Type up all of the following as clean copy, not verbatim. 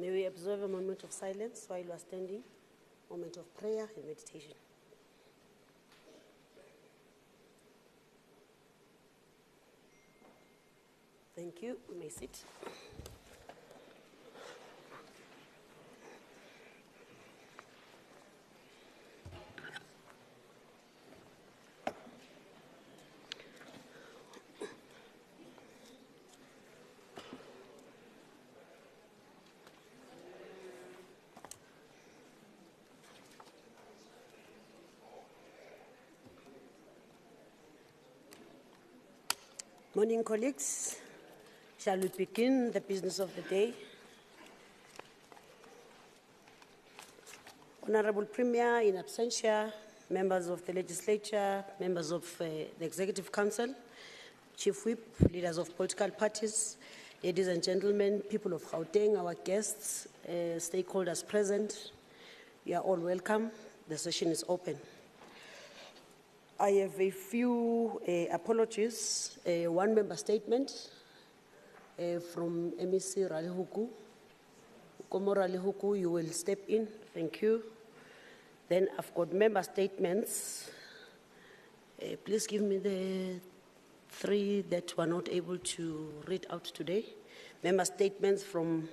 May we observe a moment of silence while we are standing, moment of prayer and meditation. Thank you. You may sit. Morning, colleagues. Shall we begin the business of the day? Honorable Premier in absentia, members of the Legislature, members of the Executive Council, Chief Whip, leaders of political parties, ladies and gentlemen, people of Gauteng, our guests, stakeholders present, you are all welcome. The session is open. I have a few apologies. One member statement from MEC Ralihuku. Komo Ralihuku, you will step in. Thank you. Then I've got member statements. Please give me the three that were not able to read out today. Member statements from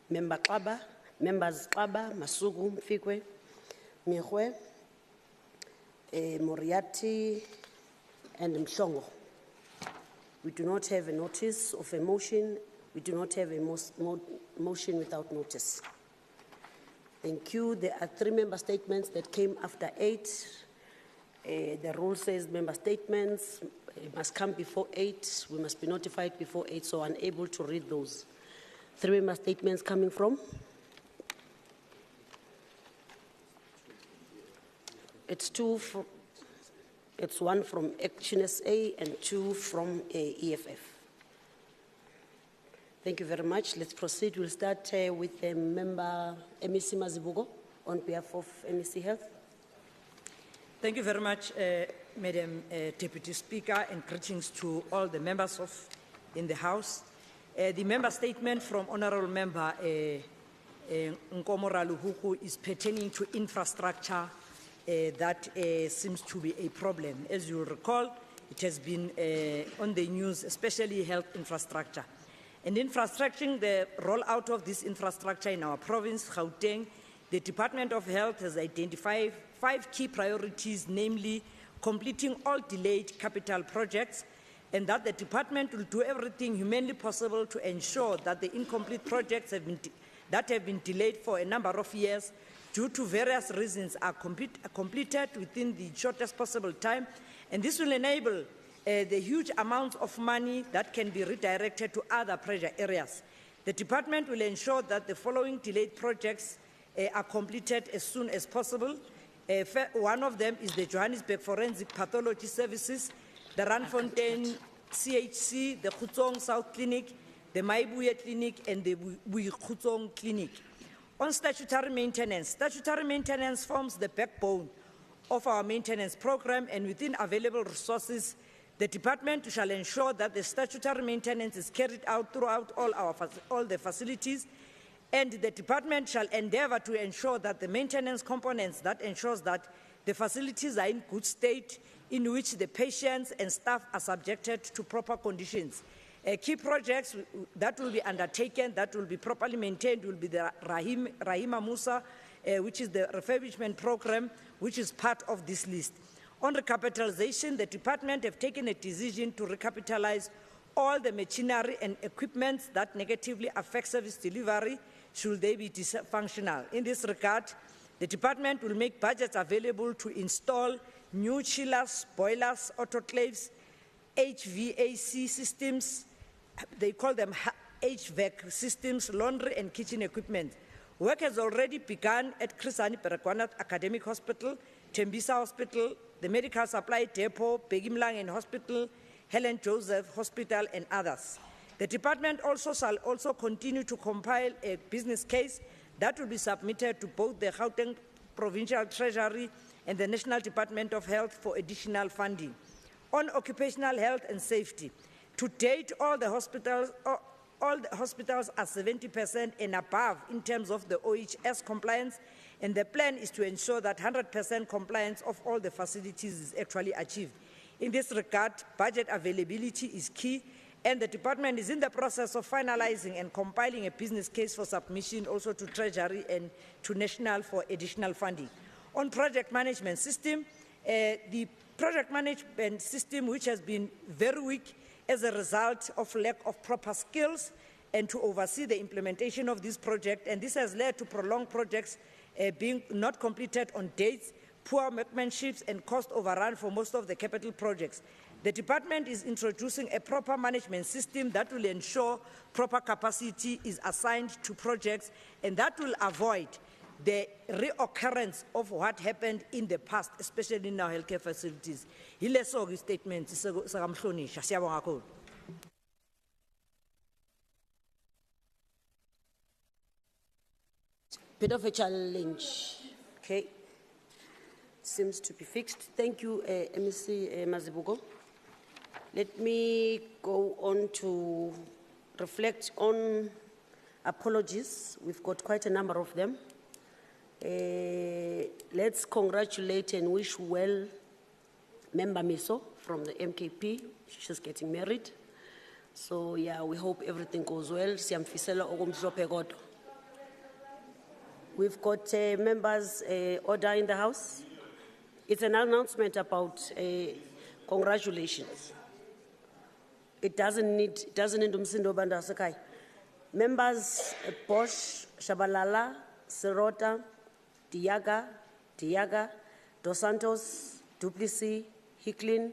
Member Klaba, members Klaba, Masugu, Mfikwe, Mihwe, Moriarty, and Mshongo. We do not have a notice of a motion. We do not have a motion without notice. Thank you. There are three member statements that came after 8. The rule says member statements must come before 8. We must be notified before 8, so unable to read those. Three member statements coming from? It's one from Action SA and 2 from EFF. Thank you very much. Let's proceed. We'll start with member MEC Mazibugo on behalf of MEC Health. Thank you very much, Madam Deputy Speaker, and greetings to all the members in the House. The member statement from Honourable Member Nkomo Ralihuku is pertaining to infrastructure that seems to be a problem. As you recall, it has been on the news, especially health infrastructure. And infrastructuring the rollout of this infrastructure in our province, Gauteng, the Department of Health has identified 5 key priorities, namely completing all delayed capital projects, and that the department will do everything humanly possible to ensure that the incomplete projects that have been delayed for a number of years due to various reasons are completed within the shortest possible time, and this will enable the huge amounts of money that can be redirected to other pressure areas. The department will ensure that the following delayed projects are completed as soon as possible. One of them is the Johannesburg Forensic Pathology Services, the Ranfontein CHC, the Khutsong South Clinic, the Maibuye Clinic, and the Khutsong Clinic. On statutory maintenance forms the backbone of our maintenance program, and within available resources, the department shall ensure that the statutory maintenance is carried out throughout all the facilities, and the department shall endeavor to ensure that the maintenance components that ensures that the facilities are in good state, in which the patients and staff are subjected to proper conditions. Key projects that will be undertaken, that will be properly maintained, will be the Rahima Musa, which is the refurbishment program, which is part of this list. On recapitalization, the department have taken a decision to recapitalize all the machinery and equipment that negatively affect service delivery should they be dysfunctional. In this regard, the department will make budgets available to install new chillers, boilers, autoclaves, HVAC systems, they call them HVAC systems, laundry and kitchen equipment. Work has already begun at Krisani Perekwanat Academic Hospital, Tembisa Hospital, the Medical Supply Depot, Begimlangen Hospital, Helen Joseph Hospital, and others. The department shall also continue to compile a business case that will be submitted to both the Gauteng Provincial Treasury and the National Department of Health for additional funding. On occupational health and safety, to date, all the hospitals all the hospitals are 70% and above in terms of the OHS compliance, and the plan is to ensure that 100% compliance of all the facilities is actually achieved. In this regard, budget availability is key, and the department is in the process of finalizing and compiling a business case for submission also to Treasury and to National for additional funding. On project management system, the project management system, which has been very weak as a result of lack of proper skills and to oversee the implementation of this project, and this has led to prolonged projects being not completed on dates, poor workmanship and cost overrun for most of the capital projects. The department is introducing a proper management system that will ensure proper capacity is assigned to projects, and that will avoid the reoccurrence of what happened in the past, especially in our healthcare facilities. Hileso statement sakamhlonisha. Siyabonga kakhulu. Bit of a challenge. Okay. Seems to be fixed. Thank you, MEC Mazibuko. Let me go on to reflect on apologies. We've got quite a number of them. Let's congratulate and wish well Member Miso from the MKP. She's getting married. So yeah, we hope everything goes well. We've got members' order in the House. It's an announcement about congratulations. It doesn't need umsindo banda sakai. Members Bosch, Shabalala, Serota, Diaga, Dos Santos, Duplessis, Hicklin,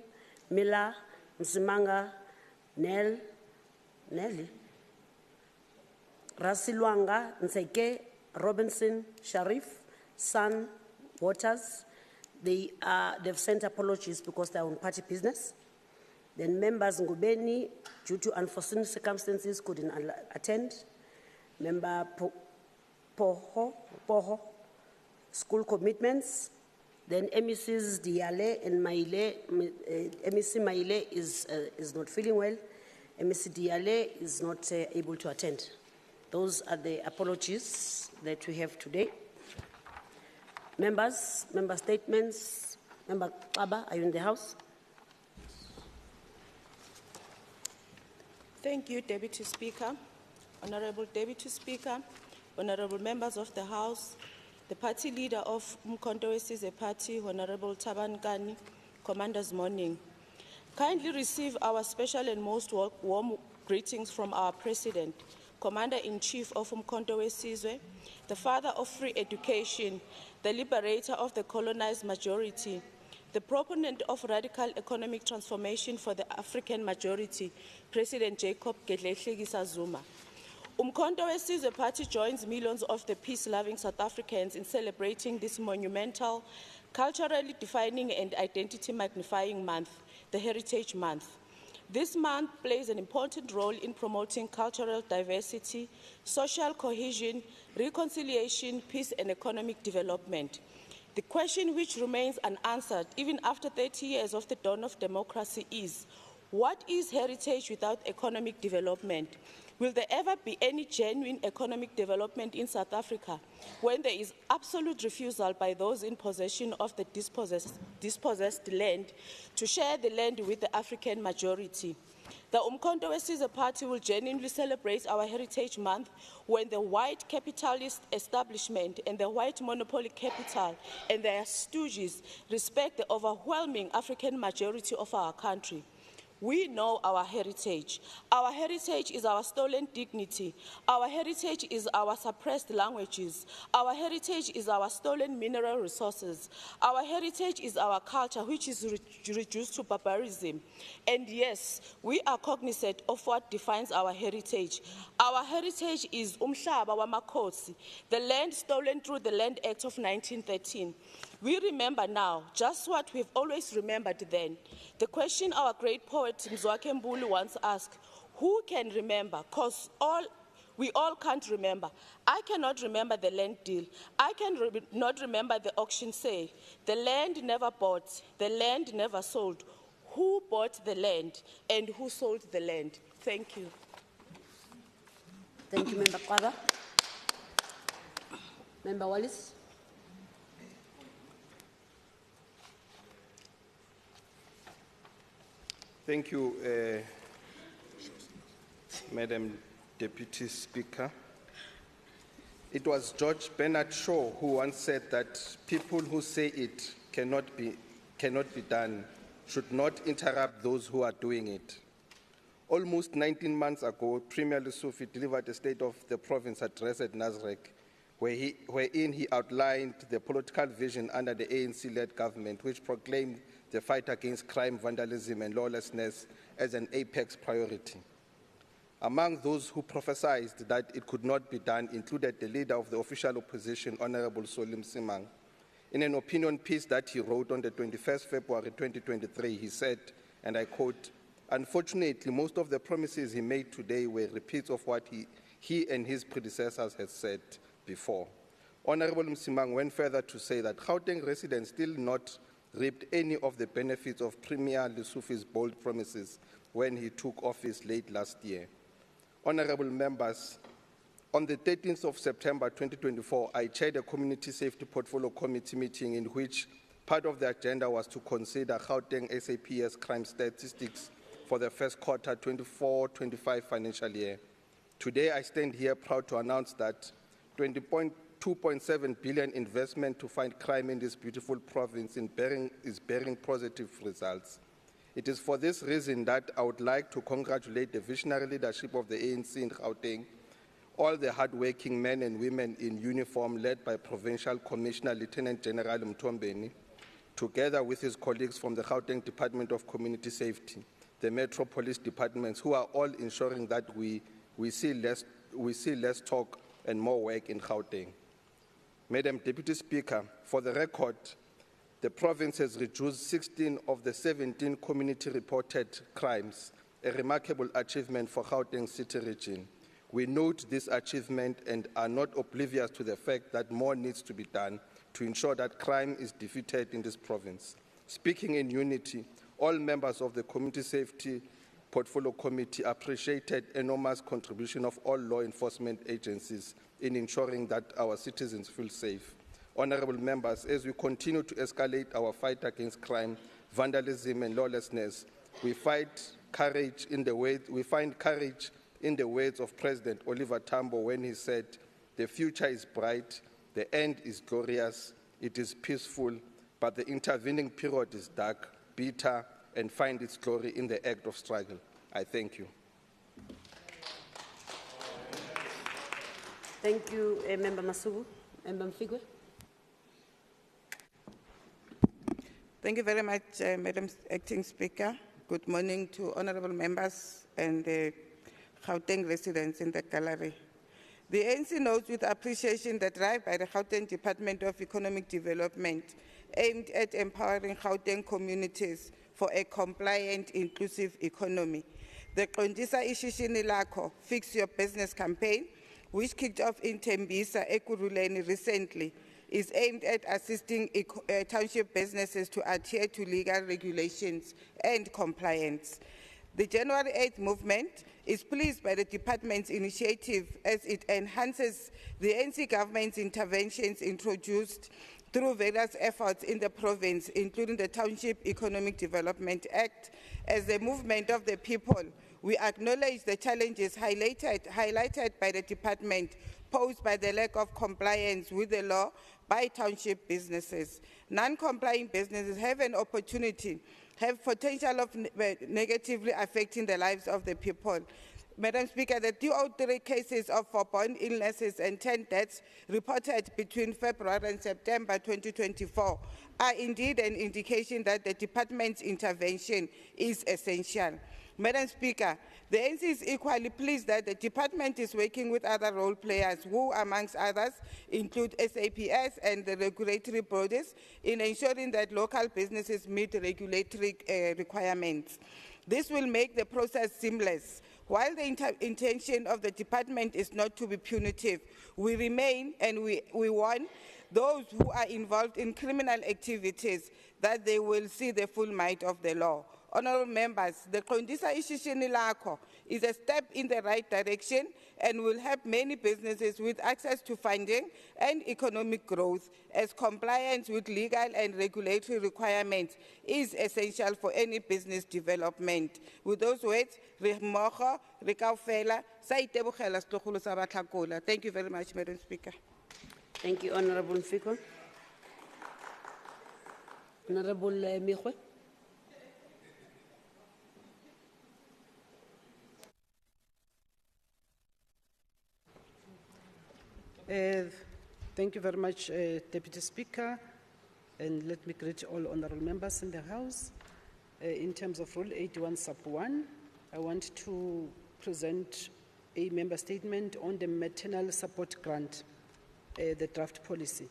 Miller, Msimanga, Nelly, Rasilwanga, Nseke, Robinson, Sharif, San, Waters. They've sent apologies because they're on party business. Then members Ngubeni, due to unforeseen circumstances, couldn't attend. Member Poho, school commitments. Then MECs Diale and Maile, MEC Maile is not feeling well. MEC Diale is not able to attend. Those are the apologies that we have today. Members, member statements. Member Kaba, are you in the House? Thank you, Deputy Speaker. Honorable Deputy Speaker, honorable members of the House, the party leader of Umkhonto weSizwe Party, Honorable Thabani Kani, Commander's morning. Kindly receive our special and most warm greetings from our President, Commander-in-Chief of Umkhonto weSizwe, the father of free education, the liberator of the colonized majority, the proponent of radical economic transformation for the African majority, President Jacob Gedleyihlekisa Zuma. Umkhonto weSizwe Party joins millions of the peace-loving South Africans in celebrating this monumental, culturally defining and identity-magnifying month, the Heritage Month. This month plays an important role in promoting cultural diversity, social cohesion, reconciliation, peace, and economic development. The question which remains unanswered, even after 30 years of the dawn of democracy, is: what is heritage without economic development? Will there ever be any genuine economic development in South Africa when there is absolute refusal by those in possession of the dispossessed land to share the land with the African majority? The Umkhonto weSizwe Party will genuinely celebrate our Heritage Month when the white capitalist establishment and the white monopoly capital and their stooges respect the overwhelming African majority of our country. We know our heritage. Our heritage is our stolen dignity. Our heritage is our suppressed languages. Our heritage is our stolen mineral resources. Our heritage is our culture, which is reduced to barbarism. And yes, we are cognizant of what defines our heritage. Our heritage is umhlaba wamakhosi, the land stolen through the Land Act of 1913. We remember now just what we've always remembered then. The question our great poet Mzwakhe Mbulu once asked: who can remember? Because we all can't remember. I cannot remember the land deal. I cannot remember the auction sale. The land never bought. The land never sold. Who bought the land and who sold the land? Thank you. Thank you, Member Qaba. Member Wallis. Thank you, Madam Deputy Speaker. It was George Bernard Shaw who once said that people who say it cannot be done should not interrupt those who are doing it. Almost 19 months ago, Premier Lesufi delivered a State of the Province address at Nasrec, wherein he outlined the political vision under the ANC-led government, which proclaimed the fight against crime, vandalism, and lawlessness as an apex priority. Among those who prophesied that it could not be done included the leader of the official opposition, Honorable Solim Simang. In an opinion piece that he wrote on the 21st February 2023, he said, and I quote, "Unfortunately, most of the promises he made today were repeats of what he and his predecessors had said before." Honorable Msimang went further to say that Gauteng residents still not reaped any of the benefits of Premier Lesufi's bold promises when he took office late last year. Honorable members, on the 13th of September 2024, I chaired a Community Safety Portfolio Committee meeting in which part of the agenda was to consider Gauteng SAPS crime statistics for the first quarter 24-25 financial year. Today, I stand here proud to announce that 2.7 billion investment to fight crime in this beautiful province is bearing positive results. It is for this reason that I would like to congratulate the visionary leadership of the ANC in Gauteng, all the hardworking men and women in uniform led by Provincial Commissioner Lieutenant General Mtombeni, together with his colleagues from the Gauteng Department of Community Safety, the Metro Police Departments, who are all ensuring that we see less talk and more work in Gauteng. Madam Deputy Speaker, for the record, the province has reduced 16 of the 17 community-reported crimes, a remarkable achievement for Gauteng City region. We note this achievement and are not oblivious to the fact that more needs to be done to ensure that crime is defeated in this province. Speaking in unity, all members of the Community Safety Portfolio Committee appreciated enormous contribution of all law enforcement agencies in ensuring that our citizens feel safe. Honorable members, as we continue to escalate our fight against crime, vandalism, and lawlessness, we find courage in the words of President Oliver Tambo when he said, "The future is bright, the end is glorious, it is peaceful, but the intervening period is dark, bitter, and find its glory in the act of struggle." I thank you. Thank you, Member Masubu. Member Mfigwe. Thank you very much, Madam Acting Speaker. Good morning to honorable members and the Gauteng residents in the gallery. The ANC notes with appreciation the drive by the Gauteng Department of Economic Development aimed at empowering Gauteng communities for a compliant, inclusive economy. The Qondisa Ishishini Lakho Fix Your Business campaign, which kicked off in Tembisa, Ekurhuleni recently, is aimed at assisting township businesses to adhere to legal regulations and compliance. The January 8th movement is pleased by the department's initiative as it enhances the ANC government's interventions introduced through various efforts in the province, including the Township Economic Development Act. As the movement of the people, we acknowledge the challenges highlighted by the department posed by the lack of compliance with the law by township businesses. Non-complying businesses have an opportunity, have potential of negatively affecting the lives of the people. Madam Speaker, the 203 cases of foreborn illnesses and 10 deaths reported between February and September 2024 are indeed an indication that the department's intervention is essential. Madam Speaker, the ANC is equally pleased that the department is working with other role players who, amongst others, include SAPS and the regulatory bodies in ensuring that local businesses meet regulatory requirements. This will make the process seamless. While the intention of the department is not to be punitive, we remain and we warn those who are involved in criminal activities that they will see the full might of the law. Honorable members, the Kondisa Ishishini Lakho is a step in the right direction and will help many businesses with access to funding and economic growth, as compliance with legal and regulatory requirements is essential for any business development. With those words, thank you very much, Madam Speaker. Thank you, Honorable Mfiko. Honorable Mihwe. Thank you very much, Deputy Speaker, and let me greet all honorable members in the House. In terms of Rule 81 Sub 1, I want to present a member statement on the maternal support grant, the draft policy.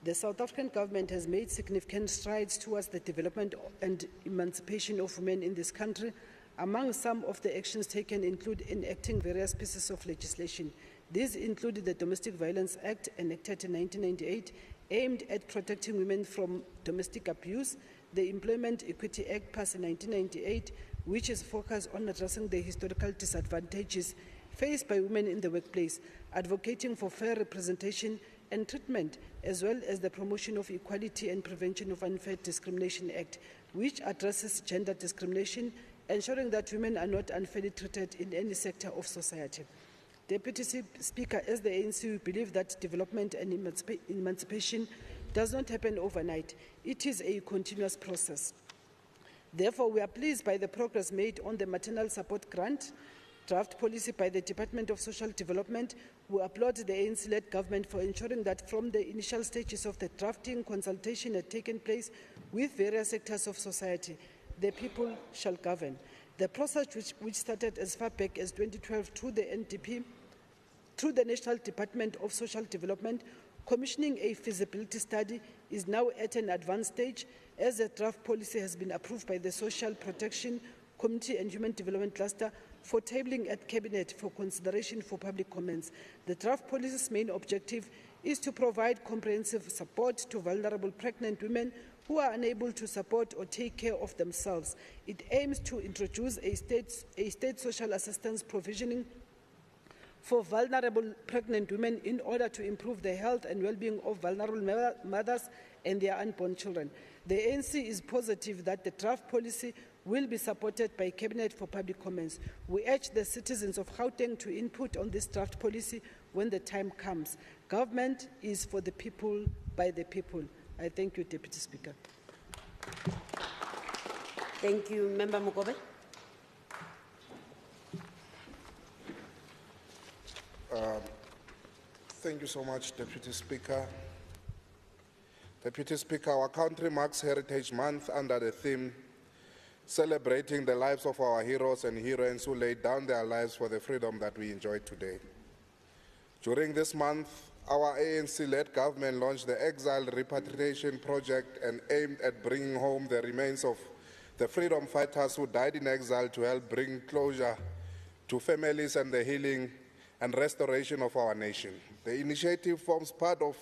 The South African government has made significant strides towards the development and emancipation of women in this country. Among some of the actions taken include enacting various pieces of legislation. These include the Domestic Violence Act, enacted in 1998, aimed at protecting women from domestic abuse, the Employment Equity Act, passed in 1998, which is focused on addressing the historical disadvantages faced by women in the workplace, advocating for fair representation and treatment, as well as the Promotion of Equality and Prevention of Unfair Discrimination Act, which addresses gender discrimination, ensuring that women are not unfairly treated in any sector of society. Deputy Speaker, as the ANC, we believe that development and emancipation does not happen overnight. It is a continuous process. Therefore, we are pleased by the progress made on the maternal support grant draft policy by the Department of Social Development. We applaud the ANC-led government for ensuring that from the initial stages of the drafting, consultation had taken place with various sectors of society. The people shall govern. The process which started as far back as 2012 through the NDP, through the National Department of Social Development, commissioning a feasibility study, is now at an advanced stage, as the draft policy has been approved by the Social Protection Committee and Human Development Cluster for tabling at Cabinet for consideration for public comments. The draft policy's main objective is to provide comprehensive support to vulnerable pregnant women who are unable to support or take care of themselves. It aims to introduce a state social assistance provisioning for vulnerable pregnant women in order to improve the health and well-being of vulnerable mothers and their unborn children. The ANC is positive that the draft policy will be supported by Cabinet for public comments. We urge the citizens of Gauteng to input on this draft policy when the time comes. Government is for the people, by the people. I thank you, Deputy Speaker. Thank you, Member Mugobe. Thank you so much, Deputy Speaker. Deputy Speaker, our country marks Heritage Month under the theme celebrating the lives of our heroes and heroines who laid down their lives for the freedom that we enjoy today. During this month, our ANC-led government launched the Exile Repatriation Project and aimed at bringing home the remains of the freedom fighters who died in exile to help bring closure to families and the healing and restoration of our nation. The initiative forms part of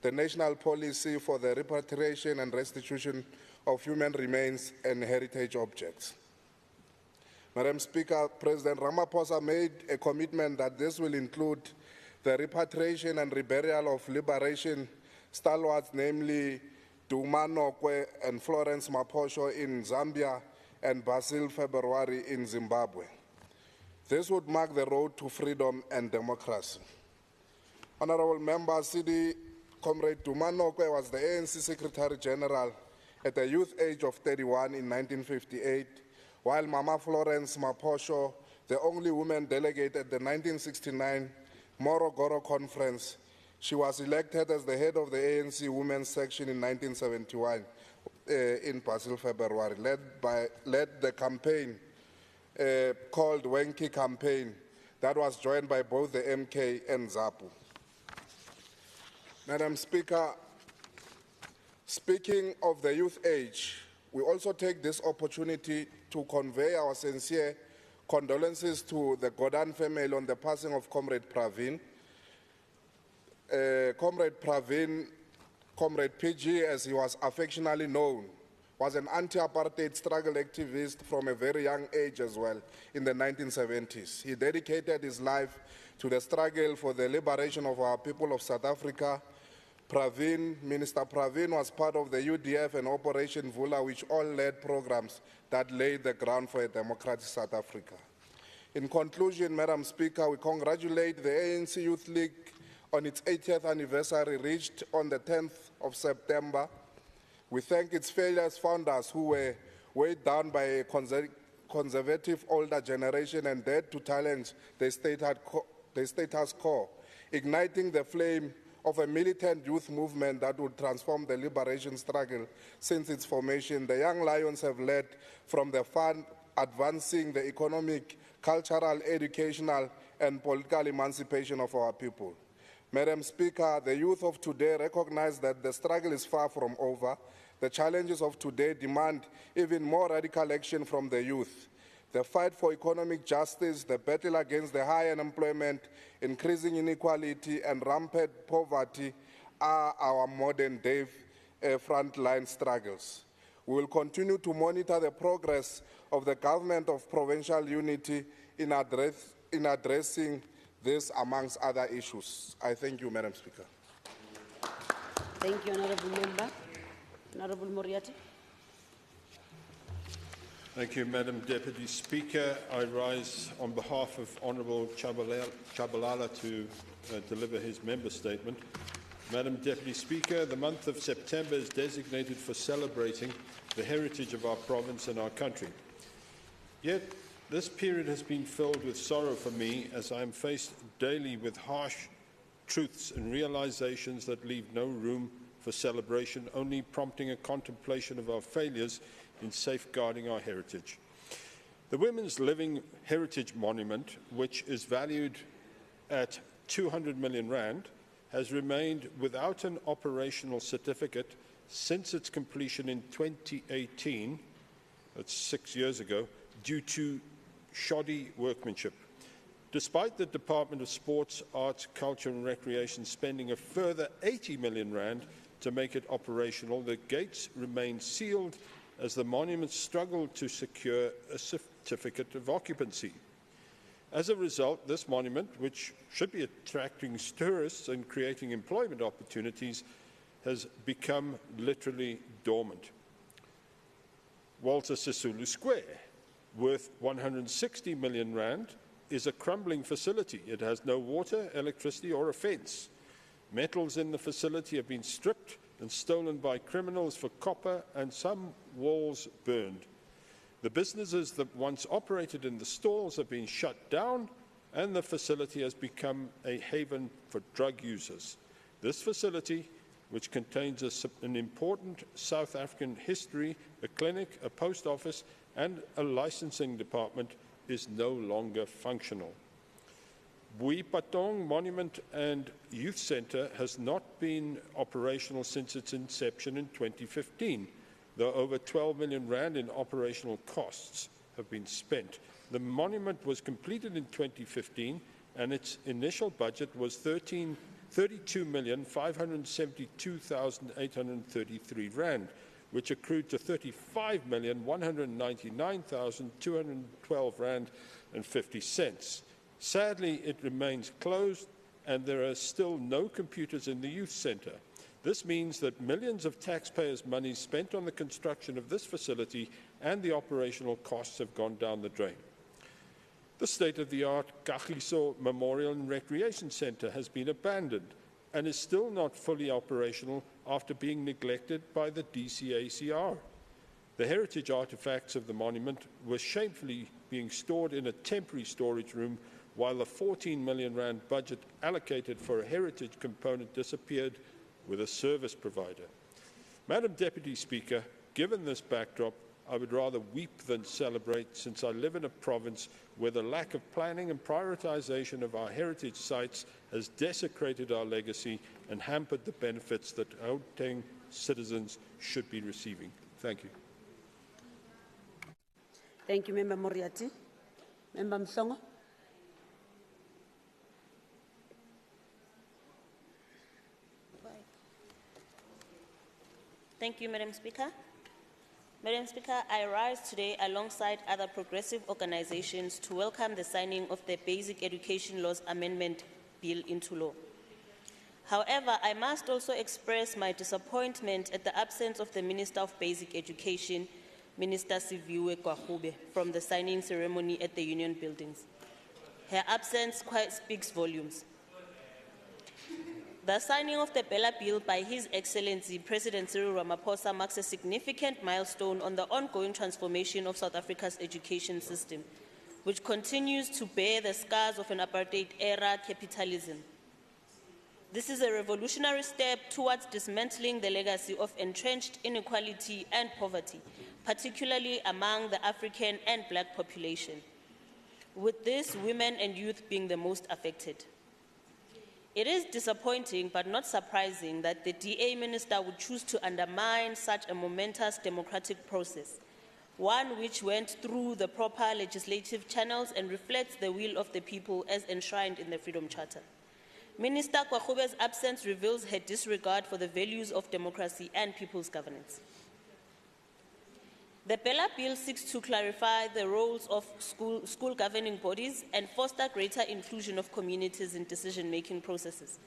the national policy for the repatriation and restitution of human remains and heritage objects. Madam Speaker, President Ramaphosa made a commitment that this will include the repatriation and reburial of liberation stalwarts, namely Duma Nokwe and Florence Maposho in Zambia and Basil February in Zimbabwe. This would mark the road to freedom and democracy. Honorable Member, CD Comrade Duma Nokwe was the ANC Secretary General at the youth age of 31 in 1958, while Mama Florence Maposho, the only woman delegate at the 1969 Morogoro Conference, she was elected as the head of the ANC Women's Section in 1971 in Basil February, led the campaign called Wenki Campaign that was joined by both the MK and ZAPU. Madam Speaker, speaking of the youth age, we also take this opportunity to convey our sincere condolences to the Godan family on the passing of Comrade Pravin. Comrade Pravin, Comrade PG as he was affectionately known, was an anti-apartheid struggle activist from a very young age as well in the 1970s. He dedicated his life to the struggle for the liberation of our people of South Africa. Minister Pravin was part of the UDF and Operation Vula, which all led programs that laid the ground for a democratic South Africa. In conclusion, Madam Speaker, we congratulate the ANC Youth League on its 80th anniversary reached on the 10th of September. We thank its fearless founders who were weighed down by a conservative older generation and dared to challenge the status quo, igniting the flame of a militant youth movement that would transform the liberation struggle since its formation. The Young Lions have led from the front, advancing the economic, cultural, educational, and political emancipation of our people. Madam Speaker, the youth of today recognize that the struggle is far from over. The challenges of today demand even more radical action from the youth. The fight for economic justice, the battle against the high unemployment, increasing inequality, and rampant poverty are our modern-day frontline struggles. We will continue to monitor the progress of the government of provincial unity in addressing this, amongst other issues. I thank you, Madam Speaker. Thank you, Honourable Member. Honourable Moriarty. Thank you, Madam Deputy Speaker. I rise on behalf of Honourable Chabalala to deliver his member statement. Madam Deputy Speaker, the month of September is designated for celebrating the heritage of our province and our country. Yet, this period has been filled with sorrow for me as I am faced daily with harsh truths and realizations that leave no room for celebration, only prompting a contemplation of our failures in safeguarding our heritage. The Women's Living Heritage Monument, which is valued at 200 million rand, has remained without an operational certificate since its completion in 2018, that's 6 years ago, due to shoddy workmanship. Despite the Department of Sports, Arts, Culture and Recreation spending a further 80 million rand to make it operational, the gates remain sealed as the monument struggled to secure a certificate of occupancy. As a result, this monument, which should be attracting tourists and creating employment opportunities, has become literally dormant. Walter Sisulu Square, worth 160 million rand, is a crumbling facility. It has no water, electricity or a fence. Metals in the facility have been stripped and stolen by criminals for copper, and some walls burned. The businesses that once operated in the stalls have been shut down, and the facility has become a haven for drug users. This facility, which contains an important South African history, a clinic, a post office, and a licensing department, is no longer functional. Buipatong Monument and Youth Centre has not been operational since its inception in 2015, though over 12 million rand in operational costs have been spent. The monument was completed in 2015 and its initial budget was 32,572,833 rand, which accrued to 35,199,212 rand and 50 cents. Sadly, it remains closed and there are still no computers in the youth centre. This means that millions of taxpayers' money spent on the construction of this facility and the operational costs have gone down the drain. The state-of-the-art Kagiso Memorial and Recreation Centre has been abandoned and is still not fully operational after being neglected by the DCACR. The heritage artefacts of the monument were shamefully being stored in a temporary storage room while the 14 million rand budget allocated for a heritage component disappeared with a service provider. Madam Deputy Speaker, given this backdrop, I would rather weep than celebrate, since I live in a province where the lack of planning and prioritization of our heritage sites has desecrated our legacy and hampered the benefits that Gauteng citizens should be receiving. Thank you. Thank you, Member Moriarty. Member Mhlongo. Thank you, Madam Speaker. Madam Speaker, I rise today alongside other progressive organizations to welcome the signing of the Basic Education Laws Amendment Bill into law. However, I must also express my disappointment at the absence of the Minister of Basic Education, Minister Siviwe Kwahube, from the signing ceremony at the Union Buildings. Her absence quite speaks volumes. The signing of the Bella Bill by His Excellency President Cyril Ramaphosa marks a significant milestone on the ongoing transformation of South Africa's education system, which continues to bear the scars of an apartheid-era capitalism. This is a revolutionary step towards dismantling the legacy of entrenched inequality and poverty, particularly among the African and Black population, with this, women and youth being the most affected. It is disappointing but not surprising that the DA minister would choose to undermine such a momentous democratic process, one which went through the proper legislative channels and reflects the will of the people as enshrined in the Freedom Charter. Minister Kwahube's absence reveals her disregard for the values of democracy and people's governance. The Bella Bill seeks to clarify the roles of school governing bodies and foster greater inclusion of communities in decision-making processes,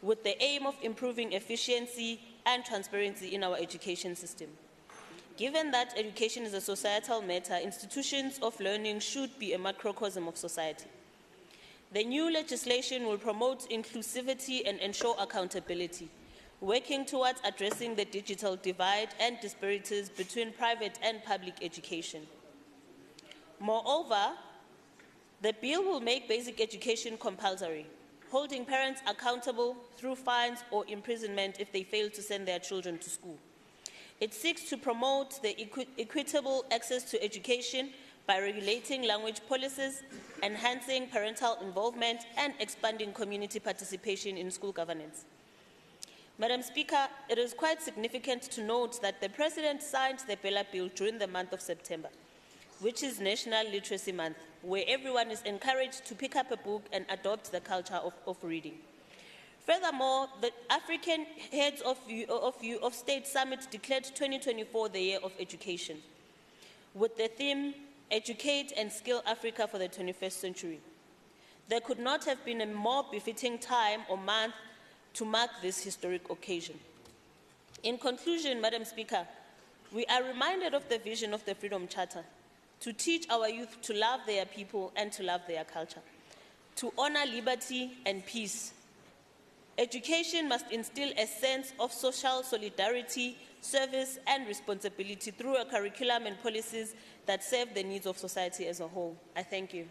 with the aim of improving efficiency and transparency in our education system. Given that education is a societal matter, institutions of learning should be a macrocosm of society. The new legislation will promote inclusivity and ensure accountability, working towards addressing the digital divide and disparities between private and public education. Moreover, the bill will make basic education compulsory, holding parents accountable through fines or imprisonment if they fail to send their children to school. It seeks to promote the equitable access to education by regulating language policies, enhancing parental involvement, and expanding community participation in school governance. Madam Speaker, it is quite significant to note that the President signed the Bella Bill during the month of September, which is National Literacy Month, where everyone is encouraged to pick up a book and adopt the culture of reading. Furthermore, the African Heads of State Summit declared 2024 the Year of Education, with the theme, Educate and Skill Africa for the 21st Century. There could not have been a more befitting time or month to mark this historic occasion. In conclusion, Madam Speaker, we are reminded of the vision of the Freedom Charter, to teach our youth to love their people and to love their culture, to honor liberty and peace. Education must instill a sense of social solidarity, service, and responsibility through a curriculum and policies that serve the needs of society as a whole. I thank you.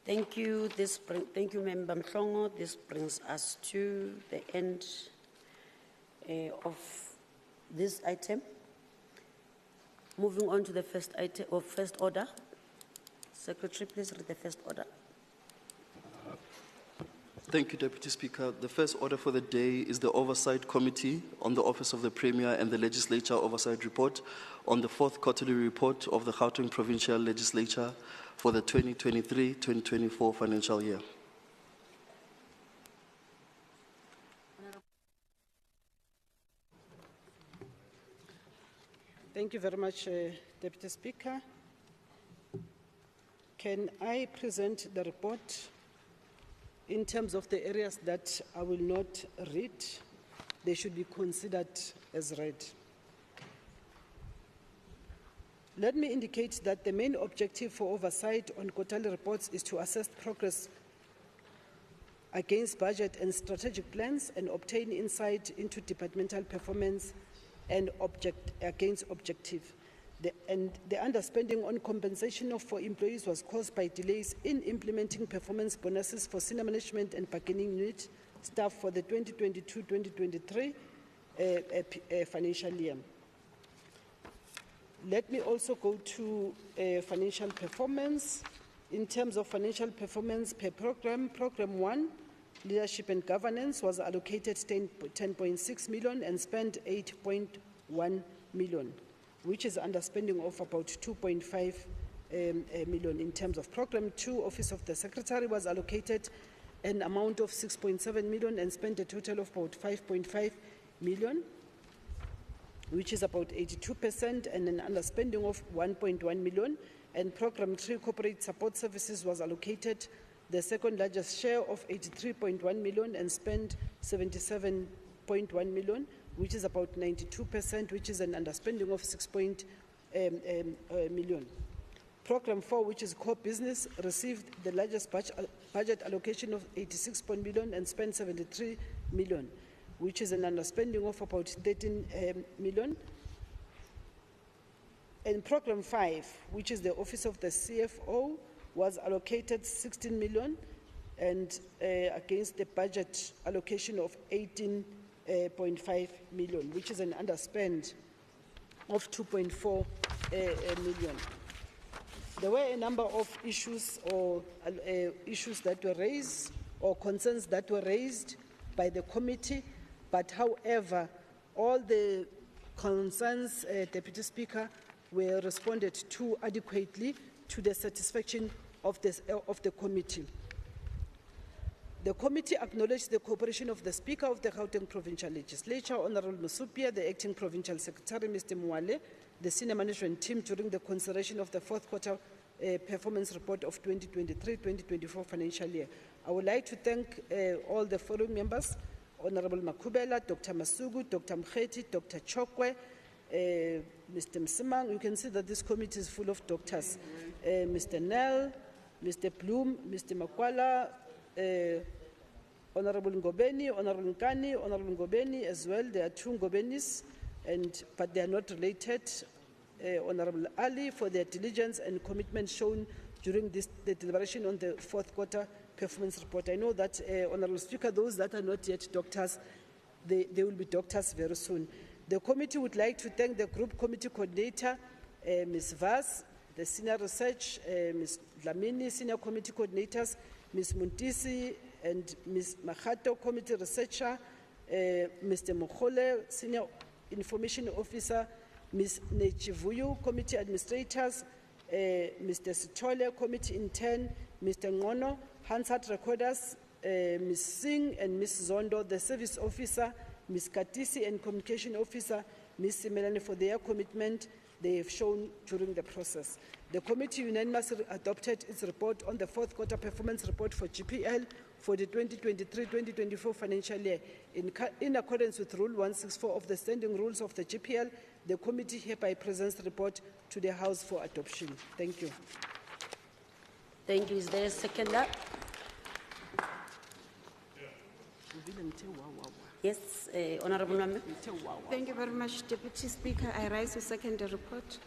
Thank you. Thank you, Member Mhlongo. This brings us to the end of this item. Moving on to the first item of first order. Secretary, please read the first order. Thank you, Deputy Speaker. The first order for the day is the Oversight Committee on the Office of the Premier and the Legislature Oversight Report on the fourth quarterly report of the Gauteng Provincial Legislature for the 2023-2024 financial year. Thank you very much, Deputy Speaker. Can I present the report in terms of the areas that I will not read? They should be considered as read. Let me indicate that the main objective for oversight on quarterly reports is to assess progress against budget and strategic plans and obtain insight into departmental performance and against objective. The underspending on compensation for employees was caused by delays in implementing performance bonuses for senior management and bargaining unit staff for the 2022-2023 financial year. Let me also go to financial performance. In terms of financial performance per program, Program 1, Leadership and Governance, was allocated 10.6 million and spent 8.1 million, which is underspending of about 2.5 million. In terms of Program 2, Office of the Secretary was allocated an amount of 6.7 million and spent a total of about 5.5 million, which is about 82%, and an underspending of 1.1 million. And Program 3, Corporate Support Services, was allocated the second largest share of 83.1 million and spent 77.1 million, which is about 92%, which is an underspending of 6 million. Program 4, which is core business, received the largest budget allocation of 86 million and spent 73 million, which is an underspending of about 13 million. And Program 5, which is the Office of the CFO, was allocated 16 million and against the budget allocation of 18.5 million, which is an underspend of 2.4 million. There were a number of issues or issues that were raised or concerns that were raised by the committee, but however, all the concerns, Deputy Speaker, were responded to adequately to the satisfaction of the committee. The committee acknowledged the cooperation of the Speaker of the Gauteng Provincial Legislature, Honorable Musupia, the Acting Provincial Secretary, Mr. Mwale, the Senior Management Team during the consideration of the fourth quarter performance report of 2023-2024 financial year. I would like to thank all the following members: Honorable Makubela, Dr. Masugu, Dr. Mkheti, Dr. Chokwe, Mr. Msimang. You can see that this committee is full of doctors. Mr. Nell, Mr. Bloom, Mr. Makwala, Honorable Ngobeni, Honorable Nkani, Honorable Ngobeni as well. There are two Ngobenis, but they are not related. Honorable Ali, for their diligence and commitment shown during the deliberation on the fourth quarter performance report. I know that, Honorable Speaker, those that are not yet doctors, they will be doctors very soon. The committee would like to thank the Group Committee Coordinator, Ms. Vaz, the Senior Research, Ms. Dlamini, Senior Committee Coordinators, Ms. Muntisi and Ms. Mahato, Committee Researcher, Mr. Mokhole, Senior Information Officer, Ms. Nechivuyu, Committee Administrators, Mr. Sitole, Committee Intern, Mr. Ngono, Hansard Recorders, Ms. Singh and Ms. Zondo, the Service Officer, Ms. Katisi and Communication Officer, Ms. Simelane, for their commitment they have shown during the process. The committee unanimously adopted its report on the fourth quarter performance report for GPL for the 2023-2024 financial year. In accordance with Rule 164 of the Standing Rules of the GPL, the committee hereby presents the report to the House for adoption. Thank you. Thank you. Is there a seconder? Yes, Honorable Member. Thank you very much, Deputy Speaker. I rise to second the report.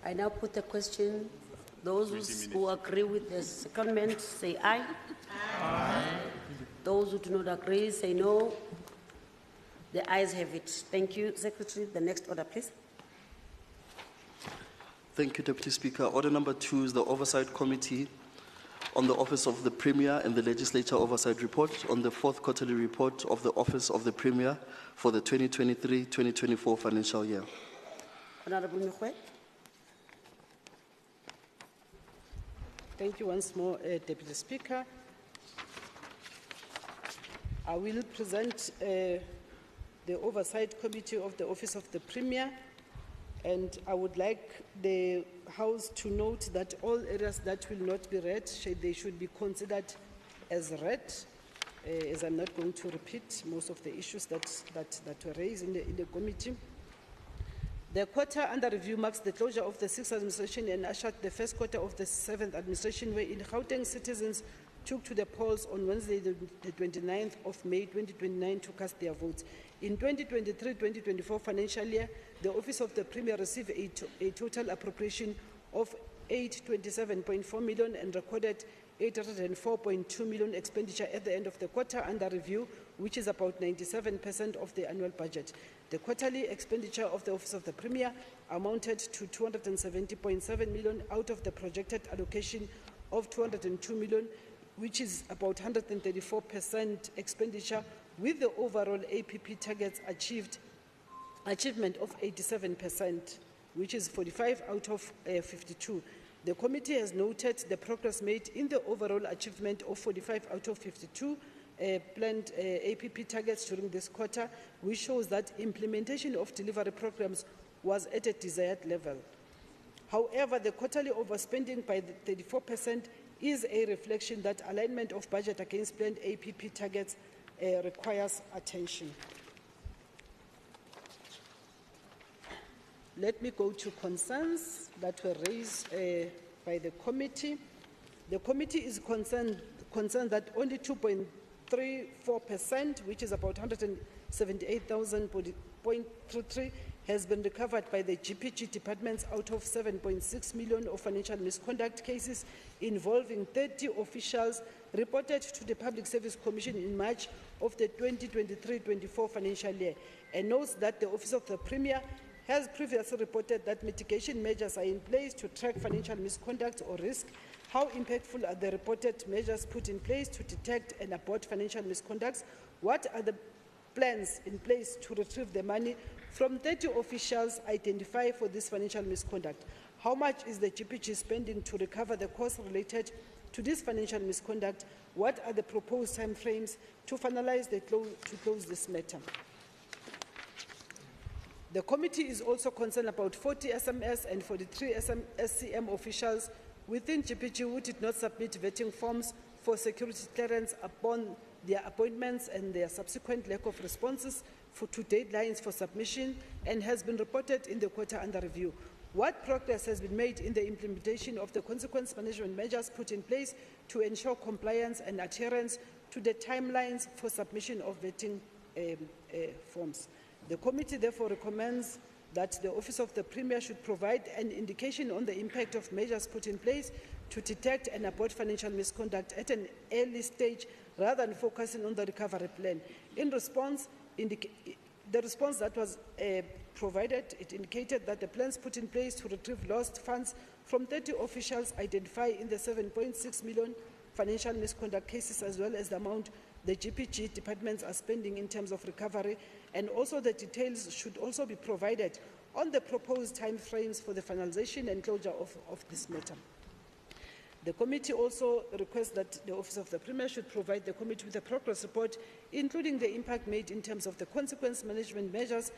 I now put the question. Those who agree with the secondment say aye. Aye. Those who do not agree say no. The ayes have it. Thank you, Secretary. The next order, please. Thank you, Deputy Speaker. Order number 2 is the Oversight Committee on the Office of the Premier and the Legislature Oversight Report on the fourth quarterly report of the Office of the Premier for the 2023-2024 financial year. Honorable Mkhwe. Thank you once more, Deputy Speaker. I will present the Oversight Committee of the Office of the Premier, and I would like the House to note that all areas that will not be read, they should be considered as read, as I'm not going to repeat most of the issues that were raised in the committee. The quarter under review marks the closure of the 6th administration and ushered the first quarter of the 7th administration, where in Gauteng citizens took to the polls on Wednesday, the 29th of May 2029 to cast their votes. In 2023-2024 financial year, the Office of the Premier received a total appropriation of 827.4 million and recorded 804.2 million expenditure at the end of the quarter under review, which is about 97% of the annual budget. The quarterly expenditure of the Office of the Premier amounted to 270.7 million out of the projected allocation of 202 million, which is about 134% expenditure, with the overall APP targets achievement of 87%, which is 45 out of 52. The committee has noted the progress made in the overall achievement of 45 out of 52 planned APP targets during this quarter, which shows that implementation of delivery programs was at a desired level. However, the quarterly overspending by 34% is a reflection that alignment of budget against planned APP targets requires attention. Let me go to concerns that were raised by the committee. The committee is concerned that only 2.34%, which is about 178,000.33, has been recovered by the GPG departments out of 7.6 million of financial misconduct cases involving 30 officials reported to the Public Service Commission in March of the 2023-24 financial year, and notes that the Office of the Premier has previously reported that mitigation measures are in place to track financial misconduct or risk. How impactful are the reported measures put in place to detect and abort financial misconducts? What are the plans in place to retrieve the money from 30 officials identified for this financial misconduct? How much is the GPG spending to recover the costs related to this financial misconduct? What are the proposed timeframes to finalize to close this matter? The committee is also concerned about 40 SMS and 43 SCM officials within GPG who did not submit vetting forms for security clearance upon their appointments and their subsequent lack of responses to deadlines for submission, and has been reported in the quarter under review. What progress has been made in the implementation of the consequence management measures put in place to ensure compliance and adherence to the timelines for submission of vetting forms? The committee therefore recommends that the Office of the Premier should provide an indication on the impact of measures put in place to detect and abort financial misconduct at an early stage rather than focusing on the recovery plan. In response, the response that was provided, it indicated that the plans put in place to retrieve lost funds from 30 officials identified in the 7.6 million financial misconduct cases, as well as the amount the GPG departments are spending in terms of recovery, and also the details should also be provided on the proposed timeframes for the finalization and closure of this matter. The committee also requests that the Office of the Premier should provide the committee with a progress report, including the impact made in terms of the consequence management measures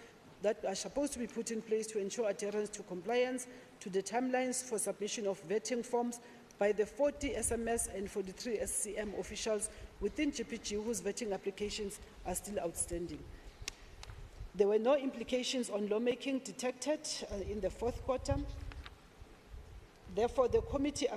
that are supposed to be put in place to ensure adherence to compliance to the timelines for submission of vetting forms by the 40 SMS and 43 SCM officials within GPG whose vetting applications are still outstanding. There were no implications on lawmaking detected in the fourth quarter. Therefore, the committee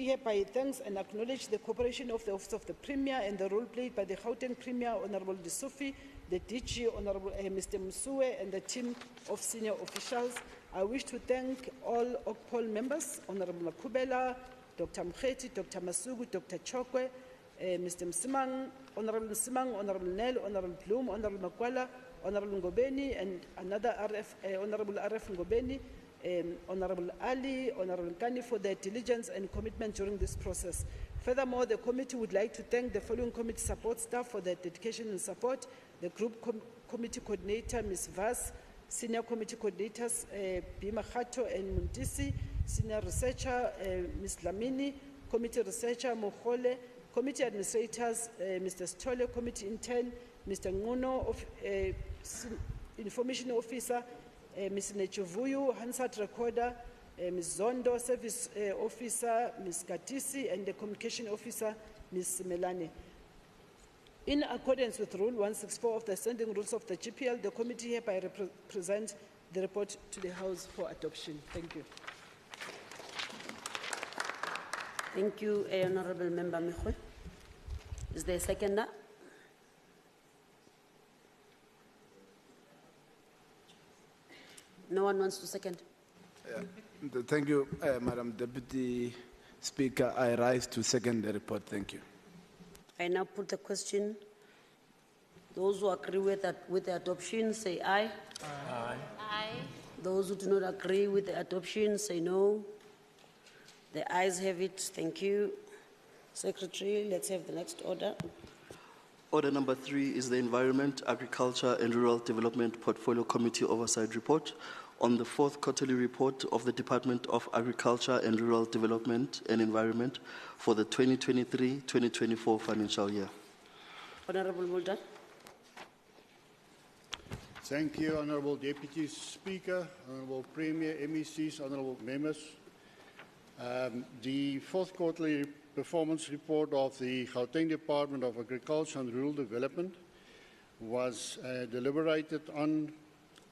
hereby thanks and acknowledges the cooperation of the Office of the Premier and the role played by the Gauteng Premier, Honourable Disufi, the DG, Honourable Mr. Musue, and the team of senior officials. I wish to thank all OCPOL members, Honourable Makubela, Dr. Mkheti, Dr. Masugu, Dr. Chokwe, Mr. Msimang, Honourable Msimang, Honourable Nel, Honourable Bloom, Honourable Makwala, Honourable Ngobeni, and another Honourable RF Ngobeni, Honourable Ali, Honourable Kani for their diligence and commitment during this process. Furthermore, the committee would like to thank the following committee support staff for their dedication and support: the Group Committee Coordinator, Ms. Vas, Senior Committee Coordinators, Bima Khato and Muntisi, Senior Researcher, Ms. Lamini, Committee Researcher, Mohole, Committee Administrators, Mr. Stole, Committee Intern, Mr. Nguno, Information Officer, Ms. Nechuvuyu, Hansard Recorder, Ms. Zondo, Service Officer, Ms. Katisi, and the Communication Officer, Ms. Melane. In accordance with Rule 164 of the Standing Rules of the GPL, the committee hereby presents the report to the House for adoption. Thank you. Thank you, Honourable Member Mekwe. Is there a seconder? No one wants to second. Thank you, Madam Deputy Speaker. I rise to second the report. Thank you. I now put the question. Those who agree with the adoption, say aye. Aye. Aye. Those who do not agree with the adoption, say no. The ayes have it. Thank you. Secretary, let's have the next order. Order number 3 is the Environment, Agriculture and Rural Development Portfolio Committee Oversight Report on the fourth quarterly report of the Department of Agriculture and Rural Development and Environment for the 2023-2024 financial year. Honorable Mulder. Thank you, Honorable Deputy Speaker, Honorable Premier, MECs, Honorable Members. The fourth quarterly performance report of the Gauteng Department of Agriculture and Rural Development was deliberated on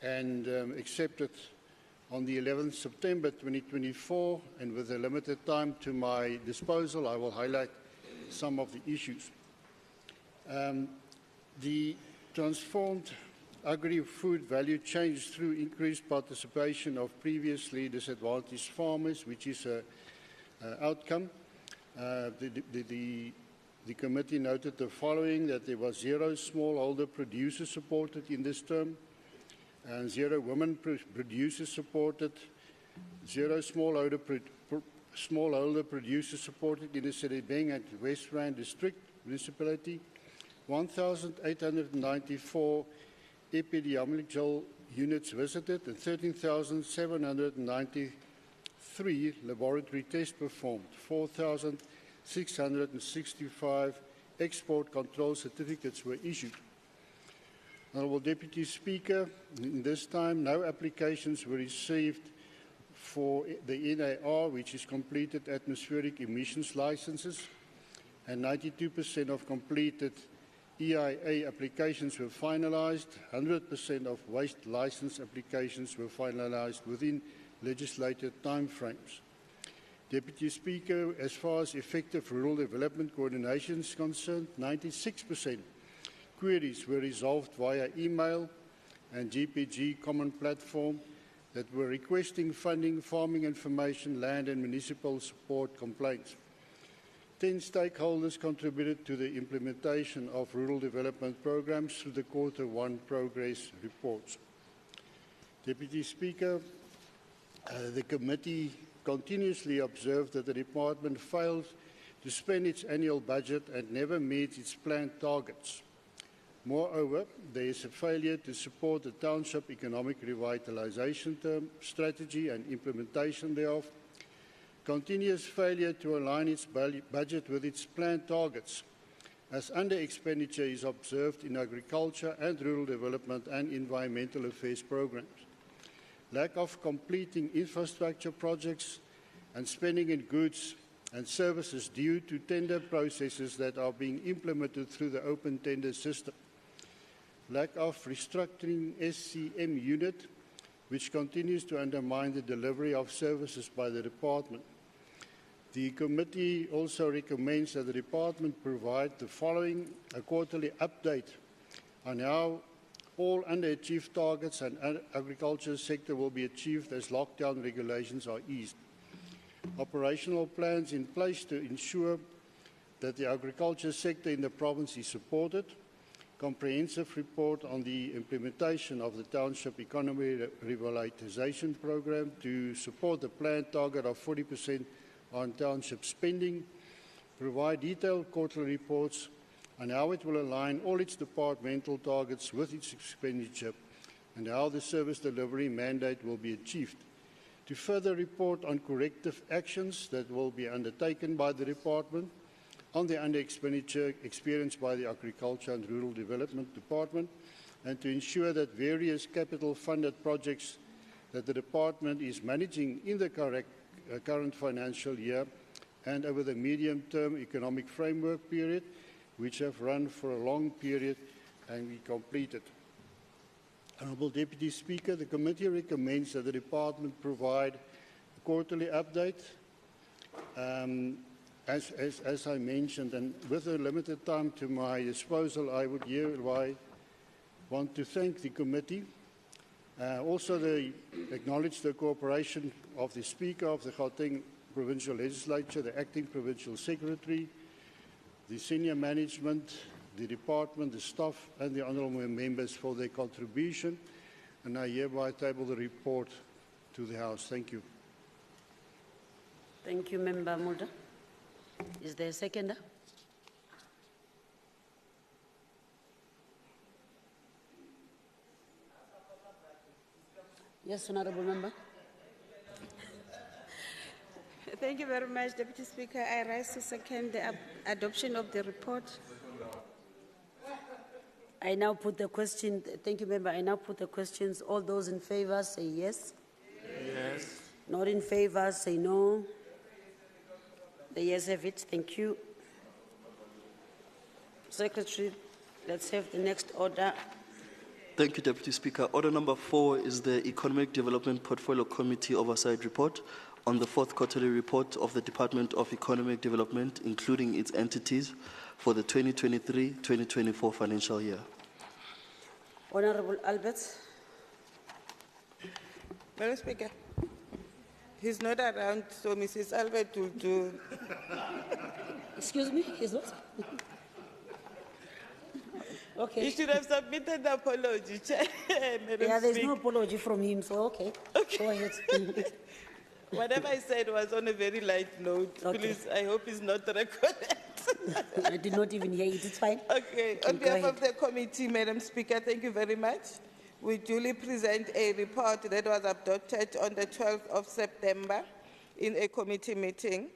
and accepted on the 11th September 2024, and with a limited time to my disposal, I will highlight some of the issues. The transformed agri-food value chain through increased participation of previously disadvantaged farmers, which is an outcome. The committee noted the following, that there was 0 smallholder producers supported in this term, and 0 women producers supported, 0 smallholder producers supported in the Sedibeng and West Rand District Municipality, 1,894 epidemiological units visited, and 13,793 laboratory tests performed, 4,665 export control certificates were issued. Honourable Deputy Speaker, in this time, no applications were received for the NAR, which is completed atmospheric emissions licenses, and 92% of completed EIA applications were finalised. 100% of waste licence applications were finalised within legislated timeframes. Deputy Speaker, as far as effective rural development coordination is concerned, 96% queries were resolved via email and GPG common platform that were requesting funding, farming information, land and municipal support complaints. 10 stakeholders contributed to the implementation of rural development programs through the Q1 progress reports. Deputy Speaker, the committee continuously observed that the department failed to spend its annual budget and never meets its planned targets. Moreover, there is a failure to support the township economic revitalisation strategy and implementation thereof, continuous failure to align its budget with its planned targets, as under-expenditure is observed in agriculture and rural development and environmental affairs programs, lack of completing infrastructure projects and spending in goods and services due to tender processes that are being implemented through the open tender system, lack of restructuring SCM unit, which continues to undermine the delivery of services by the department. The committee also recommends that the department provide the following: a quarterly update on how all underachieved targets and agriculture sector will be achieved as lockdown regulations are eased. Operational plans in place to ensure that the agriculture sector in the province is supported. Comprehensive report on the implementation of the Township Economy Revitalisation Programme to support the planned target of 40% on township spending. Provide detailed quarterly reports on how it will align all its departmental targets with its expenditure and how the service delivery mandate will be achieved. To further report on corrective actions that will be undertaken by the department on the under-expenditure experienced by the Agriculture and Rural Development Department, and to ensure that various capital-funded projects that the department is managing in the current financial year and over the medium-term economic framework period, which have run for a long period and be completed. Honourable Deputy Speaker, the committee recommends that the department provide a quarterly update. As I mentioned, and with a limited time to my disposal, I would hereby want to thank the committee. Also, acknowledge the cooperation of the Speaker of the Gauteng Provincial Legislature, the Acting Provincial Secretary, the senior management, the department, the staff, and the honourable members for their contribution. And I hereby table the report to the House. Thank you. Thank you, Member Mulder. Is there a seconder? Yes, Honorable Member. Thank you very much, Deputy Speaker. I rise to second the adoption of the report. I now put the question. Thank you, Member. I now put the questions. All those in favor say yes. Yes. Not in favor say no. The yes have it. Thank you. Secretary, let's have the next order. Thank you, Deputy Speaker. Order number 4 is the Economic Development Portfolio Committee Oversight Report on the 4th quarterly report of the Department of Economic Development, including its entities, for the 2023-2024 financial year. Honorable Albert. Madam Speaker, he's not around, so Mrs. Albert will do. Excuse me, he's what? Okay. You should have submitted the apology, Chair. Madam Yeah, there's Speaker. no apology from him, so okay. Go ahead. Whatever I said was on a very light note. Okay. Please, I hope it's not recorded. I did not even hear it. It's fine. Okay, on Go behalf ahead. of the committee, Madam Speaker, thank you very much. We duly present a report that was adopted on the 12th of September in a committee meeting.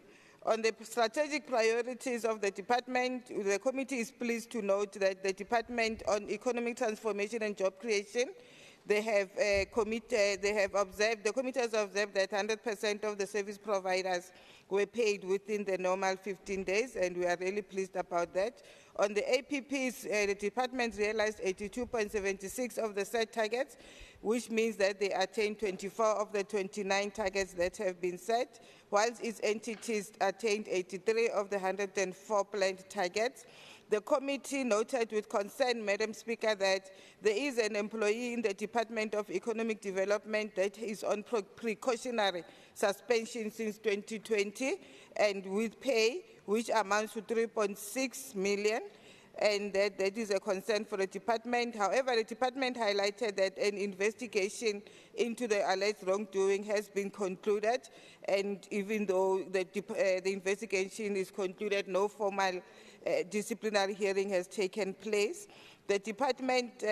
On the strategic priorities of the department, the committee is pleased to note that the Department on Economic Transformation and Job Creation, the committee has observed that 100% of the service providers were paid within the normal 15 days, and we are really pleased about that. On the APPs, the department realized 82.76 of the set targets, which means that they attained 24 of the 29 targets that have been set, whilst its entities attained 83 of the 104 planned targets. The committee noted with concern, Madam Speaker, that there is an employee in the Department of Economic Development that is on precautionary suspension since 2020 and with pay, which amounts to 3.6 million. And that is a concern for the department. However, the department highlighted that an investigation into the alleged wrongdoing has been concluded, and even though the investigation is concluded, no formal disciplinary hearing has taken place. The department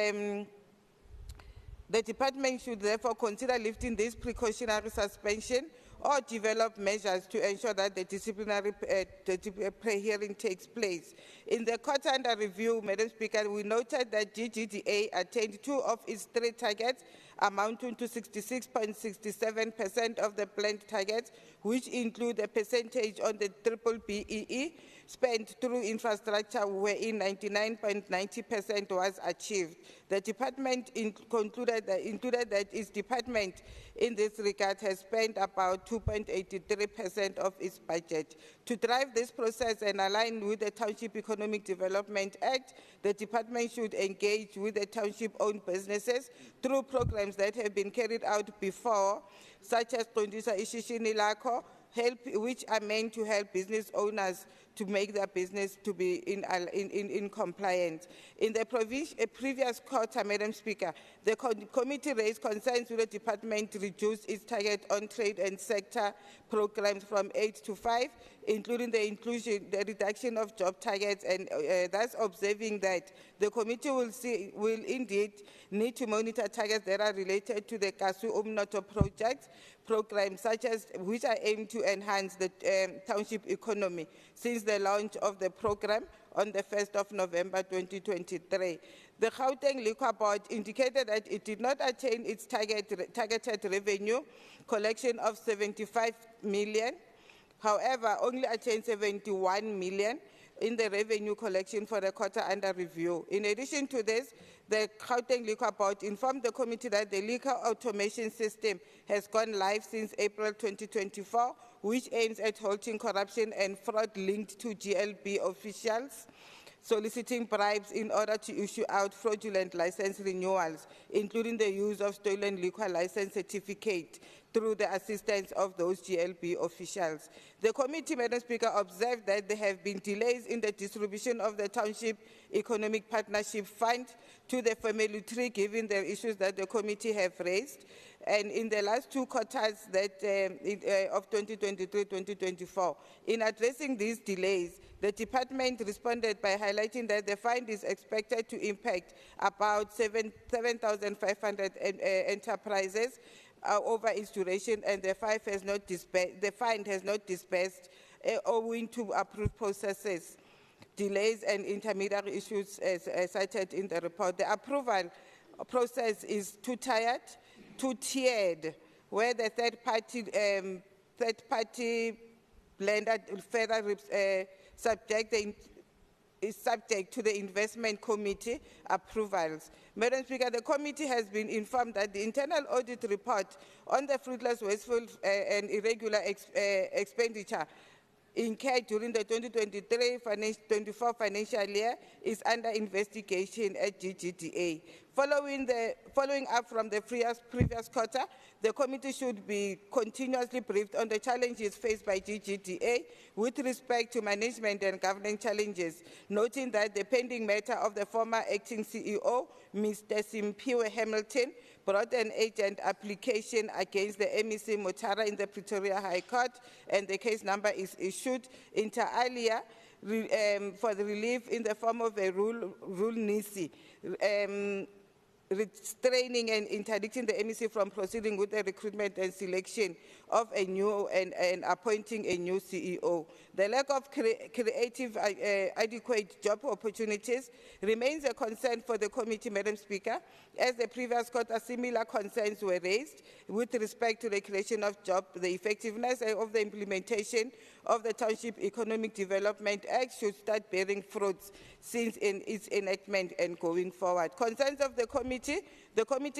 should therefore consider lifting this precautionary suspension or develop measures to ensure that the disciplinary hearing takes place. In the court under review, Madam Speaker, we noted that GGDA attained 2 of its 3 targets, amounting to 66.67% of the planned targets, which include a percentage on the BBBEE spent through infrastructure, wherein 99.90% was achieved. The department included that its department in this regard has spent about 2.83% of its budget. To drive this process and align with the Township Economic Development Act, the department should engage with the township-owned businesses through programs that have been carried out before, such as Qondisa Ishishini Lakho, which are meant to help business owners to make their business to be in compliance. In the previous quarter, Madam Speaker, the committee raised concerns with the department to reduce its target on trade and sector programs from 8 to 5, including the reduction of job targets, and thus observing that the committee will indeed need to monitor targets that are related to the Kasu Umnoto project programs, such as which are aimed to enhance the township economy since the launch of the program on the 1st of November 2023. The Gauteng Liquor Board indicated that it did not attain its targeted revenue collection of 75 million, however, only attained 71 million in the revenue collection for the quarter under review. In addition to this, the Gauteng Liquor Board informed the committee that the liquor automation system has gone live since April 2024, which aims at halting corruption and fraud linked to GLB officials soliciting bribes in order to issue out fraudulent license renewals, including the use of stolen liquor license certificate through the assistance of those GLB officials. The committee, Madam Speaker, observed that there have been delays in the distribution of the Township Economic Partnership Fund to the family tree, given the issues that the committee have raised. And in the last 2 quarters of 2023-2024, in addressing these delays, the department responded by highlighting that the fund is expected to impact about 7,500 enterprises, over its duration, and the fine has not disbursed owing to approved processes, delays, and intermediary issues as cited in the report. The approval process is two-tiered, where the third party lender further is subject to the investment committee approvals. Madam Speaker, the committee has been informed that the internal audit report on the fruitless, wasteful, and irregular expenditure incurred during the 2023-24 financial year is under investigation at GGDA. Following up from the previous quarter, the committee should be continuously briefed on the challenges faced by GGDA with respect to management and governance challenges, noting that the pending matter of the former acting CEO, Mr. Simpiwe Hamilton, brought an agent application against the MEC Motara in the Pretoria High Court, and the case number is issued inter alia for the relief in the form of a rule NISI, restraining and interdicting the MEC from proceeding with the recruitment and selection of a new and appointing a new CEO. The lack of creative, adequate job opportunities remains a concern for the committee, Madam Speaker. As the previous quarter, similar concerns were raised with respect to the creation of jobs. The effectiveness of the implementation of the Township Economic Development Act should start bearing fruits since its enactment and going forward. Concerns of the committee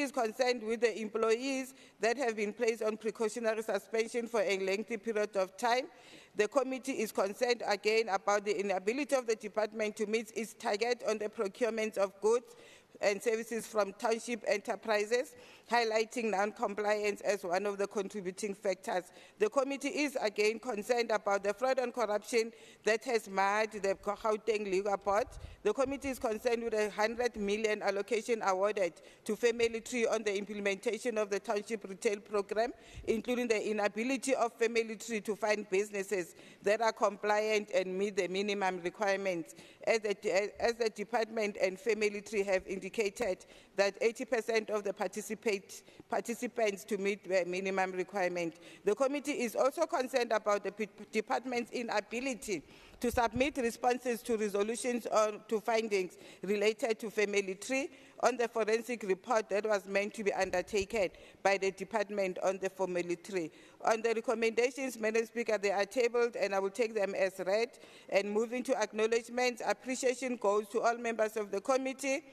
is concerned with the employees that have been placed on precautionary suspension for a lengthy period of time. The committee is concerned again about the inability of the department to meet its target on the procurement of goods and services from township enterprises, highlighting non-compliance as one of the contributing factors. The committee is again concerned about the fraud and corruption that has marred the Gauteng Legal Board. The committee is concerned with a 100 million allocation awarded to Family Tree on the implementation of the township retail program, including the inability of Family Tree to find businesses that are compliant and meet the minimum requirements. As the department and Family Tree have indicated that 80% of the participants to meet the minimum requirement. The committee is also concerned about the department's inability to submit responses to resolutions or to findings related to Family Tree on the forensic report that was meant to be undertaken by the department on the Family Tree. On the recommendations, Madam Speaker, they are tabled and I will take them as read. And moving to acknowledgements, appreciation goes to all members of the committee,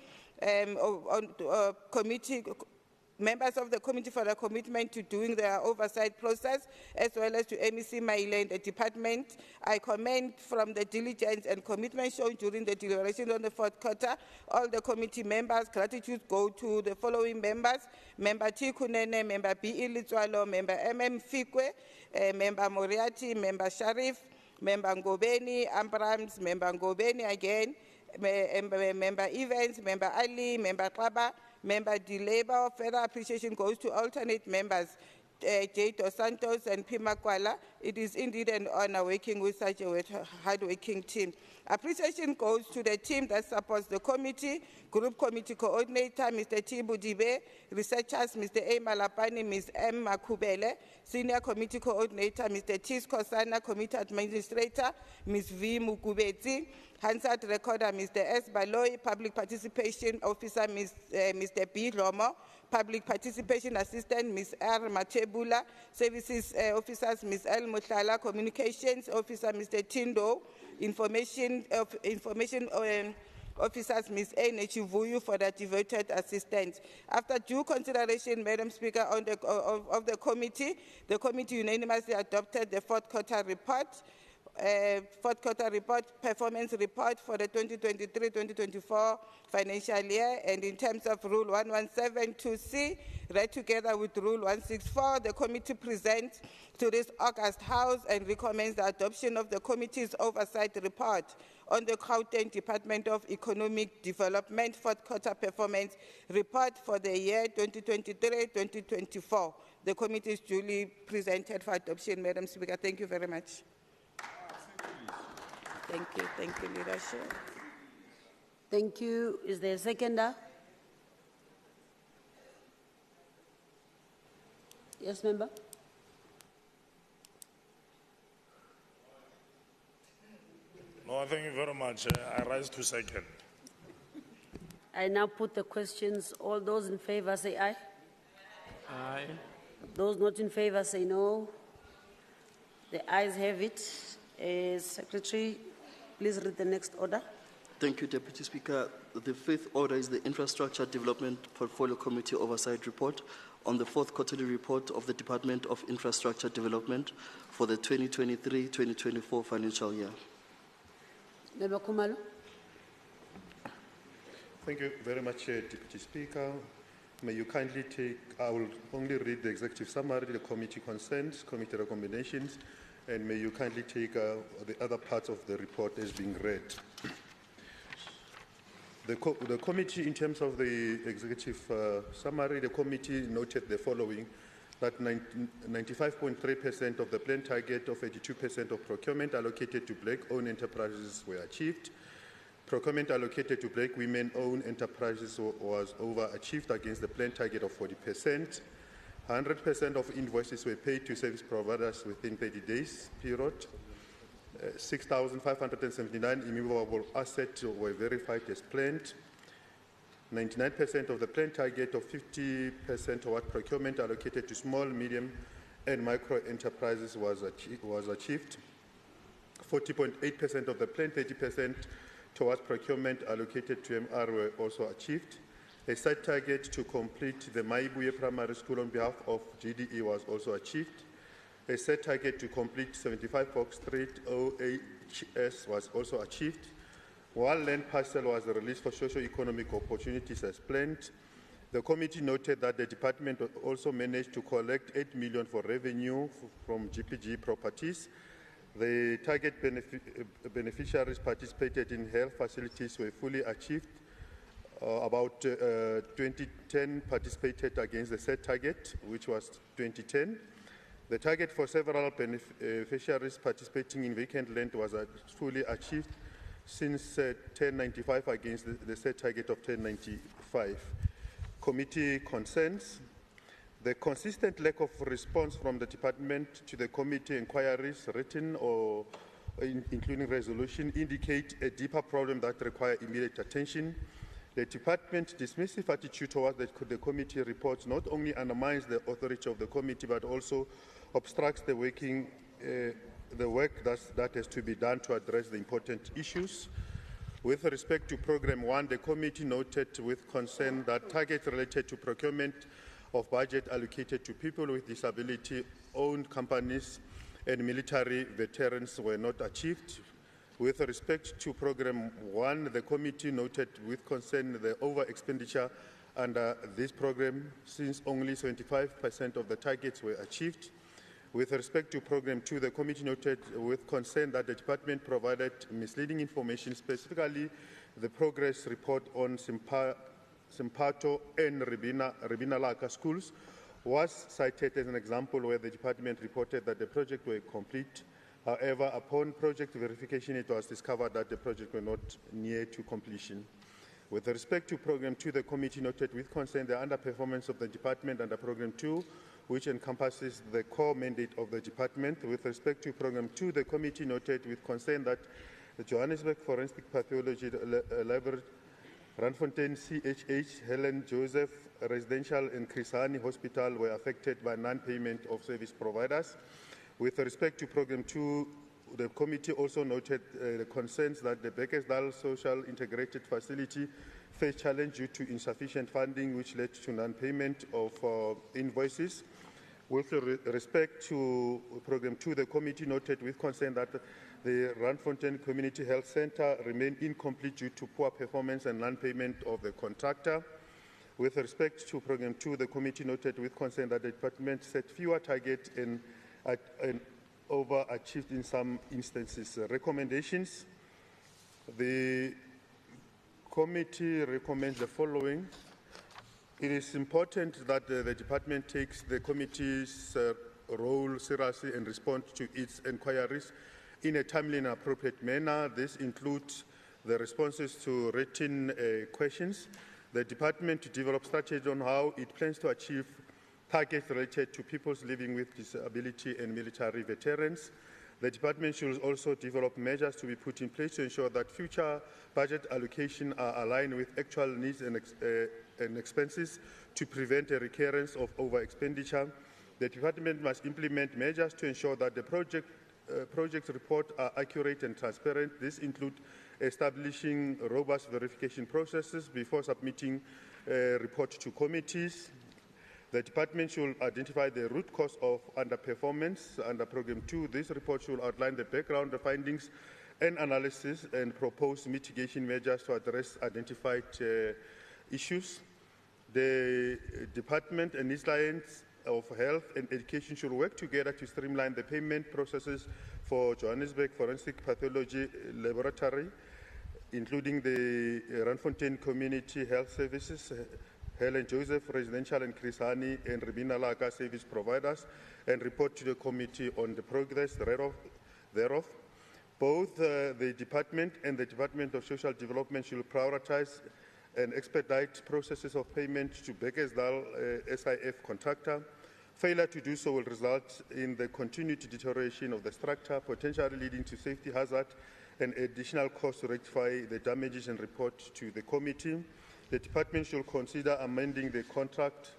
members of the committee for their commitment to doing their oversight process, as well as to MEC Maile and the department. I commend from the diligence and commitment shown during the deliberation on the fourth quarter. All the committee members, gratitude go to the following members: Member T. Kunene, Member B. Ilitswalo, Member MM Fikwe, Member Moriarty, Member Sharif, Member Ngobeni, Ambrams, Member Ngobeni again, Member Evans, Member Ali, Member Klaba, Member De Labor. Further appreciation goes to alternate members, J. Dos Santos and Pima Kwala. It is indeed an honor working with such a hard-working team. Appreciation goes to the team that supports the committee, Group Committee Coordinator, Mr. T. Budibe, researchers, Mr. A. Malapani, Ms. M. Makubele, Senior Committee Coordinator, Mr. T. Skosana, Committee Administrator, Ms. V. Mukubeti, Hansard Recorder, Mr. S. Baloy, Public Participation Officer, Mr. B. Lomo, Public Participation Assistant, Ms. R. Matebula, Services Officers, Ms. L. Mutlala, Communications Officer, Mr. Tindo, Information Officers, Ms. A. Nechivuyu, for their devoted assistance. After due consideration, Madam Speaker, of the committee unanimously adopted the fourth quarter report, performance report for the 2023-2024 financial year, and in terms of Rule 1172C, read together with Rule 164, the committee presents to this August House and recommends the adoption of the committee's oversight report on the Gauteng Department of Economic Development fourth quarter performance report for the year 2023-2024. The committee is duly presented for adoption, Madam Speaker. Thank you very much. Thank you, leadership. Thank you. Is there a seconder? Yes, member? No, thank you very much. I rise to second. I now put the questions. All those in favor say aye. Aye. Those not in favor say no. The ayes have it. Secretary, please read the next order. Thank you, Deputy Speaker. The fifth order is the Infrastructure Development Portfolio Committee Oversight Report on the fourth quarterly report of the Department of Infrastructure Development for the 2023-2024 financial year. Member Khumalo. Thank you very much, Deputy Speaker. May you kindly take, I will only read the executive summary, the committee consents, committee recommendations, and may you kindly take the other parts of the report as being read. The committee, in terms of the executive summary, the committee noted the following, that 95.3% of the planned target of 82% of procurement allocated to black-owned enterprises were achieved. Procurement allocated to black women-owned enterprises was overachieved against the planned target of 40%. 100% of invoices were paid to service providers within 30 days period. 6,579 immovable assets were verified as planned. 99% of the planned target of 50% toward procurement allocated to small, medium, and micro enterprises was achieved. 40.8% of the planned 30% towards procurement allocated to MR were also achieved. A site target to complete the Maibuye Primary School on behalf of GDE was also achieved. A set target to complete 75 Fox Street OHS was also achieved. One land parcel was released for socio-economic opportunities as planned. The committee noted that the department also managed to collect 8 million for revenue from GPG properties. The target beneficiaries participated in health facilities were fully achieved. About 2010 participated against the set target, which was 2010. The target for several beneficiaries participating in vacant land was fully achieved since 1095 against the set target of 1095. Committee consents. The consistent lack of response from the department to the committee inquiries, written or including resolution, indicate a deeper problem that requires immediate attention. The department's dismissive attitude towards the committee reports not only undermines the authority of the committee, but also obstructs the work that has to be done to address the important issues. With respect to Programme 1, the committee noted with concern that targets related to procurement of budget allocated to people with disability-owned companies and military veterans were not achieved. With respect to Programme 1, the committee noted with concern the over-expenditure under this programme, since only 75% of the targets were achieved. With respect to Programme 2, the committee noted with concern that the department provided misleading information, specifically the progress report on Simpato and Ribinalaka schools was cited as an example where the department reported that the project were complete. However, upon project verification, it was discovered that the project were not near to completion. With respect to Programme 2, the committee noted with concern the underperformance of the department under Programme 2, which encompasses the core mandate of the department. With respect to Programme 2, the committee noted with concern that the Johannesburg Forensic Pathology Library, Randfontein CHH, Helen Joseph Residential and Krisani Hospital were affected by non-payment of service providers. With respect to Programme 2, the committee also noted the concerns that the Beckersdale Social Integrated Facility faced challenge due to insufficient funding, which led to non-payment of invoices. With respect to Programme 2, the committee noted with concern that the Randfontein Community Health Centre remained incomplete due to poor performance and non-payment of the contractor. With respect to Programme 2, the committee noted with concern that the department set fewer targets and overachieved in some instances. Recommendations. The committee recommends the following. It is important that the department takes the committee's role seriously and responds to its inquiries in a timely and appropriate manner. This includes the responses to written questions. The department to develop strategy on how it plans to achieve targets related to peoples living with disability and military veterans. The department should also develop measures to be put in place to ensure that future budget allocation are aligned with actual needs and expenses to prevent a recurrence of over-expenditure. The department must implement measures to ensure that the project reports are accurate and transparent. This includes establishing robust verification processes before submitting a report to committees. The department should identify the root cause of underperformance under Programme 2. This report should outline the background, the findings and analysis, and propose mitigation measures to address identified issues. The department and its lines of health and education should work together to streamline the payment processes for Johannesburg Forensic Pathology Laboratory, including the Randfontein Community Health Services, Helen Joseph Residential and Chris Hani and Rebina Laka service providers, and report to the committee on the progress thereof. Both the department and the Department of Social Development should prioritize and expedite processes of payment to Bekesdal SIF contractor. Failure to do so will result in the continued deterioration of the structure, potentially leading to safety hazard and additional costs to rectify the damages and report to the committee. The department should consider amending the contract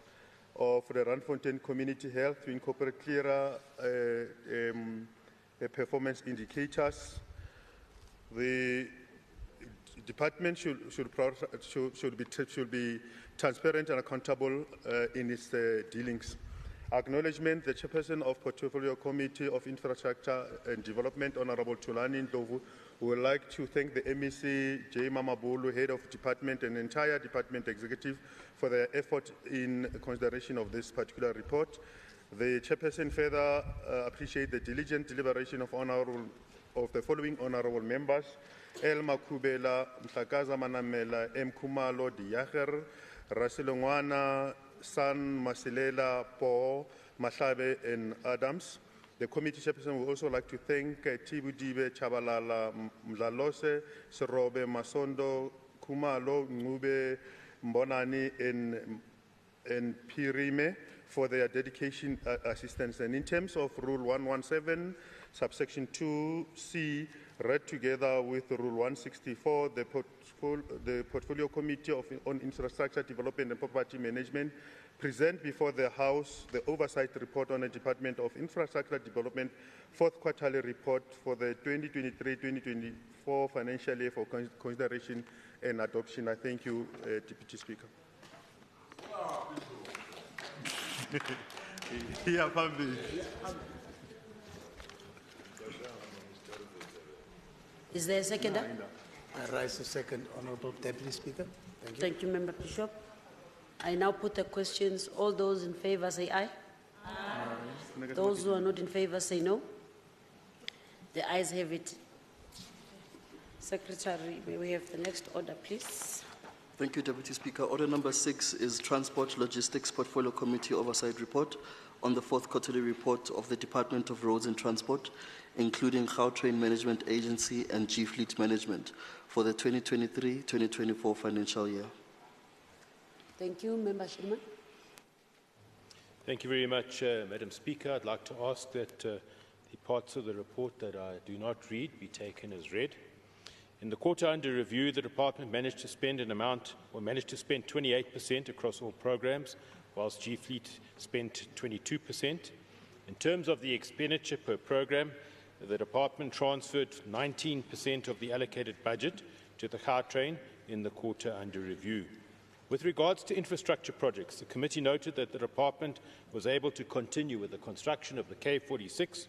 of the Randfontein Community Health to incorporate clearer performance indicators. The department should be transparent and accountable in its dealings. Acknowledgement: the chairperson of Portfolio Committee of Infrastructure and Development, Honorable Tulani Ndlovu, would like to thank the MEC J. Mamabulu, head of department, and entire department executive for their effort in consideration of this particular report. The chairperson further appreciates the diligent deliberation of the following honorable members: Elma Kubela, Mhlakaza Manamela, M. Kumalo Diacher, Rasilongwana, San Masilela, Po, Mahlabe, and Adams. The committee chairperson would also like to thank Tibu Dibe, Chabalala, Mlalose, Serobe, Masondo, Kumalo, Ngube, Mbonani, and Pirime for their dedication assistance. And in terms of Rule 117, subsection 2C, read together with Rule 164, the Portfolio Committee on Infrastructure Development and Property Management present before the House the oversight report on the Department of Infrastructure Development fourth quarterly report for the 2023-2024 financial year for consideration and adoption. I thank you, Deputy Speaker. Is there a seconder? I rise to second, Honourable Deputy Speaker. Thank you. Thank you, Member Bishop. I now put the questions. All those in favour say aye. Aye. Those who are not in favour say no. The ayes have it. Secretary, may we have the next order, please? Thank you, Deputy Speaker. Order number 6 is Transport Logistics Portfolio Committee Oversight Report on the fourth quarterly report of the Department of Roads and Transport, including Gautrain Management Agency and G-Fleet Management for the 2023-2024 financial year. Thank you. Member Shirman. Thank you very much, Madam Speaker. I'd like to ask that the parts of the report that I do not read be taken as read. In the quarter under review, the department managed to spend 28% across all programs, whilst G-Fleet spent 22%. In terms of the expenditure per program, the department transferred 19% of the allocated budget to the Gautrain in the quarter under review. With regards to infrastructure projects, the committee noted that the department was able to continue with the construction of the K46,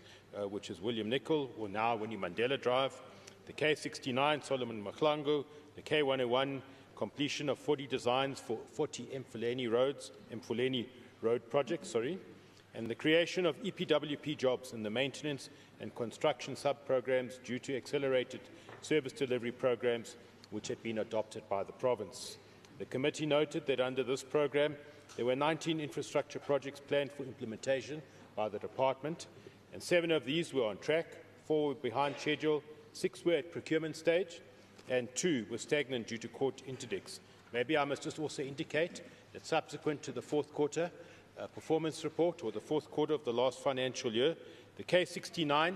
which is William Nicol, or now Winnie Mandela Drive, the K69 Solomon Mahlangu, the K101 completion of 40 designs for 40 Mfuleni Road projects, and the creation of EPWP jobs in the maintenance and construction sub-programs due to accelerated service delivery programs which had been adopted by the province. The committee noted that under this program, there were 19 infrastructure projects planned for implementation by the department, and 7 of these were on track, 4 were behind schedule, 6 were at procurement stage, and 2 were stagnant due to court interdicts. Maybe I must just also indicate that subsequent to the fourth quarter, performance report, or the fourth quarter of the last financial year, the K69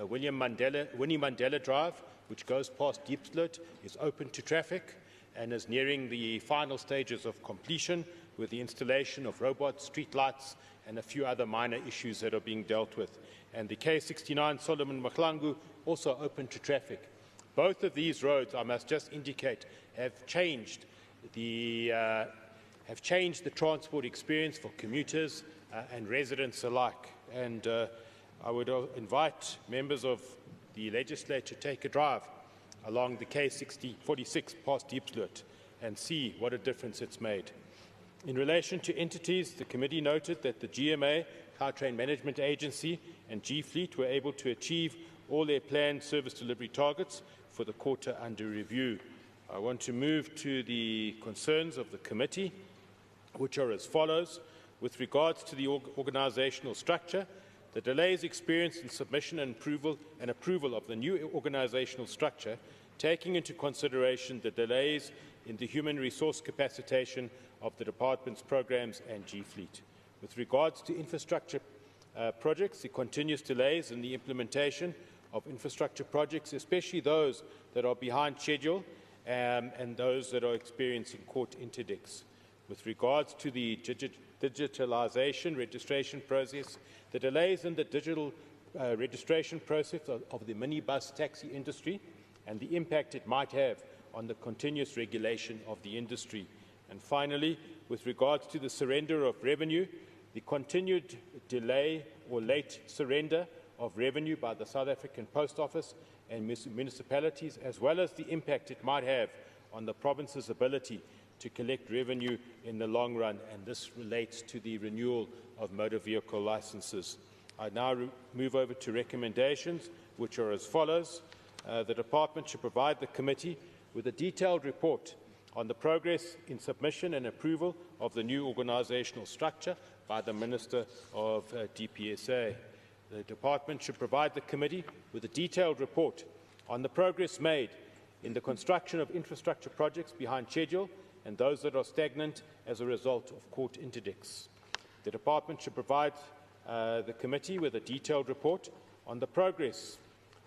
Winnie Mandela Drive, which goes past Deepsloot, is open to traffic and is nearing the final stages of completion with the installation of robots, street lights, and a few other minor issues that are being dealt with. And the K69 Solomon Mahlangu also open to traffic. Both of these roads, I must just indicate, have changed the transport experience for commuters and residents alike. And I would invite members of the legislature to take a drive along the K46 past Deepsloot and see what a difference it's made. In relation to entities, the committee noted that the GMA, Gautrain Management Agency, and G-Fleet were able to achieve all their planned service delivery targets for the quarter under review. I want to move to the concerns of the committee, which are as follows. With regards to the organisational structure, the delays experienced in submission and approval of the new organisational structure, taking into consideration the delays in the human resource capacitation of the department's programs and G-Fleet. With regards to infrastructure projects, the continuous delays in the implementation of infrastructure projects, especially those that are behind schedule and those that are experiencing court interdicts. With regards to the digitalisation registration process, the delays in the digital registration process of the minibus taxi industry and the impact it might have on the continuous regulation of the industry. And finally, with regards to the surrender of revenue, the continued delay or late surrender of revenue by the South African Post Office and municipalities, as well as the impact it might have on the province's ability to collect revenue in the long run, and this relates to the renewal of motor vehicle licences. I now move over to recommendations, which are as follows. The Department should provide the committee with a detailed report on the progress in submission and approval of the new organisational structure by the Minister of DPSA. The Department should provide the committee with a detailed report on the progress made in the construction of infrastructure projects behind schedule and those that are stagnant as a result of court interdicts. The Department should provide the committee with a detailed report on the progress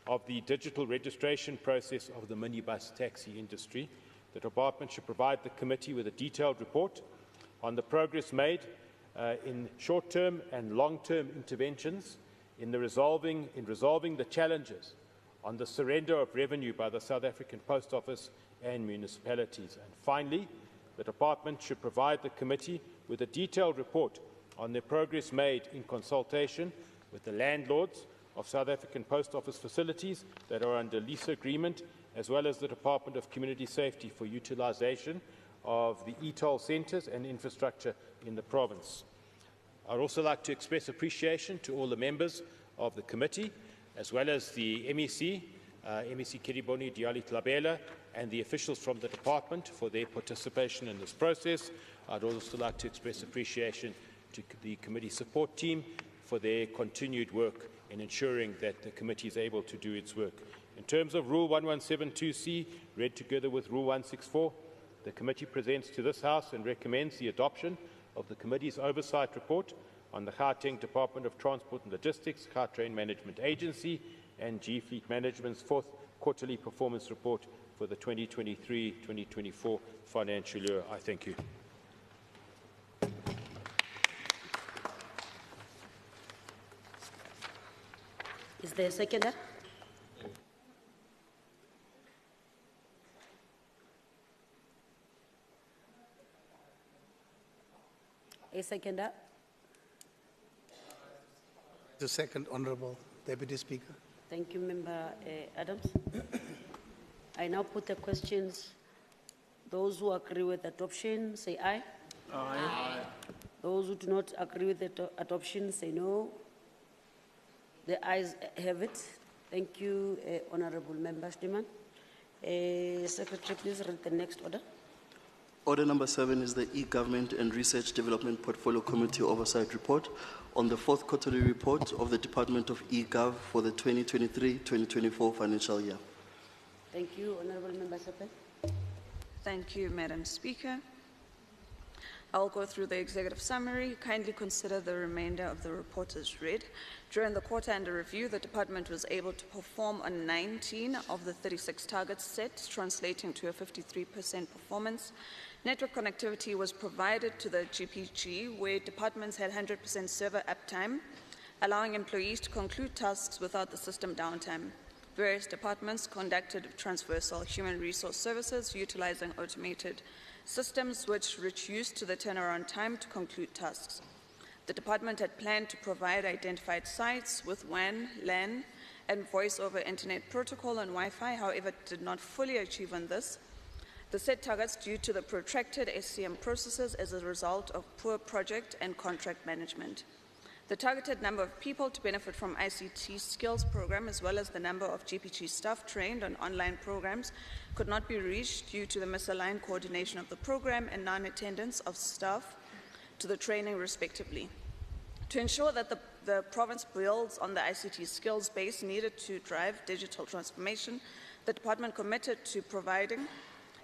of the digital registration process of the minibus taxi industry. The Department should provide the committee with a detailed report on the progress made in short-term and long-term interventions in resolving the challenges on the surrender of revenue by the South African Post Office and municipalities. And finally, the Department should provide the committee with a detailed report on the progress made in consultation with the landlords of South African Post Office facilities that are under lease agreement, as well as the Department of Community Safety for utilisation of the e-toll centres and infrastructure in the province. I would also like to express appreciation to all the members of the committee, as well as the MEC, MEC Kiriboni Diali Tlabela, and the officials from the department for their participation in this process. I'd also like to express appreciation to the committee support team for their continued work in ensuring that the committee is able to do its work. In terms of Rule 1172C, read together with Rule 164, the committee presents to this House and recommends the adoption of the committee's oversight report on the Gauteng Department of Transport and Logistics, Gautrain Management Agency, and G-Fleet Management's fourth quarterly performance report for the 2023-2024 financial year. I thank you. Is there a seconder? A seconder. The second, Honourable Deputy Speaker. Thank you, Member Adams. I now put the questions. Those who agree with adoption, say aye. Aye. Those who do not agree with the adoption, say no. The ayes have it. Thank you, Honourable Member Stiman. Secretary, please read the next order. Order number 7 is the E-Government and Research Development Portfolio Committee Oversight Report on the fourth quarterly report of the Department of E-Gov for the 2023-2024 financial year. Thank you, Honourable Member Sepe. Thank you, Madam Speaker. I'll go through the executive summary. Kindly consider the remainder of the report as read. During the quarter under review, the department was able to perform on 19 of the 36 targets set, translating to a 53% performance. Network connectivity was provided to the GPG, where departments had 100% server uptime, allowing employees to conclude tasks without the system downtime. Various departments conducted transversal human resource services utilizing automated systems which reduced the turnaround time to conclude tasks. The department had planned to provide identified sites with WAN, LAN, and voice over internet protocol and Wi-Fi, however, did not fully achieve on this. The set targets due to the protracted SCM processes as a result of poor project and contract management. The targeted number of people to benefit from ICT skills program, as well as the number of GPG staff trained on online programs, could not be reached due to the misaligned coordination of the program and non-attendance of staff to the training respectively. To ensure that the province builds on the ICT skills base needed to drive digital transformation, the department committed to providing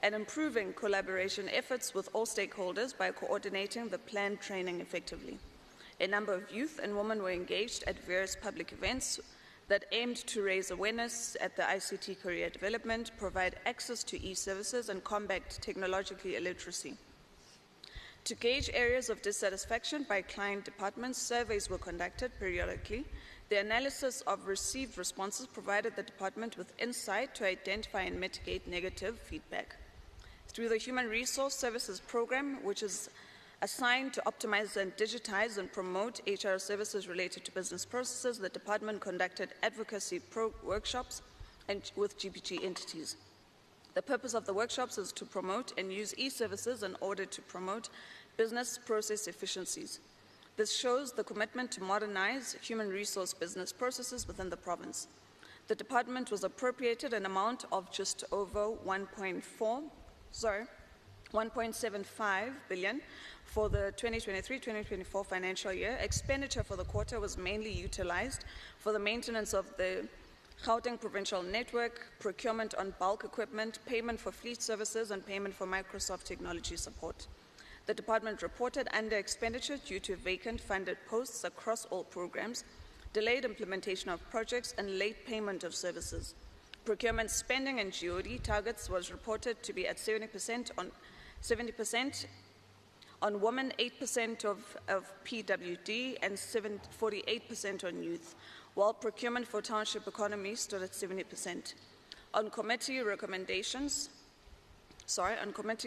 and improving collaboration efforts with all stakeholders by coordinating the planned training effectively. A number of youth and women were engaged at various public events that aimed to raise awareness at the ICT career development, provide access to e-services, and combat technological illiteracy. To gauge areas of dissatisfaction by client departments, surveys were conducted periodically. The analysis of received responses provided the department with insight to identify and mitigate negative feedback. Through the Human Resource Services Program, which is assigned to optimize and digitize and promote HR services related to business processes, the department conducted advocacy workshops with GPG entities. The purpose of the workshops is to promote and use e-services in order to promote business process efficiencies. This shows the commitment to modernize human resource business processes within the province. The department was appropriated an amount of just over 1.75 billion for the 2023-2024 financial year. Expenditure for the quarter was mainly utilized for the maintenance of the Gauteng Provincial network, procurement on bulk equipment, payment for fleet services, and payment for Microsoft technology support. The department reported under expenditure due to vacant funded posts across all programs, delayed implementation of projects, and late payment of services. Procurement spending and GOD targets was reported to be at 70% on women, 8% of PWD, and 48% on youth, while procurement for township economy stood at 70%. On committee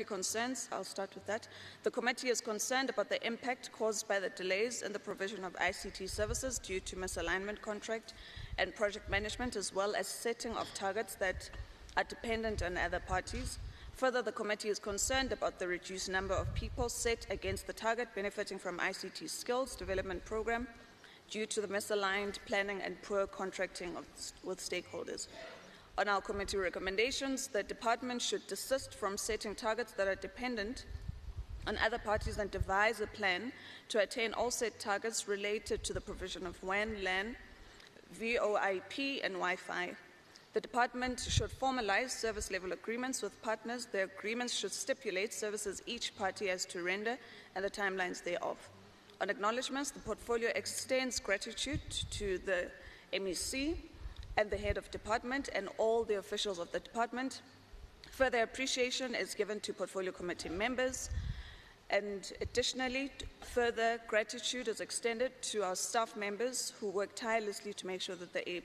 concerns, I'll start with that. The committee is concerned about the impact caused by the delays in the provision of ICT services due to misalignment contract and project management, as well as setting of targets that are dependent on other parties. Further, the committee is concerned about the reduced number of people set against the target benefiting from ICT skills development program due to the misaligned planning and poor contracting with stakeholders. On our committee recommendations, the department should desist from setting targets that are dependent on other parties and devise a plan to attain all set targets related to the provision of WAN, LAN, VoIP, and Wi-Fi. The department should formalize service level agreements with partners. The agreements should stipulate services each party has to render and the timelines thereof. On acknowledgements, the portfolio extends gratitude to the MEC and the head of department and all the officials of the department. Further appreciation is given to portfolio committee members, and additionally, further gratitude is extended to our staff members who work tirelessly to make sure that the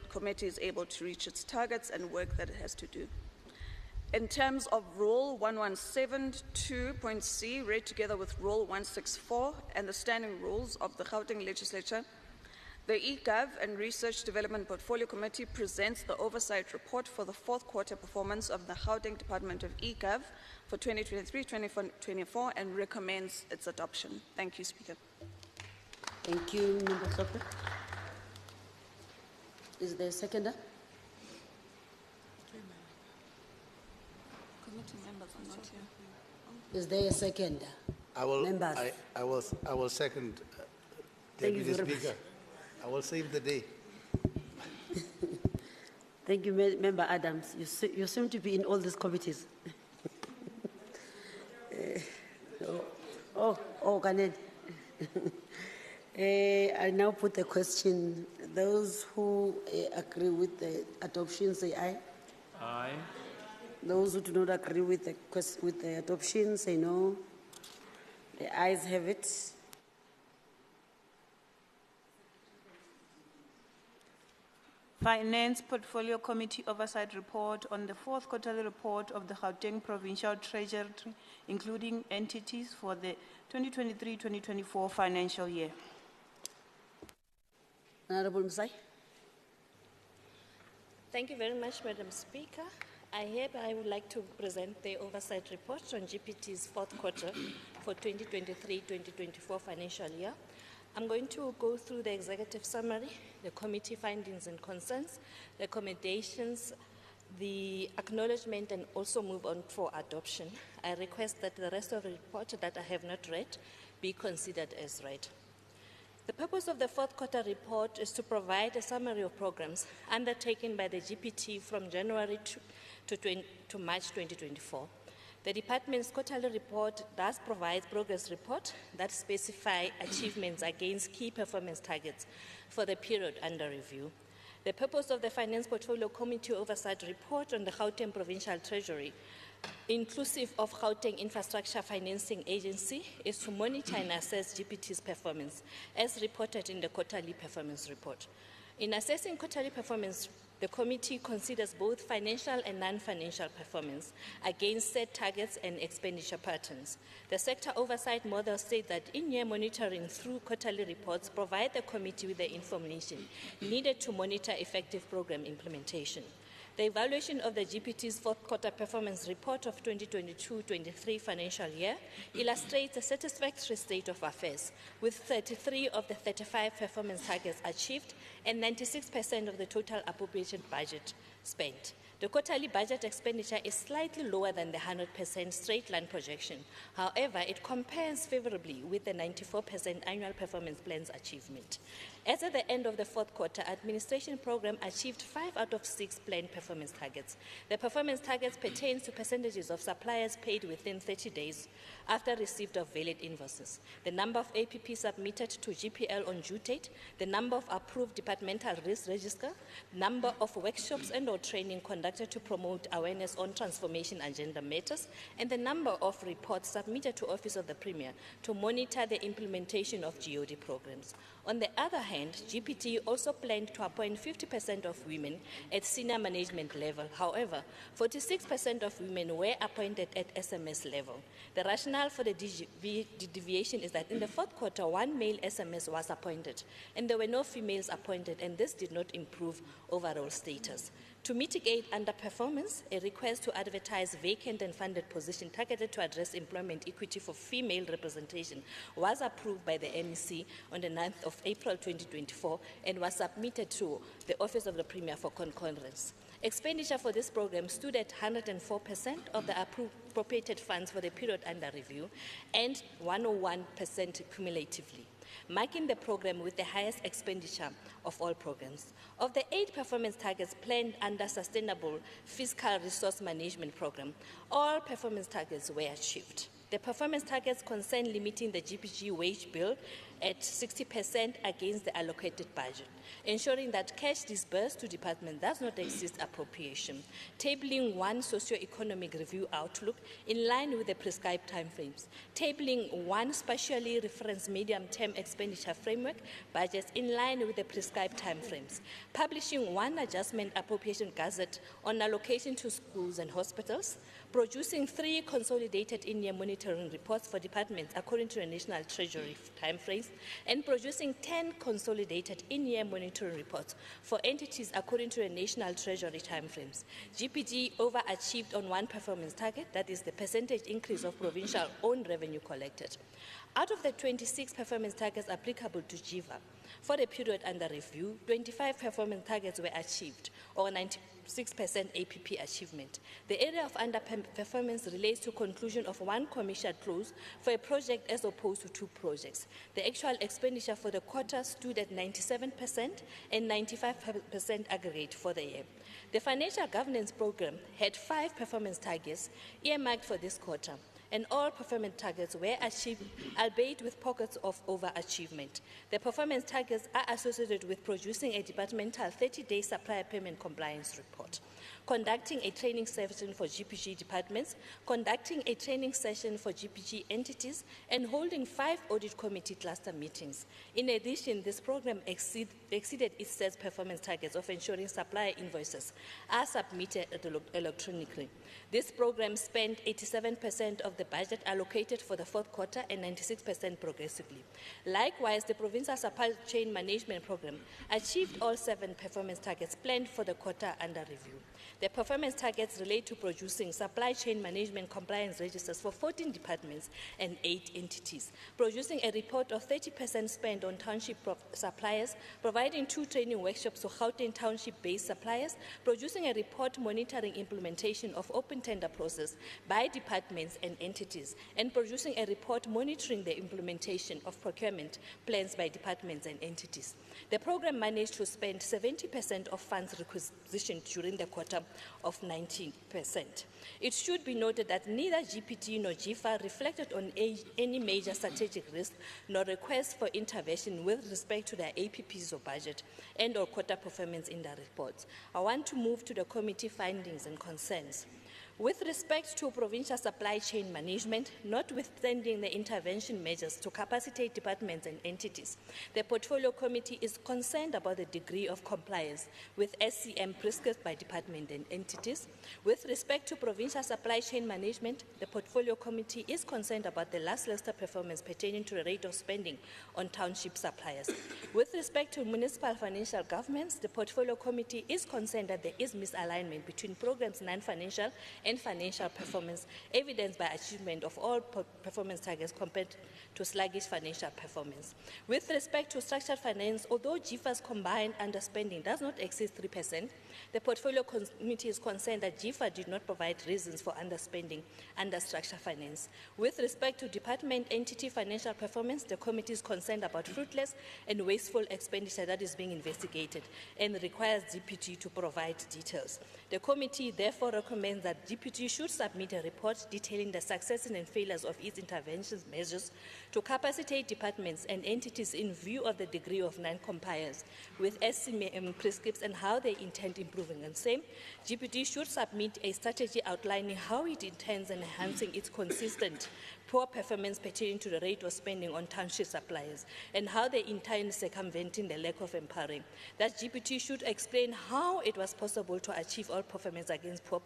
committee is able to reach its targets and work that it has to do. In terms of Rule 1172.c, read together with Rule 164 and the standing rules of the Gauteng Legislature, the eGov and Research Development Portfolio Committee presents the oversight report for the fourth quarter performance of the Gauteng Department of eGov for 2023-2024 and recommends its adoption. Thank you, Speaker. Thank you, Member Sopra. Is there a seconder? Committee members are not here. Is there a seconder? Members. I will second, Thank you Deputy very Speaker. I will save the day. Thank you, Member Adams. You seem to be in all these committees. Oh, Kanene. I now put the question. Those who agree with the adoption say aye. Aye. Those who do not agree with the adoption say no. The ayes have it. Finance Portfolio Committee Oversight Report on the fourth quarterly report of the Gauteng Provincial Treasury, including entities for the 2023-2024 financial year. Honorable Mzai. Thank you very much, Madam Speaker. I would like to present the oversight report on GPT's fourth quarter for 2023-2024 financial year. I'm going to go through the executive summary, the committee findings and concerns, recommendations, the acknowledgement, and also move on for adoption. I request that the rest of the report that I have not read be considered as read. The purpose of the fourth quarter report is to provide a summary of programs undertaken by the GPT from January to March 2024. The department's quarterly report does provide progress reports that specify achievements against key performance targets for the period under review. The purpose of the Finance Portfolio Committee Oversight Report on the Gauteng Provincial Treasury, inclusive of Gauteng Infrastructure Financing Agency, is to monitor and assess GPT's performance as reported in the quarterly performance report. In assessing quarterly performance, the committee considers both financial and non-financial performance against set targets and expenditure patterns. The sector oversight model states that in-year monitoring through quarterly reports provide the committee with the information needed to monitor effective program implementation. The evaluation of the GPT's fourth quarter performance report of 2022-23 financial year illustrates a satisfactory state of affairs, with 33 of the 35 performance targets achieved and 96% of the total appropriation budget spent. The quarterly budget expenditure is slightly lower than the 100% straight line projection. However, it compares favorably with the 94% annual performance plan's achievement. As at the end of the fourth quarter, administration program achieved 5 out of 6 planned performance targets. The performance targets pertain to percentages of suppliers paid within 30 days after receipt of valid invoices, the number of APP submitted to GPL on due date, the number of approved departmental risk register, number of workshops and or training conducted to promote awareness on transformation agenda matters, and the number of reports submitted to Office of the Premier to monitor the implementation of GOD programs. On the other hand, GPT also planned to appoint 50% of women at senior management level. However, 46% of women were appointed at SMS level. The rationale for the deviation is that in the fourth quarter, 1 male SMS was appointed, and there were no females appointed, and this did not improve overall status. To mitigate underperformance, a request to advertise vacant and funded positions targeted to address employment equity for female representation was approved by the MEC on the 9th of April 2024 and was submitted to the Office of the Premier for concurrence. Expenditure for this program stood at 104% of the appropriated funds for the period under review and 101% cumulatively, marking the program with the highest expenditure of all programs. Of the 8 performance targets planned under Sustainable Fiscal Resource Management Program, all performance targets were achieved. The performance targets concern limiting the GPG wage bill at 60% against the allocated budget, ensuring that cash disbursed to department does not exceed appropriation, tabling 1 socio-economic review outlook in line with the prescribed timeframes, tabling 1 spatially referenced medium-term expenditure framework budgets in line with the prescribed timeframes, publishing 1 adjustment appropriation gazette on allocation to schools and hospitals, producing 3 consolidated in-year monitoring reports for departments according to the National Treasury timeframes, and producing 10 consolidated in-year monitoring reports for entities according to the National Treasury timeframes. GPG overachieved on 1 performance target, that is the percentage increase of provincial owned revenue collected. Out of the 26 performance targets applicable to GIVA, for the period under review, 25 performance targets were achieved, or 96% APP achievement. The area of underperformance relates to conclusion of 1 commercial close for a project as opposed to 2 projects. The actual expenditure for the quarter stood at 97% and 95% aggregate for the year. The financial governance program had 5 performance targets earmarked for this quarter. and all performance targets were achieved, albeit with pockets of overachievement. The performance targets are associated with producing a departmental 30-day supplier payment compliance report, conducting a training session for GPG departments, conducting a training session for GPG entities, and holding 5 audit committee cluster meetings. In addition, this program exceeded its set performance targets of ensuring supplier invoices are submitted electronically. This program spent 87% of the budget allocated for the fourth quarter and 96% progressively. Likewise, the Provincial Supply Chain Management Program achieved all 7 performance targets planned for the quarter under review. The performance targets relate to producing supply chain management compliance registers for 14 departments and 8 entities, producing a report of 30% spent on township suppliers, providing 2 training workshops to Gauteng township-based suppliers, producing a report monitoring implementation of open tender process by departments and entities, and producing a report monitoring the implementation of procurement plans by departments and entities. The program managed to spend 70% of funds requisitioned during the quarter of 19%. It should be noted that neither GPT nor GIFA reflected on any major strategic risk nor request for intervention with respect to their APPs or budget and or quarter performance in their reports. I want to move to the committee findings and concerns. With respect to provincial supply chain management, notwithstanding the intervention measures to capacitate departments and entities, the Portfolio Committee is concerned about the degree of compliance with SCM prescribed by department and entities. With respect to provincial supply chain management, the Portfolio Committee is concerned about the last semester performance pertaining to the rate of spending on township suppliers. With respect to municipal financial governments, the Portfolio Committee is concerned that there is misalignment between programs' non-financial and financial performance, evidenced by achievement of all performance targets compared to sluggish financial performance. With respect to structured finance, although GIFA's combined underspending does not exceed 3%, the Portfolio Committee is concerned that GIFA did not provide reasons for underspending under structured finance. With respect to department entity financial performance, the committee is concerned about fruitless and wasteful expenditure that is being investigated and requires DPT to provide details. The committee therefore recommends that DPT should submit a report detailing the successes and failures of its intervention measures to capacitate departments and entities in view of the degree of non-compliance with SCM prescripts and how they intend improving. And same, GPT should submit a strategy outlining how it intends enhancing its consistent poor performance pertaining to the rate of spending on township suppliers and how they intend circumventing the lack of empowering. That GPT should explain how it was possible to achieve all performance against poor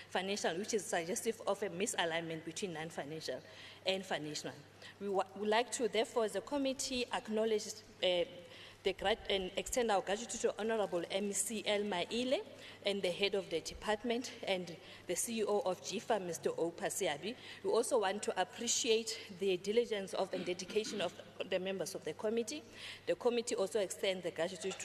financial, which is suggestive of a misalignment between non-financial and financial. We would like to, therefore, as a committee, acknowledge and extend our gratitude to Honorable MECL Maile and the head of the department and the CEO of GIFA, Mr. Opa Siabi. We also want to appreciate the diligence of and dedication of the members of the committee. The committee also extends the gratitude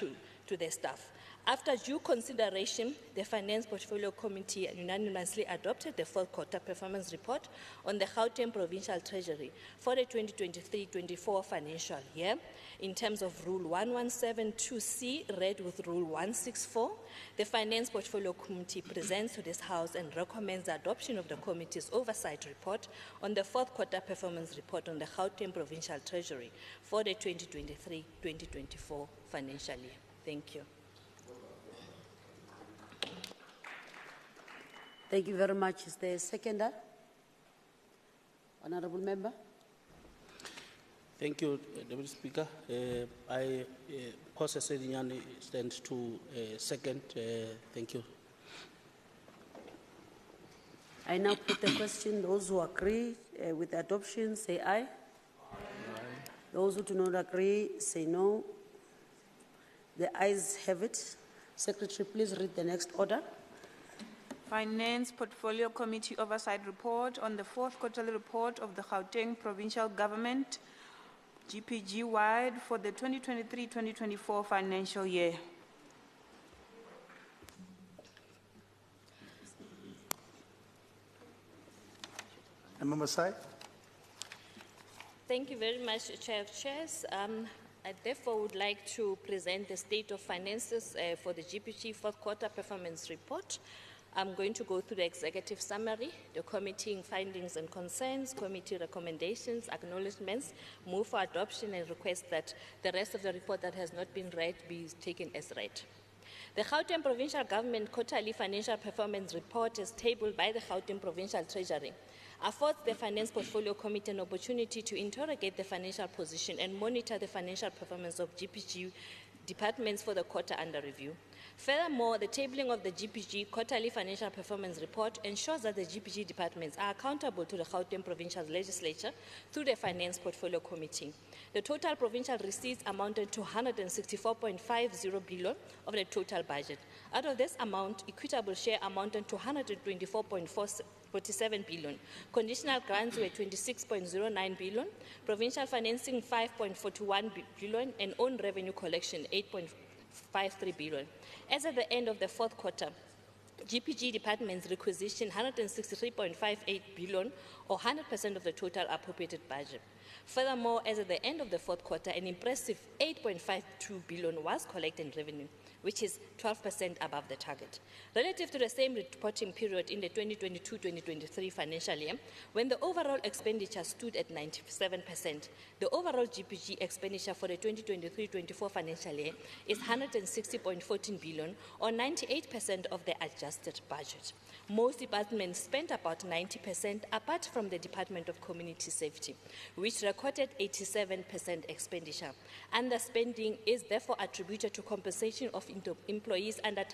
to the staff. After due consideration, the Finance Portfolio Committee unanimously adopted the fourth quarter performance report on the Gauteng Provincial Treasury for the 2023-24 financial year. In terms of Rule 1172C, read with Rule 164, the Finance Portfolio Committee presents to this House and recommends the adoption of the committee's oversight report on the fourth quarter performance report on the Gauteng Provincial Treasury for the 2023-2024 financial year. Thank you. Thank you very much. Is there a seconder? Honourable Member. Thank you, Deputy Speaker. I, Kosa Sedinyani, stand to second. Thank you. I now put the question. Those who agree with the adoption, say aye. Aye. Those who do not agree, say no. The ayes have it. Secretary, please read the next order. Finance Portfolio Committee Oversight Report on the fourth quarterly report of the Gauteng Provincial Government, GPG-wide, for the 2023-2024 financial year. Member Sai. Thank you very much, Chair of Chairs. I therefore would like to present the state of finances for the GPG fourth quarter performance report. I'm going to go through the executive summary, the committee findings and concerns, committee recommendations, acknowledgements, move for adoption, and request that the rest of the report that has not been read be taken as read. The Gauteng Provincial Government Quarterly Financial Performance Report is tabled by the Gauteng Provincial Treasury, affords the Finance Portfolio Committee an opportunity to interrogate the financial position and monitor the financial performance of GPG departments for the quarter under review. Furthermore, the tabling of the GPG Quarterly Financial Performance Report ensures that the GPG departments are accountable to the Gauteng Provincial Legislature through the Finance Portfolio Committee. The total provincial receipts amounted to 164.50 billion of the total budget. Out of this amount, equitable share amounted to 124.47 billion. Conditional grants were 26.09 billion, provincial financing 5.41 billion, and own revenue collection 8.53 billion. As at the end of the fourth quarter, GPG departments requisitioned 163.58 billion, or 100% of the total appropriated budget. Furthermore, as at the end of the fourth quarter, an impressive 8.52 billion was collected in revenue, which is 12% above the target. Relative to the same reporting period in the 2022-2023 financial year, when the overall expenditure stood at 97%, the overall GPG expenditure for the 2023-24 financial year is 160.14 billion, or 98% of the adjusted budget. Most departments spent about 90%, apart from the Department of Community Safety, which recorded 87% expenditure. Underspending is therefore attributed to compensation of employees under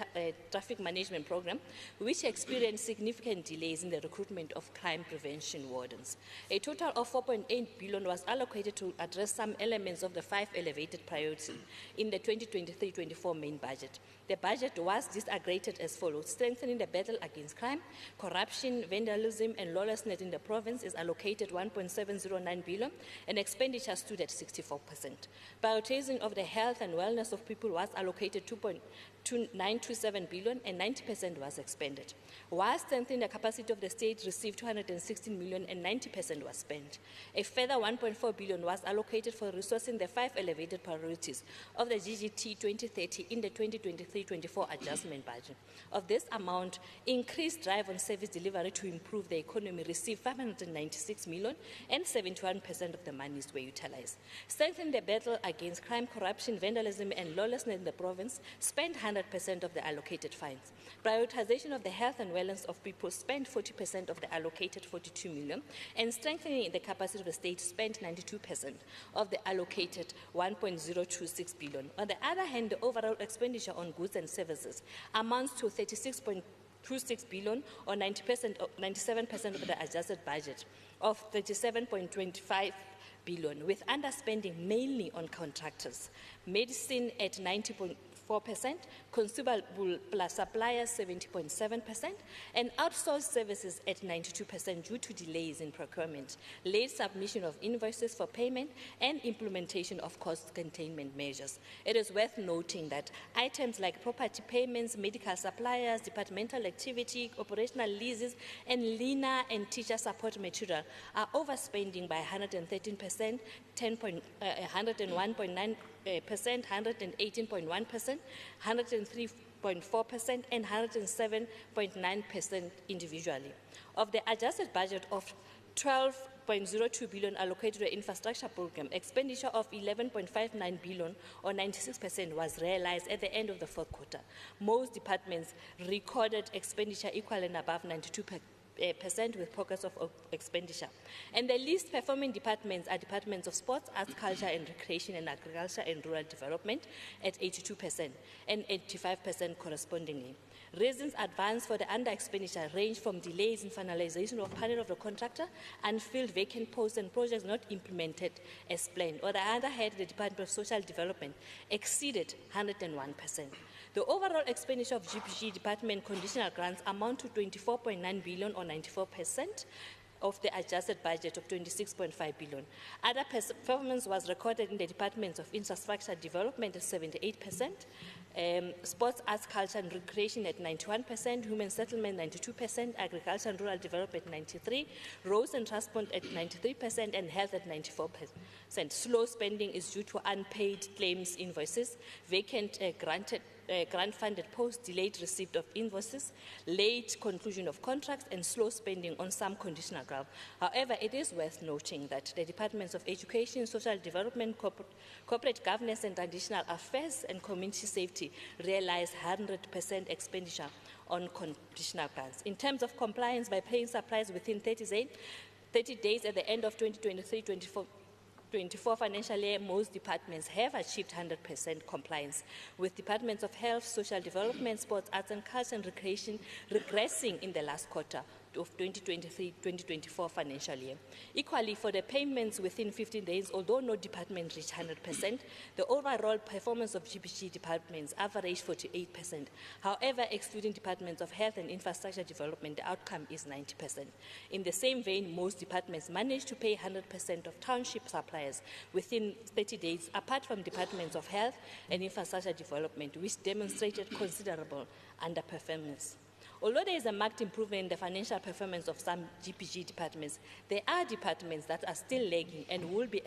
traffic management program, which experienced significant delays in the recruitment of crime prevention wardens. A total of 4.8 billion was allocated to address some elements of the 5 elevated priorities in the 2023-24 main budget. The budget was disaggregated as follows: strengthening the battle against crime, corruption, vandalism, and lawlessness in the province is allocated 1.709 billion, and expenditure stood at 64%. Prioritizing of the health and wellness of people was allocated 2.927 billion, and 90% was expended. While strengthening the capacity of the state received 216 million, and 90% was spent. A further 1.4 billion was allocated for resourcing the 5 elevated priorities of the GGT 2030 in the 2023-24 adjustment budget. Of this amount, increased drive on service delivery to improve the economy received 596 million, and 71% of the monies were utilized. Strengthening the battle against crime, corruption, vandalism, and lawlessness in the province spent 100% of the allocated funds. Prioritization of the health and wellness of people spent 40% of the allocated 42 million, and strengthening the capacity of the state spent 92% of the allocated 1.026 billion. On the other hand, the overall expenditure on goods and services amounts to 36.26 billion, or 97% of the adjusted budget of 37.25 billion, with underspending mainly on contractors. Medicine at 90.4%, consumable plus suppliers 70.7%, and outsourced services at 92% due to delays in procurement, late submission of invoices for payment, and implementation of cost containment measures. It is worth noting that items like property payments, medical suppliers, departmental activity, operational leases, and Lina and teacher support material are overspending by 113%, 101.9%, 118.1%, 103.4%, and 107.9% individually. Of the adjusted budget of 12.02 billion allocated to the infrastructure program, expenditure of 11.59 billion, or 96%, was realized at the end of the fourth quarter. Most departments recorded expenditure equal and above 92%. With pockets of expenditure. And the least performing departments are departments of sports, arts, culture and recreation, and agriculture and rural development at 82% and 85% correspondingly. Reasons advanced for the under-expenditure range from delays in finalization of panel of the contractor, unfilled vacant posts, and projects not implemented as planned. On the other hand, the Department of Social Development exceeded 101%. The overall expenditure of GPG department conditional grants amount to 24.9 billion, or 94% of the adjusted budget of 26.5 billion. Other performance was recorded in the departments of infrastructure development at 78%, sports, arts, culture and recreation at 91%, human settlement 92%, agriculture and rural development 93%, roads and transport at 93%, and health at 94%. Slow spending is due to unpaid claims invoices, vacant granted grant-funded posts, delayed receipt of invoices, late conclusion of contracts, and slow spending on some conditional grant. However, it is worth noting that the Departments of Education, Social Development, Corporate Governance and Traditional Affairs and Community Safety realize 100% expenditure on conditional grants. In terms of compliance by paying supplies within 30 days at the end of 2023-24 financial year, most departments have achieved 100% compliance, with Departments of Health, Social Development, Sports, Arts and Culture and Recreation regressing in the last quarter of 2023-2024 financial year. Equally, for the payments within 15 days, although no department reached 100%, the overall performance of GPG departments averaged 48%. However, excluding Departments of Health and Infrastructure Development, the outcome is 90%. In the same vein, most departments managed to pay 100% of township suppliers within 30 days, apart from Departments of Health and Infrastructure Development, which demonstrated considerable underperformance. Although there is a marked improvement in the financial performance of some GPG departments, there are departments that are still lagging and will be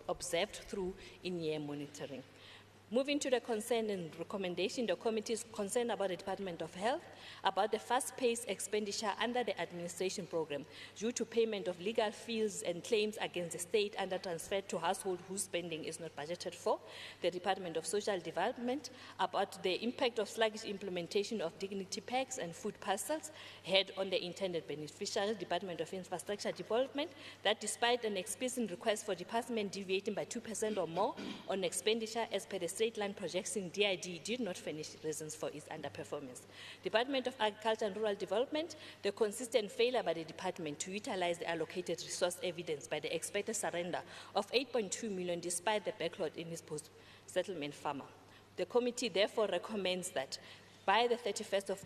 observed through in-year monitoring. Moving to the concern and recommendation, the committee is concerned about the Department of Health, about the fast-paced expenditure under the administration program due to payment of legal fees and claims against the state under transfer to households whose spending is not budgeted for, the Department of Social Development, about the impact of sluggish implementation of dignity packs and food parcels had on the intended beneficiaries, Department of Infrastructure Development, that despite an explicit request for department deviating by 2% or more on expenditure as per the straight line projection, DID did not furnish reasons for its underperformance. Department of Agriculture and Rural Development, the consistent failure by the department to utilize the allocated resource evidence by the expected surrender of 8.2 million despite the backlog in his post-settlement farmer. The committee therefore recommends that by the 31st of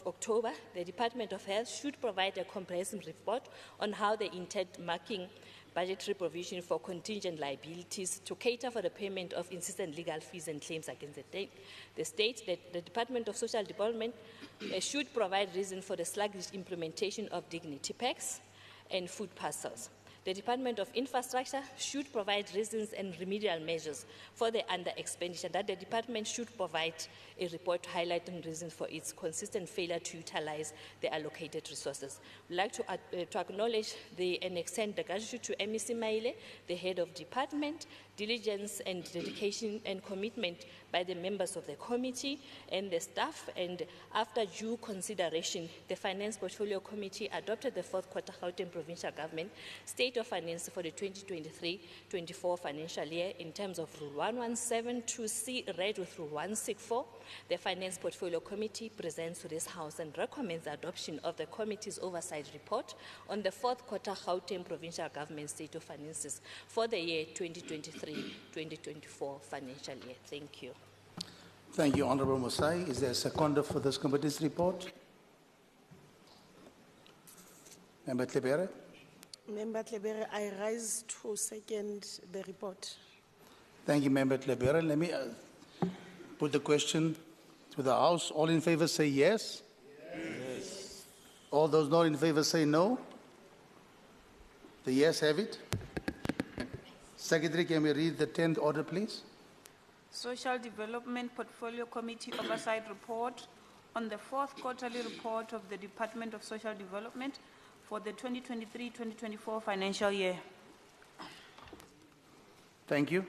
October, the Department of Health should provide a comprehensive report on how they intend marking budgetary provision for contingent liabilities to cater for the payment of insistent legal fees and claims against the state. That the Department of Social Development should provide reason for the sluggish implementation of dignity packs and food parcels. The Department of Infrastructure should provide reasons and remedial measures for the under-expenditure, that the department should provide a report highlighting reasons for its consistent failure to utilize the allocated resources. We'd like to acknowledge and extend the gratitude to MEC Maile, the head of department, diligence and dedication and commitment by the members of the committee and the staff, and after due consideration, the Finance Portfolio Committee adopted the fourth quarter Gauteng Provincial Government State of Finance for the 2023-24 financial year in terms of Rule 1172C read with Rule 164. The Finance Portfolio Committee presents to this House and recommends the adoption of the committee's oversight report on the fourth quarter Gauteng Provincial Government State of Finances for the year 2023-2024 financial year. Thank you. Thank you, Honourable Musai. Is there a seconder for this committee's report? Member Tlebere. Member Tlebere, I rise to second the report. Thank you, Member Tlebere. Let me put the question to the House. All in favour say yes. Yes. All those not in favour say no. The yes have it. Secretary, can we read the 10th order, please? Social Development Portfolio Committee Oversight Report on the fourth quarterly report of the Department of Social Development for the 2023-2024 financial year. Thank you.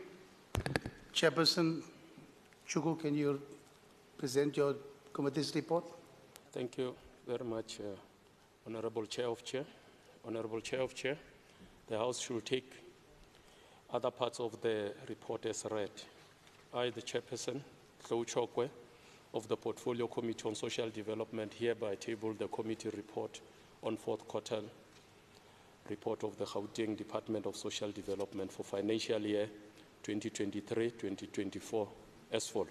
Chairperson Chuku, can you present your committee's report? Thank you very much, Honourable Chair of Chair. Honourable Chair of Chair, the House should take other parts of the report as read. I, the Chairperson, Hlo Chokwe, of the Portfolio Committee on Social Development, hereby table the committee report on fourth quarter report of the Gauteng Department of Social Development for financial year 2023-2024 as follows.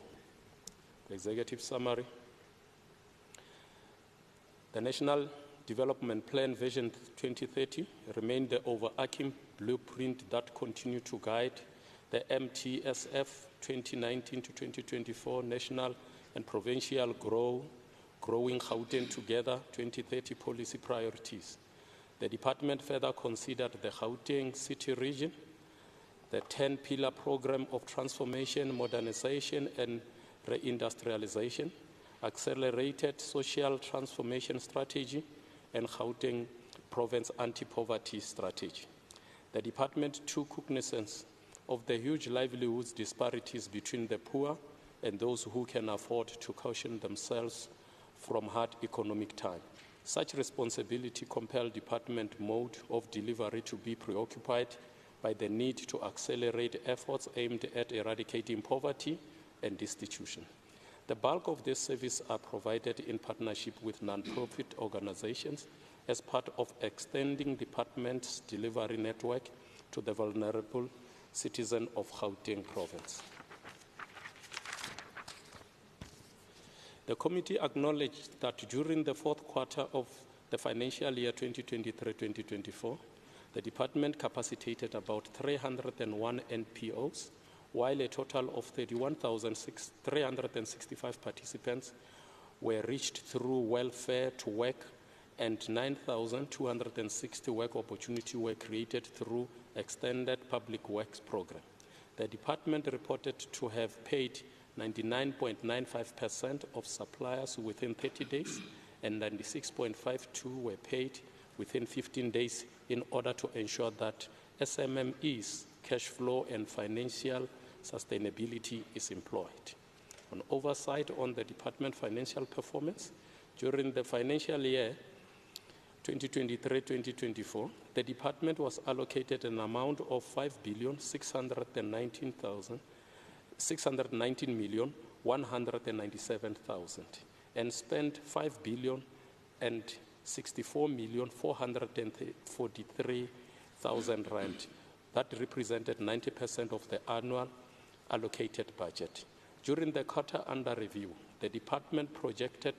The executive summary. The National Development Plan Vision 2030 remained the overarching blueprint that continued to guide the MTSF 2019 to 2024 National and Provincial Growing Gauteng Together 2030 policy priorities. The department further considered the Gauteng City region, the 10-pillar program of transformation, modernization and reindustrialization, accelerated social transformation strategy, and Gauteng province anti-poverty strategy. The department took cognizance of the huge livelihoods disparities between the poor and those who can afford to cushion themselves from hard economic time. Such responsibility compelled department mode of delivery to be preoccupied by the need to accelerate efforts aimed at eradicating poverty and destitution. The bulk of these services are provided in partnership with non-profit organizations as part of extending department's delivery network to the vulnerable citizen of Gauteng province. The committee acknowledged that during the fourth quarter of the financial year 2023-2024, the department capacitated about 301 NPOs, while a total of 31,365 participants were reached through welfare to work and 9,260 work opportunities were created through extended public works program. The department reported to have paid 99.95% of suppliers within 30 days and 96.52% were paid within 15 days in order to ensure that SMME's cash flow and financial sustainability is employed. On oversight on the department financial performance, during the financial year 2023-2024, the department was allocated an amount of 5,619,197,000 and spent 5,064,443,000 rand. That represented 90% of the annual allocated budget. During the quarter under review, the department projected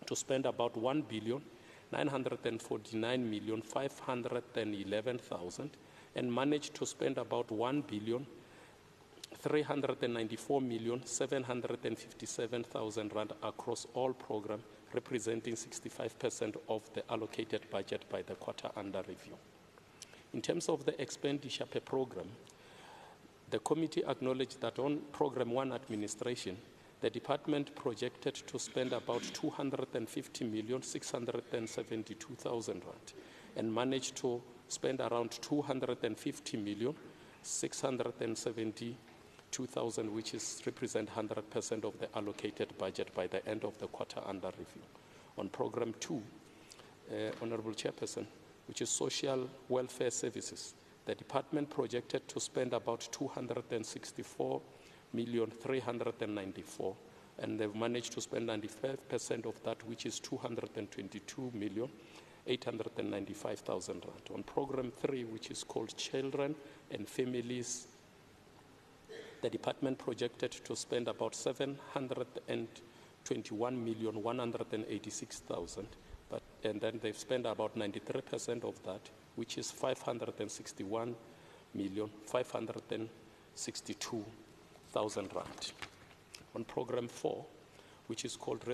to spend about 1,949,511,000 and managed to spend about 1,394,757,000 rand across all programs, representing 65% of the allocated budget by the quarter under review. In terms of the expenditure per program, the committee acknowledged that on Program 1 administration, the department projected to spend about 250,672,000 rand and managed to spend around 250,672,000, which is represent 100% of the allocated budget by the end of the quarter under review. On Program 2, Honorable Chairperson, which is social welfare services, the department projected to spend about 264,394,000 and they've managed to spend 95% of that, which is 222,895,000 rand. On Program 3, which is called Children and Families, the department projected to spend about 721,186,000, and then they've spent about 93% of that, which is 561,562,000 rand. On Program 4, which is called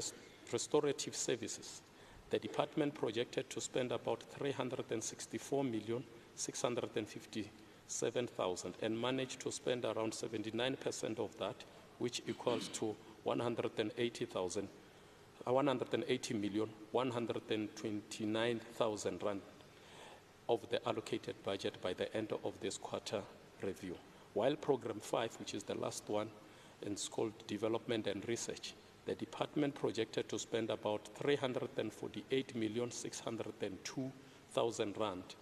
Restorative Services, the department projected to spend about 364,657,000 and managed to spend around 79% of that, which equals to 180,129,000 rand of the allocated budget by the end of this quarter review. While Program 5, which is the last one, and it's called Development and Research, the department projected to spend about 348,602,000 rand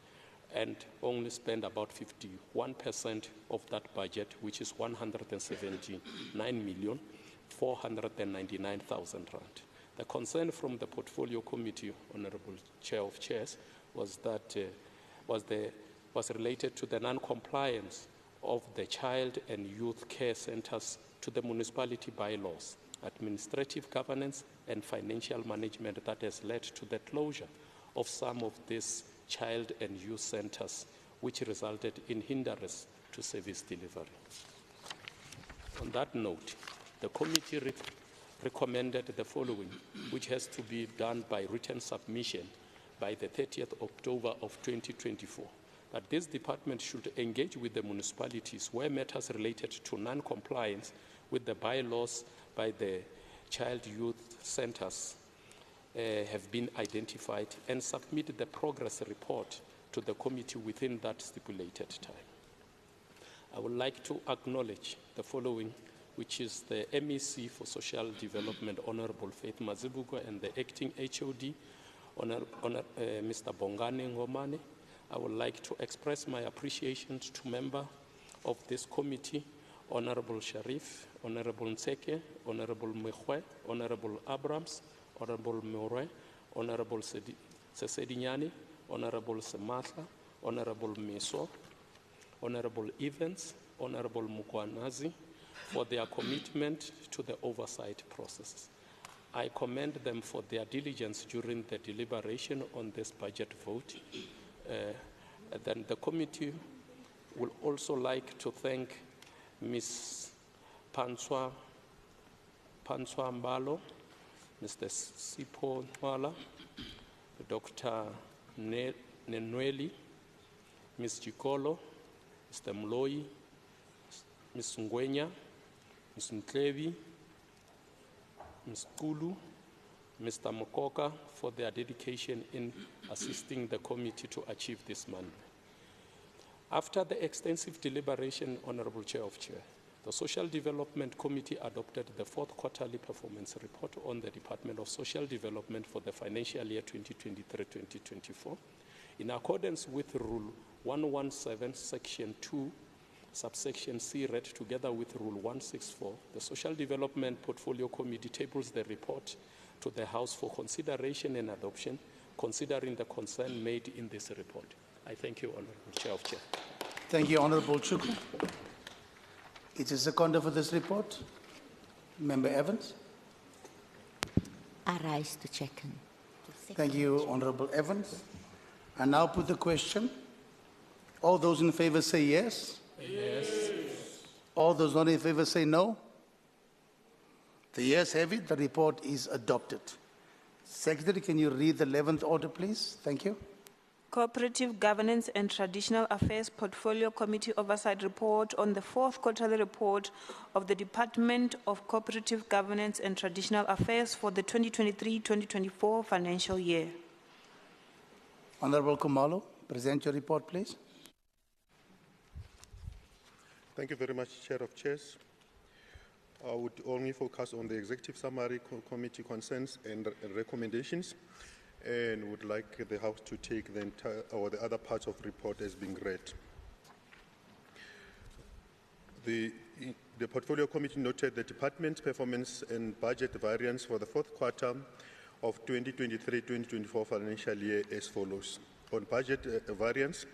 and only spend about 51% of that budget, which is 179,499,000 rand. The concern from the Portfolio Committee, Honorable Chair of Chairs, was that was related to the non-compliance of the child and youth care centers to the municipality bylaws, administrative governance and financial management that has led to the closure of some of these child and youth centers, which resulted in hindrance to service delivery. On that note, the committee recommended the following, which has to be done by written submission by the 30th October of 2024, that this department should engage with the municipalities where matters related to non-compliance with the bylaws by the child youth centers have been identified and submit the progress report to the committee within that stipulated time. I would like to acknowledge the following, which is the MEC for Social Development, Honorable Faith Mazibuko, and the Acting HOD, Mr. Bongani Ngomane. I would like to express my appreciation to members of this committee, Honorable Sharif, Honorable Nseke, Honorable Mehwe, Honorable Abrams, Honorable More, Honorable Sesedinyani, Honorable Sematla, Honorable Meso, Honorable Evans, Honorable Mukwanazi, for their commitment to the oversight process. I commend them for their diligence during the deliberation on this budget vote. Then the committee would also like to thank Ms. Panswa Mbalo, Mr. Sipo Nwala, Dr. Nenweli, Ms. Jikolo, Mr. Mloi, Ms. Ngwenya, Ms. Mklevi, Ms. Kulu, Mr. Mokoka, for their dedication in assisting the committee to achieve this mandate. After the extensive deliberation, Honorable Chair of Chair, the Social Development Committee adopted the fourth quarterly performance report on the Department of Social Development for the financial year 2023-2024. In accordance with Rule 117, Section 2, Subsection C, read together with Rule 164, the Social Development Portfolio Committee tables the report to the House for consideration and adoption, considering the concern made in this report. I thank you, Honorable Chair of Chair. Thank you, Honorable Chuku. It is seconder for this report. Member Evans. I rise to second. Thank you, Honorable Evans. I now put the question. All those in favor say yes. Yes. All those not in favor say no. The yes have it. The report is adopted. Secretary, can you read the 11th order, please? Thank you. Cooperative Governance and Traditional Affairs Portfolio Committee Oversight Report on the fourth quarterly report of the Department of Cooperative Governance and Traditional Affairs for the 2023-2024 financial year. Honorable Kumalo, present your report, please. Thank you very much, Chair of Chairs. I would only focus on the executive summary, committee concerns and recommendations, and would like the House to take the entire or the other parts of the report as being read. The Portfolio Committee noted the Department's performance and budget variance for the fourth quarter of 2023-2024 financial year as follows. On budget variance,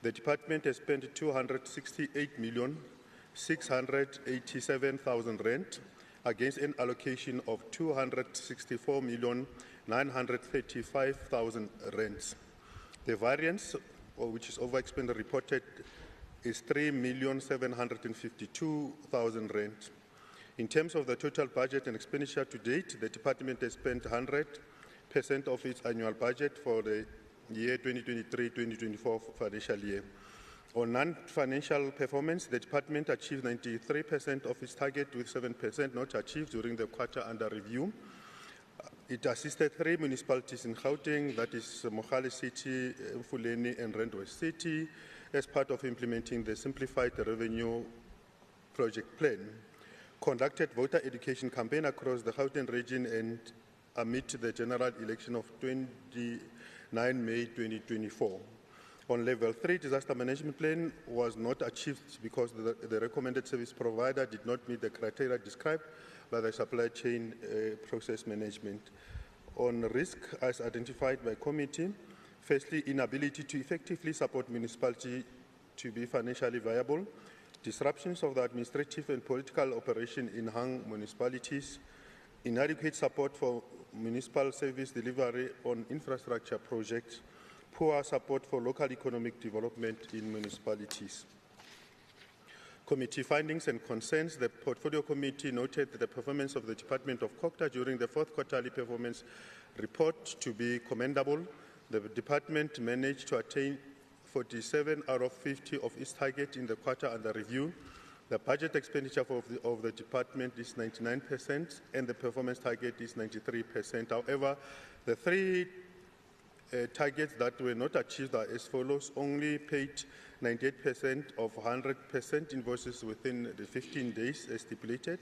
the Department has spent 268,687,000 rand against an allocation of 264,935,000 rands. The variance, which is overexpended, reported is 3,752,000 rand. In terms of the total budget and expenditure to date, the Department has spent 100% of its annual budget for the year 2023-2024 financial year. On non-financial performance, the Department achieved 93% of its target, with 7% not achieved during the quarter under review. It assisted 3 municipalities in Gauteng, that is Mohale City, Mfuleni and Randwest City, as part of implementing the Simplified Revenue Project Plan. Conducted voter education campaign across the Gauteng region and amid the general election of 29 May 2024. On level 3, disaster management plan was not achieved because the recommended service provider did not meet the criteria described by the supply chain process management. On risk, as identified by committee, firstly, inability to effectively support municipality to be financially viable, disruptions of the administrative and political operation in hung municipalities, inadequate support for municipal service delivery on infrastructure projects, poor support for local economic development in municipalities. Committee findings and concerns. The Portfolio Committee noted the performance of the Department of COCTA during the fourth quarterly performance report to be commendable. The Department managed to attain 47 out of 50 of its target in the quarter under review. The budget expenditure of the department is 99% and the performance target is 93%. However, the three targets that were not achieved are as follows: only paid 98% of 100% invoices within the 15 days as stipulated,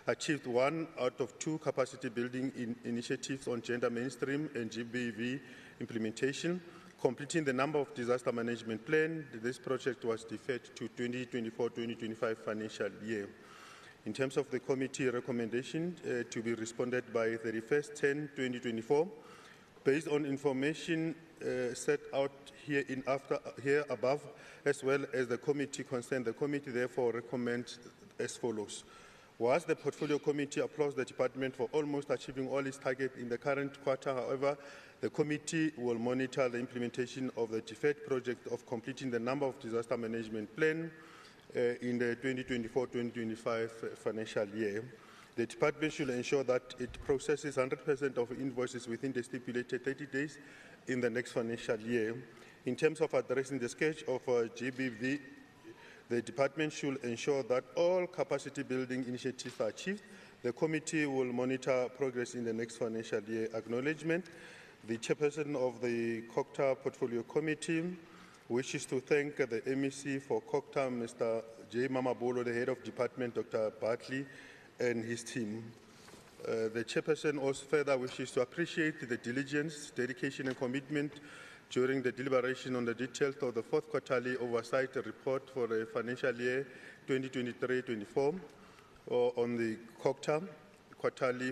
achieved 1 out of 2 capacity building initiatives on gender mainstream and GBV implementation, completing the number of disaster management plan. This project was deferred to 2024-2025 financial year. In terms of the committee recommendation to be responded by 31st/10/2024, based on information set out here above, as well as the committee concerned, the committee therefore recommends as follows. Whilst the portfolio committee applauds the department for almost achieving all its targets in the current quarter, however, the committee will monitor the implementation of the deferred project of completing the number of disaster management plan in the 2024-2025 financial year. The department should ensure that it processes 100% of invoices within the stipulated 30 days in the next financial year. In terms of addressing the scourge of GBV, the department should ensure that all capacity building initiatives are achieved. The committee will monitor progress in the next financial year. Acknowledgement. The chairperson of the COCTA Portfolio Committee wishes to thank the MEC for COCTA, Mr. J. Mamabolo, the head of department, Dr. Bartley, and his team. The chairperson also further wishes to appreciate the diligence, dedication, and commitment during the deliberation on the details of the fourth quarterly oversight report for the financial year 2023-24 on the COCTA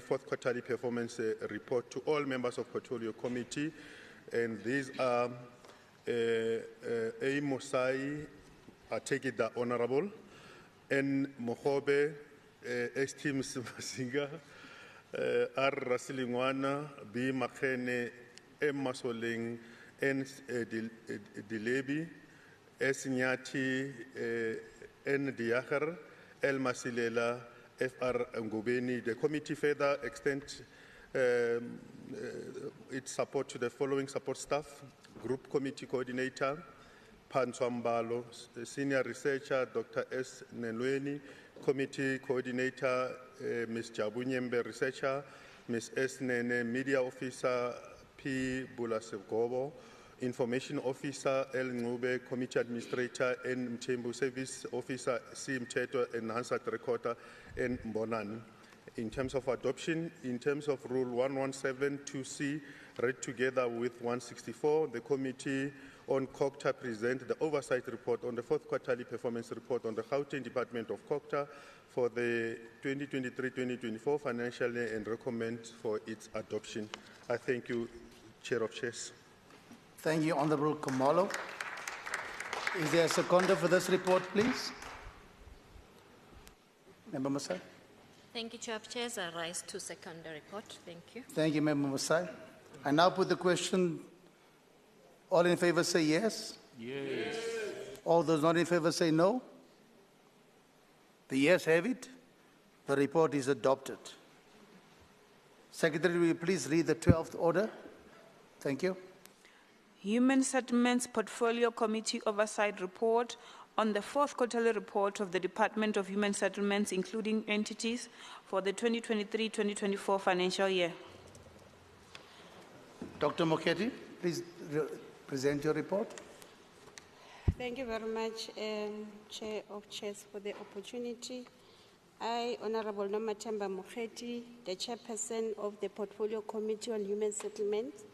fourth quarterly performance report to all members of Portfolio Committee. And these are A. Mosai, I take it the Honorable, N. Mohobe, S.T. Masinga, R. Rasilingwana, B. Makene, M. Masoling, N. Dilebi, S. Nyati, N. Diakhar, L. Masilela, F.R. Ngubeni. The committee further extends its support to the following support staff: Group Committee Coordinator, Pan Swambalo, Senior Researcher, Dr. S. Nelweni, Committee Coordinator, Ms. Jabunyembe, Researcher, Ms. S. Nene, Media Officer, P. Bulasegobo, Information Officer, L. Ngube, Committee Administrator, N. Mtembu, Service Officer, C. Mteto, and Hansat Recorder, N. Mbonan. In terms of adoption, in terms of Rule 1172C, read together with 164, the Committee on COCTA present the oversight report on the fourth quarterly performance report on the Gauteng Department of COCTA for the 2023-2024 financial year and recommend for its adoption. I thank you, Chair of Chairs. Thank you, Honourable Komolo. Is there a seconder for this report, please? Member Masai. Thank you, Chair of Chairs. I rise to second the report. Thank you. Thank you, Member Masai. I now put the question. All in favour say yes. Yes. All those not in favour say no. The yes have it. The report is adopted. Secretary, will you please read the 12th order? Thank you. Human Settlements Portfolio Committee Oversight Report on the fourth quarterly report of the Department of Human Settlements, including entities, for the 2023-2024 financial year. Dr. Moketi, please present your report. Thank you very much, Chair of Chairs, for the opportunity. I, Honorable Nomathemba Moketi, the Chairperson of the Portfolio Committee on Human Settlements,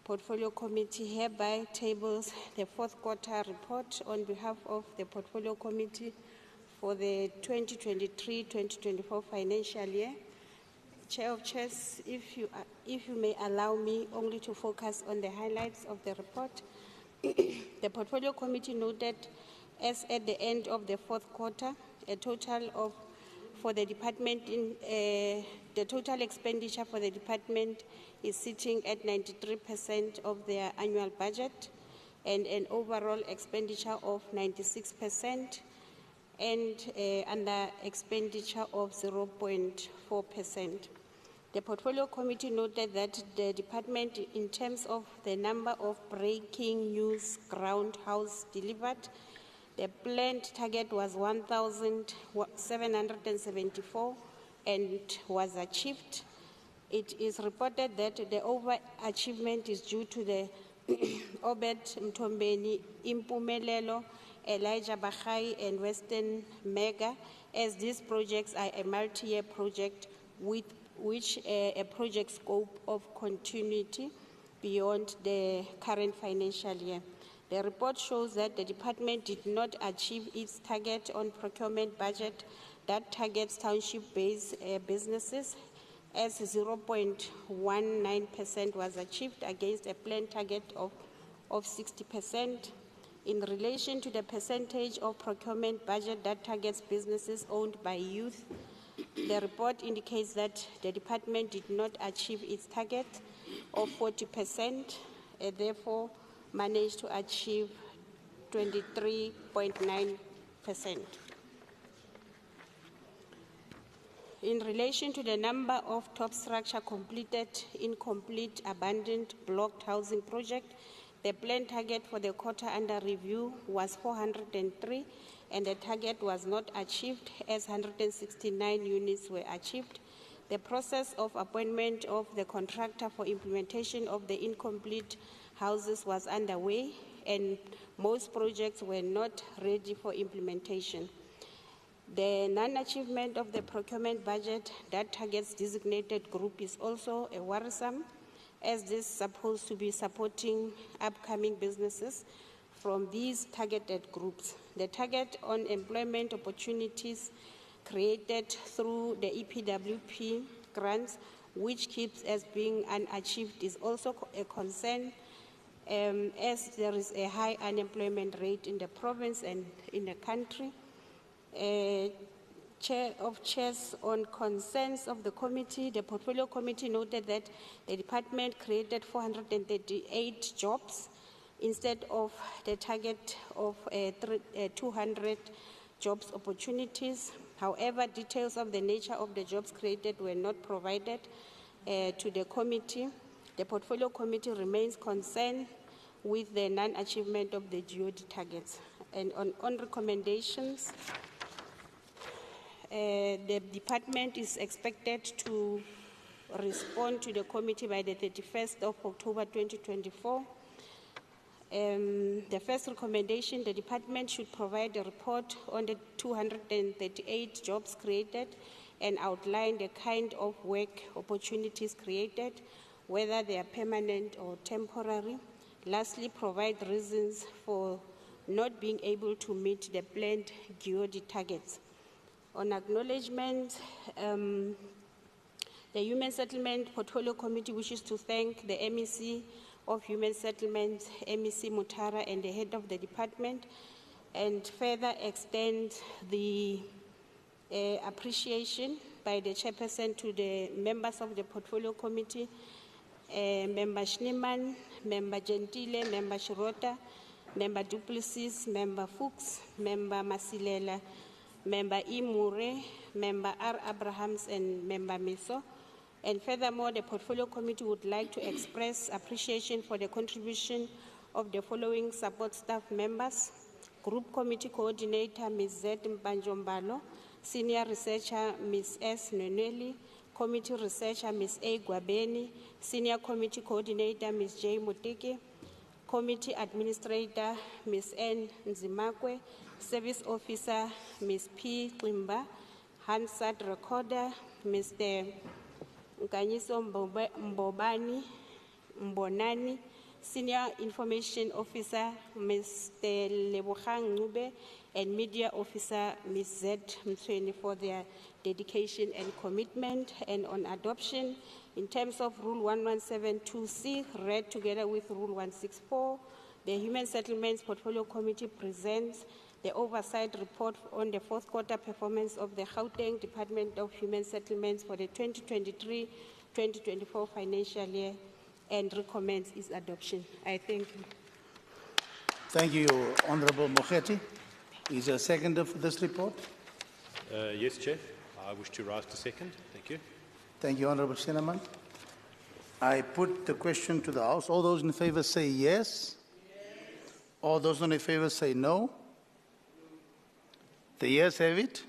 Portfolio Committee hereby tables the fourth quarter report on behalf of the Portfolio Committee for the 2023-2024 financial year. Chair of Chairs, if you may allow me only to focus on the highlights of the report. The Portfolio Committee noted, as at the end of the fourth quarter, a total of for the department the total expenditure for the department is sitting at 93% of their annual budget, and an overall expenditure of 96%, and under expenditure of 0.4%. The Portfolio Committee noted that the department, in terms of the number of breaking news ground house delivered, The planned target was 1,774 and was achieved. It is reported that the overachievement is due to the Obed Mtombeni, Impumelelo, Elijah Bahai, and Western Mega, as these projects are a multi-year project with which a project scope of continuity beyond the current financial year. The report shows that the department did not achieve its target on procurement budget that targets township-based businesses, as 0.19% was achieved against a planned target of 60%. In relation to the percentage of procurement budget that targets businesses owned by youth, the report indicates that the department did not achieve its target of 40%, and therefore managed to achieve 23.9%. In relation to the number of top structure completed, incomplete, abandoned, blocked housing project, the planned target for the quarter under review was 403, and the target was not achieved, as 169 units were achieved. The process of appointment of the contractor for implementation of the incomplete houses was underway, and most projects were not ready for implementation. The non-achievement of the procurement budget that targets designated group is also a worrisome, as this is supposed to be supporting upcoming businesses from these targeted groups. The target on employment opportunities created through the EPWP grants, which keeps as being unachieved, is also a concern, as there is a high unemployment rate in the province and in the country. Chair of Chairs, on concerns of the committee, the Portfolio Committee noted that the department created 438 jobs instead of the target of 200 jobs opportunities. However, details of the nature of the jobs created were not provided to the committee. The Portfolio Committee remains concerned with the non-achievement of the GOD targets. And on recommendations, the department is expected to respond to the committee by the 31st of October 2024. The first recommendation, the department should provide a report on the 238 jobs created and outline the kind of work opportunities created, whether they are permanent or temporary. Lastly, provide reasons for not being able to meet the planned GOD targets. On acknowledgement, the Human Settlement Portfolio Committee wishes to thank the MEC of Human Settlement, MEC Mutara, and the head of the department, and further extend the appreciation by the chairperson to the members of the Portfolio Committee, Member Schneemann, Member Gentile, Member Shirota, Member Duplessis, Member Fuchs, Member Masilela, Member Imure, Member R. Abrahams, and Member Miso. And furthermore, the Portfolio Committee would like to express appreciation for the contribution of the following support staff members: Group Committee Coordinator Ms. Z. Mpanjombalo, Senior Researcher Ms. S. Neneli, Committee Researcher Ms. A. Gwabeni, Senior Committee Coordinator Ms. J. Mutiki, Committee Administrator Ms. N. Nzimakwe, Service Officer Ms. P. Klimba, Hansard Recorder Mr. Nkanyiso Mbonani, Senior Information Officer Mr. Lebogang Ngube, and Media Officer Ms. Z. Mtsweni for their dedication and commitment. And on adoption, in terms of Rule 1172C, read together with Rule 164, the Human Settlements Portfolio Committee presents the oversight report on the fourth quarter performance of the Gauteng Department of Human Settlements for the 2023-2024 financial year and recommends its adoption. I thank you. Thank you, Honorable Mokheti. Is there a seconder for this report? Yes, Chair. I wish to rise to second. Thank you. Thank you, Honorable Schneemann. I put the question to the House. All those in favor say yes. All those not in favor say no. The ayes have it.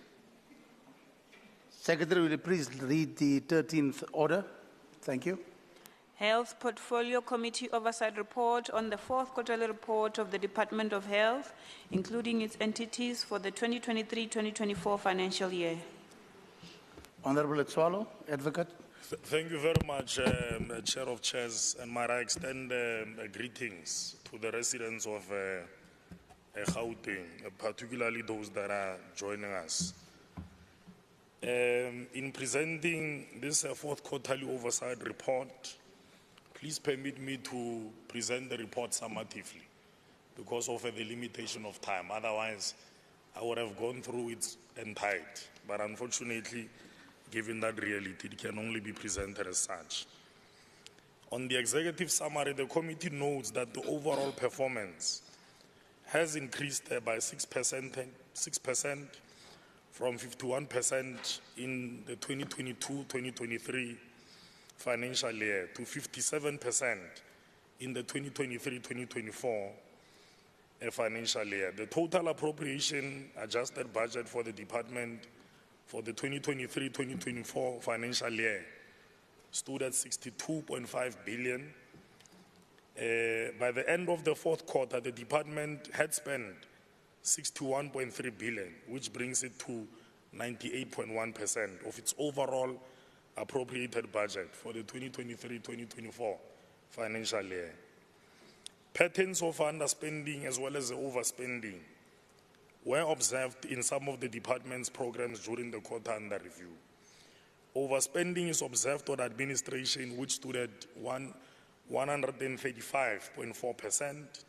Secretary, will you please read the 13th order? Thank you. Health Portfolio Committee Oversight Report on the fourth quarterly report of the Department of Health, including its entities for the 2023-2024 financial year. Honorable Swallow, Advocate. Thank you very much, Chair of Chairs, and might I extend greetings to the residents of Gauteng, particularly those that are joining us. In presenting this fourth quarterly oversight report, please permit me to present the report summatively because of the limitation of time. Otherwise, I would have gone through it entirety. But unfortunately, given that reality, it can only be presented as such. On the executive summary, the committee notes that the overall performance has increased by 6% from 51% in the 2022-2023 financial year to 57% in the 2023-2024 financial year. The total appropriation adjusted budget for the department for the 2023-2024 financial year stood at 62.5 billion. By the end of the fourth quarter, the department had spent 61.3 billion, which brings it to 98.1% of its overall appropriated budget for the 2023-2024 financial year. Patterns of underspending as well as the overspending were observed in some of the department's programs during the quarter under review. Overspending is observed on administration, which stood at 135.4%.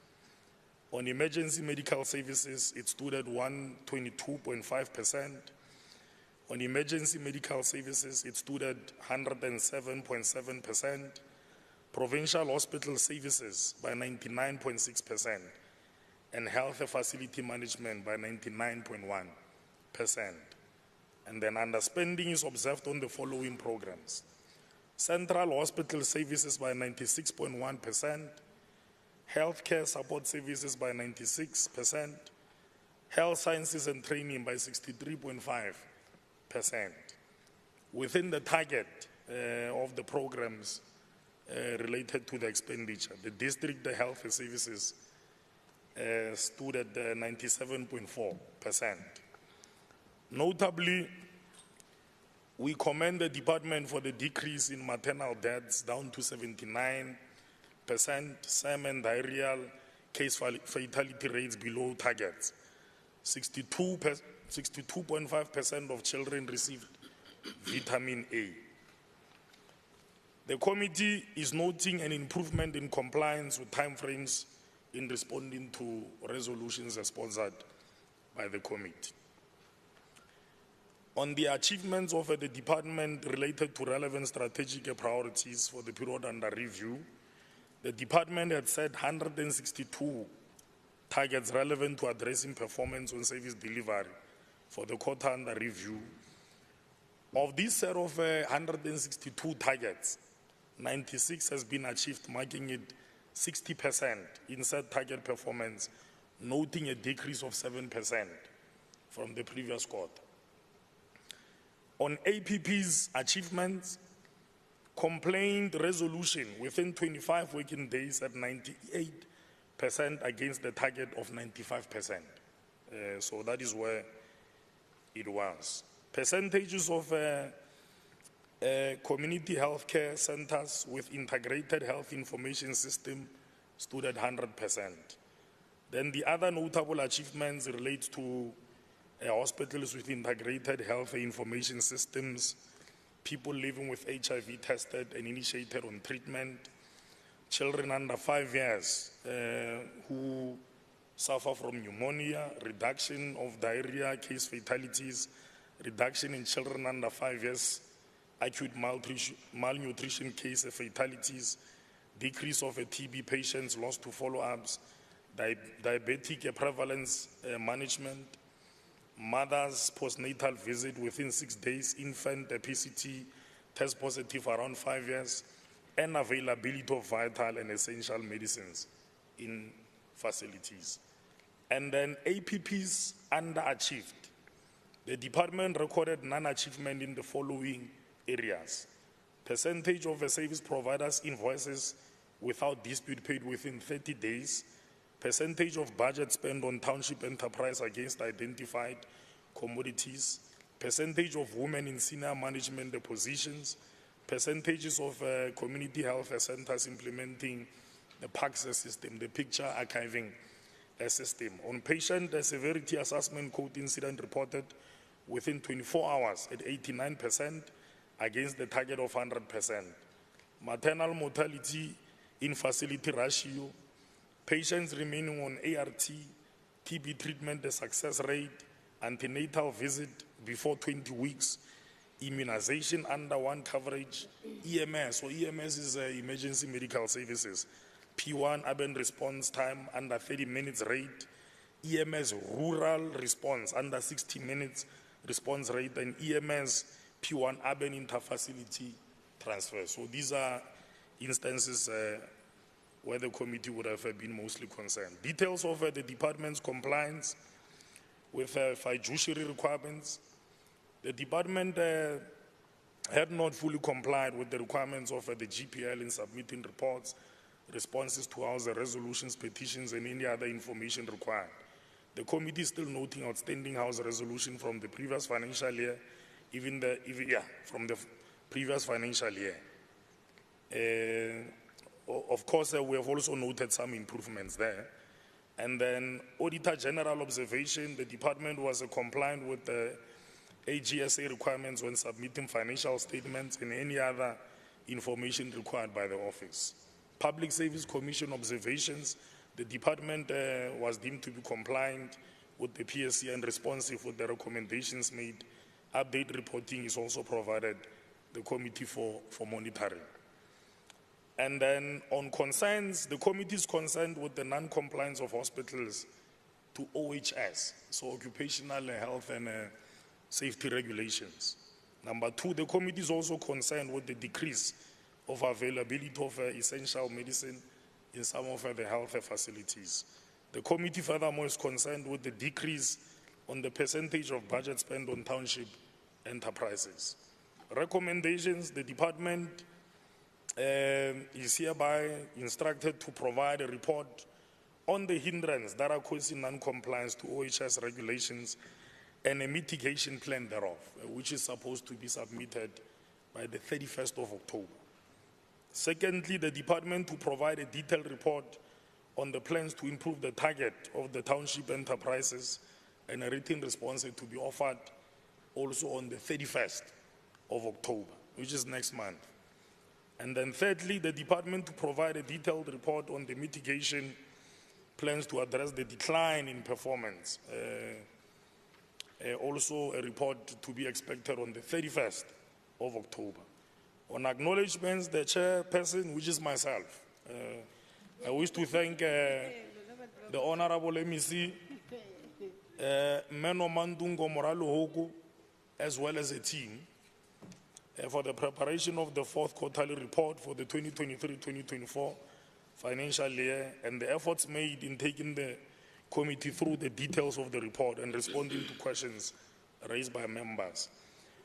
On emergency medical services, it stood at 122.5%. On emergency medical services, it stood at 107.7%. Provincial hospital services by 99.6%. And health facility management by 99.1%. And then underspending is observed on the following programs. Central hospital services by 96.1%. Healthcare support services by 96%, health sciences and training by 63.5%. Within the target of the programs related to the expenditure, the district health services stood at 97.4%. Notably, we commend the department for the decrease in maternal deaths down to 79%, SAM and diarrheal case fatality rates below targets. 62.5% of children received vitamin A. The committee is noting an improvement in compliance with timeframes in responding to resolutions sponsored by the committee. On the achievements of the department related to relevant strategic priorities for the period under review, the department had set 162 targets relevant to addressing performance on service delivery for the quarter under review. Of this set of 162 targets, 96 has been achieved, making it 60% in set target performance, noting a decrease of 7% from the previous quarter. On APP's achievements, complaint resolution within 25 working days at 98% against the target of 95%. So that is where it was. Percentages of community healthcare centers with integrated health information system stood at 100%. Then the other notable achievements relate to hospitals with integrated health information systems, people living with HIV tested and initiated on treatment, children under 5 years who suffer from pneumonia, reduction of diarrhea case fatalities, reduction in children under 5 years acute malnutrition case fatalities, decrease of TB patients lost to follow-ups, diabetic prevalence management, mother's postnatal visit within 6 days, infant PCT test positive around 5 years, and availability of vital and essential medicines in facilities. And then APPs underachieved The department recorded non-achievement in the following areas. Percentage of the service providers' invoices without dispute paid within 30 days. Percentage of budget spent on township enterprise against identified commodities. Percentage of women in senior management positions. Percentages of community health centers implementing the PACS system, the picture archiving system. On patient severity assessment code incident reported within 24 hours at 89% against the target of 100%. Maternal mortality in facility ratio, patients remaining on ART, TB treatment, the success rate, antenatal visit before 20 weeks, immunization under one coverage, EMS, so EMS is emergency medical services, P1 urban response time under 30 minutes rate, EMS rural response under 60 minutes response rate, and EMS P1 urban interfacility transfer. So these are instances where the committee would have been mostly concerned. Details of the department's compliance with fiduciary requirements. The department had not fully complied with the requirements of the GPL in submitting reports, responses to House resolutions, petitions, and any other information required. The committee is still noting outstanding House resolution from the previous financial year, from the previous financial year. Of course, we have also noted some improvements there. And then Auditor General observation, the department was compliant with the AGSA requirements when submitting financial statements and any other information required by the office. Public Service Commission observations, the department was deemed to be compliant with the PSC and responsive with the recommendations made. Update reporting is also provided the committee for monitoring. And then on concerns, the committee is concerned with the non-compliance of hospitals to OHS, so occupational health and safety regulations. Number two, the committee is also concerned with the decrease of availability of essential medicine in some of the health facilities. The committee furthermore is concerned with the decrease on the percentage of budget spent on township enterprises. Recommendations, the department is hereby instructed to provide a report on the hindrance that are causing non-compliance to OHS regulations and a mitigation plan thereof, which is supposed to be submitted by the 31st of October. Secondly, the department to provide a detailed report on the plans to improve the target of the township enterprises and a written response to be offered also on the 31st of October, which is next month. And then thirdly, the department to provide a detailed report on the mitigation plans to address the decline in performance. Also a report to be expected on the 31st of October. On acknowledgements, the chairperson, which is myself, I wish to thank the Honorable MEC, Meno Mandungo Moralo Hoku, as well as a team, for the preparation of the fourth quarterly report for the 2023-2024 financial year and the efforts made in taking the committee through the details of the report and responding to questions raised by members.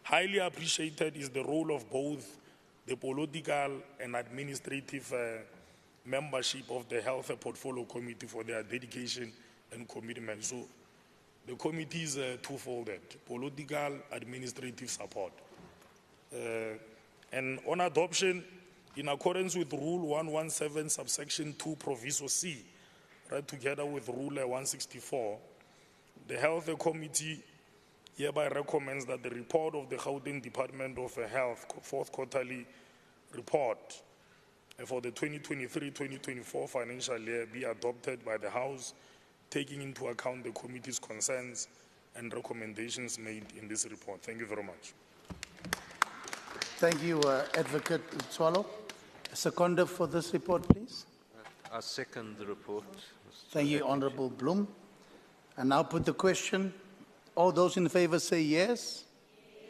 Highly appreciated is the role of both the political and administrative membership of the Health Portfolio Committee for their dedication and commitment. So the committee is two-folded, political, administrative support. And on adoption, in accordance with Rule 117, subsection 2, Provincial C, right together with Rule 164, the Health Committee hereby recommends that the report of the Gauteng Department of Health, fourth quarterly report for the 2023-2024 financial year be adopted by the House, taking into account the committee's concerns and recommendations made in this report. Thank you very much. Thank you, Advocate Swallow. Seconder for this report, please. I second the report. Thank you, Honorable Bloom. And now put the question. All those in favor say yes.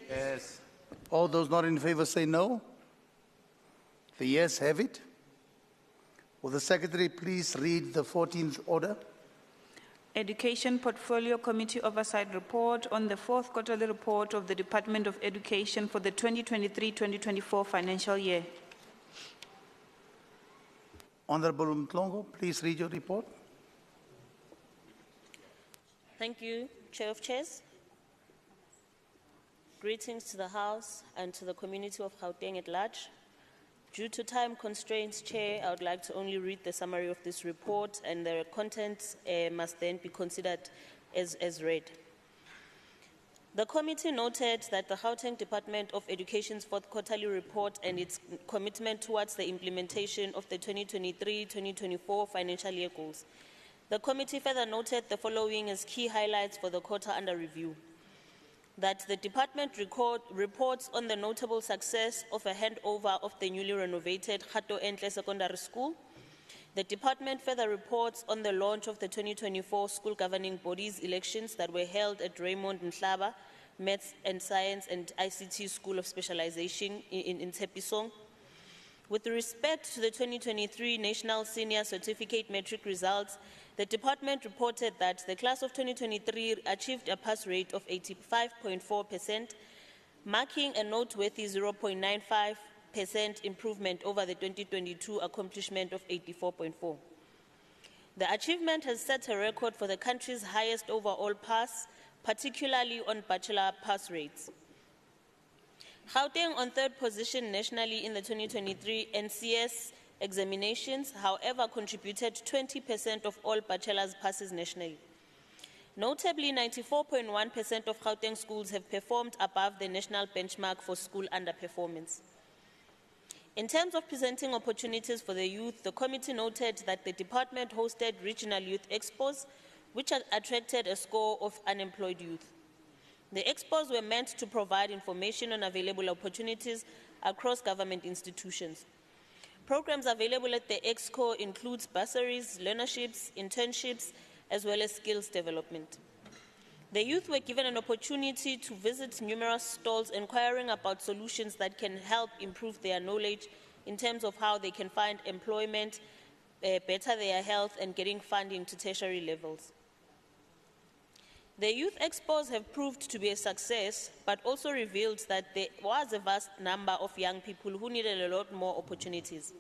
Yes. All those not in favor say no. The yes have it. Will the Secretary please read the 14th order? Education Portfolio Committee Oversight Report on the fourth quarterly report of the Department of Education for the 2023-2024 financial year. Honorable Mtlongo, please read your report. Thank you, Chair of Chairs. Greetings to the House and to the community of Gauteng at large. Due to time constraints, Chair, I would like to only read the summary of this report, and the contents must then be considered as read. The committee noted that the Gauteng Department of Education's fourth quarterly report and its commitment towards the implementation of the 2023-2024 financial year goals. The committee further noted the following as key highlights for the quarter under review. That the department reports on the notable success of a handover of the newly renovated Gato Entle Secondary School. The department further reports on the launch of the 2024 school governing bodies elections that were held at Raymond Nhlaba Maths and Science and ICT School of Specialization in Tshepisong. With respect to the 2023 National Senior Certificate Metric results, the department reported that the class of 2023 achieved a pass rate of 85.4%, marking a noteworthy 0.95% improvement over the 2022 accomplishment of 84.4%. The achievement has set a record for the country's highest overall pass, particularly on bachelor pass rates. Gauteng on third position nationally in the 2023 NCS examinations, however, contributed 20% of all bachelor's passes nationally. Notably, 94.1% of Gauteng schools have performed above the national benchmark for school underperformance. In terms of presenting opportunities for the youth, the committee noted that the department hosted regional youth expos, which attracted a score of unemployed youth. The expos were meant to provide information on available opportunities across government institutions. Programs available at the Exco includes bursaries, learnerships, internships, as well as skills development. The youth were given an opportunity to visit numerous stalls inquiring about solutions that can help improve their knowledge in terms of how they can find employment, better their health, and getting funding to tertiary levels. The youth expos have proved to be a success, but also revealed that there was a vast number of young people who needed a lot more opportunities.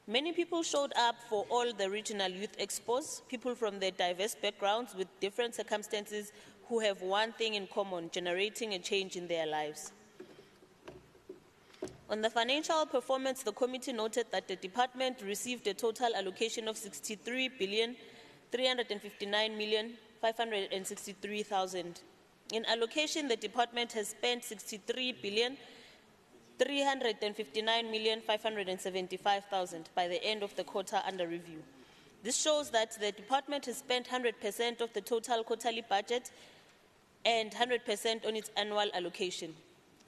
Many people showed up for all the regional youth expos, people from their diverse backgrounds with different circumstances who have one thing in common, generating a change in their lives. On the financial performance, the committee noted that the department received a total allocation of 63,359,563,000. In allocation, the department has spent 63,359,575,000 by the end of the quarter under review. This shows that the department has spent 100% of the total quarterly budget and 100% on its annual allocation.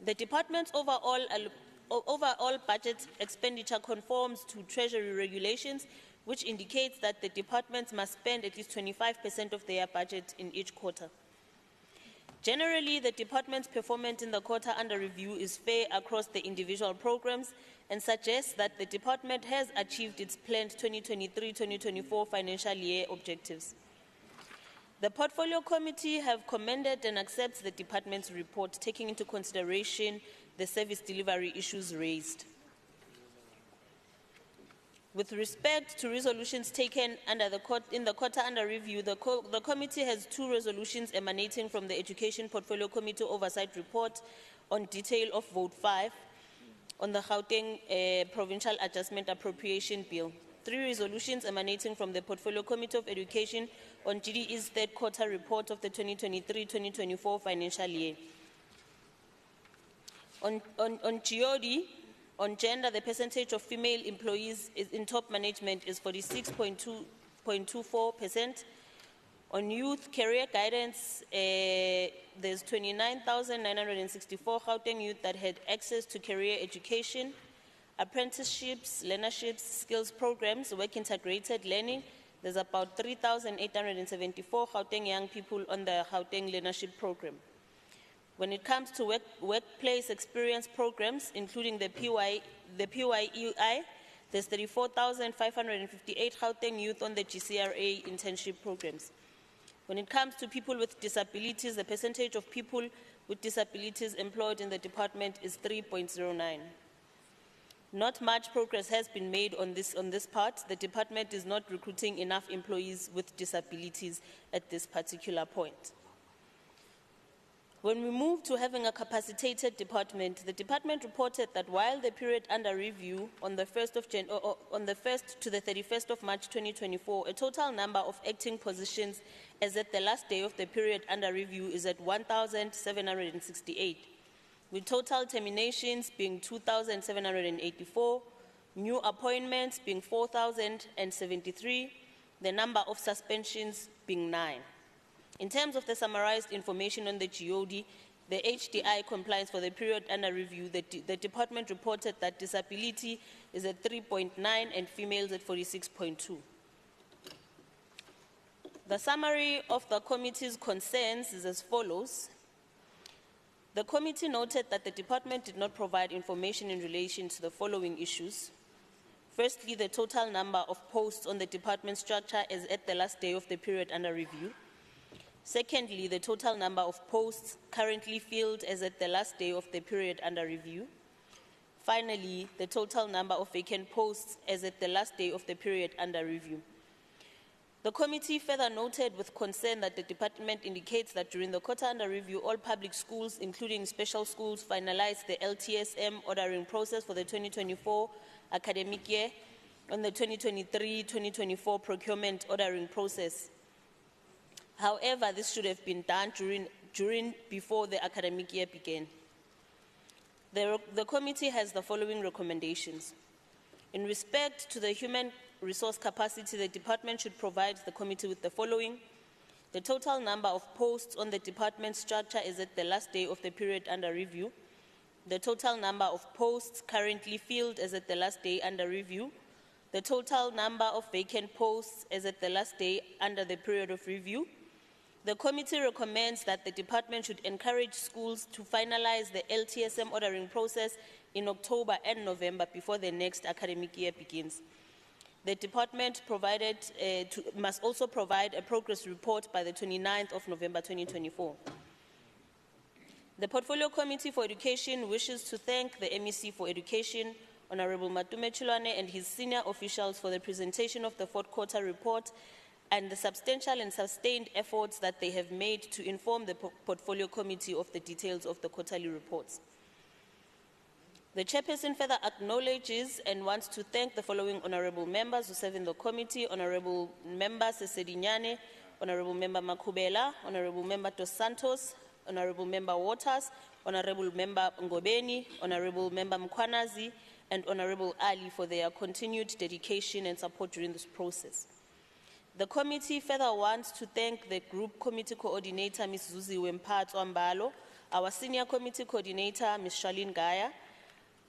The department's overall budget expenditure conforms to Treasury regulations, which indicates that the departments must spend at least 25% of their budget in each quarter. Generally, the department's performance in the quarter under review is fair across the individual programs and suggests that the department has achieved its planned 2023-2024 financial year objectives. The Portfolio Committee have commended and accepts the department's report, taking into consideration the service delivery issues raised. With respect to resolutions taken in the quarter under review, the committee has two resolutions emanating from the Education Portfolio Committee Oversight Report on detail of Vote 5 on the Gauteng Provincial Adjustment Appropriation Bill. 3 resolutions emanating from the Portfolio Committee of Education on GDE's third quarter report of the 2023-2024 financial year. On GOD, on gender, the percentage of female employees in top management is 46.24%. On youth career guidance, there's 29,964 Gauteng youth that had access to career education, apprenticeships, learnerships, skills programs, work integrated learning. There's about 3,874 Gauteng young people on the Gauteng learnership program. When it comes to workplace experience programs, including the PYEI, there's 34,558 Gauteng youth on the GCRA internship programs. When it comes to people with disabilities, the percentage of people with disabilities employed in the department is 3.09. Not much progress has been made on this part. The department is not recruiting enough employees with disabilities at this particular point. When we move to having a capacitated department, the department reported that while the period under review on the 1st to the 31st of March 2024, a total number of acting positions as at the last day of the period under review is at 1,768, with total terminations being 2,784, new appointments being 4,073, the number of suspensions being 9. In terms of the summarized information on the GOD, the HDI compliance for the period under review, the department reported that disability is at 3.9 and females at 46.2. The summary of the committee's concerns is as follows. The committee noted that the department did not provide information in relation to the following issues. Firstly, the total number of posts on the department structure is at the last day of the period under review. Secondly, the total number of posts currently filled as at the last day of the period under review. Finally, the total number of vacant posts as at the last day of the period under review. The committee further noted with concern that the department indicates that during the quarter under review, all public schools, including special schools, finalized the LTSM ordering process for the 2024 academic year and the 2023-2024 procurement ordering process. However, this should have been done before the academic year began. The committee has the following recommendations. In respect to the human resource capacity, the department should provide the committee with the following. The total number of posts on the department structure is at the last day of the period under review. The total number of posts currently filled is at the last day under review. The total number of vacant posts is at the last day under the period of review. The committee recommends that the department should encourage schools to finalize the LTSM ordering process in October and November before the next academic year begins. The department must also provide a progress report by the 29th of November 2024. The Portfolio Committee for Education wishes to thank the MEC for Education, Honorable Matume Chilwane, and his senior officials for the presentation of the fourth quarter report and the substantial and sustained efforts that they have made to inform the Portfolio Committee of the details of the quarterly reports. The chairperson further acknowledges and wants to thank the following honorable members who serve in the committee: Honorable Member Sesedinyane, Honorable Member Makubela, Honorable Member Dos Santos, Honorable Member Waters, Honorable Member Ngobeni, Honorable Member Mkwanazi, and Honorable Ali for their continued dedication and support during this process. The committee further wants to thank the Group Committee Coordinator, Ms. Zuzi Wempatso Ambalo, our Senior Committee Coordinator, Ms. Charlene Gaya,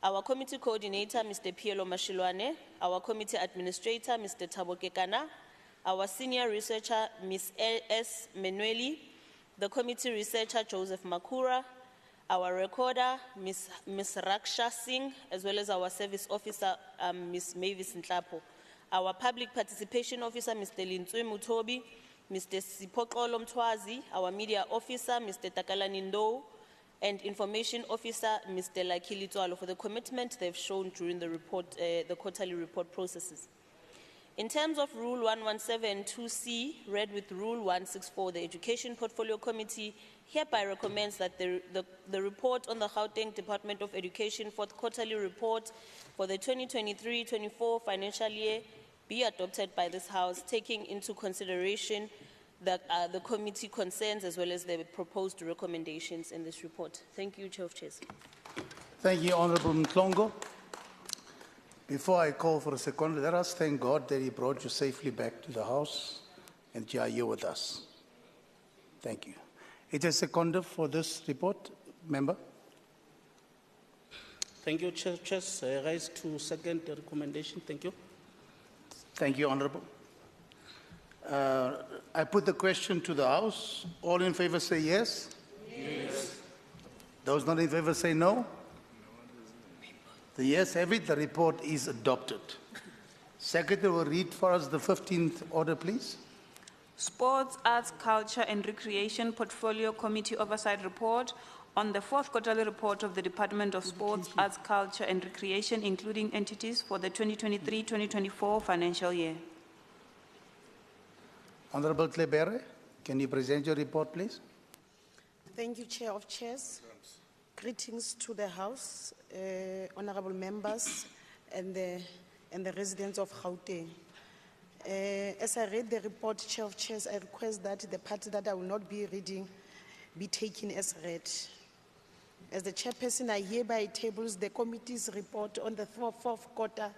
our Committee Coordinator, Mr. Pielo Mashilwane, our Committee Administrator, Mr. Thabo Kekana, our Senior Researcher, Ms. S. Menueli, the Committee Researcher, Joseph Makura, our Recorder, Ms. Raksha Singh, as well as our Service Officer, Ms. Mavis Ntlapo, our Public Participation Officer, Mr. Lintswe Mutobi, Mr. Sipokolo Mtwazi, our Media Officer, Mr. Takalani Ndou, and Information Officer, Mr. Lakili Tswalo, for the commitment they've shown during the quarterly report processes. In terms of Rule 1172C, read with Rule 164, the Education Portfolio Committee hereby recommends that the report on the Gauteng Department of Education fourth quarterly report for the 2023-24 financial year be adopted by this House, taking into consideration the committee concerns as well as the proposed recommendations in this report. Thank you, Chair of Chairs. Thank you, Honorable Mtlongo. Before I call for a second, let us thank God that He brought you safely back to the House and you are here with us. Thank you. Is there a seconder for this report, member? Thank you, Chair. I rise to second the recommendation. Thank you. Thank you, Honorable. I put the question to the House. All in favor say yes? Yes. Those not in favor say no? The yes have it. The report is adopted. Secretary will read for us the 15th order, please. Sports, Arts, Culture and Recreation Portfolio Committee Oversight Report on the fourth quarterly report of the Department of Sports, Arts, Culture and Recreation, including entities for the 2023-2024 financial year. Honorable Klebere, can you present your report, please? Thank you, Chair of Chairs. Greetings to the House, honorable members, and the residents of Gauteng. As I read the report, Chair of Chairs, I request that the part that I will not be reading be taken as read. As the chairperson, I hereby tables the committee's report on the fourth quarter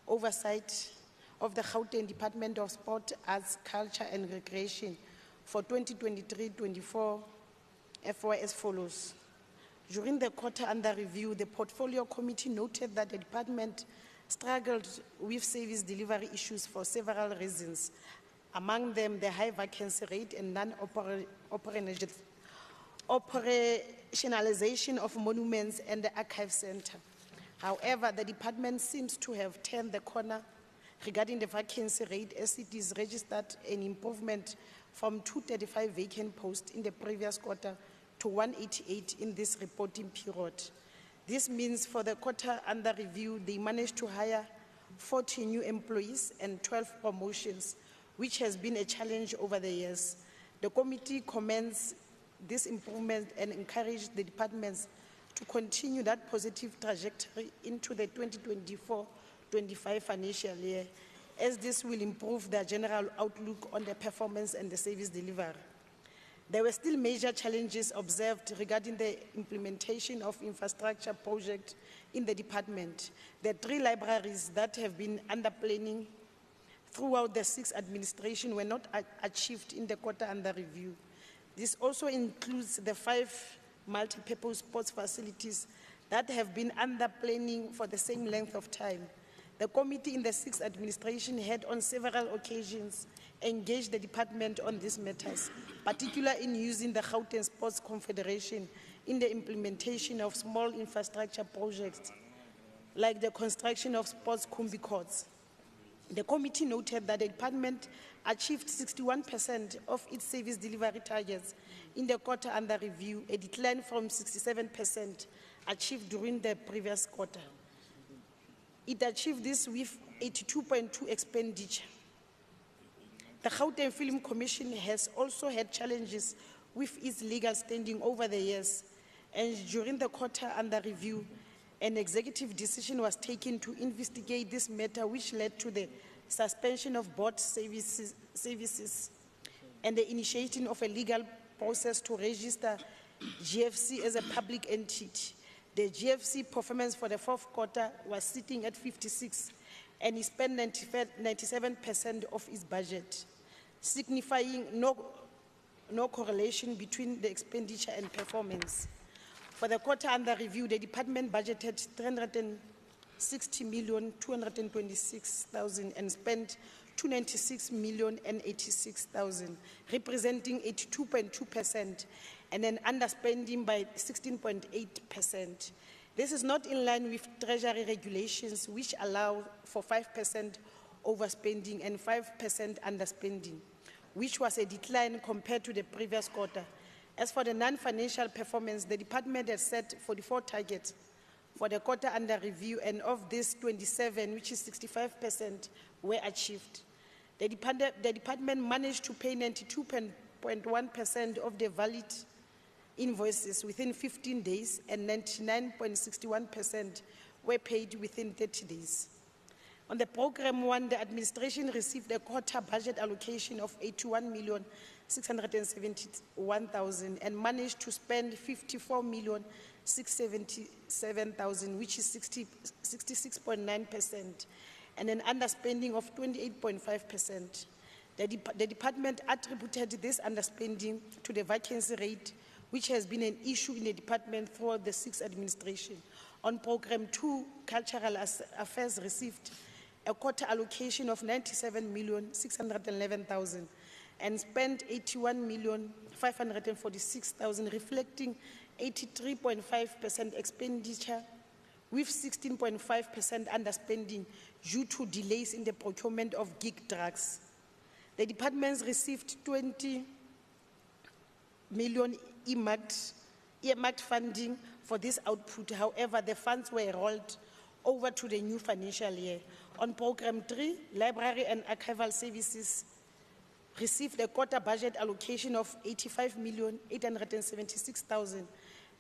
oversight of the Gauteng Department of Sport, Arts, Culture and Recreation for 2023-24 FY as follows. During the quarter under review, the Portfolio Committee noted that the department struggled with service delivery issues for several reasons, among them the high vacancy rate and non-operationalization of monuments and the archive center. However, the department seems to have turned the corner regarding the vacancy rate, as it is registered an improvement from 235 vacant posts in the previous quarter to 188 in this reporting period. This means for the quarter under review, they managed to hire 40 new employees and 12 promotions, which has been a challenge over the years. The committee commends this improvement and encourages the departments to continue that positive trajectory into the 2024-25 financial year, as this will improve their general outlook on the performance and the service delivery. There were still major challenges observed regarding the implementation of infrastructure projects in the department. The 3 libraries that have been under planning throughout the 6 administration were not achieved in the quarter under review. This also includes the 5 multi-purpose sports facilities that have been under planning for the same length of time. The committee in the 6th administration had on several occasions engaged the department on these matters, particularly in using the Gauteng Sports Confederation in the implementation of small infrastructure projects, like the construction of sports combi courts. The committee noted that the department achieved 61% of its service delivery targets in the quarter under review, a decline from 67% achieved during the previous quarter. It achieved this with 82.2 expenditure. The Gauteng Film Commission has also had challenges with its legal standing over the years, and during the quarter under review, an executive decision was taken to investigate this matter, which led to the suspension of board services and the initiating of a legal process to register GFC as a public entity. The GFC performance for the fourth quarter was sitting at 56, and it spent 97% of its budget, signifying no correlation between the expenditure and performance. For the quarter under review, the department budgeted 360,226,000 and spent 296,086,000, representing 82.2% and an underspending by 16.8%. This is not in line with Treasury regulations, which allow for 5% overspending and 5% underspending, which was a decline compared to the previous quarter. As for the non-financial performance, the department has set 44 targets for the quarter under review, and of this, 27, which is 65%, were achieved. The department managed to pay 92.1% of the valid invoices within 15 days, and 99.61% were paid within 30 days. On the program 1, the administration received a quarter budget allocation of 81,671,000 and managed to spend 54,677,000, which is 66.9%, and an underspending of 28.5%. The department attributed this underspending to the vacancy rate, which has been an issue in the department throughout the 6th administration. On program 2, cultural affairs received a quarter allocation of 97,611,000 and spent 81,546,000, reflecting 83.5% expenditure with 16.5% underspending due to delays in the procurement of gig drugs. The departments received 20 million earmarked funding for this output. However, the funds were rolled over to the new financial year. On Program 3, Library and Archival Services received a quarter budget allocation of 85,876,000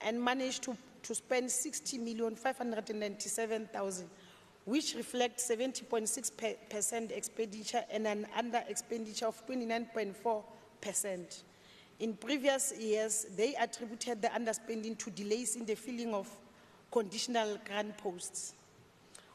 and managed to spend 60,597,000, which reflects 70.6% expenditure and an under expenditure of 29.4%. In previous years, they attributed the underspending to delays in the filling of conditional grant posts.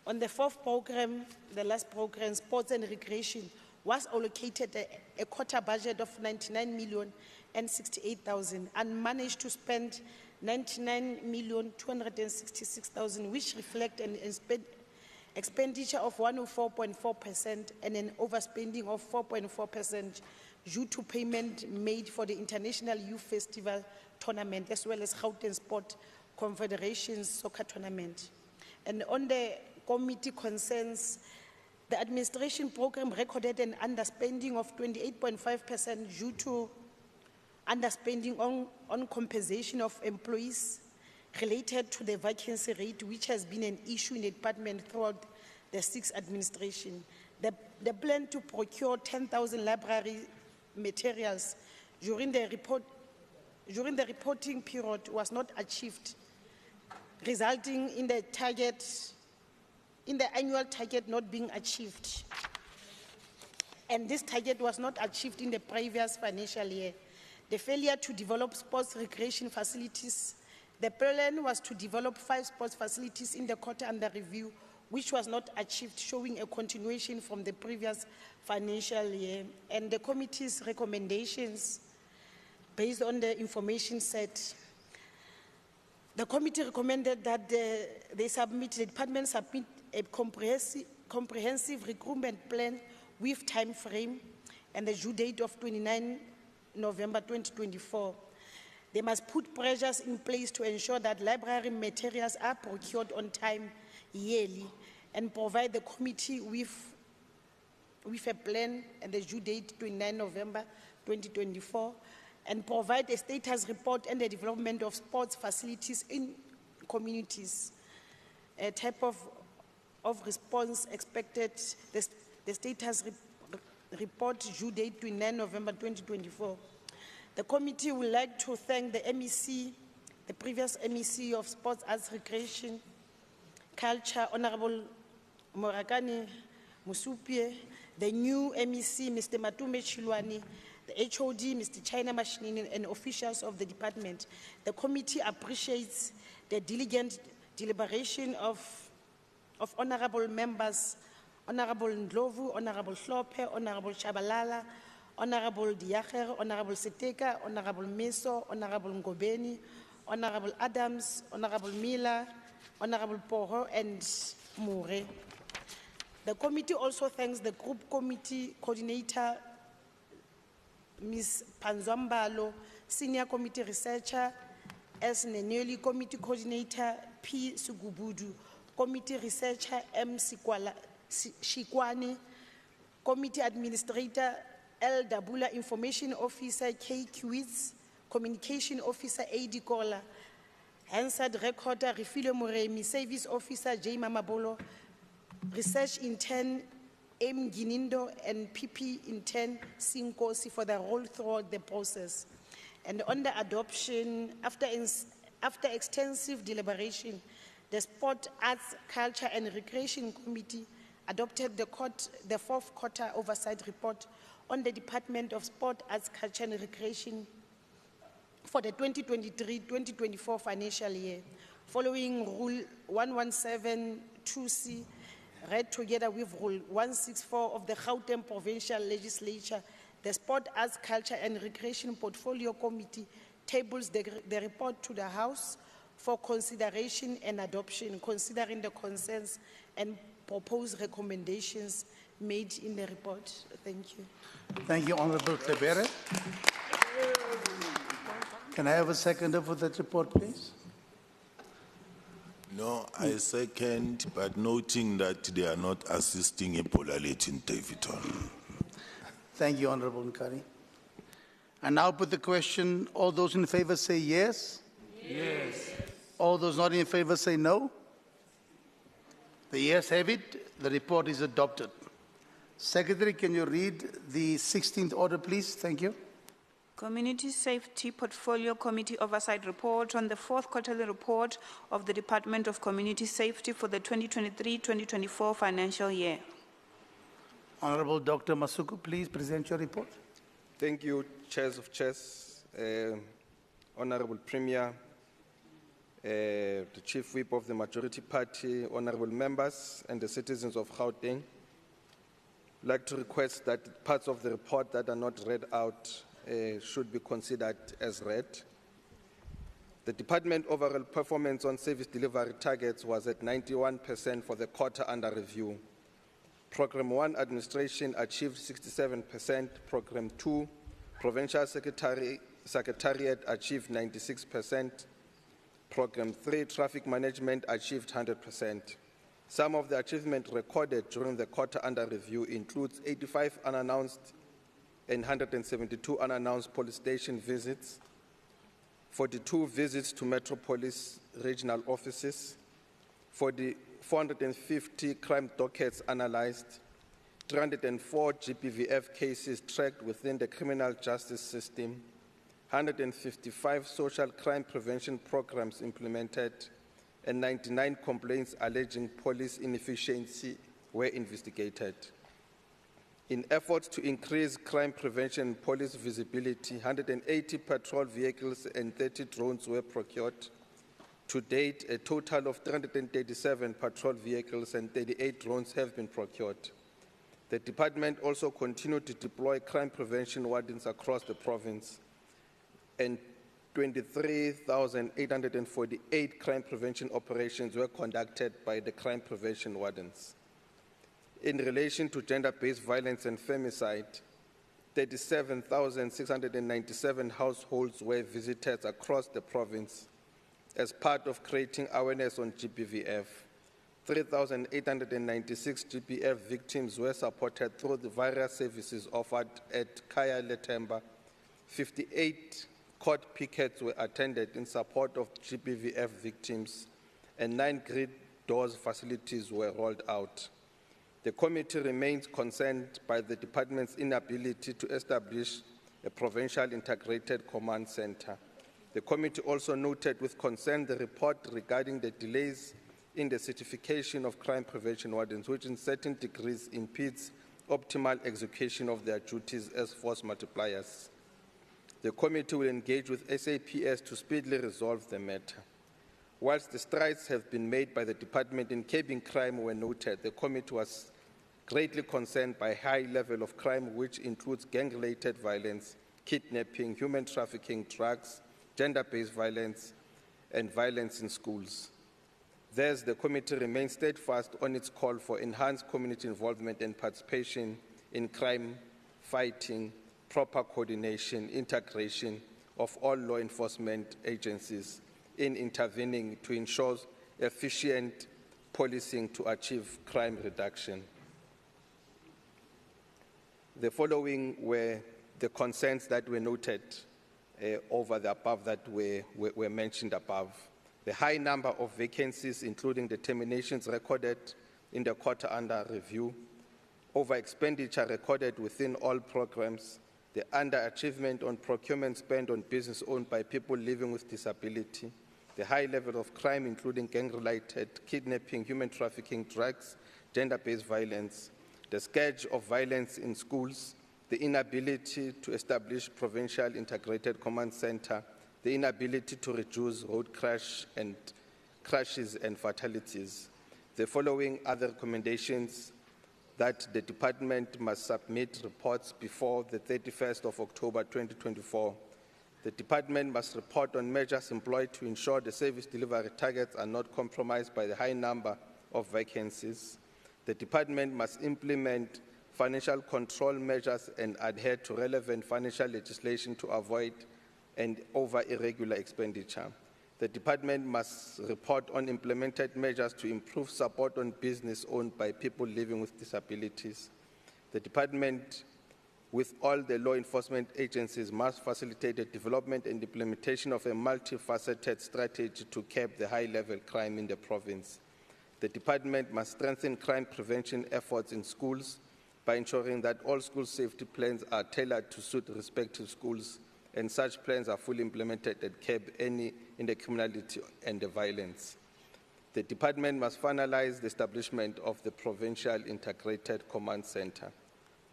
On the fourth program, the last program, Sports and Recreation, was allocated a quarter budget of 99,068,000 and managed to spend 99,266,000, which reflect an expenditure of 104.4% and an overspending of 4.4% due to payment made for the International Youth Festival Tournament as well as Gauteng Sport Confederation's soccer tournament. And on the committee concerns, the administration program recorded an underspending of 28.5% due to underspending on compensation of employees related to the vacancy rate, which has been an issue in the department throughout the sixth administration. The plan to procure 10,000 library materials during the reporting period was not achieved, resulting in the annual target not being achieved. And this target was not achieved in the previous financial year. The failure to develop sports recreation facilities. The plan was to develop 5 sports facilities in the quarter under review, which was not achieved, showing a continuation from the previous financial year. And the committee's recommendations, based on the information set, the committee recommended that the department submit a comprehensive recruitment plan with time frame and the due date of 29 November 2024. They must put pressures in place to ensure that library materials are procured on time yearly and provide the committee with a plan and the due date 29 November 2024 and provide a status report and the development of sports facilities in communities. A type of response expected, the status report due date 29 November 2024. The committee would like to thank the MEC, the previous MEC of Sports, Arts, Recreation, Culture, Honorable Morakani Musupie, the new MEC, Mr. Matume Chilwani, the HOD, Mr. China Mashinini, and officials of the department. The committee appreciates the diligent deliberation of honorable members, Honorable Ndlovu, Honorable Hlope, Honorable Chabalala, Honorable Diacher, Honorable Seteka, Honorable Meso, Honorable Ngobeni, Honorable Adams, Honorable Miller, Honorable Poho, and Mure. The committee also thanks the group committee coordinator, Ms. Panzwambalo, senior committee researcher, S. Neneli, committee coordinator, P. Sugubudu, committee researcher, M. Shikwani, committee administrator, L. Dabula, information officer, K. Kiwitz, communication officer, A.D. Kola, Hansard recorder, Refilo Moremi, service officer, J. Mamabolo, research intern, M. Ginindo, and PP intern, Sinkosi, for the role throughout the process. And on the adoption, after extensive deliberation, the Sport, Arts, Culture, and Recreation Committee adopted the fourth quarter oversight report on the Department of Sport, Arts, Culture, and Recreation for the 2023-2024 financial year, following Rule 117(2)C, read together with Rule 164 of the Gauteng Provincial Legislature. The Sport, Arts, Culture, and Recreation Portfolio Committee tables the report to the House for consideration and adoption, considering the concerns and proposed recommendations made in the report. Thank you. Thank you, Honorable Klebere. Can I have a seconder for that report, please? No, I second, but noting that they are not assisting Ebola late in Davidson. Thank you, Honorable Nkari. I now put the question. All those in favor say yes. Yes. All those not in favor say no. The yes have it. The report is adopted. Secretary, can you read the 16th order, please? Thank you. Community Safety Portfolio Committee Oversight Report on the fourth quarterly report of the Department of Community Safety for the 2023-2024 financial year. Honorable Dr. Masuku, please present your report. Thank you, Chairs of Chairs, Honorable Premier, the Chief Whip of the Majority Party, Honorable Members, and the citizens of Gauteng. I'd like to request that parts of the report that are not read out should be considered as read. The Department overall performance on service delivery targets was at 91% for the quarter under review. Program 1 administration achieved 67%, Program 2 Provincial Secretariat achieved 96%, Program 3 Traffic Management achieved 100%. Some of the achievements recorded during the quarter under review includes 85 unannounced and 172 unannounced police station visits, 42 visits to metropolis regional offices, 450 crime dockets analyzed, 304 GPVF cases tracked within the criminal justice system, 155 social crime prevention programs implemented, and 99 complaints alleging police inefficiency were investigated. In efforts to increase crime prevention and police visibility, 180 patrol vehicles and 30 drones were procured. To date, a total of 337 patrol vehicles and 38 drones have been procured. The department also continued to deploy crime prevention wardens across the province, and 23,848 crime prevention operations were conducted by the crime prevention wardens. In relation to gender-based violence and femicide, 37,697 households were visited across the province as part of creating awareness on GBVF. 3,896 GBF victims were supported through the various services offered at Kaya Letemba. 58 court pickets were attended in support of GBVF victims, and 9 grid doors facilities were rolled out. The committee remains concerned by the department's inability to establish a provincial integrated command center. The committee also noted with concern the report regarding the delays in the certification of crime prevention wardens, which in certain degrees impedes optimal execution of their duties as force multipliers. The committee will engage with SAPS to speedily resolve the matter. Whilst the strides have been made by the department in curbing crime were noted, the committee was greatly concerned by high level of crime, which includes gang-related violence, kidnapping, human trafficking, drugs, gender-based violence, and violence in schools. Thus, the committee remains steadfast on its call for enhanced community involvement and participation in crime fighting, proper coordination, integration of all law enforcement agencies in intervening to ensure efficient policing to achieve crime reduction. The following were the concerns that were noted over the above that were mentioned above. The high number of vacancies, including the terminations recorded in the quarter under review, over expenditure recorded within all programs, the underachievement on procurement spend on business owned by people living with disability, the high level of crime, including gang-related kidnapping, human trafficking, drugs, gender-based violence, the scourge of violence in schools, the inability to establish provincial integrated command center, the inability to reduce road crashes and fatalities. The following other recommendations: that the department must submit reports before the 31st of October 2024. The department must report on measures employed to ensure the service delivery targets are not compromised by the high number of vacancies. The department must implement financial control measures and adhere to relevant financial legislation to avoid and over irregular expenditure. The department must report on implemented measures to improve support on business owned by people living with disabilities. The department with all the law enforcement agencies must facilitate the development and implementation of a multifaceted strategy to curb the high-level crime in the province. The department must strengthen crime prevention efforts in schools by ensuring that all school safety plans are tailored to suit respective schools, and such plans are fully implemented and curb any criminality and the violence. The department must finalize the establishment of the Provincial Integrated Command Center.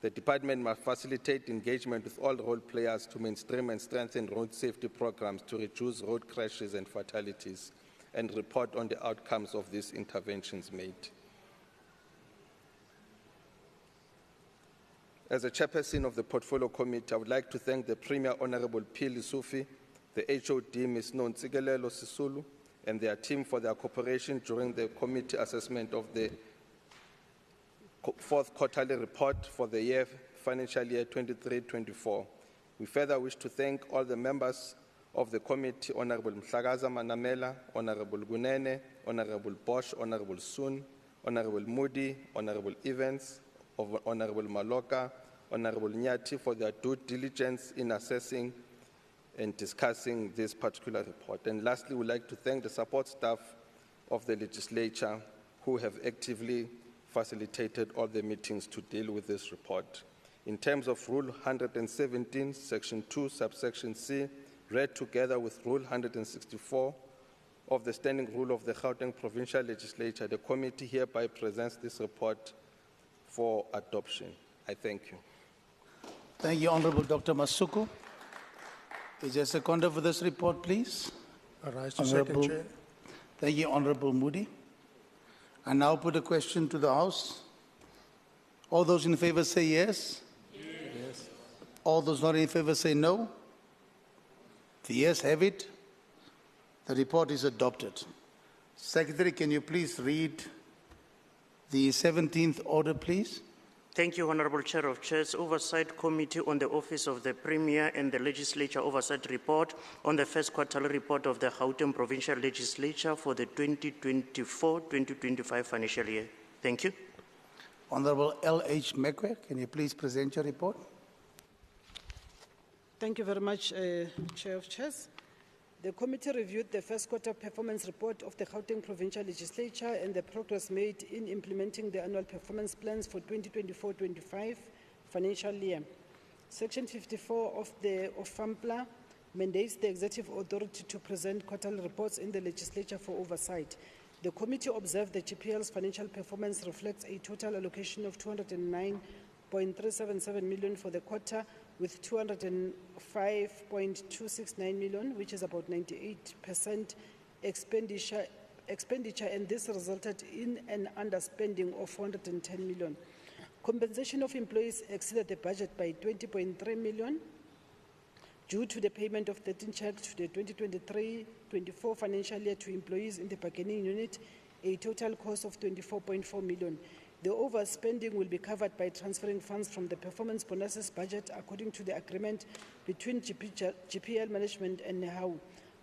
The department must facilitate engagement with all role players to mainstream and strengthen road safety programs to reduce road crashes and fatalities, and report on the outcomes of these interventions made. As a chairperson of the Portfolio Committee, I would like to thank the Premier Honorable Pili Sufi, the HOD Ms. Nontsikelelo Sisulu, and their team for their cooperation during the committee assessment of the fourth quarterly report for the financial year 23-24. We further wish to thank all the members of the committee, Honorable Mhlagaza Manamela, Honorable Gunene, Honorable Bosch, Honorable Sun, Honorable Moody, Honorable Evans, Honorable Maloka, Honorable Nyati for their due diligence in assessing and discussing this particular report. And lastly, we'd like to thank the support staff of the legislature who have actively facilitated all the meetings to deal with this report. In terms of Rule 117, Section 2, Subsection C, read together with Rule 164 of the Standing Rule of the Gauteng Provincial Legislature, the committee hereby presents this report for adoption. I thank you. Thank you, Honorable Dr. Masuku. Is there a seconder for this report, please? I rise to second, Chair. Thank you, Honorable Moody. I now put a question to the House. All those in favor say yes. Yes. All those not in favor say no. The yes have it. The report is adopted. Secretary, can you please read the 17th order, please? Thank you, Honorable Chair of Chairs. Oversight Committee on the Office of the Premier and the Legislature Oversight Report on the first quarterly report of the Gauteng Provincial Legislature for the 2024-2025 financial year. Thank you. Honorable L.H. Mekwe, can you please present your report? Thank you very much, Chair of Chairs. The committee reviewed the first quarter performance report of the Gauteng Provincial Legislature and the progress made in implementing the annual performance plans for 2024-25 financial year. Section 54 of the FAMPLA mandates the executive authority to present quarterly reports in the legislature for oversight. The committee observed the GPL's financial performance reflects a total allocation of 209.377 million for the quarter, with 205.269 million, which is about 98% expenditure, and this resulted in an underspending of 410 million. Compensation of employees exceeded the budget by 20.3 million due to the payment of 13 checks to the 2023-24 financial year to employees in the bargaining unit, a total cost of 24.4 million. The overspending will be covered by transferring funds from the performance bonuses budget according to the agreement between GPL management and NEHAU.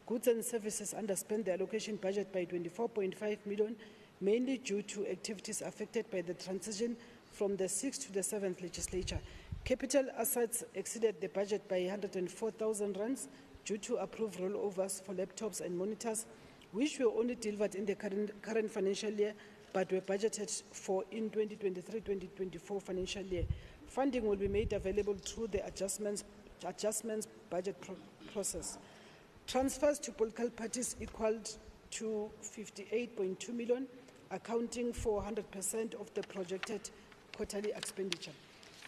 Goods and services underspent the allocation budget by 24.5 million, mainly due to activities affected by the transition from the 6th to the 7th legislature. Capital assets exceeded the budget by 104,000 rands due to approved rollovers for laptops and monitors, which were only delivered in the current financial year, but were budgeted for in 2023-2024 financial year. Funding will be made available through the adjustments budget process. Transfers to political parties equaled to 58.2 million, accounting for 100% of the projected quarterly expenditure.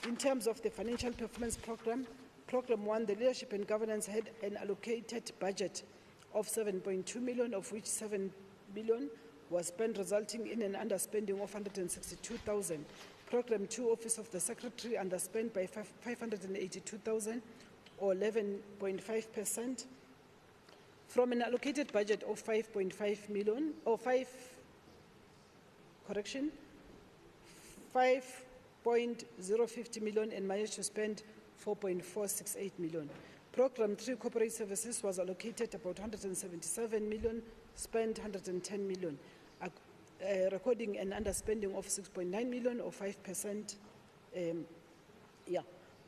In terms of the financial performance program, Program 1, the leadership and governance had an allocated budget of 7.2 million, of which 7 million was spent, resulting in an underspending of 162,000. Program 2, Office of the Secretary, underspent by 582,000 or 11.5%. From an allocated budget of 5.5 million, or 5.050 million, and managed to spend 4.468 million. Program 3, Corporate Services, was allocated about 177 million, spent 110 million, recording an underspending of 6.9 million or 5%.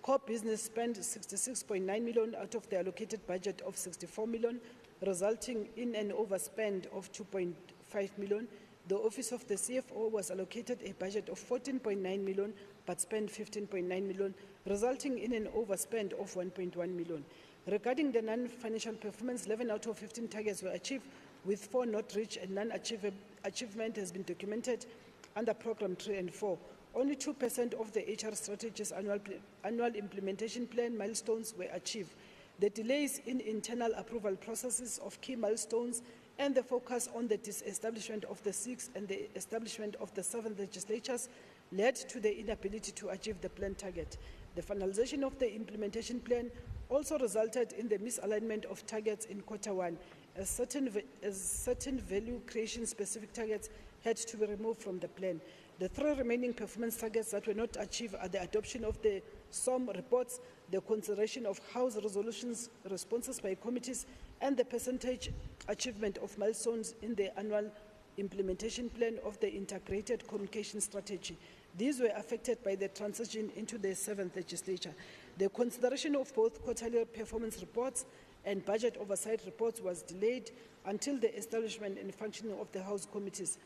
Core business spent 66.9 million out of the allocated budget of 64 million, resulting in an overspend of 2.5 million. The Office of the CFO was allocated a budget of 14.9 million, but spent 15.9 million, resulting in an overspend of 1.1 million. Regarding the non-financial performance, 11 out of 15 targets were achieved, with 4 not reached, and non-achievement has been documented under Program 3 and 4. Only 2% of the HR strategy's annual implementation plan milestones were achieved. The delays in internal approval processes of key milestones and the focus on the disestablishment of the 6th and the establishment of the 7th legislatures led to the inability to achieve the plan target. The finalization of the implementation plan also resulted in the misalignment of targets in Q1, as certain value creation specific targets had to be removed from the plan. The 3 remaining performance targets that were not achieved are the adoption of the SOM reports, the consideration of House resolutions, responses by committees, and the percentage achievement of milestones in the annual implementation plan of the integrated communication strategy. These were affected by the transition into the 7th legislature. The consideration of both quarterly performance reports and budget oversight reports was delayed until the establishment and functioning of the House committees.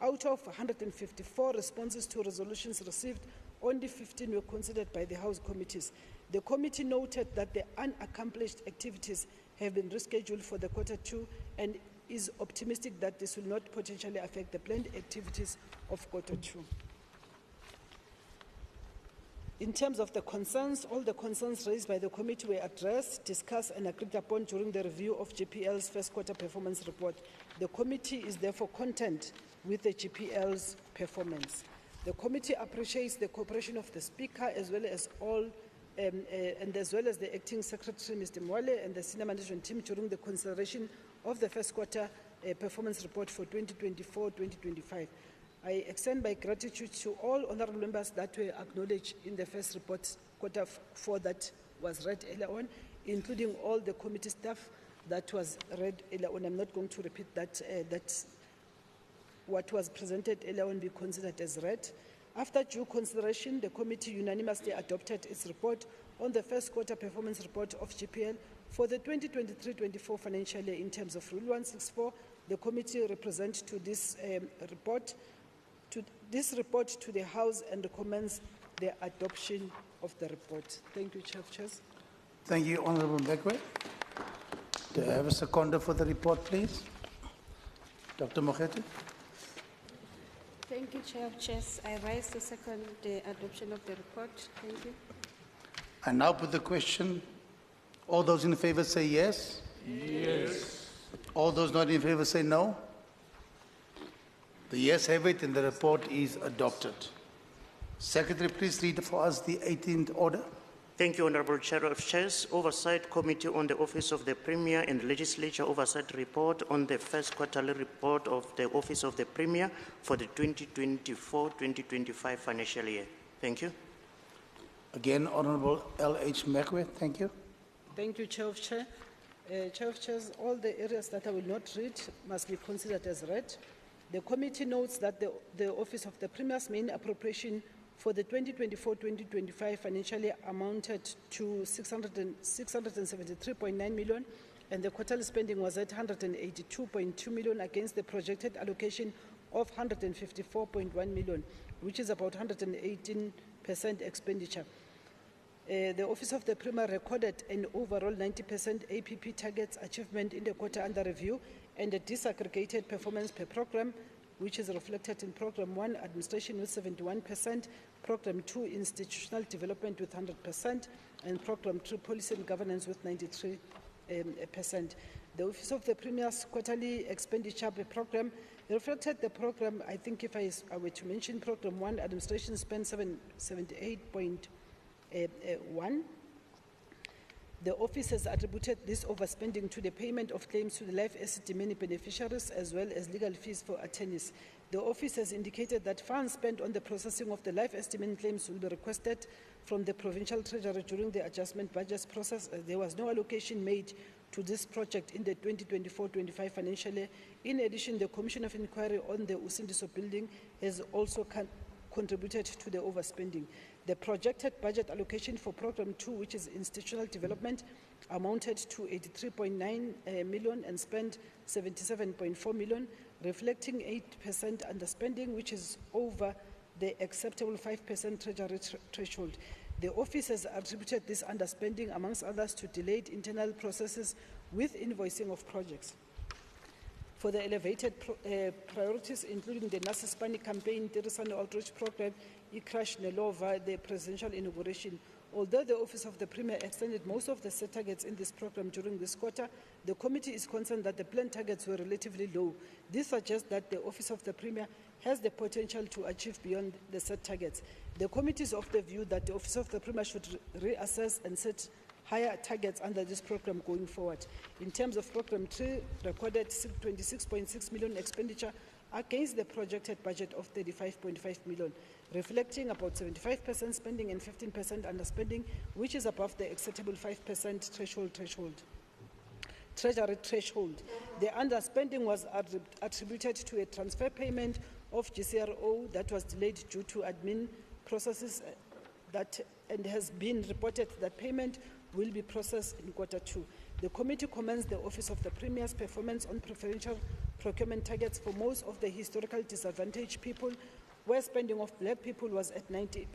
Out of 154 responses to resolutions received, only 15 were considered by the House committees. The committee noted that the unaccomplished activities have been rescheduled for the Q2 and is optimistic that this will not potentially affect the planned activities of Q2. In terms of the concerns, all the concerns raised by the committee were addressed, discussed, and agreed upon during the review of GPL's first quarter performance report. The committee is therefore content with the GPL's performance. The committee appreciates the cooperation of the Speaker as well as the Acting Secretary, Mr. Mwale, and the senior management team during the consideration of the first quarter performance report for 2024-2025. I extend my gratitude to all honourable members that were acknowledged in the first report, Q4 that was read earlier on, including all the committee staff that was read earlier on. I'm not going to repeat that. What was presented earlier on be considered as read. After due consideration, the committee unanimously adopted its report on the first quarter performance report of GPL for the 2023-24 financial year in terms of Rule 164. The committee represents to this report to the House and recommends the adoption of the report. Thank you, Chair of Chairs. Thank you, Honourable Mbekwe. Do I have a seconder for the report, please? Dr. Mokete. Thank you, Chair of Chairs. I rise to second the adoption of the report. Thank you. I now put the question. All those in favour say yes. Yes. All those not in favour say no. The yes have it and the report is adopted. Secretary, please read for us the 18th order. Thank you, Honourable Chair of Chairs. Oversight Committee on the Office of the Premier and Legislature Oversight Report on the first quarterly report of the Office of the Premier for the 2024-2025 financial year. Thank you. Again, Honourable L.H. Mbekwe, thank you. Thank you, Chair of Chair. Chair of Chairs, all the areas that I will not read must be considered as read. The committee notes that the Office of the Premier's main appropriation for the 2024-2025 financial year amounted to 673.9 million, and the quarterly spending was at 182.2 million against the projected allocation of 154.1 million, which is about 118% expenditure. The Office of the Premier recorded an overall 90% APP targets achievement in the quarter under review and a disaggregated performance per program, which is reflected in Program 1, Administration with 71%, Program 2, Institutional Development with 100%, and Program 3, Policy and Governance with 93%. The Office of the Premier's quarterly expenditure per program reflected the program. I think if I were to mention Program 1, Administration spent 78.1. The office has attributed this overspending to the payment of claims to the life asset many beneficiaries as well as legal fees for attorneys. The office has indicated that funds spent on the processing of the life estimate claims will be requested from the Provincial Treasury during the adjustment budget process. There was no allocation made to this project in the 2024-25 financial year. In addition, the Commission of Inquiry on the Usindiso building has also contributed to the overspending. The projected budget allocation for Program 2, which is institutional development, amounted to 83.9 million and spent 77.4 million, reflecting 8% underspending, which is over the acceptable 5% treasury threshold. The office has attributed this underspending, amongst others, to delayed internal processes with invoicing of projects. For the elevated priorities, including the Nasispani campaign, Tirisano outreach program, Ikrash Nelova, the presidential inauguration. Although the Office of the Premier extended most of the set targets in this program during this quarter, the committee is concerned that the planned targets were relatively low. This suggests that the Office of the Premier has the potential to achieve beyond the set targets. The committee is of the view that the Office of the Premier should reassess and set higher targets under this program going forward. In terms of Program 3, recorded 26.6 million expenditure against the projected budget of 35.5 million, reflecting about 75% spending and 15% underspending, which is above the acceptable 5% treasury threshold. The underspending was attributed to a transfer payment of GCRO that was delayed due to admin processes and has been reported that payment will be processed in Q2. The committee commends the Office of the Premier's performance on preferential procurement targets for most of the historical disadvantaged people, where spending of black people was at 98%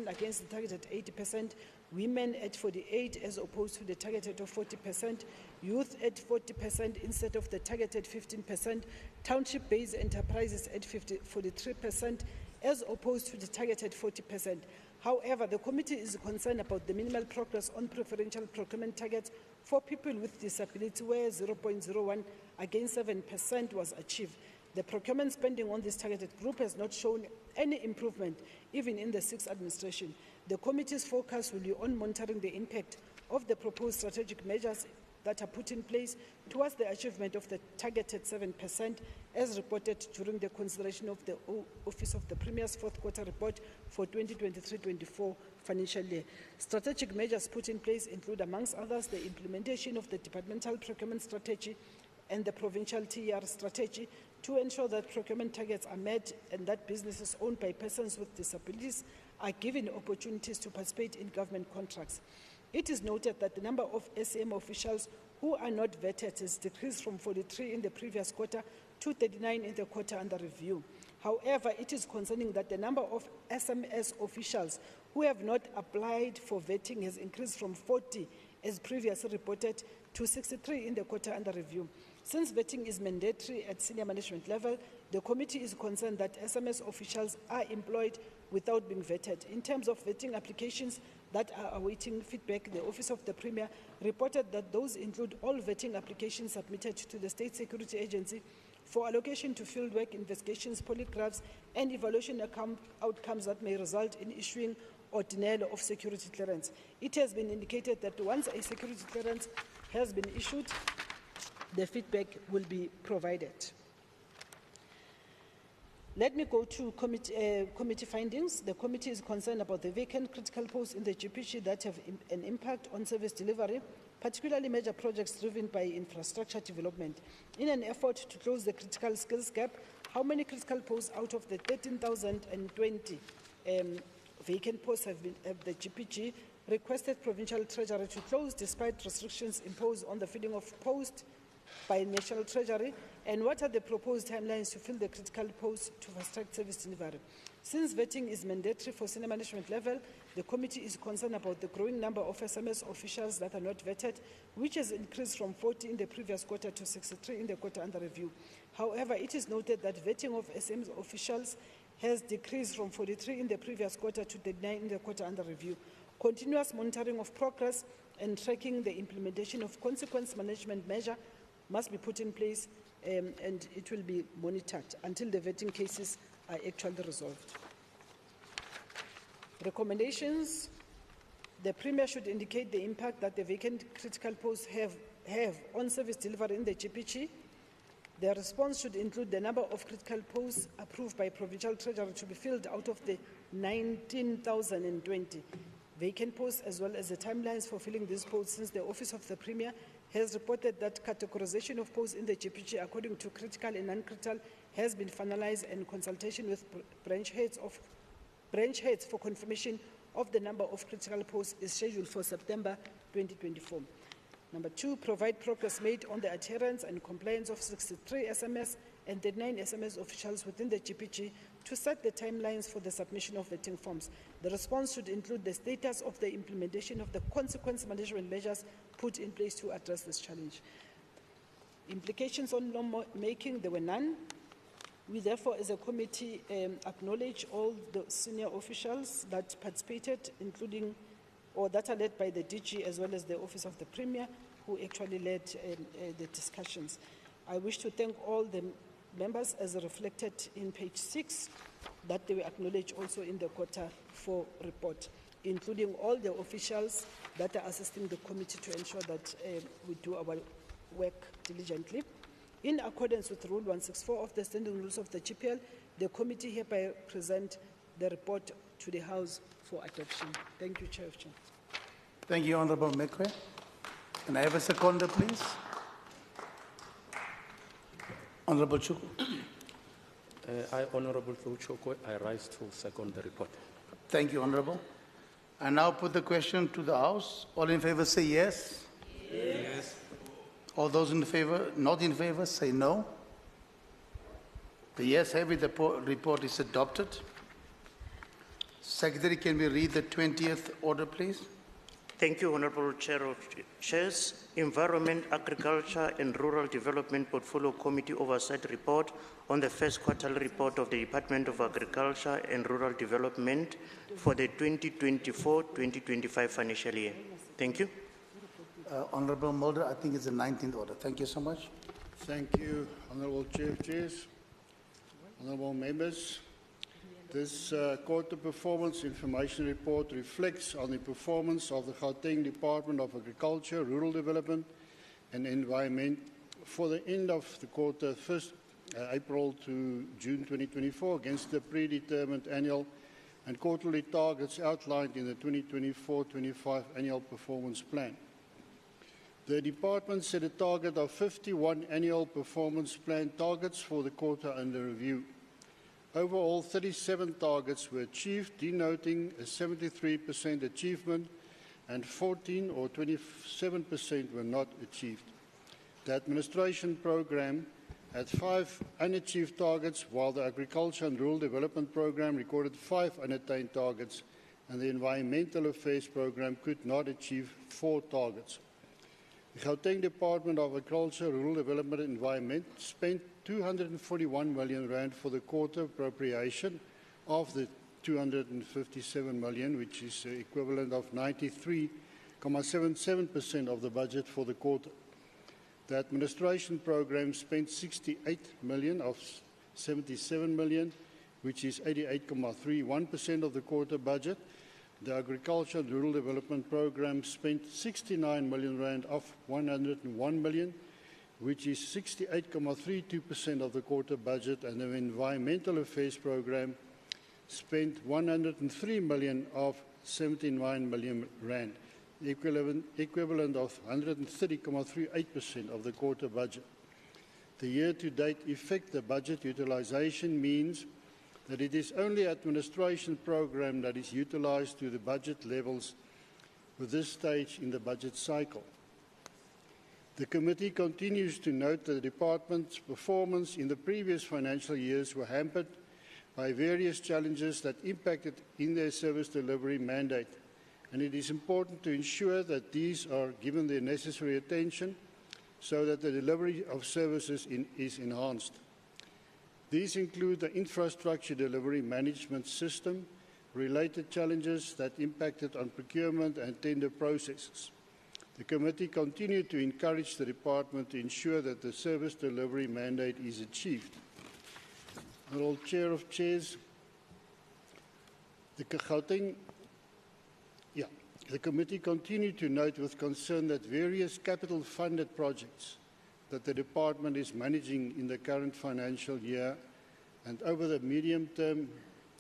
against the targeted 80%, women at 48% as opposed to the targeted of 40%, youth at 40% instead of the targeted 15%, township-based enterprises at 43% as opposed to the targeted 40%. However, the committee is concerned about the minimal progress on preferential procurement targets for people with disability, where 0.01 against 7% was achieved. The procurement spending on this targeted group has not shown any improvement, even in the sixth administration. The committee's focus will be on monitoring the impact of the proposed strategic measures that are put in place towards the achievement of the targeted 7%, as reported during the consideration of the Office of the Premier's fourth quarter report for 2023-24 financial year. Strategic measures put in place include, amongst others, the implementation of the departmental procurement strategy and the provincial TER strategy to ensure that procurement targets are met and that businesses owned by persons with disabilities are given opportunities to participate in government contracts. It is noted that the number of SAM officials who are not vetted has decreased from 43 in the previous quarter to 39 in the quarter under review. However, it is concerning that the number of SMS officials who have not applied for vetting has increased from 40, as previously reported, to 63 in the quarter under review. Since vetting is mandatory at senior management level, the committee is concerned that SMS officials are employed without being vetted. In terms of vetting applications that are awaiting feedback, the Office of the Premier reported that those include all vetting applications submitted to the State Security Agency for allocation to fieldwork investigations, polygraphs, and evaluation outcomes that may result in issuing or denial of security clearance. It has been indicated that once a security clearance has been issued, the feedback will be provided. Let me go to committee findings. The committee is concerned about the vacant critical posts in the GPG that have an impact on service delivery, particularly major projects driven by infrastructure development. In an effort to close the critical skills gap, how many critical posts out of the 13,020 vacant posts have the GPG requested Provincial Treasury to close despite restrictions imposed on the filling of posts by National Treasury, and what are the proposed timelines to fill the critical posts to fast-track service delivery? Since vetting is mandatory for senior management level, the committee is concerned about the growing number of SMS officials that are not vetted, which has increased from 40 in the previous quarter to 63 in the quarter under review. However, it is noted that vetting of SMS officials has decreased from 43 in the previous quarter to 39 in the quarter under review. Continuous monitoring of progress and tracking the implementation of consequence management measure must be put in place, and it will be monitored until the vetting cases are actually resolved. Recommendations: the Premier should indicate the impact that the vacant critical posts have on service delivery in the GPG. The response should include the number of critical posts approved by Provincial Treasury to be filled out of the 19,020 vacant posts, as well as the timelines for filling these posts, since the Office of the Premier has reported that categorization of posts in the GPG according to critical and non-critical has been finalized, and consultation with branch heads of branch heads for confirmation of the number of critical posts is scheduled for September 2024. Number 2, provide progress made on the adherence and compliance of 63 SMS and 39 SMS officials within the GPG to set the timelines for the submission of vetting forms. The response should include the status of the implementation of the consequence management measures put in place to address this challenge. Implications on lawmaking, there were none. We therefore, as a committee, acknowledge all the senior officials that participated, including, or that are led by the DG as well as the Office of the Premier, who actually led the discussions. I wish to thank all the members as reflected in page 6, that they were acknowledged also in the Q4 report, including all the officials that are assisting the committee to ensure that we do our work diligently. In accordance with Rule 164 of the Standing Rules of the GPL, the committee hereby present the report to the House for adoption. Thank you, Chair of Chair. Thank you, Honourable Mekwe. Can I have a seconder, please? Honourable Chuku. I, Honourable Choko, I rise to second the report. Thank you, Honourable. I now put the question to the House. All in favour say yes. Yes. All those in favour, not in favour, say no. The yes have it, the report is adopted. Secretary, can we read the 20th order, please? Thank you, Honourable Chair of Chairs. Environment, Agriculture and Rural Development Portfolio Committee Oversight Report on the first quarterly report of the Department of Agriculture and Rural Development for the 2024-2025 financial year. Thank you. Honourable Mulder, I think it's the 19th order. Thank you so much. Thank you, Honourable Chair of Chairs, Honourable Members. This quarter performance information report reflects on the performance of the Gauteng Department of Agriculture, Rural Development and Environment for the end of the quarter, 1st April to June 2024, against the predetermined annual and quarterly targets outlined in the 2024-25 annual performance plan. The department set a target of 51 annual performance plan targets for the quarter under review. Overall, 37 targets were achieved, denoting a 73% achievement, and 14 or 27% were not achieved. The administration program had 5 unachieved targets, while the Agriculture and Rural Development Program recorded 5 unattained targets, and the Environmental Affairs Program could not achieve 4 targets. The Gauteng Department of Agriculture, Rural Development and Environment spent 241 million rand for the quarter appropriation of the 257 million, which is equivalent of 93.77% of the budget for the quarter. The administration program spent 68 million of 77 million, which is 88.31% of the quarter budget. The Agriculture and Rural Development Program spent 69 million rand of 101 million, which is 68.32% of the quarter budget, and the Environmental Affairs Program spent 103 million of 79 million rand, the equivalent of 130.38% of the quarter budget. The year-to-date effect, the budget utilization, means that it is only administration program that is utilized to the budget levels with this stage in the budget cycle. The committee continues to note that the department's performance in the previous financial years were hampered by various challenges that impacted in their service delivery mandate, and it is important to ensure that these are given the necessary attention so that the delivery of services is enhanced. These include the infrastructure delivery management system, related challenges that impacted on procurement and tender processes. The committee continued to encourage the department to ensure that the service delivery mandate is achieved. Honourable Chair of Chairs, the committee continued to note with concern that various capital-funded projects that the department is managing in the current financial year and over the medium-term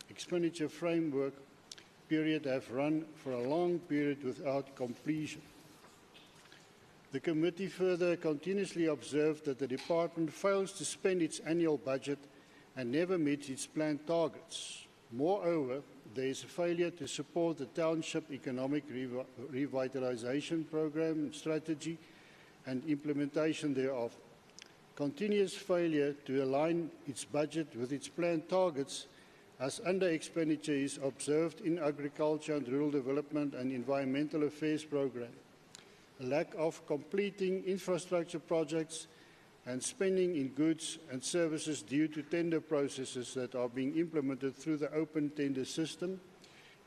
expenditure framework period have run for a long period without completion. The committee further continuously observed that the department fails to spend its annual budget and never meets its planned targets. Moreover, there is a failure to support the township economic revitalization program strategy and implementation thereof. Continuous failure to align its budget with its planned targets as under-expenditure is observed in agriculture and rural development and environmental affairs program. A lack of completing infrastructure projects and spending in goods and services due to tender processes that are being implemented through the open tender system,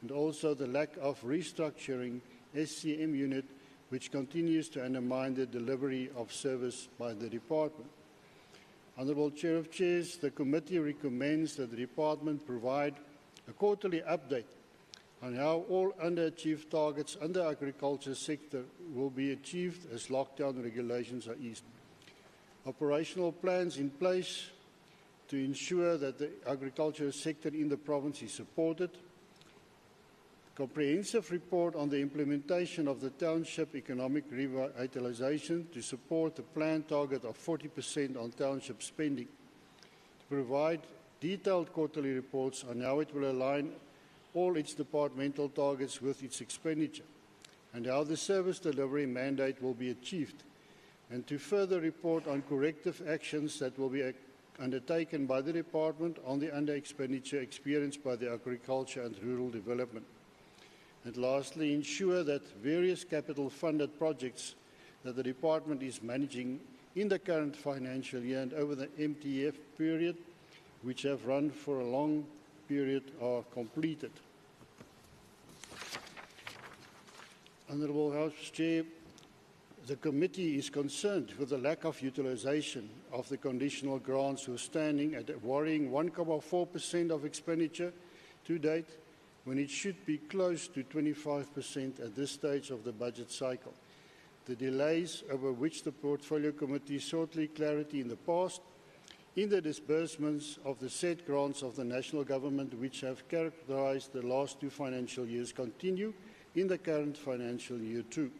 and also the lack of restructuring SCM unit, which continues to undermine the delivery of service by the department. Honourable Chair of Chairs, the committee recommends that the department provide a quarterly update on how all underachieved targets under agriculture sector will be achieved as lockdown regulations are eased. Operational plans in place to ensure that the agricultural sector in the province is supported. Comprehensive report on the implementation of the township economic revitalization to support the planned target of 40% on township spending. To provide detailed quarterly reports on how it will align all its departmental targets with its expenditure and how the service delivery mandate will be achieved, and to further report on corrective actions that will be undertaken by the department on the under-expenditure experienced by the agriculture and rural development. And lastly, ensure that various capital-funded projects that the department is managing in the current financial year and over the MTF period, which have run for a long period, are completed. Honourable House Chair, the committee is concerned with the lack of utilisation of the conditional grants, who are standing at a worrying 1.4% of expenditure to date, when it should be close to 25% at this stage of the budget cycle. The delays over which the Portfolio Committee sought clarity in the past in the disbursements of the said grants of the national government, which have characterised the last 2 financial years, continue in the current financial year too.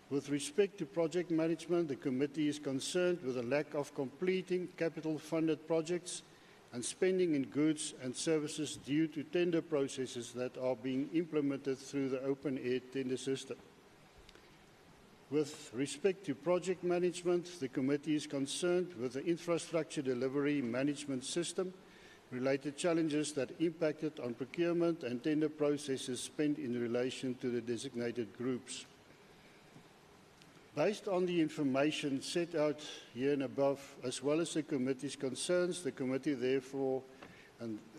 With respect to project management, the committee is concerned with the lack of completing capital-funded projects and spending in goods and services due to tender processes that are being implemented through the open-air tender system. With respect to project management, the committee is concerned with the infrastructure delivery management system related challenges that impacted on procurement and tender processes spent in relation to the designated groups. Based on the information set out here and above, as well as the committee's concerns, the committee therefore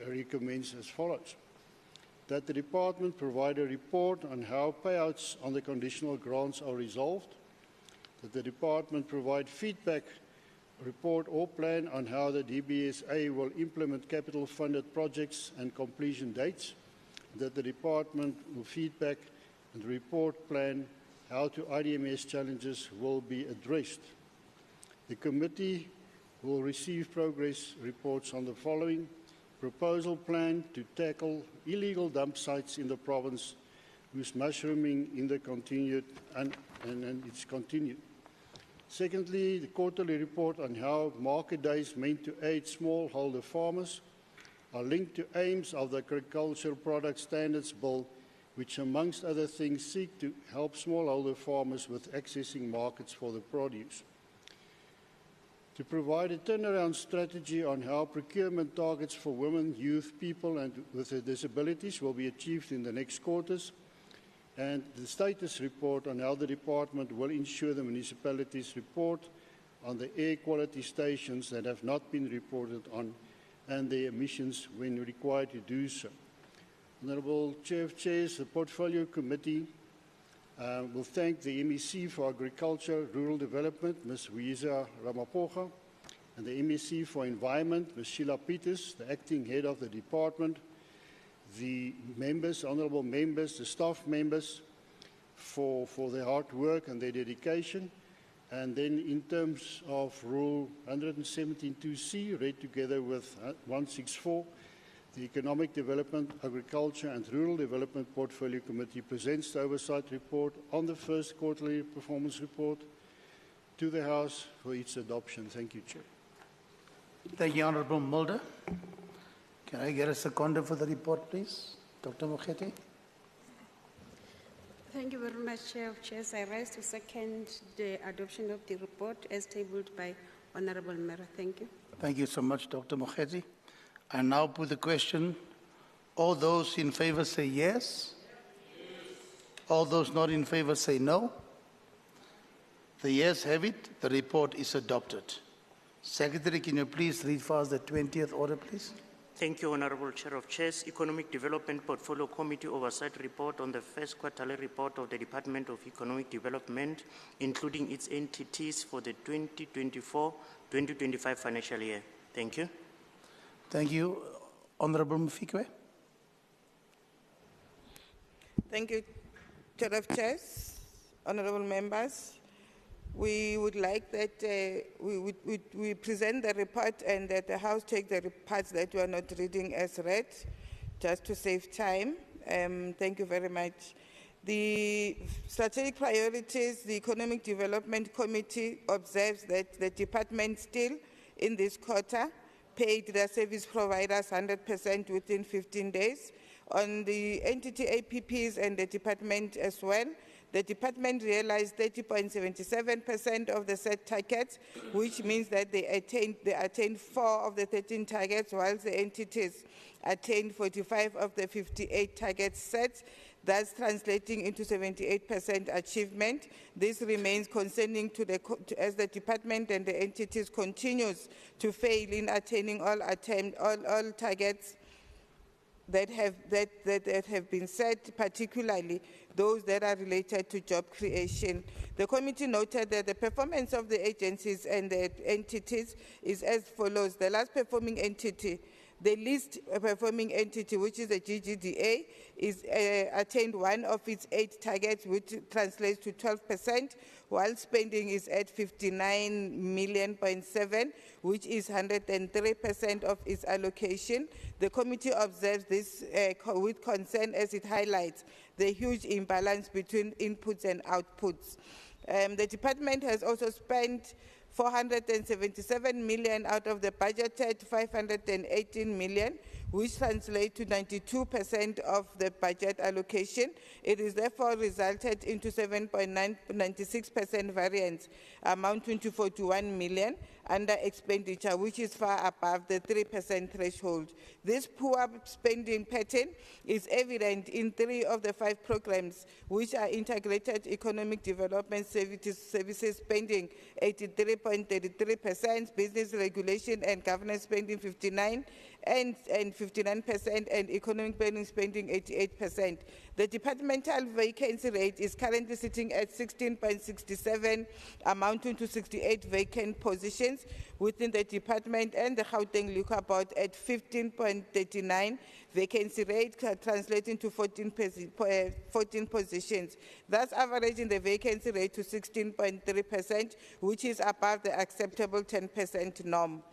recommends as follows: that the department provide a report on how payouts on the conditional grants are resolved, that the department provide feedback report or plan on how the DBSA will implement capital-funded projects and completion dates, that the department will feedback and report plan how to IDMS challenges will be addressed. The committee will receive progress reports on the following: proposal plan to tackle illegal dump sites in the province, whose mushrooming in the continued and it's continued. Secondly, the quarterly report on how market days meant to aid smallholder farmers are linked to aims of the Agricultural Product Standards Bill, which amongst other things seek to help smallholder farmers with accessing markets for the produce. To provide a turnaround strategy on how procurement targets for women, youth, people and with disabilities will be achieved in the next quarters, and the status report on how the department will ensure the municipalities report on the air quality stations that have not been reported on and their emissions when required to do so. Honourable Chair of Chairs, the Portfolio Committee will thank the MEC for Agriculture, Rural Development, Ms. Wiesa Ramaphosa, and the MEC for Environment, Ms. Sheila Peters, the Acting Head of the Department, the members, honourable members, the staff members for their hard work and their dedication. And then in terms of Rule 117.2c, read together with 164, the Economic Development, Agriculture and Rural Development Portfolio Committee presents the oversight report on the first quarterly performance report to the House for its adoption. Thank you, Chair. Thank you, Honourable Mulder. Can I get a seconder for the report, please? Dr. Mokheti? Thank you very much, Chair of Chairs. I rise to second the adoption of the report as tabled by Honorable Mera. Thank you. Thank you so much, Dr. Mokheti. I now put the question. All those in favor say yes. All those not in favor say no. The yes have it. The report is adopted. Secretary, can you please read for us the 20th order, please? Thank you, Honorable Chair of Chairs. Economic Development Portfolio Committee Oversight Report on the first quarterly report of the Department of Economic Development, including its entities for the 2024-2025 financial year. Thank you. Thank you. Honorable Mfikwe. Thank you, Chair of Chairs, honorable members. We would like that we present the report and that the House take the parts that we are not reading as read, just to save time. Thank you very much. The strategic priorities, the Economic Development Committee observes that the department still, in this quarter, paid their service providers 100% within 15 days. On the entity APPs and the department as well, the department realized 30.77% of the set targets, which means that they attained 4 of the 13 targets, whilst the entities attained 45 of the 58 targets set, thus translating into 78% achievement. This remains concerning as the department and the entities continues to fail in attaining all targets that have been set, particularly those that are related to job creation. The committee noted that the performance of the agencies and the entities is as follows. The last performing entity, the least performing entity, which is the GGDA, is attained 1 of its 8 targets, which translates to 12%, while spending is at 59.7 million, which is 103% of its allocation. The committee observes this with concern as it highlights the huge imbalance between inputs and outputs. The department has also spent 477 million out of the budgeted 518 million, which translates to 92% of the budget allocation. It is therefore resulted into 7.96% variance, amounting to 41 million under expenditure, which is far above the 3% threshold. This poor spending pattern is evident in 3 of the 5 programs, which are integrated economic development services spending 83.33%, business regulation and governance spending 59%, and 59%, and economic planning spending 88%. The departmental vacancy rate is currently sitting at 16.67, amounting to 68 vacant positions within the department, and the Gauteng Liquor Board at 15.39 vacancy rate, translating to 14 positions, thus averaging the vacancy rate to 16.3%, which is above the acceptable 10% norm.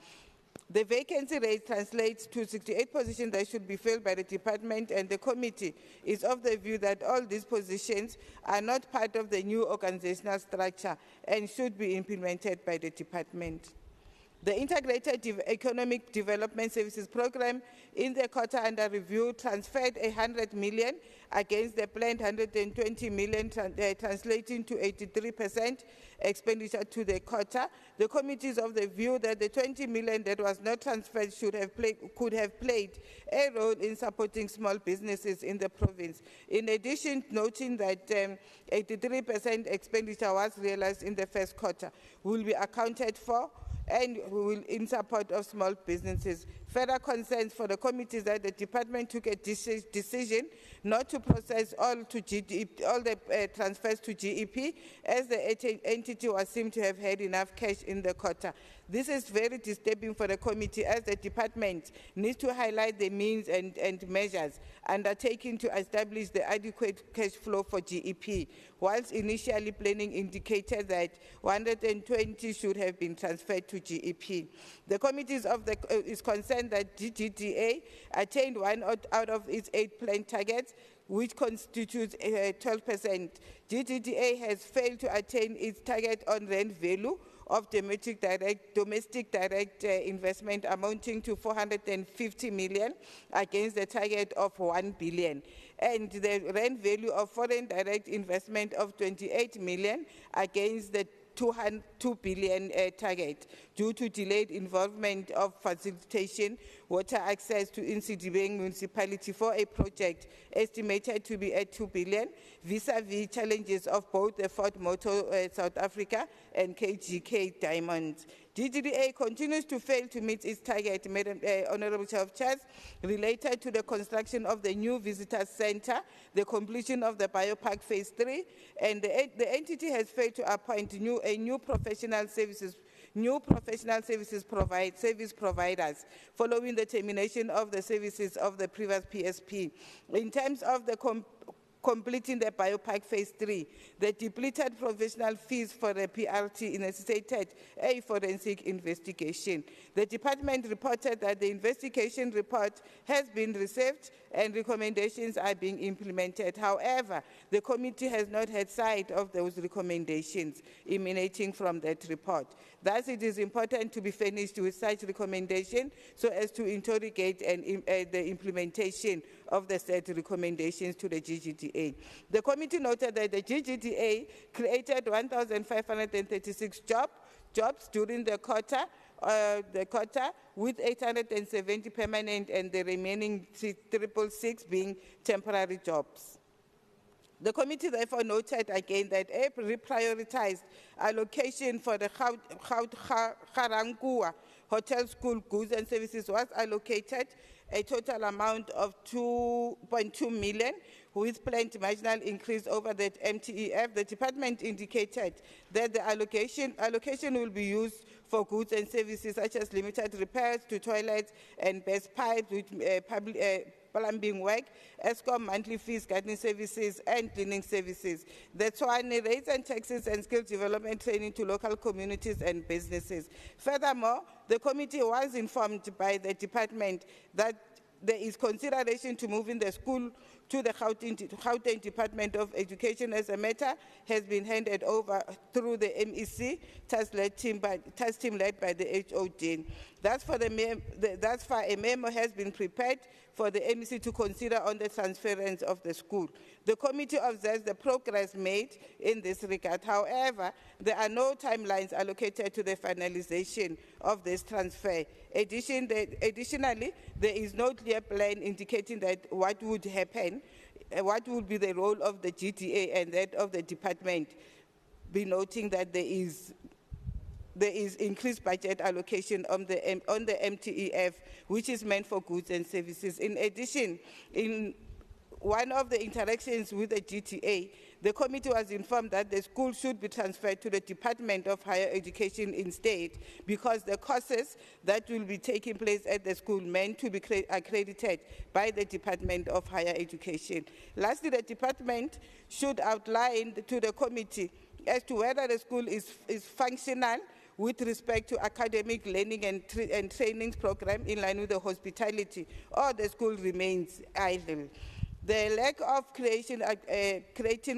The vacancy rate translates to 68 positions that should be filled by the department, and the committee is of the view that all these positions are not part of the new organizational structure and should be implemented by the department. The Integrated Economic Development Services Program in the quarter under review transferred 100 million against the planned 120 million, translating to 83% expenditure to the quarter. The committee is of the view that the 20 million that was not transferred could have played a role in supporting small businesses in the province. In addition, noting that 83% expenditure was realized in the first quarter, will be accounted for and will in support of small businesses. Further concerns for the committee is that the department took a decision not to process all the transfers to GEP, as the entity was seen to have had enough cash in the quarter. This is very disturbing for the committee, as the department needs to highlight the means and measures undertaken to establish the adequate cash flow for GEP, whilst initially planning indicated that 120 should have been transferred to GEP. The committee is concerned that GGDA attained 1 out of its 8 planned targets, which constitutes 12%. GGDA has failed to attain its target on rand value, of domestic direct investment amounting to 450 million against the target of 1 billion. And the rand value of foreign direct investment of 28 million against the 2 billion target due to delayed involvement of facilitation water access to Insidibeng municipality for a project estimated to be at 2 billion vis-a-vis challenges of both the Ford Motor South Africa and KGK Diamonds. GGDA continues to fail to meet its target, Madam Honourable Chair of Chairs, related to the construction of the new visitor centre, the completion of the Biopark Phase 3, and the entity has failed to appoint new professional services service providers following the termination of the services of the previous PSP. In terms of the completing the Biopark Phase 3, the depleted professional fees for the PRT necessitated a forensic investigation. The department reported that the investigation report has been received and recommendations are being implemented. However, the committee has not had sight of those recommendations emanating from that report. Thus, it is important to be finished with such recommendation so as to interrogate the implementation of the said recommendations to the GGDA. The committee noted that the GGDA created 1,536 jobs during the quarter, with 870 permanent and the remaining 666 being temporary jobs. The committee therefore noted again that a reprioritized allocation for the Garangua Hotel School goods and services was allocated a total amount of 2.2 million, with planned marginal increase over that MTEF. The department indicated that the allocation will be used for goods and services such as limited repairs to toilets and best pipes with plumbing work, ESCOM monthly fees, gardening services, and cleaning services. That's why rates and taxes and skill development training to local communities and businesses. Furthermore, the committee was informed by the department that there is consideration to moving the school to the Gauteng Department of Education as a matter has been handed over through the MEC task team led by the HOD. Thus far, a memo has been prepared for the MEC to consider on the transference of the school. The committee observes the progress made in this regard. However, there are no timelines allocated to the finalization of this transfer. Additionally, there is no clear plan indicating that what would happen, what would be the role of the GDA and that of the department, be noting that there is increased budget allocation on the MTEF, which is meant for goods and services. In addition, in one of the interactions with the GTA, the committee was informed that the school should be transferred to the Department of Higher Education instead, because the courses that will be taking place at the school meant to be accredited by the Department of Higher Education. Lastly, the department should outline to the committee as to whether the school is functional with respect to academic learning and training program in line with the hospitality, or the school remains idle. The lack of creating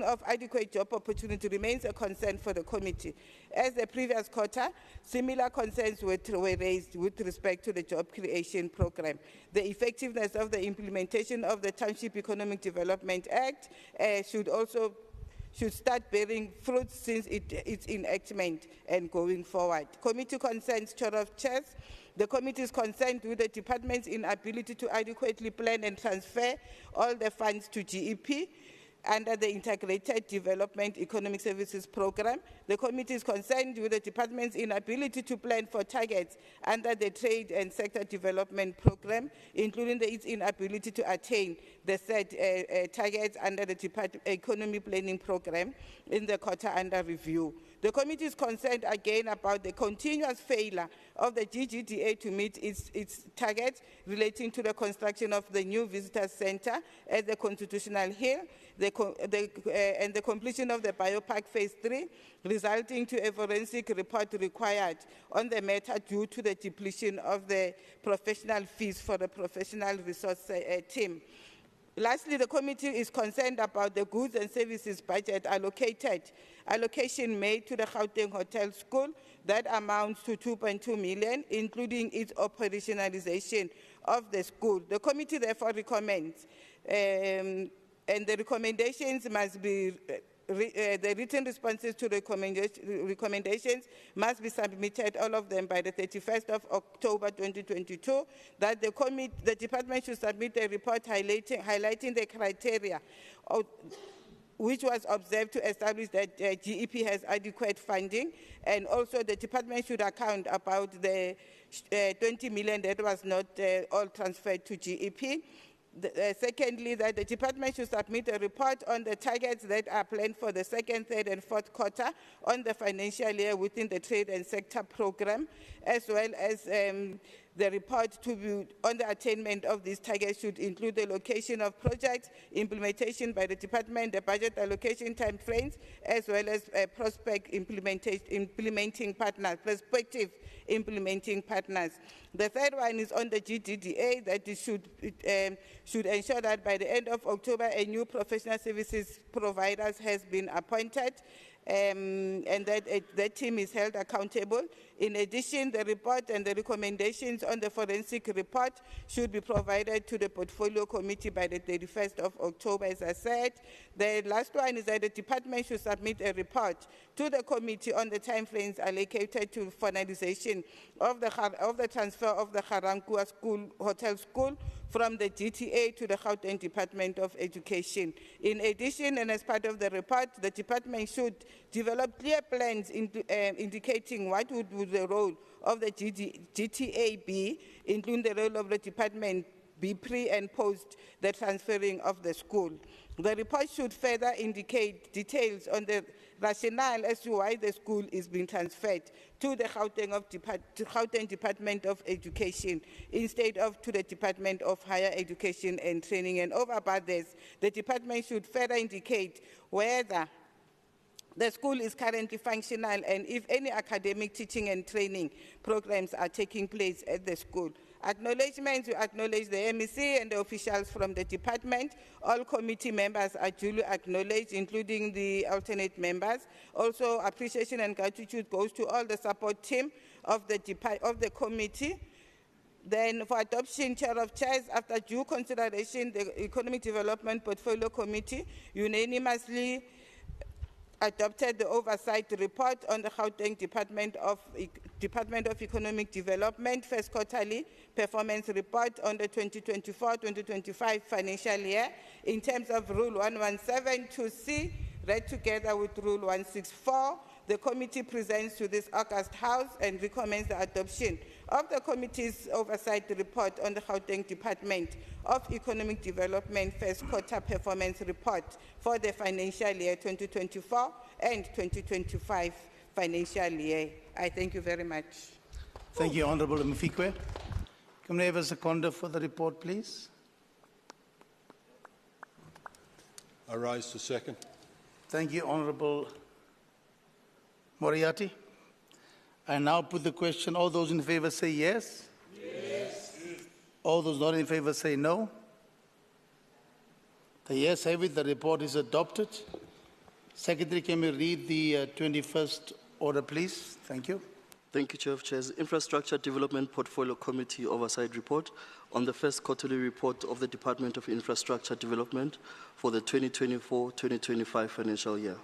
of adequate job opportunity remains a concern for the committee. As the previous quarter, similar concerns were raised with respect to the job creation program. The effectiveness of the implementation of the Township Economic Development Act should start bearing fruit since its enactment and going forward. Committee concerns, Chair of Chairs. The committee is concerned with the department's inability to adequately plan and transfer all the funds to GEP under the Integrated Development Economic Services Program. The committee is concerned with the department's inability to plan for targets under the Trade and Sector Development Program, including its inability to attain the set targets under the Economy Planning Program in the quarter under review. The committee is concerned again about the continuous failure of the GGDA to meet its targets relating to the construction of the new visitor center at the Constitutional Hill, and the completion of the Biopark Phase 3, resulting to a forensic report required on the matter due to the depletion of the professional fees for the professional resource team. Lastly, the committee is concerned about the goods and services budget allocation made to the Gauteng Hotel School that amounts to 2.2 million, including its operationalization of the school. The committee therefore recommends, and the recommendations must be the written responses to recommendations must be submitted, all of them, by the 31st of October 2022, that the department should submit a report highlighting the criteria which was observed to establish that GEP has adequate funding, and also the department should account about the 20 million that was not all transferred to GEP. Secondly, that the department should submit a report on the targets that are planned for the second, third, and fourth quarter on the financial year within the trade and sector program, as well as the report on the attainment of these targets should include the location of projects, implementation by the department, the budget allocation timeframes, as well as prospective implementing partners. The third one is on the GDDA, that it should ensure that by the end of October, a new professional services provider has been appointed, and that team is held accountable. In addition, the report and the recommendations on the forensic report should be provided to the portfolio committee by the 31st of October, as I said. The last one is that the department should submit a report to the committee on the timeframes allocated to finalization of the transfer of the Garankuwa Hotel School from the GTA to the Gauteng Department of Education. In addition, and as part of the report, the department should develop clear plans indicating what would be the role of the GTA be, including the role of the department be pre and post the transferring of the school. The report should further indicate details on the rationale as to why the school is being transferred to the Gauteng Department of Education instead of to the Department of Higher Education and Training. And over this, the department should further indicate whether the school is currently functional and if any academic teaching and training programs are taking place at the school. Acknowledgements, we acknowledge the MEC and the officials from the department. All committee members are duly acknowledged, including the alternate members. Also, appreciation and gratitude goes to all the support team of the committee. Then for adoption, Chair of Chairs, after due consideration, the Economic Development Portfolio Committee unanimously adopted the oversight report on the Gauteng Department of Economic Development first quarterly performance report on the 2024-2025 financial year in terms of Rule 117(2)C, read together with Rule 164. The committee presents to this August House and recommends the adoption of the committee's oversight report on the Gauteng Department of Economic Development first quarter performance report for the financial year 2024 and 2025 financial year. I thank you very much. Thank you, Honourable Mfikwe. Can we have a seconder for the report, please? I rise to second. Thank you, Honourable Moriarty. I now put the question. All those in favour say yes. Yes. All those not in favour say no. The yes have it. The report is adopted. Secretary, can we read the 21st order, please? Thank you. Thank you, Chair of Chairs. Infrastructure Development Portfolio Committee Oversight Report on the first quarterly report of the Department of Infrastructure Development for the 2024-2025 financial year.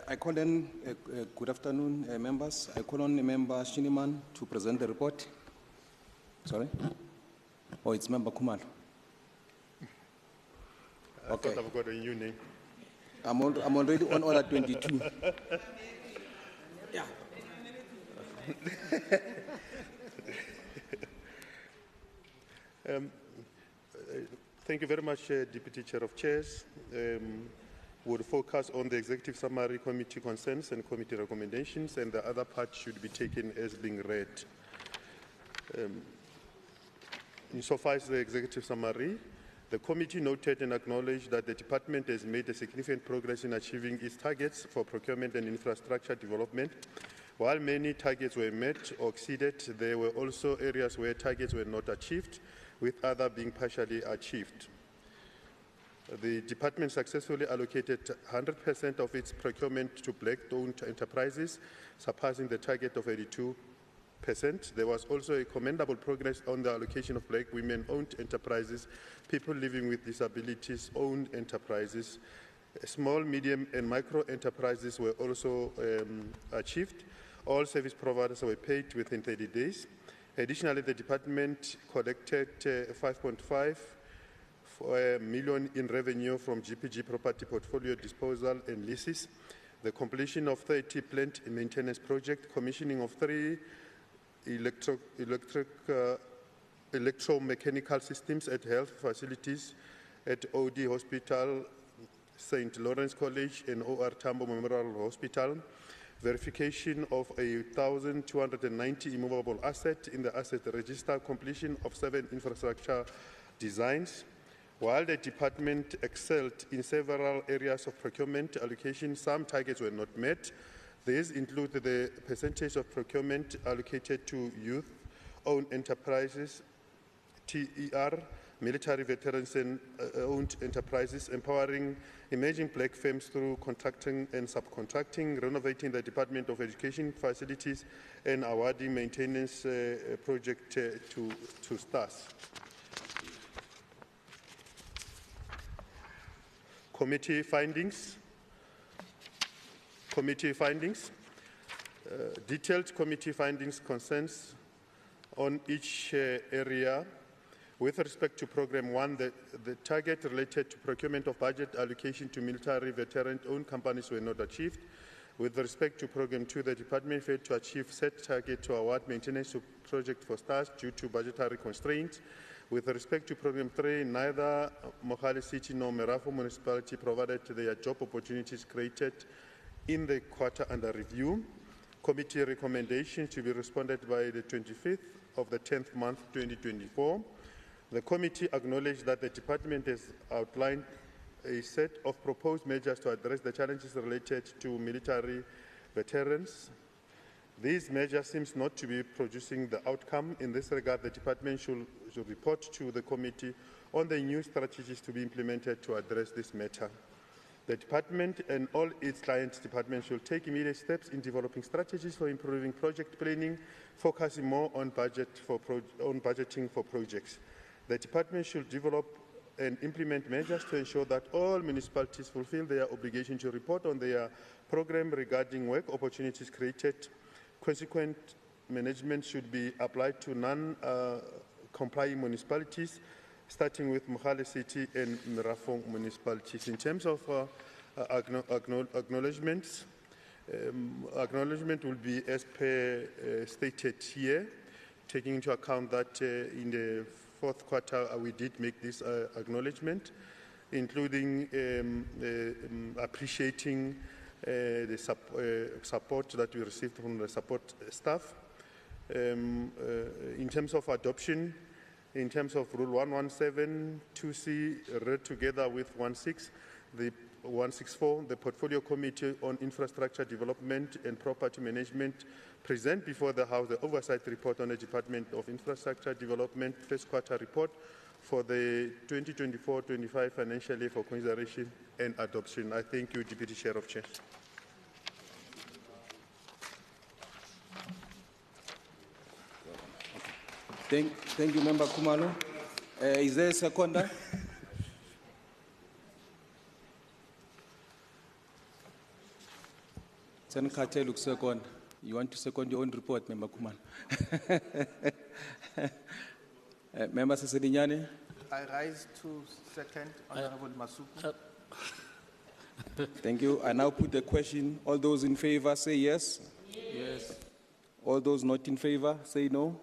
I call in, good afternoon, members. I call on Member Shiniman to present the report. Sorry? Oh, it's Member Kumalo. Okay. I thought I've got a new name. I'm already on order 22. Yeah. Thank you very much, Deputy Chair of Chairs. Would focus on the executive summary, committee concerns and committee recommendations, and the other part should be taken as being read. Insofar as the executive summary, the committee noted and acknowledged that the department has made a significant progress in achieving its targets for procurement and infrastructure development. While many targets were met or exceeded, there were also areas where targets were not achieved, with others being partially achieved. The department successfully allocated 100% of its procurement to black-owned enterprises, surpassing the target of 82%. There was also a commendable progress on the allocation of black women-owned enterprises, people living with disabilities-owned enterprises. Small, medium, and micro enterprises were also achieved. All service providers were paid within 30 days. Additionally, the department collected 5.5 million in revenue from GPG property portfolio disposal and leases, the completion of 30 plant maintenance projects, commissioning of 3 electromechanical systems at health facilities at OD Hospital, St. Lawrence College, and OR Tambo Memorial Hospital, verification of 1,290 immovable assets in the asset register, completion of 7 infrastructure designs. While the department excelled in several areas of procurement allocation, some targets were not met. These include the percentage of procurement allocated to youth-owned enterprises, TER, military veterans and owned enterprises, empowering emerging black firms through contracting and subcontracting, renovating the Department of Education facilities, and awarding maintenance project to stars. Committee findings. Detailed committee findings concerns on each area. With respect to Program 1, the target related to procurement of budget allocation to military veteran-owned companies were not achieved. With respect to Program 2, the department failed to achieve set target to award maintenance project for stars due to budgetary constraints. With respect to Program 3, neither Mohale City nor Merafo Municipality provided their job opportunities created in the quarter under review. Committee recommendations to be responded by the 25th of the 10th month, 2024. The committee acknowledged that the department has outlined a set of proposed measures to address the challenges related to military veterans. These measures seem not to be producing the outcome. In this regard, the department should report to the committee on the new strategies to be implemented to address this matter. The department and all its client departments should take immediate steps in developing strategies for improving project planning, focusing more on budgeting for projects. The department should develop and implement measures to ensure that all municipalities fulfill their obligation to report on their program regarding work opportunities created. Consequent management should be applied to non-complying municipalities, starting with Mohale City and Merafo municipalities. In terms of acknowledgements, acknowledgement will be as per stated here, taking into account that in the fourth quarter we did make this acknowledgement, including appreciating the support that we received from the support staff. In terms of adoption, in terms of Rule 117, 2C, read together with 16, the 164, the Portfolio Committee on Infrastructure Development and Property Management present before the House the oversight report on the Department of Infrastructure Development first quarter report for the 2024-25 financial year for consideration and adoption. I thank you, Deputy Chair of Chairs. Thank you, Member Kumalo. Is there a seconder? Sen Kate looks second. You want to second your own report, Member Kumalo? Member Sesedinyane? I rise to second, Honorable Masuku. Thank you. I now put the question. All those in favor say yes. Yes. All those not in favor say no.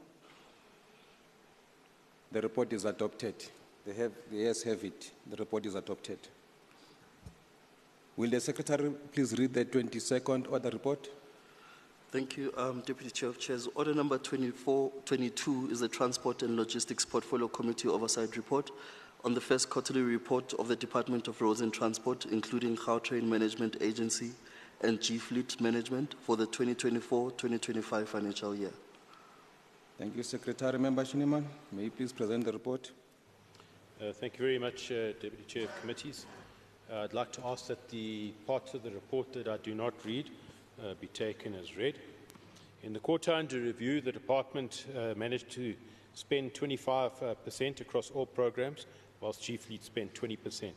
The report is adopted. The yes have it. The report is adopted. Will the Secretary please read the 22nd order report? Thank you, Deputy Chair of Chairs. Order number 2422 is the Transport and Logistics Portfolio Committee Oversight Report on the first quarterly report of the Department of Roads and Transport, including Gautrain Management Agency and G-Fleet Management for the 2024-2025 financial year. Thank you, Secretary. Member Shiniman, may you please present the report? Thank you very much, Deputy Chair of Committees. I'd like to ask that the parts of the report that I do not read be taken as read. In the quarter under review, the Department managed to spend 25% across all programs, whilst G-Fleet spent 20%.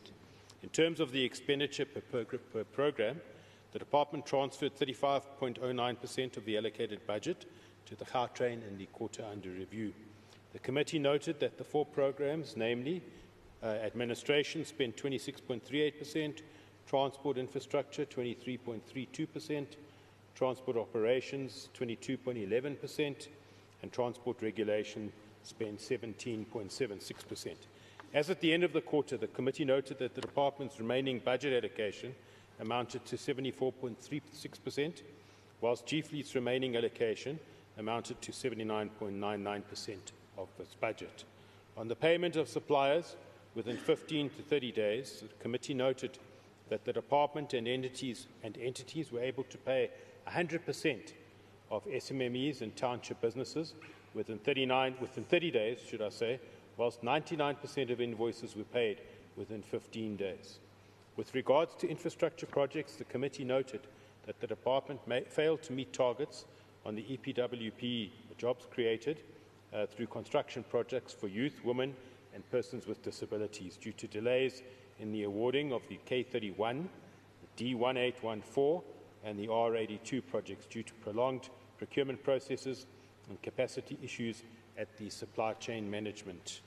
In terms of the expenditure per program, the Department transferred 35.09% of the allocated budget to the Gautrain in the quarter under review. The committee noted that the 4 programs, namely administration, spent 26.38%, transport infrastructure 23.32%, transport operations 22.11%, and transport regulation spent 17.76%. As at the end of the quarter, the committee noted that the department's remaining budget allocation amounted to 74.36%, whilst G-Fleet's remaining allocation amounted to 79.99% of its budget. On the payment of suppliers within 15 to 30 days, the committee noted that the department and entities were able to pay 100% of SMMEs and township businesses within 30 days, should I say, whilst 99% of invoices were paid within 15 days. With regards to infrastructure projects, the committee noted that the department failed to meet targets on the EPWP jobs created through construction projects for youth, women and persons with disabilities due to delays in the awarding of the K31, the D1814 and the R82 projects due to prolonged procurement processes and capacity issues at the supply chain management.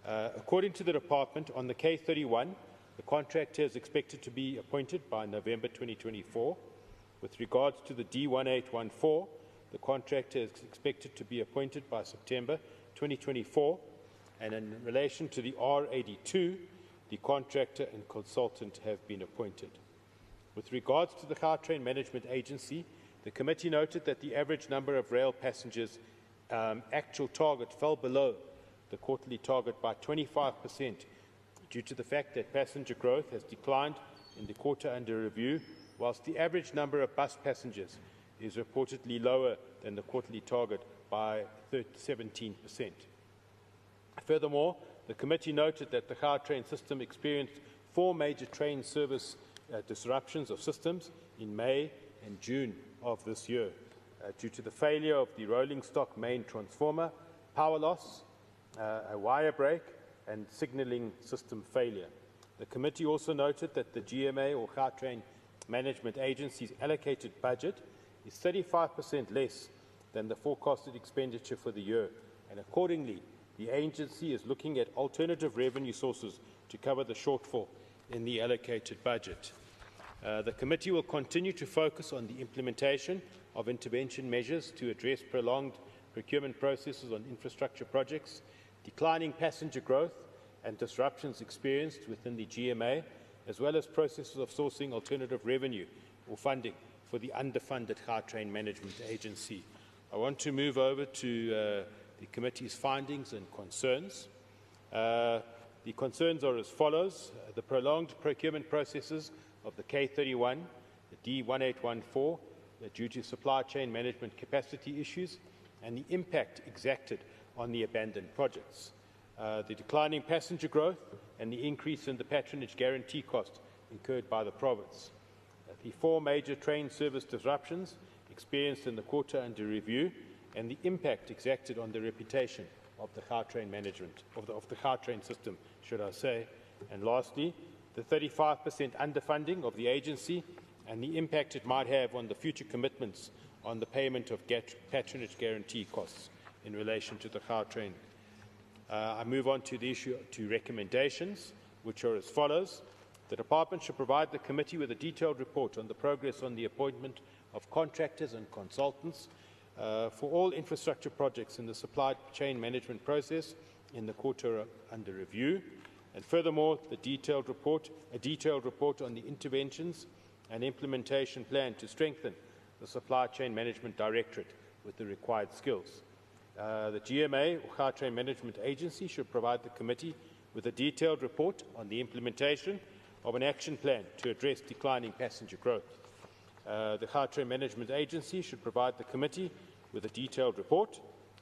According to the department, on the K31, the contractor is expected to be appointed by November 2024. With regards to the D1814, the contractor is expected to be appointed by September 2024, and in relation to the R82, the contractor and consultant have been appointed. With regards to the Gautrain Management Agency, the committee noted that the average number of rail passengers actual target fell below the quarterly target by 25% due to the fact that passenger growth has declined in the quarter under review, whilst the average number of bus passengers is reportedly lower than the quarterly target by 17%. Furthermore, the committee noted that the Gautrain system experienced 4 major train service disruptions of systems in May and June of this year due to the failure of the rolling stock main transformer, power loss, a wire break and signalling system failure. The committee also noted that the GMA or Gautrain Management Agency's allocated budget is 35% less than the forecasted expenditure for the year, and accordingly, the agency is looking at alternative revenue sources to cover the shortfall in the allocated budget. The committee will continue to focus on the implementation of intervention measures to address prolonged procurement processes on infrastructure projects, declining passenger growth and disruptions experienced within the GMA, as well as processes of sourcing alternative revenue or funding for the underfunded Gautrain Management Agency. I want to move over to the committee's findings and concerns. The concerns are as follows. The prolonged procurement processes of the K31, the D1814, due to supply chain management capacity issues and the impact exacted on the abandoned projects. The declining passenger growth and the increase in the patronage guarantee cost incurred by the province. The 4 major train service disruptions experienced in the quarter under review and the impact exacted on the reputation of the Gautrain management, of the Gautrain system, should I say. And lastly, the 35% underfunding of the agency and the impact it might have on the future commitments on the payment of patronage guarantee costs in relation to the Gautrain. I move on to the issue to recommendations, which are as follows. The department should provide the committee with a detailed report on the progress on the appointment of contractors and consultants for all infrastructure projects in the supply chain management process in the quarter under review. And furthermore, a detailed report on the interventions and implementation plan to strengthen the Supply Chain Management Directorate with the required skills. The GMA, or Gautrain Management Agency, should provide the committee with a detailed report on the implementation of an action plan to address declining passenger growth. The Gautrain Management Agency should provide the committee with a detailed report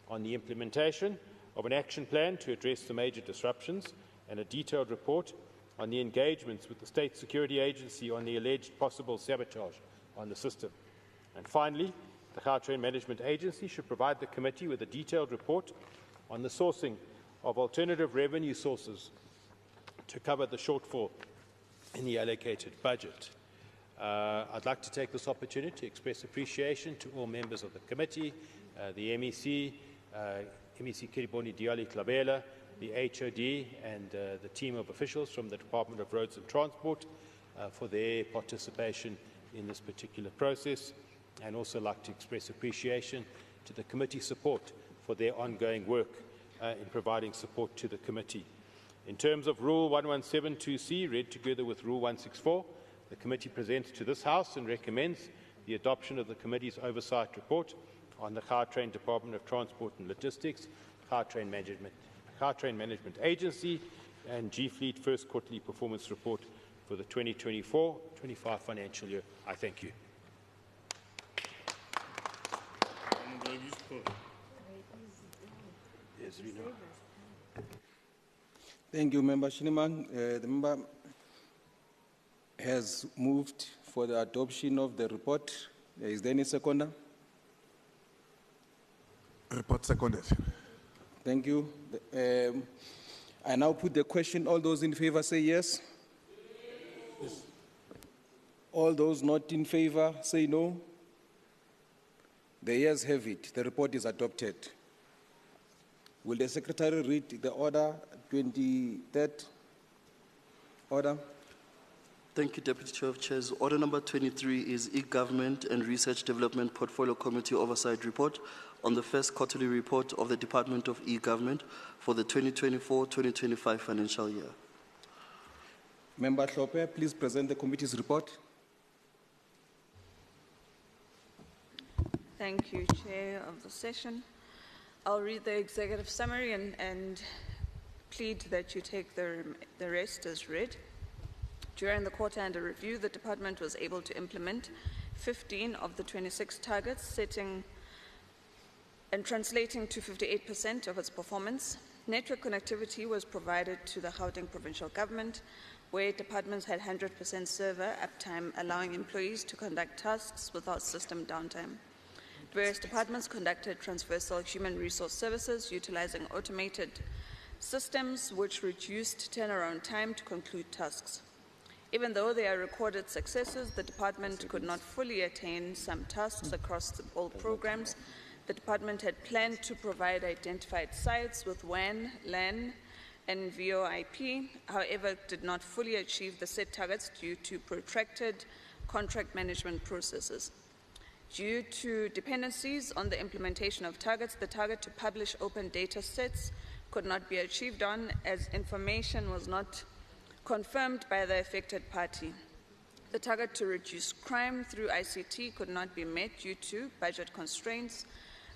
on the implementation of an action plan to address the major disruptions and a detailed report on the engagements with the State Security Agency on the alleged possible sabotage on the system. And finally, the Gautrain Management Agency should provide the committee with a detailed report on the sourcing of alternative revenue sources to cover the shortfall in the allocated budget. I'd like to take this opportunity to express appreciation to all members of the committee, the MEC, MEC Kiriboni Diali Klabela, the HOD and the team of officials from the Department of Roads and Transport for their participation in this particular process, and also like to express appreciation to the committee support for their ongoing work in providing support to the committee. In terms of Rule 1172C, read together with Rule 164, the committee presents to this House and recommends the adoption of the committee's oversight report on the Gautrain Department of Transport and Logistics, Gautrain Management Agency, and G-Fleet First Quarterly Performance Report for the 2024-25 financial year. I thank you. Thank you, Member Shiniman. The member has moved for the adoption of the report. Is there any seconder? Report seconded. Thank you. I now put the question. All those in favor say yes. Yes. All those not in favor say no. The yeas have it. The report is adopted. Will the Secretary read the order 23rd? Order. Thank you, Deputy Chair of Chairs. Order number 23 is E-Government and Research Development Portfolio Committee Oversight Report on the first quarterly report of the Department of E-Government for the 2024-2025 financial year. Member Hlophe, please present the committee's report. Thank you, Chair of the session. I'll read the executive summary and plead that you take the rest as read. During the quarter under review, the department was able to implement 15 of the 26 targets, setting and translating to 58% of its performance. Network connectivity was provided to the Gauteng Provincial Government, where departments had 100% server uptime, allowing employees to conduct tasks without system downtime. Various departments conducted transversal human resource services utilizing automated systems which reduced turnaround time to conclude tasks. Even though there are recorded successes, the department could not fully attain some tasks across all programs. The department had planned to provide identified sites with WAN, LAN, and VoIP, however, did not fully achieve the set targets due to protracted contract management processes. Due to dependencies on the implementation of targets, the target to publish open data sets could not be achieved on, as information was not confirmed by the affected party. The target to reduce crime through ICT could not be met due to budget constraints.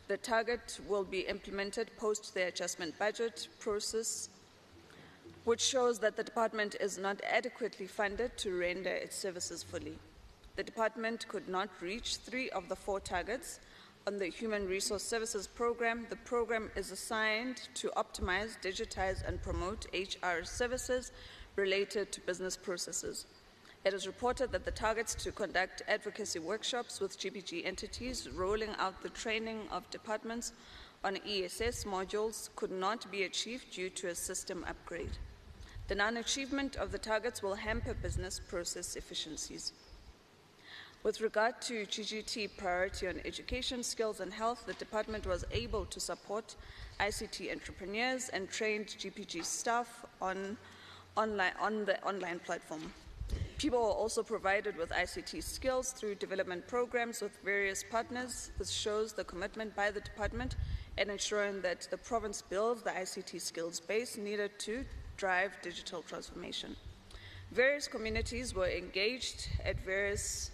The target will be implemented post the adjustment budget process, which shows that the department is not adequately funded to render its services fully. The department could not reach 3 of the 4 targets. On the Human Resource Services Program, the program is assigned to optimize, digitize, and promote HR services related to business processes. It is reported that the targets to conduct advocacy workshops with GPG entities rolling out the training of departments on ESS modules could not be achieved due to a system upgrade. The non-achievement of the targets will hamper business process efficiencies. With regard to GGT priority on education, skills and health, the department was able to support ICT entrepreneurs and trained GPG staff on the online platform. People were also provided with ICT skills through development programs with various partners. This shows the commitment by the department in ensuring that the province builds the ICT skills base needed to drive digital transformation. Various communities were engaged at various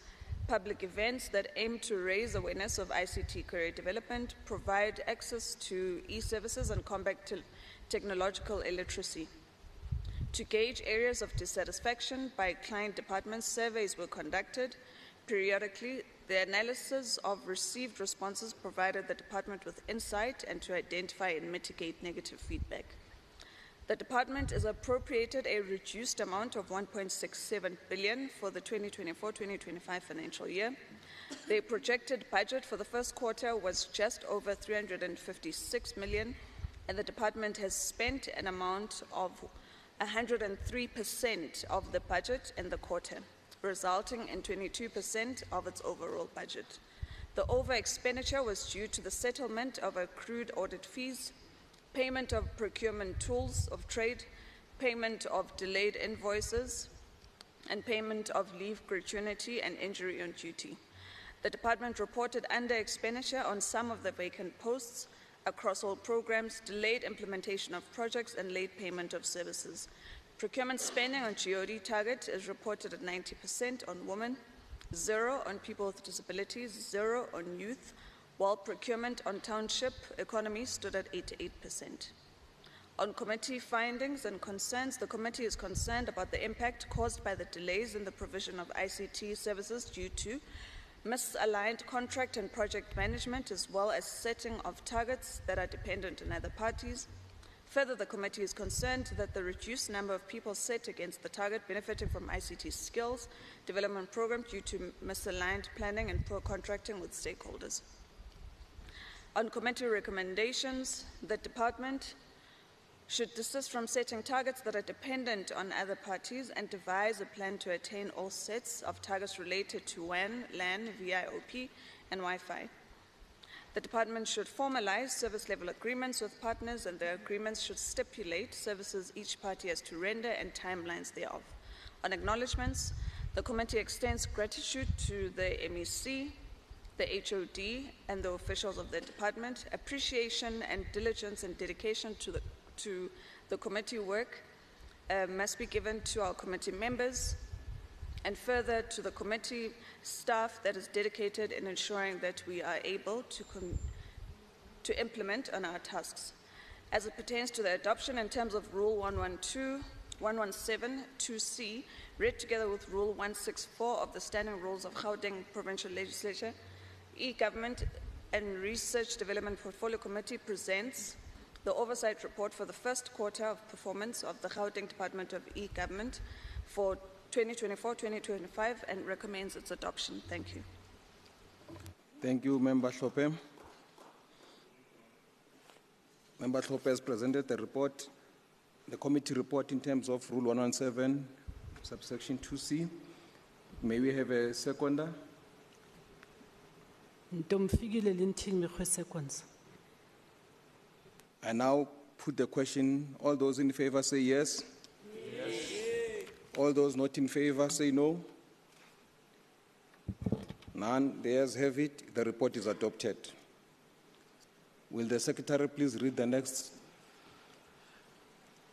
public events that aim to raise awareness of ICT career development, provide access to e-services and combat technological illiteracy. To gauge areas of dissatisfaction by client departments, surveys were conducted. Periodically, the analysis of received responses provided the department with insight and to identify and mitigate negative feedback. The department is appropriated a reduced amount of 1.67 billion for the 2024-2025 financial year. The projected budget for the first quarter was just over 356 million, and the department has spent an amount of 103% of the budget in the quarter, resulting in 22% of its overall budget. The over-expenditure was due to the settlement of accrued audit fees, payment of procurement tools of trade, payment of delayed invoices, and payment of leave gratuity and injury on duty. The department reported under-expenditure on some of the vacant posts across all programs, delayed implementation of projects, and late payment of services. Procurement spending on GOD target is reported at 90% on women, 0 on people with disabilities, 0 on youth, while procurement on township economy stood at 88%. On committee findings and concerns, the committee is concerned about the impact caused by the delays in the provision of ICT services due to misaligned contract and project management, as well as setting of targets that are dependent on other parties. Further, the committee is concerned that the reduced number of people set against the target benefiting from ICT skills development program due to misaligned planning and poor contracting with stakeholders. On committee recommendations, the department should desist from setting targets that are dependent on other parties and devise a plan to attain all sets of targets related to WAN, LAN, VIOP, and Wi-Fi. The department should formalize service level agreements with partners, and the agreements should stipulate services each party has to render and timelines thereof. On acknowledgements, the committee extends gratitude to the MEC, the HOD, and the officials of the department. Appreciation and diligence and dedication to the committee work must be given to our committee members, and further to the committee staff that is dedicated in ensuring that we are able to implement on our tasks. As it pertains to the adoption in terms of Rule 117(2)(c), read together with Rule 164 of the Standing Rules of Gauteng Provincial Legislature, E-Government and Research Development Portfolio Committee presents the oversight report for the first quarter of performance of the Gauteng Department of E-Government for 2024-2025 and recommends its adoption. Thank you. Thank you, Member Hlophe. Member Hlophe has presented the report, the committee report in terms of Rule 117, subsection 2C. May we have a seconder? I now put the question. All those in favor say yes. Yes. All those not in favor say no. None. The ayes have it. The report is adopted. Will the Secretary please read the next?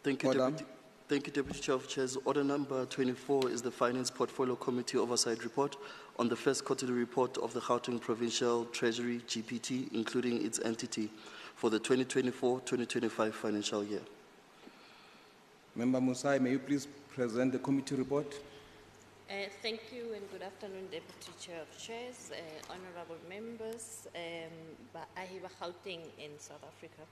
Thank you, Deputy. Thank you, Deputy Chair of Chairs. Order number 24 is the Finance Portfolio Committee Oversight Report on the first quarterly report of the Gauteng Provincial Treasury, GPT, including its entity, for the 2024-2025 financial year. Member Musai, may you please present the committee report? Thank you and good afternoon, Deputy Chair of Chairs, honorable members, Ahiba Gauteng in South Africa.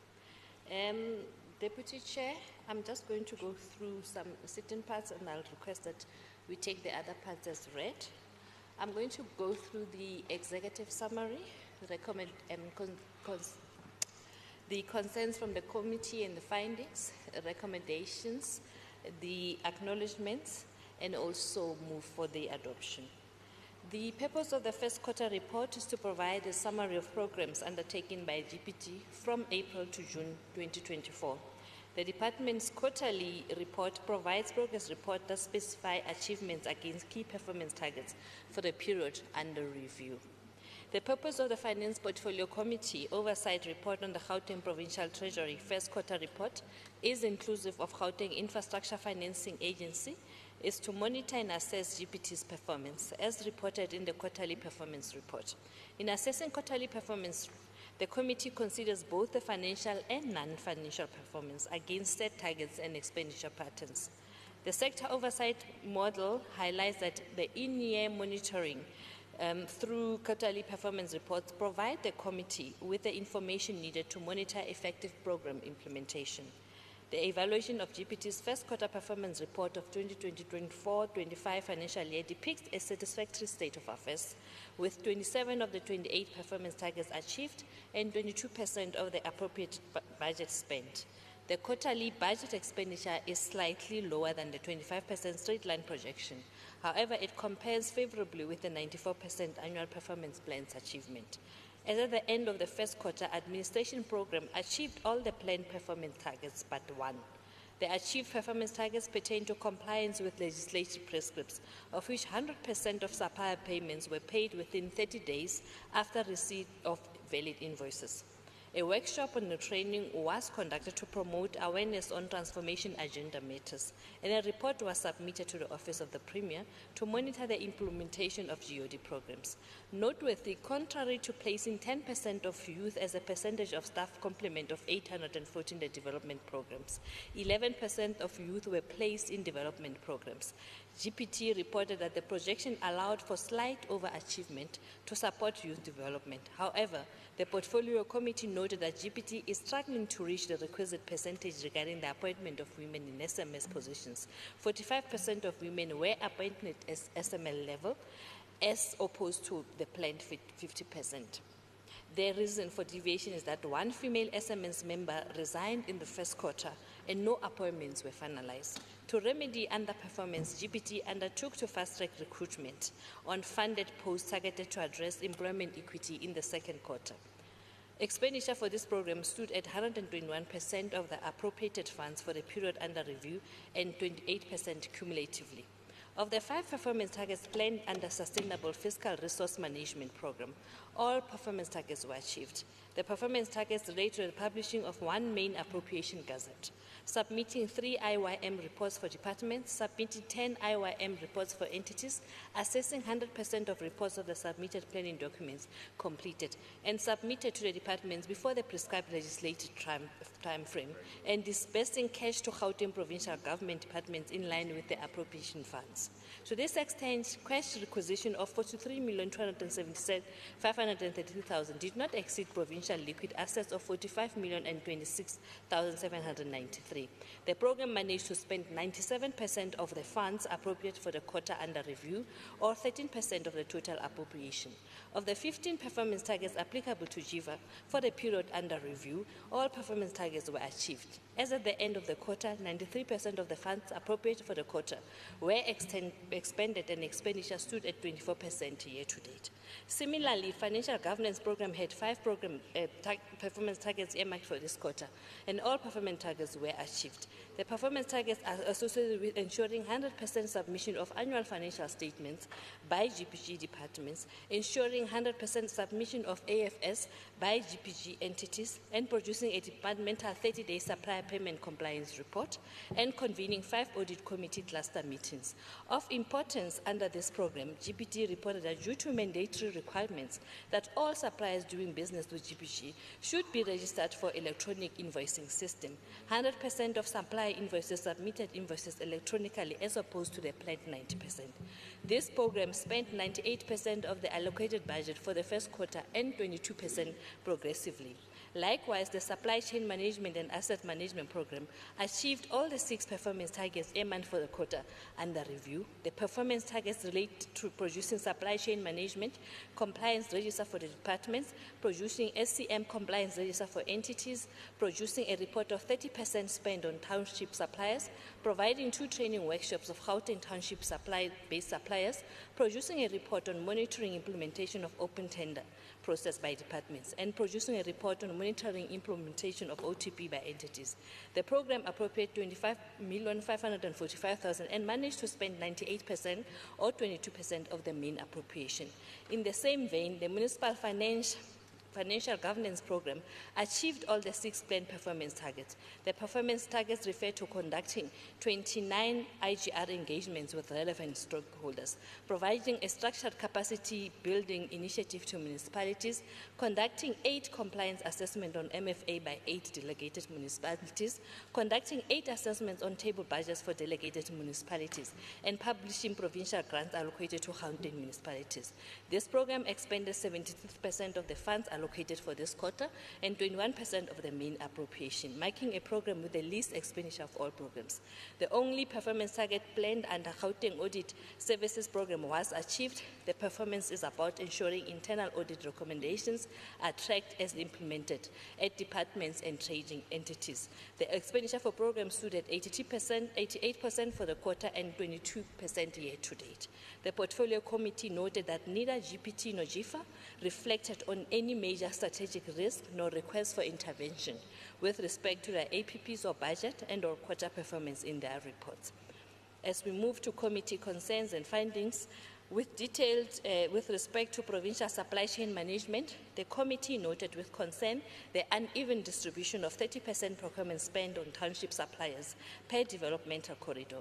Deputy Chair, I'm just going to go through some certain parts and I'll request that we take the other parts as read. I'm going to go through the executive summary, the concerns from the committee and the findings, recommendations, the acknowledgements, and also move for the adoption. The purpose of the first quarter report is to provide a summary of programs undertaken by GPT from April to June 2024. The department's quarterly report provides progress reports that specify achievements against key performance targets for the period under review. The purpose of the Finance Portfolio Committee Oversight Report on the Gauteng Provincial Treasury First Quarter Report is inclusive of Gauteng Infrastructure Financing Agency is to monitor and assess GPT's performance, as reported in the quarterly performance report. In assessing quarterly performance, the committee considers both the financial and non-financial performance against set targets and expenditure patterns. The sector oversight model highlights that the in-year monitoring through quarterly performance reports provide the committee with the information needed to monitor effective program implementation. The evaluation of GPT's first quarter performance report of 2020-24-25 financial year depicts a satisfactory state of affairs, with 27 of the 28 performance targets achieved and 22% of the appropriate budget spent. The quarterly budget expenditure is slightly lower than the 25% straight line projection. However, it compares favorably with the 94% annual performance plan's achievement. As at the end of the first quarter, administration program achieved all the planned performance targets but one. The achieved performance targets pertain to compliance with legislative prescripts, of which 100% of supplier payments were paid within 30 days after receipt of valid invoices. A workshop on the training was conducted to promote awareness on transformation agenda matters, and a report was submitted to the Office of the Premier to monitor the implementation of GOD programs. Noteworthy, contrary to placing 10% of youth as a percentage of staff complement of 814 the development programs, 11% of youth were placed in development programs. GPT reported that the projection allowed for slight overachievement to support youth development. However, the Portfolio Committee noted that GPT is struggling to reach the requisite percentage regarding the appointment of women in SMS positions. 45% of women were appointed as SML level, as opposed to the planned 50%. The reason for deviation is that one female SMS member resigned in the first quarter and no appointments were finalized. To remedy underperformance, GPT undertook to fast-track recruitment on funded posts targeted to address employment equity in the second quarter. Expenditure for this program stood at 121% of the appropriated funds for the period under review and 28% cumulatively. Of the 5 performance targets planned under Sustainable Fiscal Resource Management Program, all performance targets were achieved. The performance targets relate to the publishing of one main appropriation gazette, submitting 3 IYM reports for departments, submitting 10 IYM reports for entities, assessing 100% of reports of the submitted planning documents completed and submitted to the departments before the prescribed legislative time frame, and disbursing cash to Gauteng provincial government departments in line with the appropriation funds. To this extent, cash requisition of 43,277,533,000 did not exceed provincial liquid assets of 45,026,793. The program managed to spend 97% of the funds appropriate for the quarter under review, or 13% of the total appropriation. Of the 15 performance targets applicable to JIVA for the period under review, all performance targets were achieved. As at the end of the quarter, 93% of the funds appropriated for the quarter were expended, and expenditure stood at 24% year to date. Similarly, financial governance program had 5 performance targets earmarked for this quarter, and all performance targets were achieved. The performance targets are associated with ensuring 100% submission of annual financial statements by GPG departments, ensuring 100% submission of AFS by GPG entities, and producing a departmental 30-day supplier payment compliance report, and convening 5 audit committee cluster meetings. Of importance under this program, GPT reported that due to mandatory requirements that all suppliers doing business with GPG should be registered for electronic invoicing system, 100% of supplier invoices submitted invoices electronically as opposed to the planned 90%. This program spent 98% of the allocated budget for the first quarter and 22% progressively. Likewise, the supply chain management and asset management program achieved all the 6 performance targets earmarked for the quarter under review. The performance targets relate to producing supply chain management compliance register for the departments, producing SCM compliance register for entities, producing a report of 30% spend on township suppliers, providing 2 training workshops of Gauteng township supply-based suppliers, producing a report on monitoring implementation of open tender process by departments, and producing a report on monitoring implementation of OTP by entities. The program appropriated 25,545,000 and managed to spend 98% or 22% of the main appropriation. In the same vein, the municipal finance Financial Governance Program achieved all the 6 planned performance targets. The performance targets refer to conducting 29 IGR engagements with relevant stakeholders, providing a structured capacity building initiative to municipalities, conducting 8 compliance assessments on MFA by 8 delegated municipalities, conducting 8 assessments on table budgets for delegated municipalities, and publishing provincial grants allocated to Gauteng municipalities. This program expended 73% of the funds allocated for this quarter and 21% of the main appropriation, marking a program with the least expenditure of all programs. The only performance target planned under Gauteng Audit Services Program was achieved. The performance is about ensuring internal audit recommendations are tracked as implemented at departments and trading entities. The expenditure for programs stood at 88% for the quarter and 22% year to date. The Portfolio Committee noted that neither GPT nor GIFA reflected on any major strategic risk nor request for intervention with respect to their APPs or budget and or quarter performance in their reports. As we move to committee concerns and findings, with respect to provincial supply chain management, the committee noted with concern the uneven distribution of 30% procurement spend on township suppliers per developmental corridor,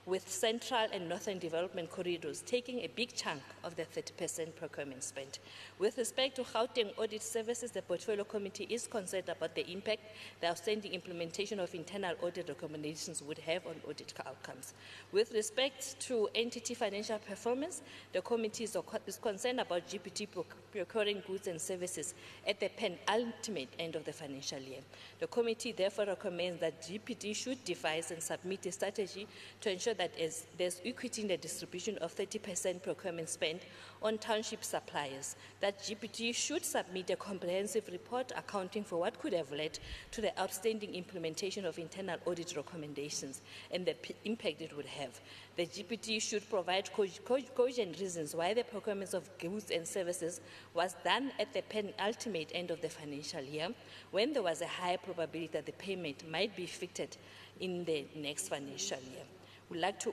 with central and northern development corridors taking a big chunk of the 30% procurement spend. With respect to Gauteng Audit Services, the Portfolio Committee is concerned about the impact the outstanding implementation of internal audit recommendations would have on audit outcomes. With respect to entity financial performance, the committee is concerned about GPT procuring goods and services at the penultimate end of the financial year. The committee therefore recommends that GPT should devise and submit a strategy to ensure that there's equity in the distribution of 30% procurement spend on township suppliers, that GPT should submit a comprehensive report accounting for what could have led to the outstanding implementation of internal audit recommendations and the impact it would have. The GPT should provide cogent reasons why the procurement of goods and services was done at the penultimate end of the financial year, when there was a high probability that the payment might be effected in the next financial year. We'd like to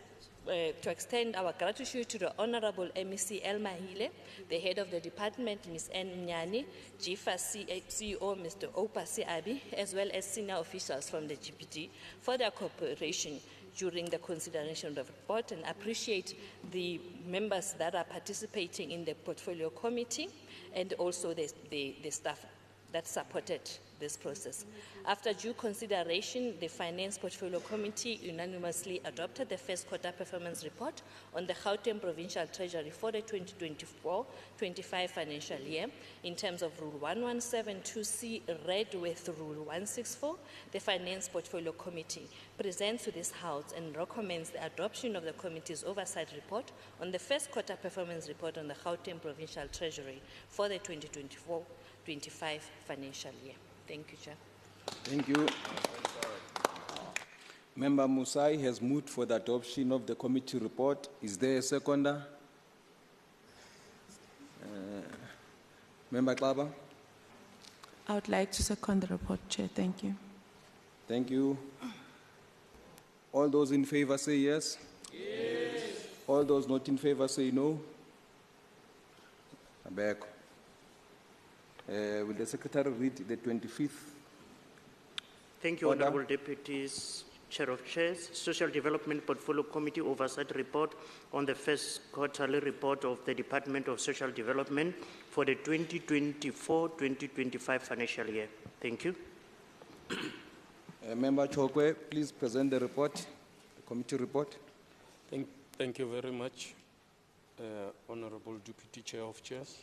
extend our gratitude to the Honorable MEC Elma Hile, the head of the department, Ms. N. Mnyani, GIFA CEO, Mr. Opa Siabi, as well as senior officials from the GPT for their cooperation during the consideration of the report, and appreciate the members that are participating in the Portfolio Committee and also the staff that supported this process. After due consideration, the Finance Portfolio Committee unanimously adopted the first quarter performance report on the Gauteng Provincial Treasury for the 2024-25 financial year. In terms of Rule 1172C, read with Rule 164, the Finance Portfolio Committee presents to this House and recommends the adoption of the committee's oversight report on the first quarter performance report on the Gauteng Provincial Treasury for the 2024-25 financial year. Thank you, Chair. Thank you. Member Musai has moved for the adoption of the committee report. Is there a seconder? Member Klaba? I would like to second the report, Chair. Thank you. Thank you. All those in favor say yes. Yes. All those not in favor say no. Back. Will the Secretary read the 25th? Thank you, Order. Honourable Deputies, Chair of Chairs. Social Development Portfolio Committee Oversight Report on the first quarterly report of the Department of Social Development for the 2024-2025 financial year. Thank you. Member Chokwe, please present the report, the committee report. Thank you very much, Honourable Deputy Chair of Chairs,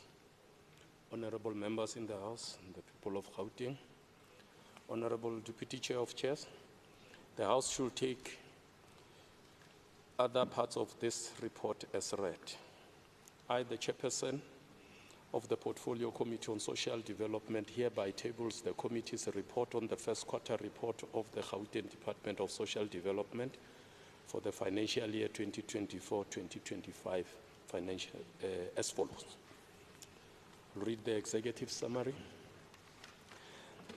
Honourable members in the House and the people of Gauteng. Honourable Deputy Chair of Chairs, the House should take other parts of this report as read. I, the Chairperson of the Portfolio Committee on Social Development, hereby tables the committee's report on the first quarter report of the Gauteng Department of Social Development for the financial year 2024-2025 financial as follows. I'll read the executive summary.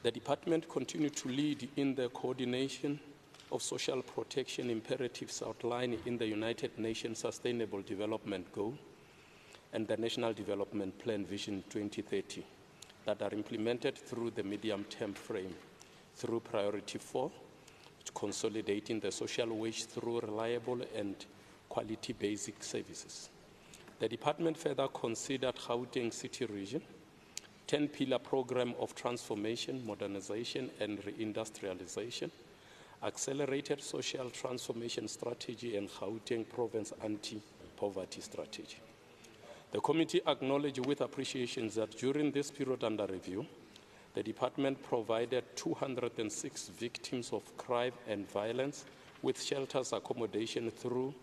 The department continued to lead in the coordination of social protection imperatives outlined in the United Nations Sustainable Development Goal and the National Development Plan Vision 2030, that are implemented through the medium-term frame through Priority 4, consolidating the social wage through reliable and quality basic services. The department further considered Gauteng City Region 10-pillar program of transformation, modernization, and reindustrialization, accelerated social transformation strategy, and Gauteng province anti-poverty strategy. The committee acknowledged with appreciation that during this period under review, the department provided 206 victims of crime and violence with shelters accommodation through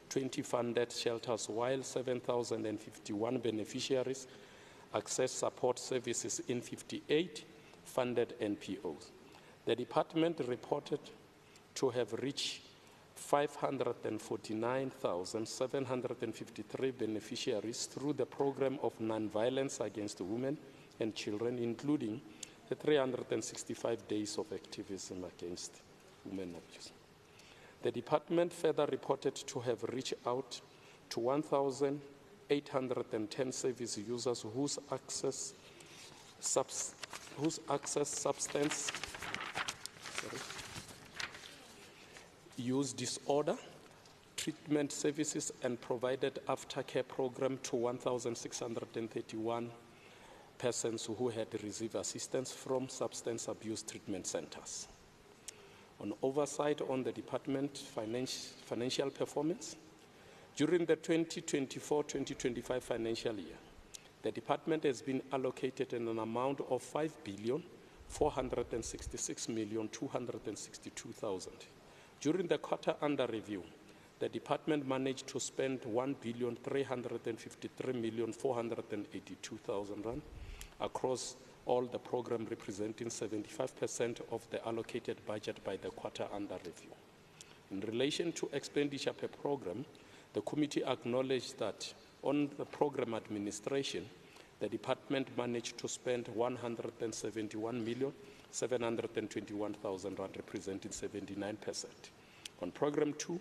20 funded shelters, while 7,051 beneficiaries access support services in 58 funded NPOs. The department reported to have reached 549,753 beneficiaries through the program of non-violence against women and children, including the 365 days of activism against women abuse. The department further reported to have reached out to 1,810 service users whose access substance use disorder treatment services and provided aftercare program to 1,631 persons who had received assistance from substance abuse treatment centers. On oversight on the department financial performance, during the 2024-2025 financial year, the department has been allocated an amount of 5,466,262,000. During the quarter under review, the department managed to spend 1,353,482,000 rand across all the program, representing 75% of the allocated budget by the quarter under review. In relation to expenditure per program, the committee acknowledged that on the program administration, the department managed to spend 171,721,000 rand, representing 79%. On program 2,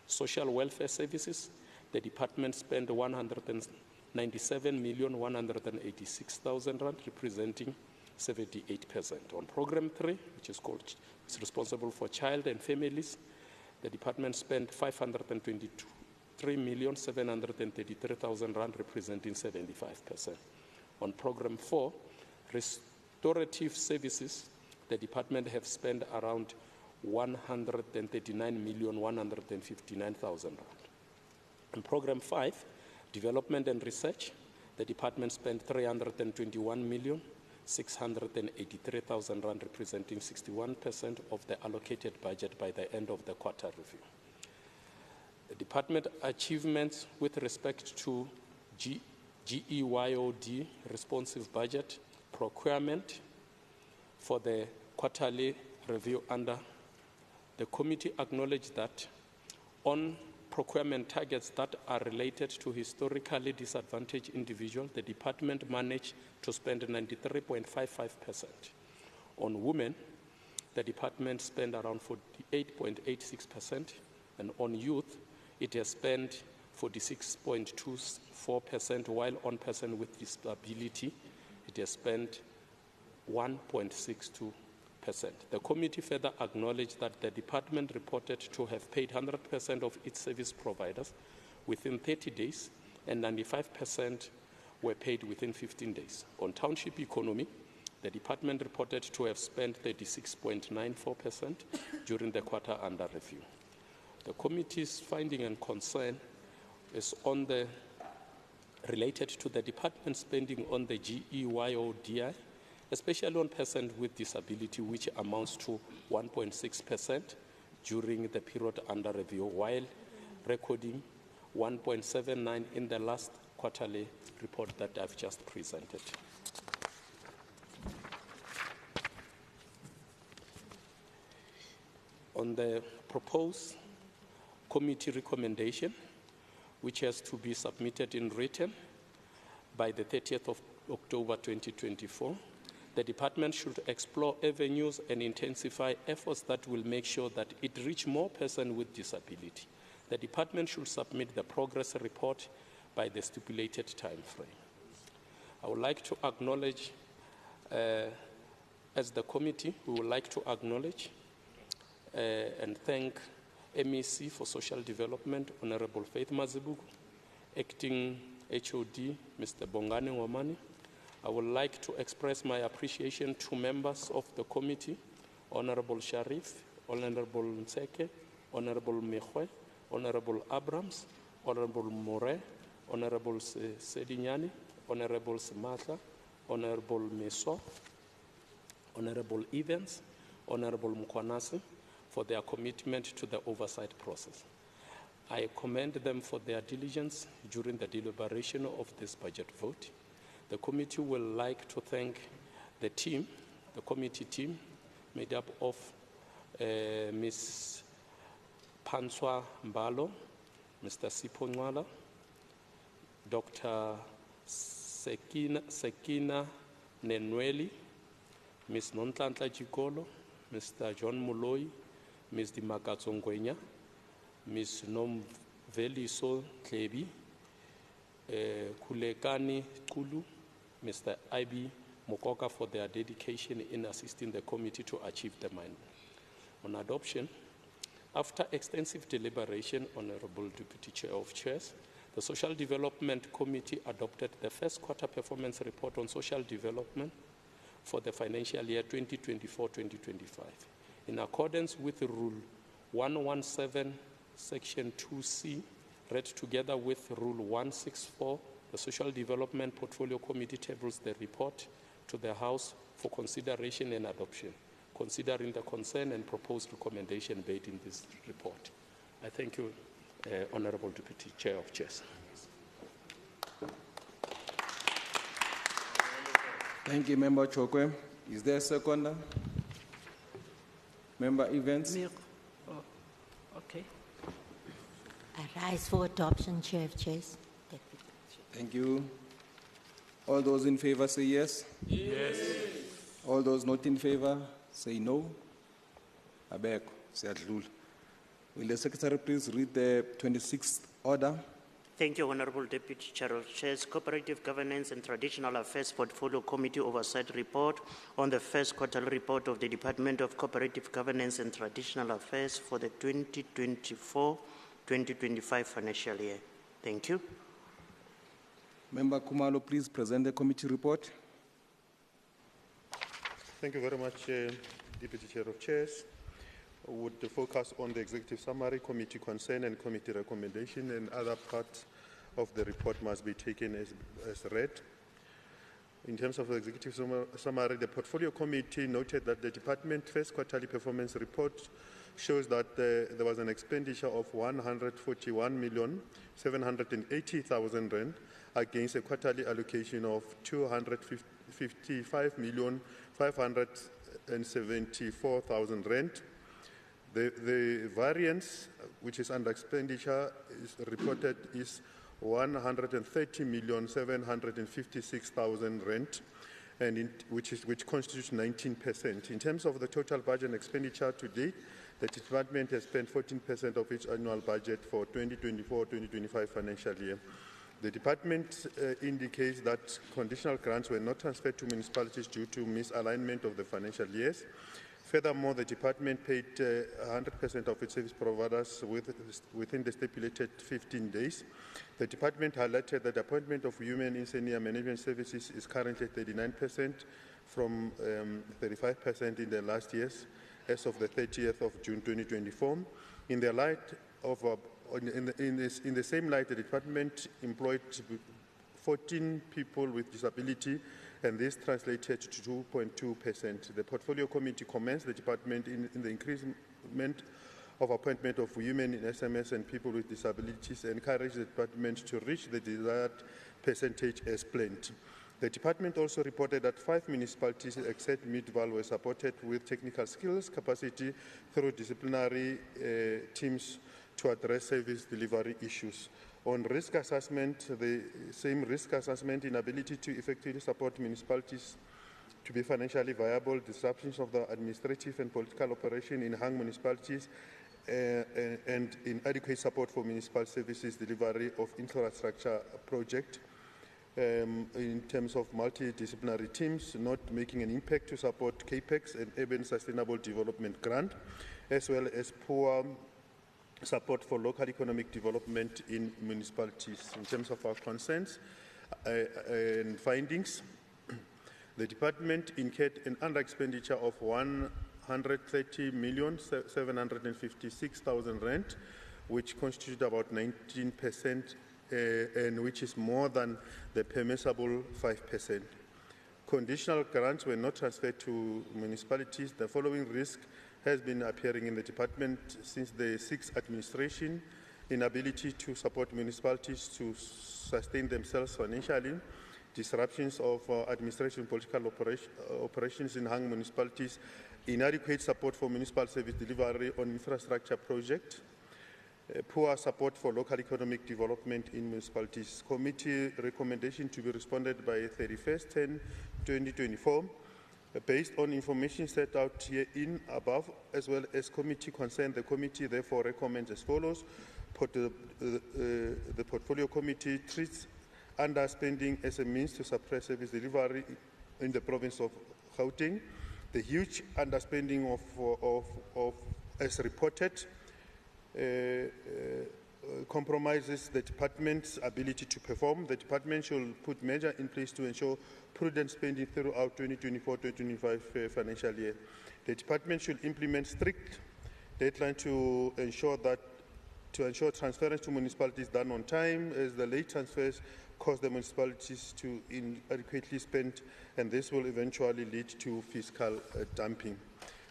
social welfare services, the department spent 197,186,000 rand, representing 78%. On program 3, which is responsible for child and families, the department spent 523,733,000 rand, representing 75%. On program 4, restorative services, the department have spent around 139,159,000 rand. On program 5, development and research, the department spent 321,683,000 rand, representing 61% of the allocated budget by the end of the quarter review. The department achievements with respect to GEYOD responsive budget procurement for the quarterly review under the committee acknowledged that on procurement targets that are related to historically disadvantaged individuals, the department managed to spend 93.55%. On women, the department spent around 48.86%, and on youth, it has spent 46.24%, while on persons with disability, it has spent 1.62%. The committee further acknowledged that the department reported to have paid 100% of its service providers within 30 days, and 95% were paid within 15 days. On township economy, the department reported to have spent 36.94% during the quarter under review. The committee's finding and concern is on the related to the department spending on the GEYODI, especially on persons with disability, which amounts to 1.6% during the period under review, while recording 1.79 in the last quarterly report that I've just presented. On the proposed committee recommendation, which has to be submitted in written by the 30th of October 2024, the department should explore avenues and intensify efforts that will make sure that it reach more persons with disability. The department should submit the progress report by the stipulated time frame. I would like to acknowledge As the committee, we would like to acknowledge and thank MEC for Social Development, Honorable Faith Mazibugu, Acting HOD, Mr. Bongani Ngomani. I would like to express my appreciation to members of the committee, Honorable Sharif, Honorable Nseke, Honorable Mehwe, Honorable Abrams, Honorable More, Honorable Sedinyani, Honorable Simatla, Honorable Meso, Honorable Evans, Honorable Mkwanasi, for their commitment to the oversight process. I commend them for their diligence during the deliberation of this budget vote. The committee will like to thank the team, the committee team, made up of Ms. Panswa Mbalo, Mr. Sipho Nwala, Dr. Sekina Nenweli, Ms. Nontlantla Jikolo, Mr. John Muloi, Ms. Dimakatso Ngwenya, Ms. Nomveliso Klebi, Kulekani Kulu, Mr. Ibi Mokoka for their dedication in assisting the committee to achieve the mandate. On adoption, after extensive deliberation, Honorable Deputy Chair of Chairs, the Social Development Committee adopted the first quarter performance report on social development for the financial year 2024-2025. In accordance with Rule 117, Section 2C, read together with Rule 164, the Social Development Portfolio Committee tables the report to the House for consideration and adoption, considering the concern and proposed recommendation made in this report. I thank you, Honorable Deputy Chair of Chairs. Thank you, Member Chokwe. Is there a seconder? Member Evans? Okay. I rise for adoption, Chair of Chairs. Thank you. All those in favor say yes. Yes. All those not in favor say no. Abeko, siyadlula. Will the Secretary please read the 26th order? Thank you, Honorable Deputy Chair of Chairs. Cooperative Governance and Traditional Affairs Portfolio Committee Oversight Report on the first quarterly report of the Department of Cooperative Governance and Traditional Affairs for the 2024-2025 financial year. Thank you. Member Kumalo, please present the committee report. Thank you very much, Deputy Chair of Chairs. I would focus on the executive summary, committee concern and committee recommendation, and other parts of the report must be taken as read. In terms of the executive summary, the portfolio committee noted that the department first quarterly performance report shows that there was an expenditure of 141,780,000 rand against a quarterly allocation of 255,574,000 rand. The variance, which is under expenditure, is reported is 130,756,000 rand, and which constitutes 19%. In terms of the total budget and expenditure to date, the department has spent 14% of its annual budget for 2024-2025 financial year. The department indicates that conditional grants were not transferred to municipalities due to misalignment of the financial years. Furthermore, the department paid 100% of its service providers within the stipulated 15 days. The department highlighted that the appointment of women in senior management services is currently 39% from 35% in the last years, as of the 30th of June 2024. In the same light, the department employed 14 people with disability, and this translated to 2.2%. The portfolio committee commends the department in the increasement of appointment of women in SMS and people with disabilities, and encourage the department to reach the desired percentage as planned. The department also reported that 5 municipalities except Midval were supported with technical skills capacity through disciplinary teams to address service delivery issues. On risk assessment, the same risk assessment, inability to effectively support municipalities to be financially viable, disruptions of the administrative and political operation in hung municipalities, and inadequate support for municipal services delivery of infrastructure project. in terms of multidisciplinary teams not making an impact to support CAPEX and Urban Sustainable Development Grant, as well as poor support for local economic development in municipalities. In terms of our concerns and findings, the department incurred an under-expenditure of 130,756,000 rand, which constitutes about 19%, and which is more than the permissible 5%. Conditional grants were not transferred to municipalities. The following risk has been appearing in the department since the sixth administration: inability to support municipalities to sustain themselves financially, disruptions of administration political operations in hung municipalities, inadequate support for municipal service delivery on infrastructure projects, poor support for local economic development in municipalities. Committee recommendation to be responded by 31/10/2024. Based on information set out herein above, as well as committee concern, the committee therefore recommends as follows. The portfolio committee treats underspending as a means to suppress service delivery in the province of Gauteng. The huge underspending of as reported compromises the department's ability to perform. The department should put measures in place to ensure prudent spending throughout 2024-2025 financial year. The department should implement strict deadline to ensure transference to municipalities done on time, as the late transfers cause the municipalities to inadequately spend, and this will eventually lead to fiscal dumping.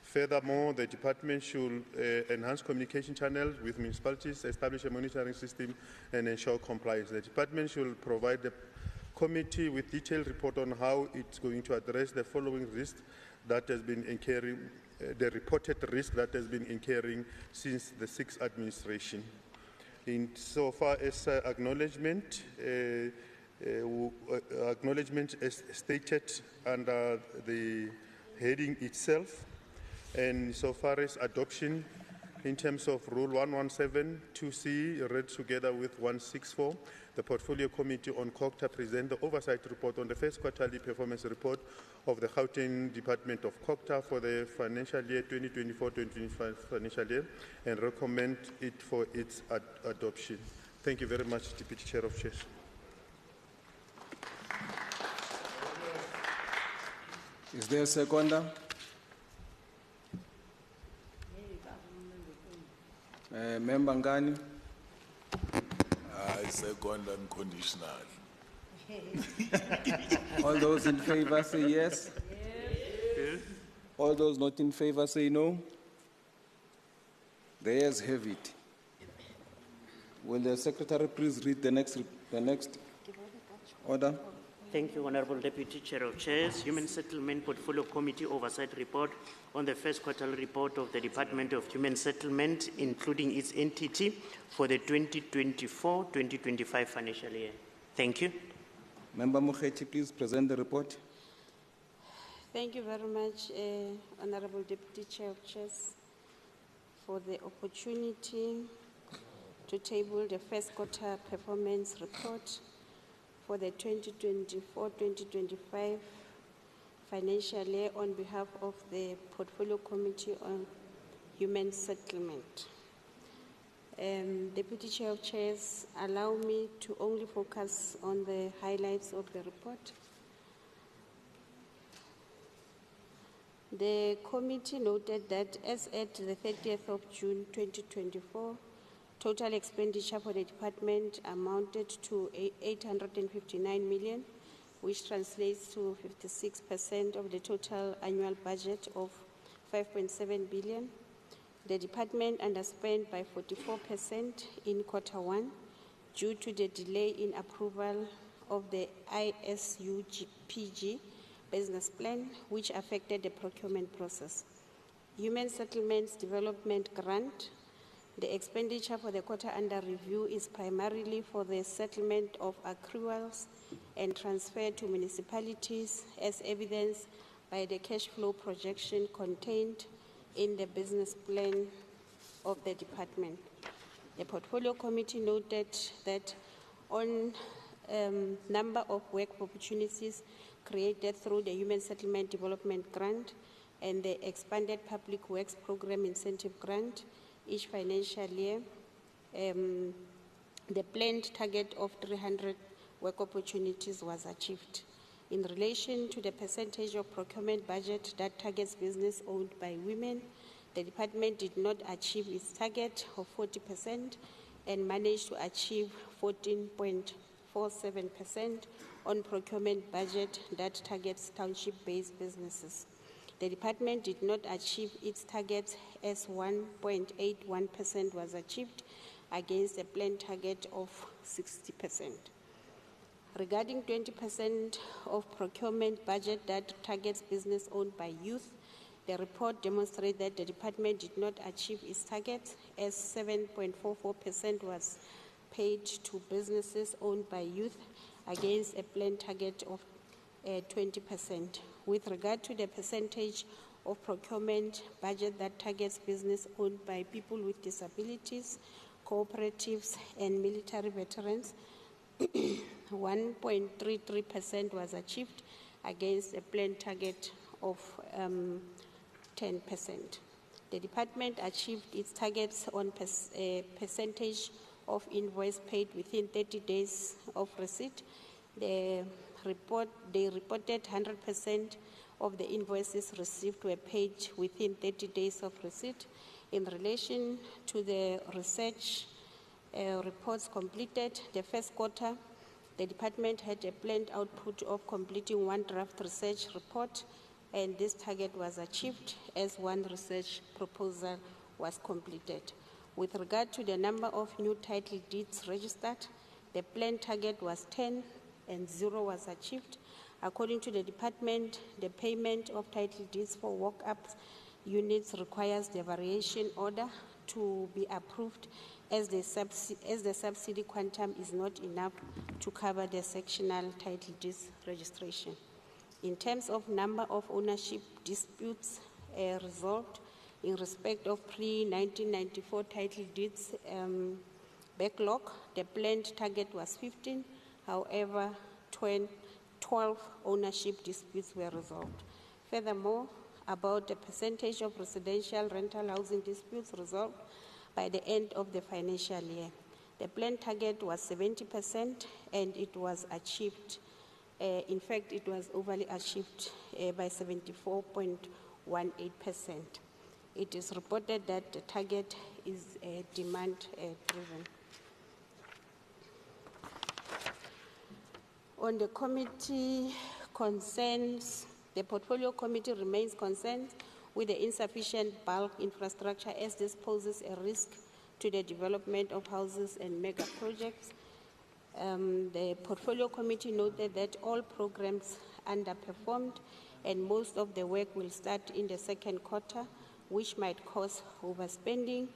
Furthermore, the department should enhance communication channels with municipalities, establish a monitoring system, and ensure compliance. The department should provide the committee with detailed report on how it's going to address the following risks that has been incurring, the reported risk that has been incurring since the sixth administration. In so far as acknowledgement as stated under the heading itself, and so far as adoption in terms of Rule 117(2)C read together with 164, the Portfolio Committee on Cooperative present the oversight report on the first quarterly performance report of the Gauteng Department of Cooperative for the financial year 2024-2025 financial year, and recommend it for its adoption. Thank you very much, Deputy Chair of Chairs. Is there a seconder? Member Ngani? I second unconditional. All those in favor say yes. Yes. All those not in favor say no. The ayes have it. Will the Secretary please read the next order? Thank you, Honourable Deputy Chair of Chairs. Human Settlement Portfolio Committee Oversight Report on the first quarterly report of the Department of Human Settlement, including its entity, for the 2024-2025 financial year. Thank you. Member Mukherjee, please present the report. Thank you very much, Honourable Deputy Chair of Chairs, for the opportunity to table the first quarter performance report for the 2024-2025 financial year on behalf of the Portfolio Committee on Human Settlement. Deputy Chair of Chairs, allow me to only focus on the highlights of the report. The committee noted that as at the 30th of June 2024, total expenditure for the department amounted to 859 million, which translates to 56% of the total annual budget of 5.7 billion. The department underspent by 44% in quarter one due to the delay in approval of the ISUPG business plan, which affected the procurement process. Human Settlements Development Grant. The expenditure for the quarter under review is primarily for the settlement of accruals and transfer to municipalities, as evidenced by the cash flow projection contained in the business plan of the department. The Portfolio Committee noted that on number of work opportunities created through the Human Settlement Development Grant and the Expanded Public Works Program Incentive Grant each financial year. The planned target of 300 work opportunities was achieved. In relation to the percentage of procurement budget that targets business owned by women, the department did not achieve its target of 40% and managed to achieve 14.47% on procurement budget that targets township-based businesses. The department did not achieve its target as 1.81% was achieved against a planned target of 60%. Regarding 20% of procurement budget that targets business owned by youth, the report demonstrates that the department did not achieve its target as 7.44% was paid to businesses owned by youth against a planned target of 20%. With regard to the percentage of procurement budget that targets business owned by people with disabilities, cooperatives, and military veterans, 1.33% was achieved against a planned target of 10%. The department achieved its targets on percentage of invoice paid within 30 days of receipt. They reported 100% of the invoices received were paid within 30 days of receipt. In relation to the research reports completed, the first quarter, the department had a planned output of completing one draft research report, and this target was achieved as one research proposal was completed. With regard to the number of new title deeds registered, the planned target was 10 and 0 was achieved. According to the department, the payment of title deeds for walk-up units requires the variation order to be approved as the subsidy quantum is not enough to cover the sectional title deeds registration. In terms of number of ownership disputes resolved in respect of pre-1994 title deeds backlog, the planned target was 15. However, 12 ownership disputes were resolved. Furthermore, about the percentage of residential rental housing disputes resolved by the end of the financial year. The planned target was 70% and it was achieved. In fact, it was overly achieved by 74.18%. It is reported that the target is demand-driven. On the committee concerns, the portfolio committee remains concerned with the insufficient bulk infrastructure as this poses a risk to the development of houses and mega projects. The portfolio committee noted that all programs underperformed and most of the work will start in the second quarter, which might cause overspending.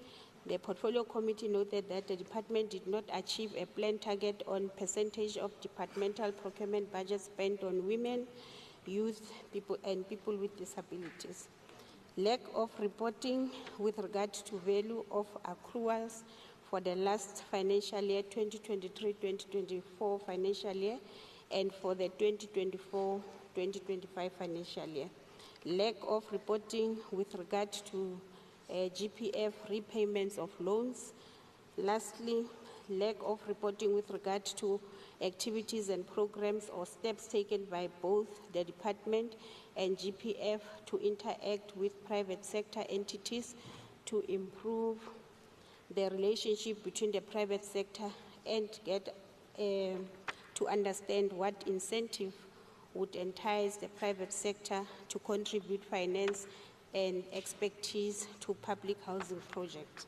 The portfolio committee noted that the department did not achieve a planned target on percentage of departmental procurement budget spent on women, youth, and people with disabilities. Lack of reporting with regard to value of accruals for the last financial year, 2023-2024 financial year, and for the 2024-2025 financial year. Lack of reporting with regard to GPF repayments of loans. Lastly, lack of reporting with regard to activities and programs or steps taken by both the department and GPF to interact with private sector entities to improve the relationship between the private sector and get to understand what incentive would entice the private sector to contribute finance and expertise to public housing projects.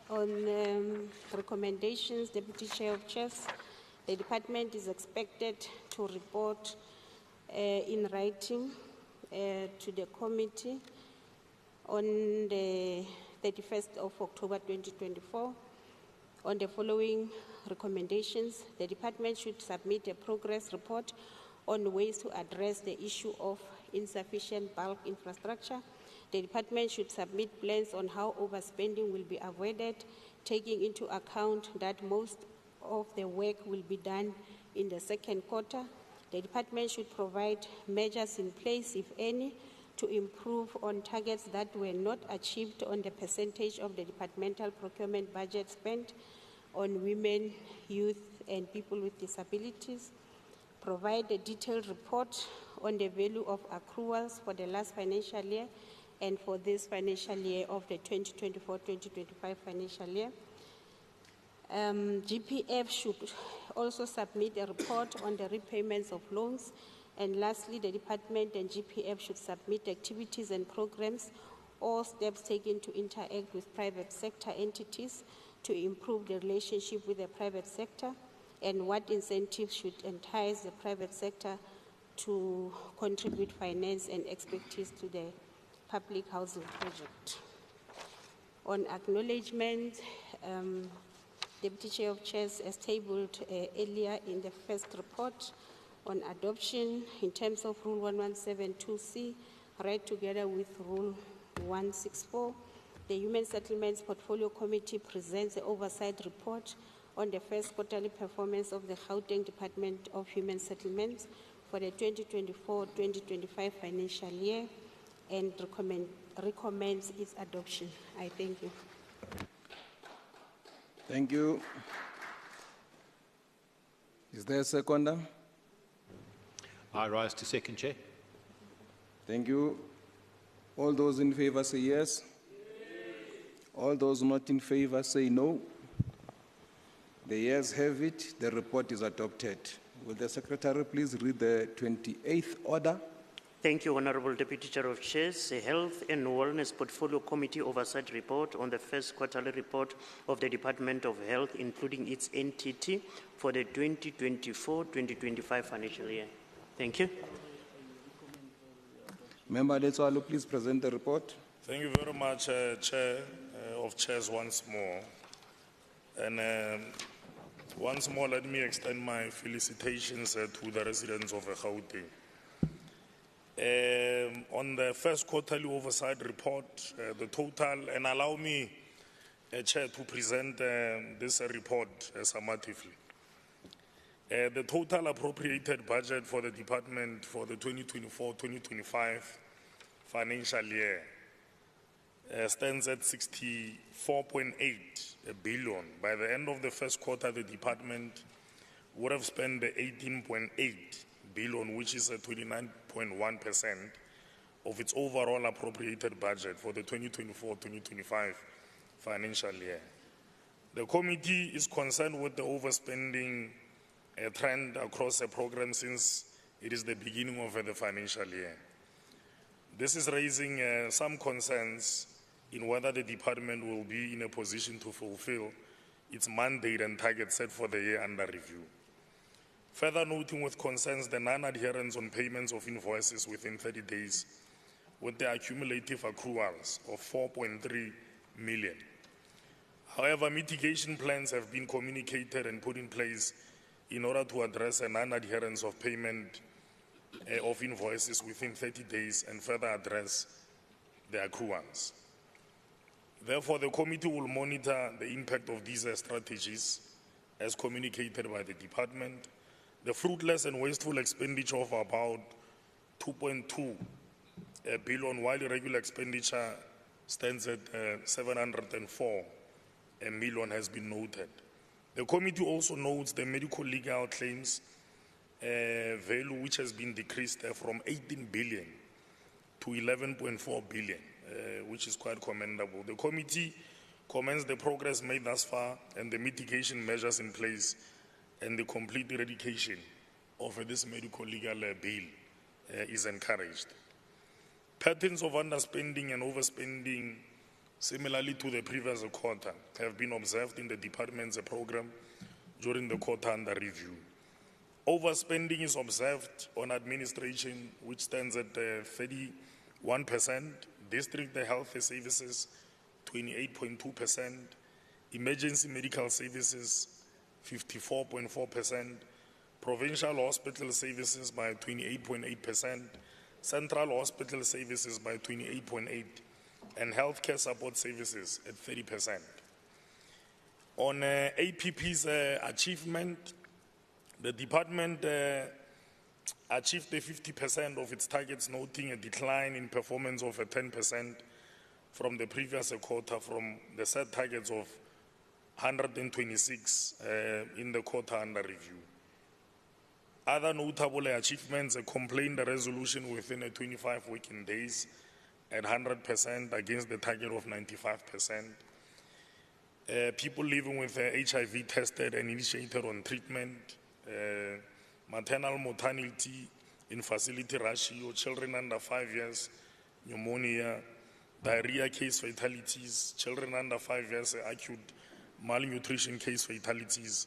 On recommendations, Deputy Chair of Chairs, the department is expected to report in writing to the committee on the 31st of October 2024 on the following recommendations. The department should submit a progress report on ways to address the issue of insufficient bulk infrastructure. The department should submit plans on how overspending will be avoided, taking into account that most of the work will be done in the second quarter. The department should provide measures in place, if any, to improve on targets that were not achieved on the percentage of the departmental procurement budget spent on women, youth, and people with disabilities. Provide a detailed report on the value of accruals for the last financial year and for this financial year of the 2024-2025 financial year. GPF should also submit a report on the repayments of loans. And lastly, the department and GPF should submit activities and programs or steps taken to interact with private sector entities to improve the relationship with the private sector, and what incentives should entice the private sector to contribute finance and expertise to the public housing project. On acknowledgement, Deputy Chair of Chairs has tabled earlier in the first report on adoption in terms of Rule 1172C, read together with Rule 164. The Human Settlements Portfolio Committee presents the oversight report on the first quarterly performance of the Gauteng Department of Human Settlements for the 2024-2025 financial year and recommends its adoption. I thank you. Thank you. Is there a seconder? I rise to second, Chair. Thank you. All those in favor say yes. All those not in favor say no. The yeas have it. The report is adopted. Will the Secretary please read the 28th order? Thank you, Honorable Deputy Chair of Chairs. The Health and Wellness Portfolio Committee Oversight Report on the first quarterly report of the Department of Health, including its entity, for the 2024-2025 financial year. Thank you. Member Adeswalo, please present the report. Thank you very much, Chair of Chairs, once more. And once more, let me extend my felicitations to the residents of Gauteng. On the first quarterly oversight report, the total, and allow me, Chair, to present this report summatively. The total appropriated budget for the department for the 2024-2025 financial year stands at 64.8 billion. By the end of the first quarter, the department would have spent 18.8 billion, which is 29.1% of its overall appropriated budget for the 2024-2025 financial year. The committee is concerned with the overspending trend across the program since it is the beginning of the financial year. This is raising some concerns in whether the department will be in a position to fulfill its mandate and target set for the year under review. Further noting with concerns the non-adherence on payments of invoices within 30 days with the accumulative accruals of 4.3 million. However, mitigation plans have been communicated and put in place in order to address a non-adherence of payment of invoices within 30 days and further address the accruals. Therefore, the committee will monitor the impact of these strategies as communicated by the department. The fruitless and wasteful expenditure of about 2.2 billion, while irregular expenditure stands at 704 million, has been noted. The committee also notes the medical legal claims value, which has been decreased from 18 billion to 11.4 billion, which is quite commendable. The committee commends the progress made thus far and the mitigation measures in place and the complete eradication of this medical legal bill is encouraged. Patterns of underspending and overspending, similarly to the previous quarter, have been observed in the department's program during the quarter under review. Overspending is observed on administration, which stands at 31%, district health services 28.2%, emergency medical services 54.4%, provincial hospital services by 28.8%, central hospital services by 28.8%, and healthcare support services at 30%. On APP's achievement, the department achieved 50% of its targets, noting a decline in performance of 10% from the previous quarter from the set targets of 126 in the quarter under review. Other notable achievements, a complaint resolution within 25 working days at 100% against the target of 95%. People living with HIV tested and initiated on treatment. Maternal mortality in facility ratio, children under 5 years, pneumonia, diarrhea case fatalities, children under 5 years, acute malnutrition case fatalities,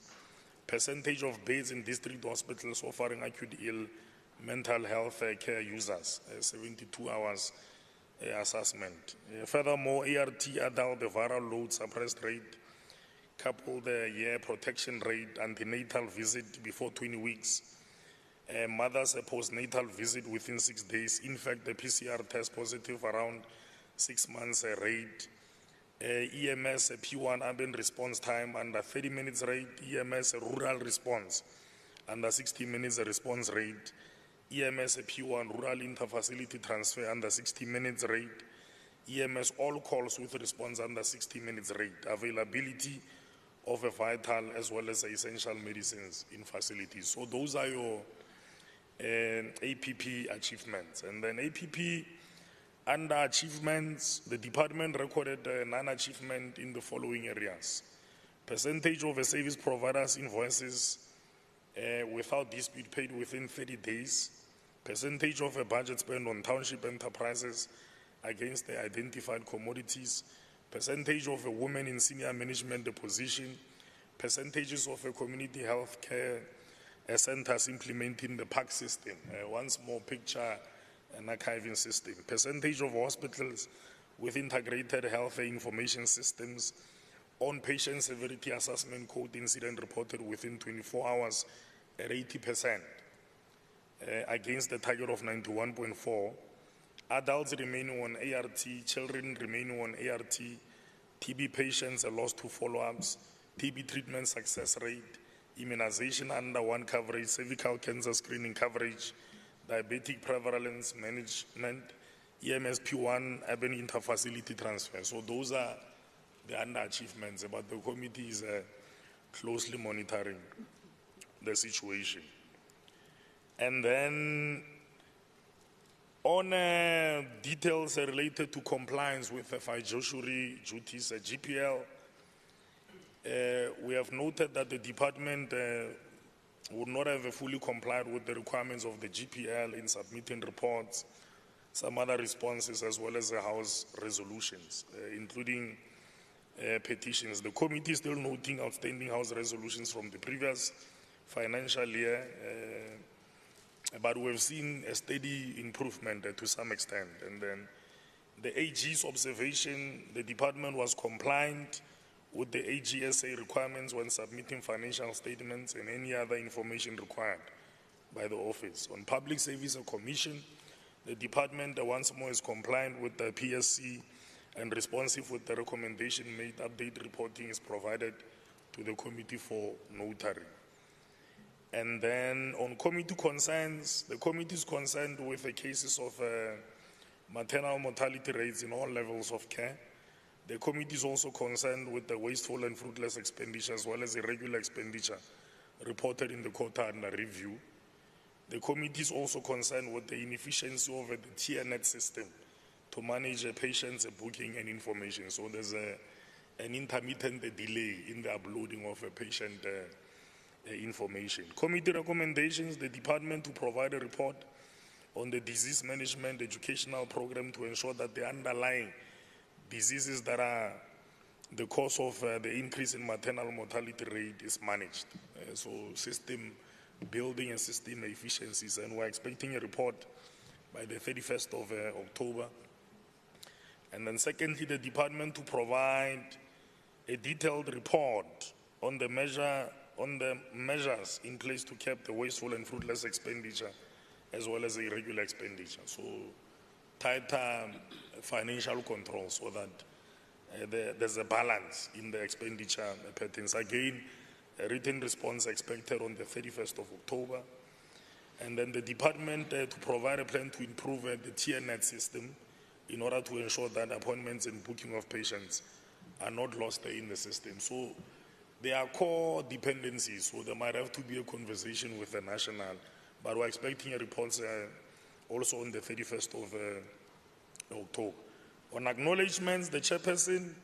percentage of beds in district hospitals offering acute ill mental health care users, 72 hours assessment. Furthermore, ART adult viral load suppressed rate, coupled year protection rate, antenatal visit before 20 weeks, mothers a postnatal visit within 6 days, in fact the PCR test positive around 6 months rate, EMS P1 urban response time under 30 minutes rate, EMS rural response under 60 minutes response rate, EMS P1 rural interfacility transfer under 60 minutes rate, EMS all calls with response under 60 minutes rate, availability of a vital as well as essential medicines in facilities. So those are your APP achievements. And then APP under achievements, the department recorded non-achievement in the following areas. Percentage of a service provider's invoices without dispute paid within 30 days. Percentage of a budget spent on township enterprises against the identified commodities. Percentage of a woman in senior management position. Percentages of a community health care centers implementing the PAC system. Once more picture and archiving system. Percentage of hospitals with integrated health information systems on patient severity assessment code incident reported within 24 hours at 80% against the target of 91.4. Adults remaining on ART, children remaining on ART, TB patients lost to follow-ups, TB treatment success rate, immunization under 1 coverage, cervical cancer screening coverage, diabetic prevalence management, EMS P1 urban interfacility transfer. So those are the underachievements, but the committee is closely monitoring the situation. And then on details related to compliance with the fiduciary duties, GPL, we have noted that the department would not have fully complied with the requirements of the GPL in submitting reports, some other responses, as well as the House resolutions, including petitions. The committee is still noting outstanding House resolutions from the previous financial year, but we've seen a steady improvement to some extent. And then the AG's observation, the department was compliant with the AGSA requirements when submitting financial statements and any other information required by the office. On Public Service Commission, the department once more is compliant with the PSC and responsive with the recommendation made. Update reporting is provided to the committee for notary. And then on committee concerns, the committee is concerned with the cases of maternal mortality rates in all levels of care. The committee is also concerned with the wasteful and fruitless expenditure as well as irregular expenditure reported in the quarter under review. The committee is also concerned with the inefficiency of the TNet system to manage a patient's booking and information. So there's an intermittent delay in the uploading of a patient information. Committee recommendations, the department to provide a report on the disease management educational program to ensure that the underlying diseases that are the cause of the increase in maternal mortality rate is managed. So system building and system efficiencies, and we're expecting a report by the 31st of October. And then secondly, the department to provide a detailed report on the measures in place to curb the wasteful and fruitless expenditure as well as the irregular expenditure. So tighter financial control so that there's a balance in the expenditure patterns. Again, a written response expected on the 31st of October. And then the department to provide a plan to improve the TNET system in order to ensure that appointments and booking of patients are not lost in the system. So there are core dependencies, so there might have to be a conversation with the national, but we're expecting a report also on the 31st of October. On acknowledgements, the chairperson,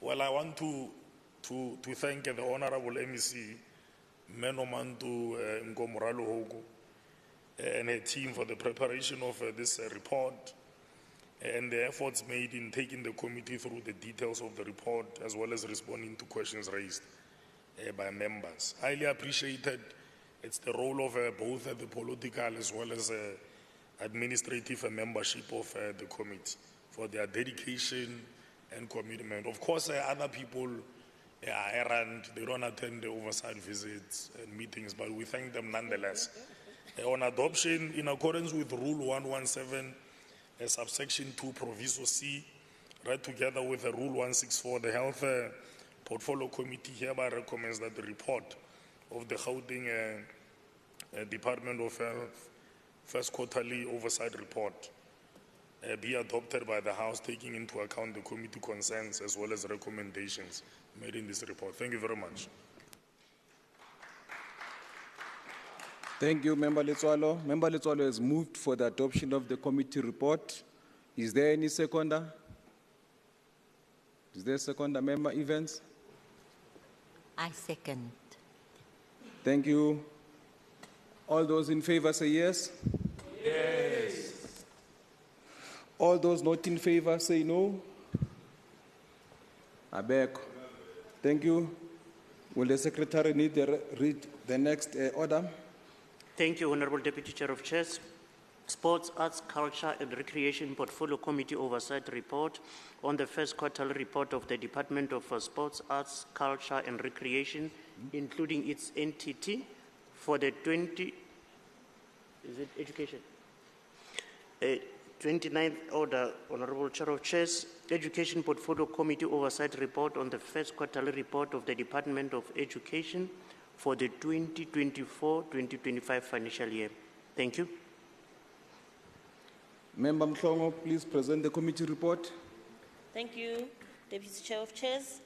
well, I want to thank the Honorable MEC, Menomantu Ngomoralo Hogo, and her team for the preparation of this report and the efforts made in taking the committee through the details of the report as well as responding to questions raised by members. Highly appreciated. It's the role of both the political as well as administrative membership of the committee for their dedication and commitment. Of course, other people are errand, they don't attend the oversight visits and meetings, but we thank them nonetheless. On adoption, in accordance with Rule 117, subsection 2, Provincial C, right together with Rule 164, the Health Portfolio Committee hereby recommends that the report of the Gauteng Department of Health first quarterly oversight report be adopted by the House, taking into account the committee concerns as well as recommendations made in this report. Thank you very much. Thank you, Member Letswalo. Member Letswalo has moved for the adoption of the committee report. Is there any seconder? Is there a seconder, Member Evans? I second. Thank you. All those in favor say yes. Yes. All those not in favor say no. Abeg. Thank you. Will the Secretary read the next order? Thank you, Honorable Deputy Chair of Chairs. Sports, Arts, Culture and Recreation Portfolio Committee Oversight Report on the first quarterly report of the Department of Sports, Arts, Culture and Recreation, including its entity for the 29th order, Honorable Chair of Chairs, Education Portfolio Committee Oversight Report on the first quarterly report of the Department of Education for the 2024-2025 financial year. Thank you. Member Mhlongo, please present the committee report. Thank you, Deputy Chair of Chairs.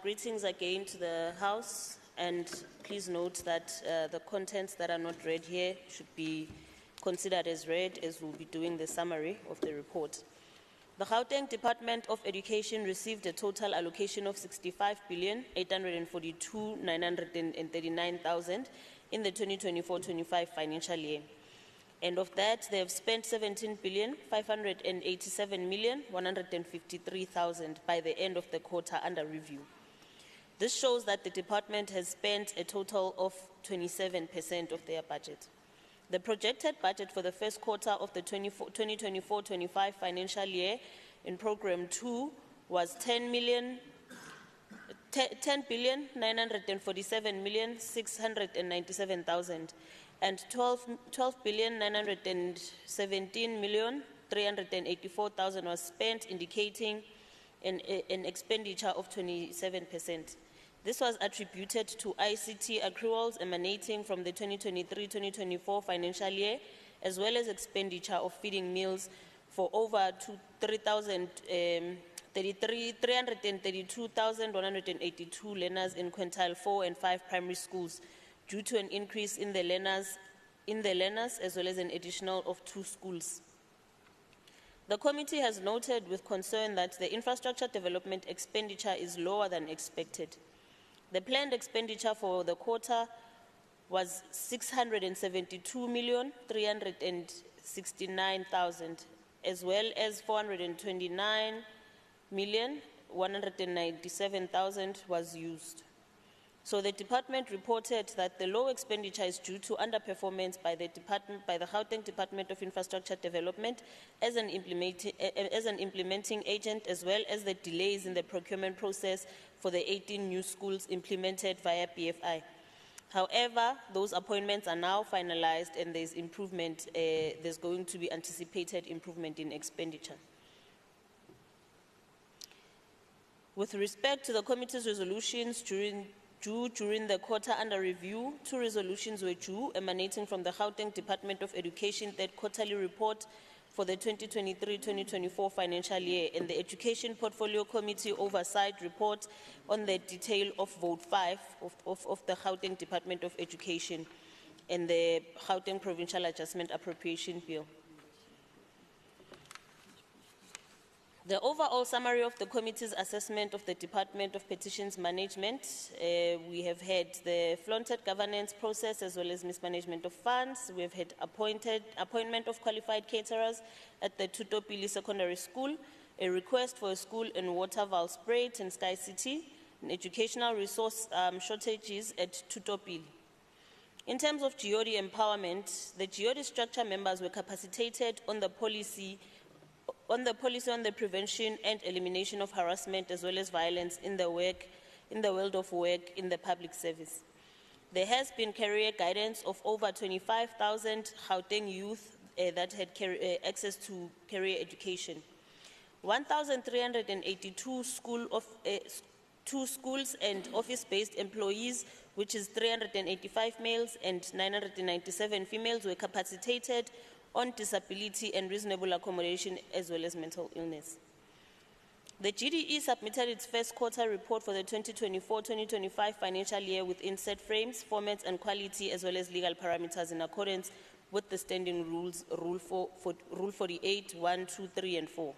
Greetings again to the House, and please note that the contents that are not read here should be considered as read, as we'll be doing the summary of the report. The Gauteng Department of Education received a total allocation of 65,842,939,000 in the 2024-25 financial year. And of that, they have spent 17,587,153,000 by the end of the quarter under review. This shows that the department has spent a total of 27% of their budget. The projected budget for the first quarter of the 2024-25 financial year in Program 2 was 10,947,697,000 and 12,917,384,000 was spent, indicating an expenditure of 27%. This was attributed to ICT accruals emanating from the 2023-2024 financial year, as well as expenditure of feeding meals for over 332,182 learners in quintile 4 and 5 primary schools, due to an increase in the learners as well as an additional of 2 schools. The committee has noted with concern that the infrastructure development expenditure is lower than expected. The planned expenditure for the quarter was 672,369,000, as well as 429,197,000 was used. So the department reported that the low expenditure is due to underperformance by the Gauteng Department of Infrastructure Development as an implementing agent, as well as the delays in the procurement process for the 18 new schools implemented via BFI. However, those appointments are now finalized, and there's improvement. There's going to be anticipated improvement in expenditure. With respect to the committee's resolutions due during the quarter under review, 2 resolutions were due emanating from the Gauteng Department of Education third quarterly report for the 2023-2024 financial year and the Education Portfolio Committee oversight report on the detail of Vote 5 of the Gauteng Department of Education and the Gauteng Provincial Adjustment Appropriation Bill. The overall summary of the committee's assessment of the Department of Petitions Management, we have had the flaunted governance process as well as mismanagement of funds. We have had appointment of qualified caterers at the Tutopili Secondary School, a request for a school and water valve sprayed in Sky City, and educational resource shortages at Tutopili. In terms of GOD empowerment, the GOD structure members were capacitated on the policy on the prevention and elimination of harassment as well as violence in the world of work in the public service. There has been career guidance of over 25,000 Gauteng youth that had access to career education. 1,382 two schools and office-based employees, which is 385 males and 997 females, were capacitated on disability and reasonable accommodation as well as mental illness. The GDE submitted its first quarter report for the 2024-2025 financial year within set frames, formats and quality as well as legal parameters in accordance with the standing rules, Rule 48, 1, 2, 3 and 4.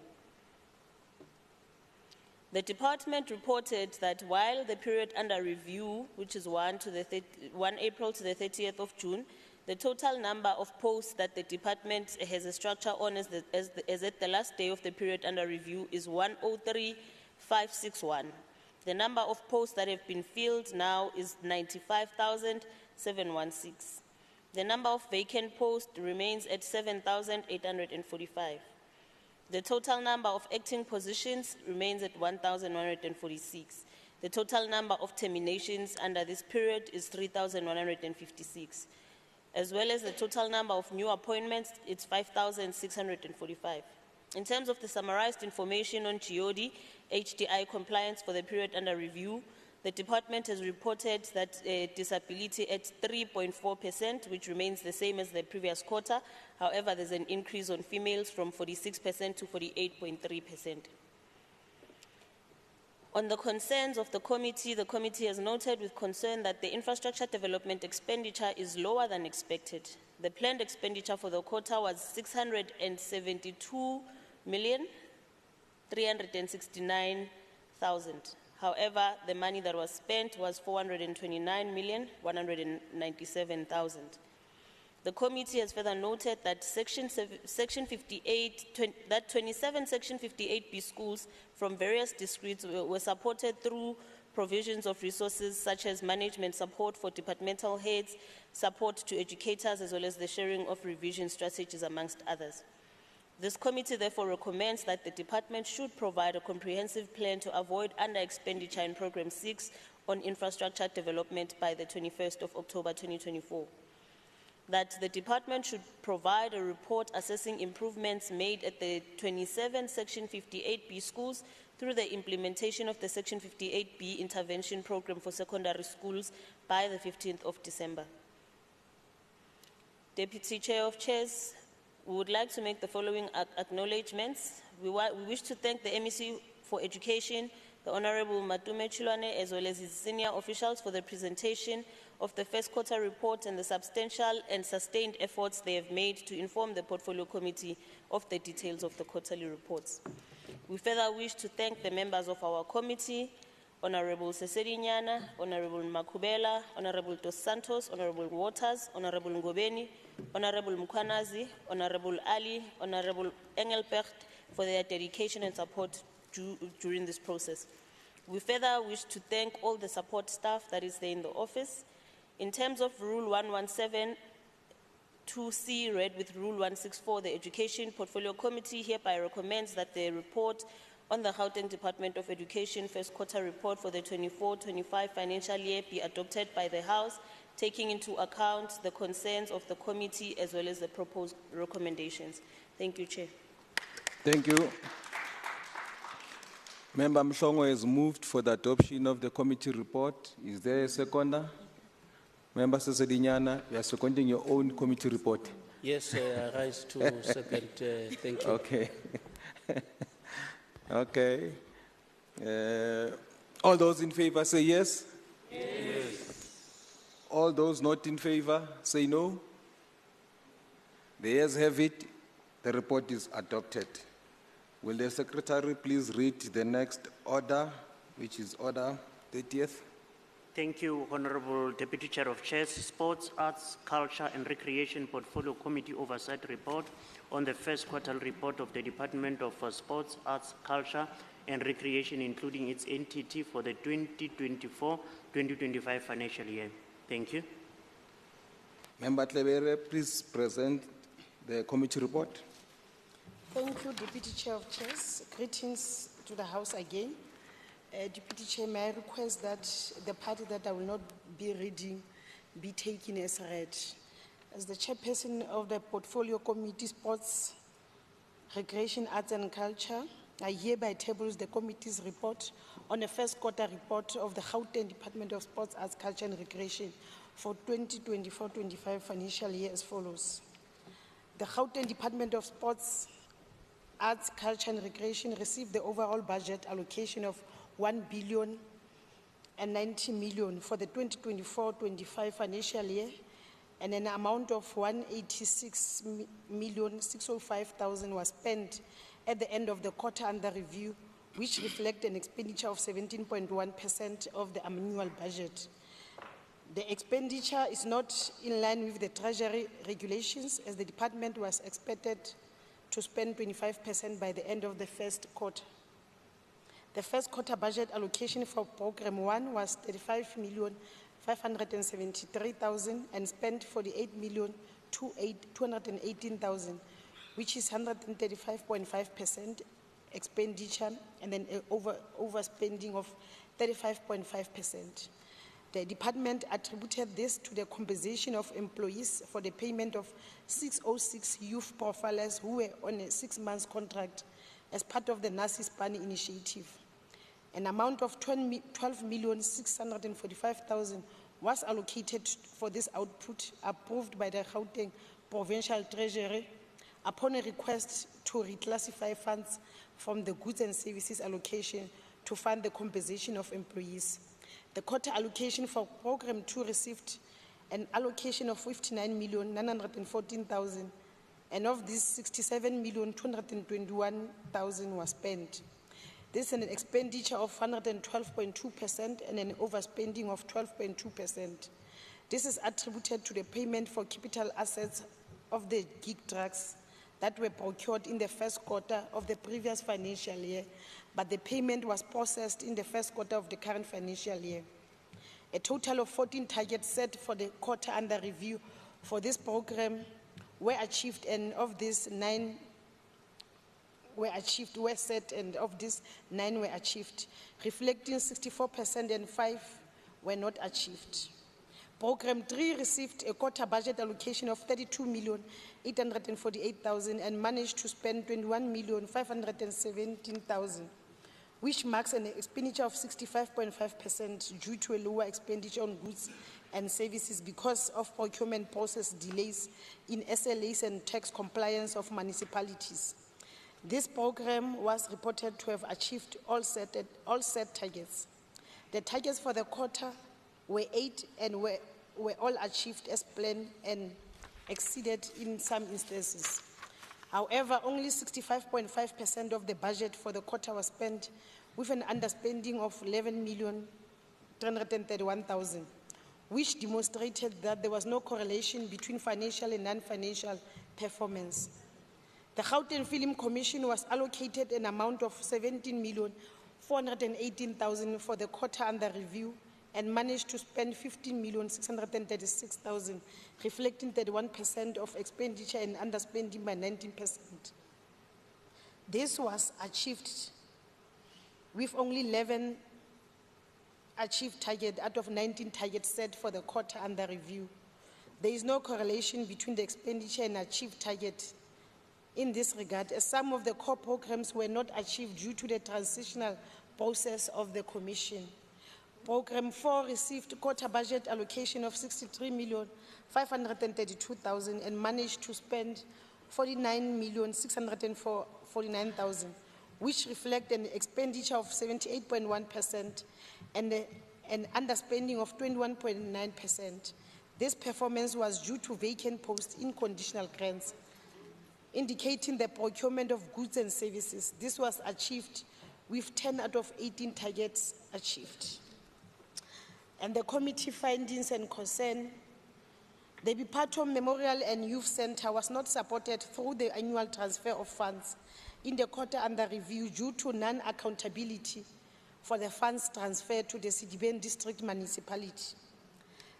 The department reported that while the period under review, which is 1 April to the 30th of June, the total number of posts that the department has a structure on as at the last day of the period under review is 103,561. The number of posts that have been filled now is 95,716. The number of vacant posts remains at 7,845. The total number of acting positions remains at 1,146. The total number of terminations under this period is 3,156. As well as the total number of new appointments, it's 5,645. In terms of the summarized information on GOD, HDI compliance for the period under review, the department has reported that disability at 3.4%, which remains the same as the previous quarter. However, there's an increase on females from 46% to 48.3%. On the concerns of the committee has noted with concern that the infrastructure development expenditure is lower than expected. The planned expenditure for the quarter was 672,369,000. However, the money that was spent was 429,197,000. The committee has further noted that Section 58, that 27 Section 58B schools from various districts were supported through provisions of resources such as management support for departmental heads, support to educators, as well as the sharing of revision strategies, amongst others. This committee therefore recommends that the department should provide a comprehensive plan to avoid under-expenditure in Program 6 on infrastructure development by the 21st of October 2024. That the department should provide a report assessing improvements made at the 27 Section 58B schools through the implementation of the Section 58B intervention program for secondary schools by the 15th of December. Deputy Chair of Chairs, we would like to make the following acknowledgements. We wish to thank the MEC for Education, the Honorable Matume Chilwane, as well as his senior officials for the presentation of the first quarter report and the substantial and sustained efforts they have made to inform the Portfolio Committee of the details of the quarterly reports. We further wish to thank the members of our committee, Honorable Sesedi Nyana, Honorable Makubela, Honorable Dos Santos, Honorable Waters, Honorable Ngobeni, Honorable Mukwanazi, Honorable Ali, Honorable Engelbert, for their dedication and support during this process. We further wish to thank all the support staff that is there in the office. In terms of Rule 117, 2C, read with Rule 164, the Education Portfolio Committee hereby recommends that the report on the Gauteng Department of Education first quarter report for the 24-25 financial year be adopted by the House, taking into account the concerns of the committee as well as the proposed recommendations. Thank you, Chair. Thank you. Member Mhlongo has moved for the adoption of the committee report. Is there a seconder? Member Sesedinyana, you are seconding your own committee report. Yes, I rise to second. Thank you. Okay. Okay. All those in favor say yes. Yes. All those not in favor say no. The ayes have it. The report is adopted. Will the secretary please read the next order, which is order 30th? Thank you, Honorable Deputy Chair of Chairs. Sports, Arts, Culture and Recreation Portfolio Committee Oversight Report on the first quarterly report of the Department of Sports, Arts, Culture and Recreation, including its entity for the 2024-2025 financial year. Thank you. Member Tlebere, please present the committee report. Thank you, Deputy Chair of Chairs. Greetings to the House again. Deputy Chair, may I request that the part that I will not be reading be taken as read. As the chairperson of the Portfolio Committee, Sports, Recreation, Arts and Culture, I hereby table the committee's report on the first quarter report of the Gauteng Department of Sports, Arts, Culture and Recreation for 2024-25 financial year as follows. The Gauteng Department of Sports, Arts, Culture and Recreation received the overall budget allocation of 1,090 million for the 2024-25 financial year, and an amount of 186,605,000 was spent at the end of the quarter under review, which reflect an expenditure of 17.1% of the annual budget. The expenditure is not in line with the Treasury regulations, as the department was expected to spend 25% by the end of the first quarter. The first quarter budget allocation for Program 1 was 35,573,000 and spent 48,218,000, which is 135.5% expenditure and an overspending of 35.5%. The department attributed this to the compensation of employees for the payment of 606 youth profilers who were on a 6-month contract as part of the Nasi-Spani initiative. An amount of 12,645,000 was allocated for this output, approved by the Gauteng Provincial Treasury upon a request to reclassify funds from the goods and services allocation to fund the compensation of employees. The quota allocation for Program 2 received an allocation of 59,914,000, and of this 67,221,000 was spent. This is an expenditure of 112.2% and an overspending of 12.2%. This is attributed to the payment for capital assets of the gig trucks that were procured in the first quarter of the previous financial year, but the payment was processed in the first quarter of the current financial year. A total of 14 targets set for the quarter under review for this program were achieved, and of these 9 were set, and of these 9 were achieved, reflecting 64% and 5 were not achieved. Program 3 received a quarter budget allocation of 32,848,000 and managed to spend 21,517,000, which marks an expenditure of 65.5% due to a lower expenditure on goods and services because of procurement process delays in SLAs and tax compliance of municipalities. This program was reported to have achieved all set targets. The targets for the quarter were 8 and were all achieved as planned and exceeded in some instances. However, only 65.5% of the budget for the quarter was spent, with an underspending of 11,331,000, which demonstrated that there was no correlation between financial and non-financial performance. The Gauteng Film Commission was allocated an amount of 17,418,000 for the quarter under review and managed to spend 15,636,000, reflecting 31% of expenditure and underspending by 19%. This was achieved with only 11 achieved targets out of 19 targets set for the quarter under review. There is no correlation between the expenditure and achieved target. In this regard, as some of the core programs were not achieved due to the transitional process of the Commission. Program 4 received quota budget allocation of 63,532,000 and managed to spend 49,649,000, which reflect an expenditure of 78.1% and an underspending of 21.9%. This performance was due to vacant posts in conditional grants, indicating the procurement of goods and services. This was achieved with 10 out of 18 targets achieved. And the committee findings and concern: the Bipato Memorial and Youth Center was not supported through the annual transfer of funds in the quarter under review due to non-accountability for the funds transferred to the Sidibeng District Municipality.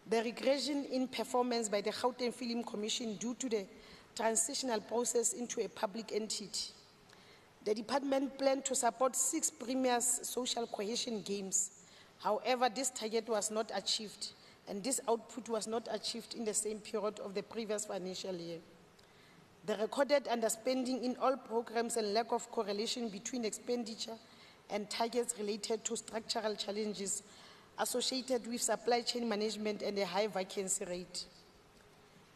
The regression in performance by the Gauteng Film Commission due to the transitional process into a public entity. The department planned to support 6 premier social cohesion games. However, this target was not achieved, and this output was not achieved in the same period of the previous financial year. The recorded underspending in all programs and lack of correlation between expenditure and targets related to structural challenges associated with supply chain management and a high vacancy rate.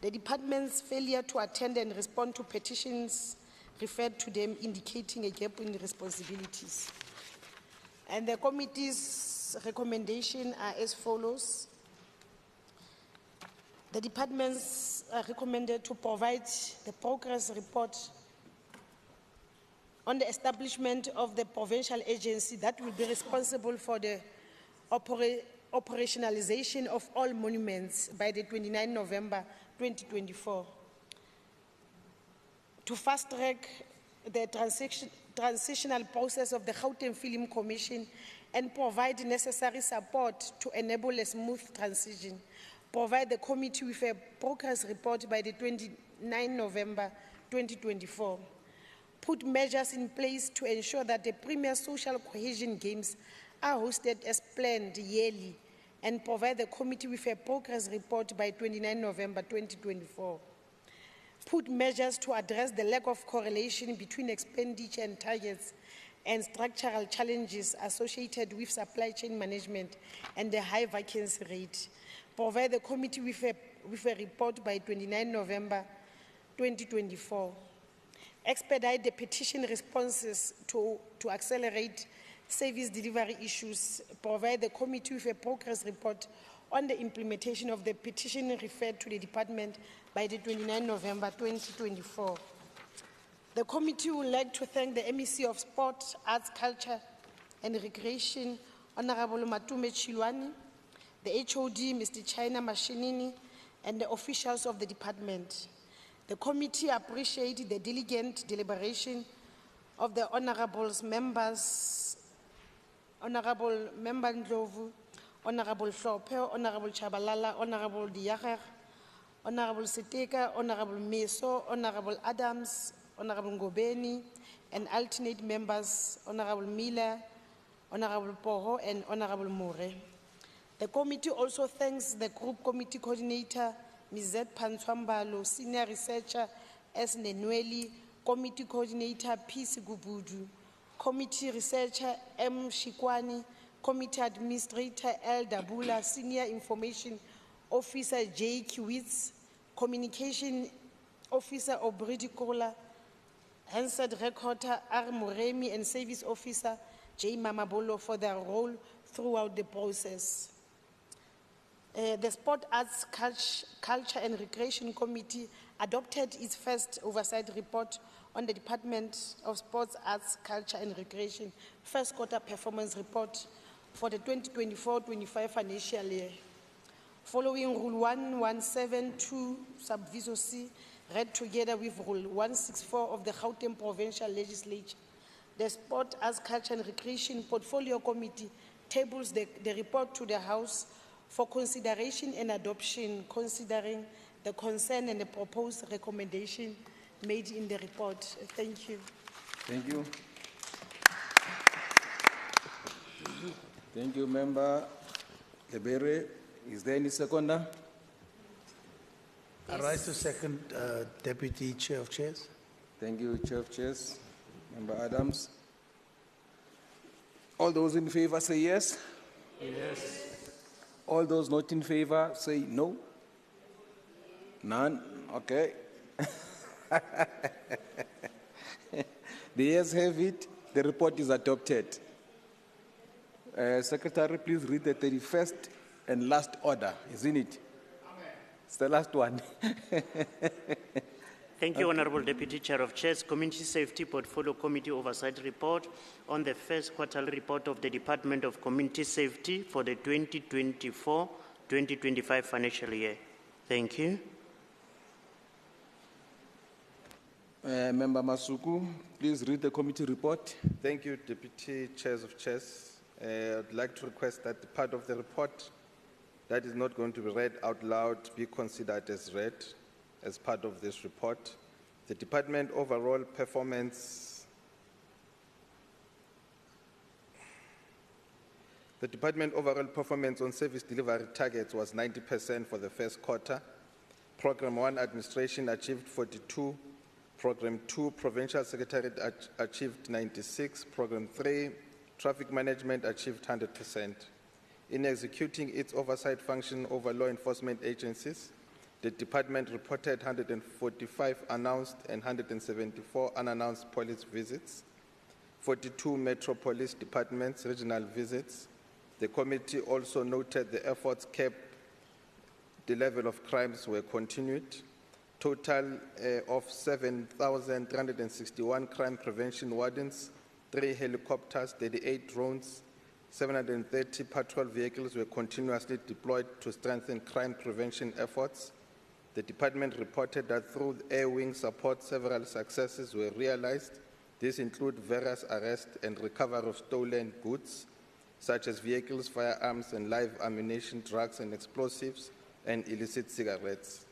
The department's failure to attend and respond to petitions referred to them, indicating a gap in responsibilities. And the committee's recommendations are as follows. The departments are recommended to provide the progress report on the establishment of the provincial agency that will be responsible for the operationalization of all monuments by the 29 November 2024. To fast-track the transitional process of the Gauteng Film Commission and provide necessary support to enable a smooth transition. Provide the committee with a progress report by the 29 November 2024. Put measures in place to ensure that the premier social cohesion games are hosted as planned yearly, and provide the committee with a progress report by 29 November 2024. Put measures to address the lack of correlation between expenditure and targets and structural challenges associated with supply chain management and the high vacancy rate. Provide the committee with a report by 29 November 2024. Expedite the petition responses to accelerate service delivery issues. Provide the committee with a progress report on the implementation of the petition referred to the department by the 29 November 2024. The committee would like to thank the MEC of Sport, Arts, Culture and Recreation, Honorable Matume Chilwani, the HOD, Mr. China Mashinini, and the officials of the department. The committee appreciates the diligent deliberation of the honorables members, Honorable Member Ndlovu, Honorable Flope, Honorable Chabalala, Honorable Diager, Honorable Seteka, Honorable Meso, Honorable Adams, Honorable Ngobeni, and alternate members, Honorable Miller, Honorable Poho, and Honorable More. The committee also thanks the Group Committee Coordinator, Ms. Z. Pantswambalo, Senior Researcher, S. Nenweli, Committee Coordinator, P. Sigubudu, Committee Researcher, M. Shikwani, Committee Administrator, L. Dabula, Senior Information Officer, J. Kiwitz, Communication Officer, Obridi Kola, Hansard Recorder, R. Moremi, and Service Officer, J. Mamabolo, for their role throughout the process. The Sport, Arts, Culture and Recreation Committee adopted its first oversight report on the Department of Sports, Arts, Culture and Recreation first quarter performance report for the 2024-25 financial year. Following Rule 1172, Subviso C, read together with Rule 164 of the Gauteng Provincial Legislature, the Sport, Arts, Culture and Recreation Portfolio Committee tables the report to the House for consideration and adoption, considering the concern and the proposed recommendation made in the report. Thank you. Thank you. Thank you, Member Lebere. Is there any seconder? I rise to second, Deputy Chair of Chairs. Thank you, Chair of Chairs. Member Adams. All those in favor say yes. Yes. All those not in favor say no. None? Okay. The ayes have it. The report is adopted. Secretary, please read the 31st and last order, isn't it? It's the last one. Thank you, Honorable Deputy Chair of Chairs. Community Safety Portfolio Committee Oversight Report on the first quarterly report of the Department of Community Safety for the 2024-2025 financial year. Thank you. Member Masuku, please read the committee report. Thank you, Deputy Chairs of Chairs. I'd like to request that the part of the report that is not going to be read out loud be considered as read as part of this report. The department overall performance on service delivery targets was 90% for the first quarter. Program 1 administration achieved 42. Program 2 provincial secretariat achieved 96. Program 3 traffic management achieved 100%. In executing its oversight function over law enforcement agencies, the department reported 145 announced and 174 unannounced police visits, 42 Metro Police Departments regional visits. The committee also noted the efforts kept the level of crimes were continued. Total of 7,361 crime prevention wardens, 3 helicopters, 38 drones, 730 patrol vehicles were continuously deployed to strengthen crime prevention efforts. The department reported that through air wing support, several successes were realized. These include various arrests and recovery of stolen goods, such as vehicles, firearms, and live ammunition, drugs and explosives, and illicit cigarettes.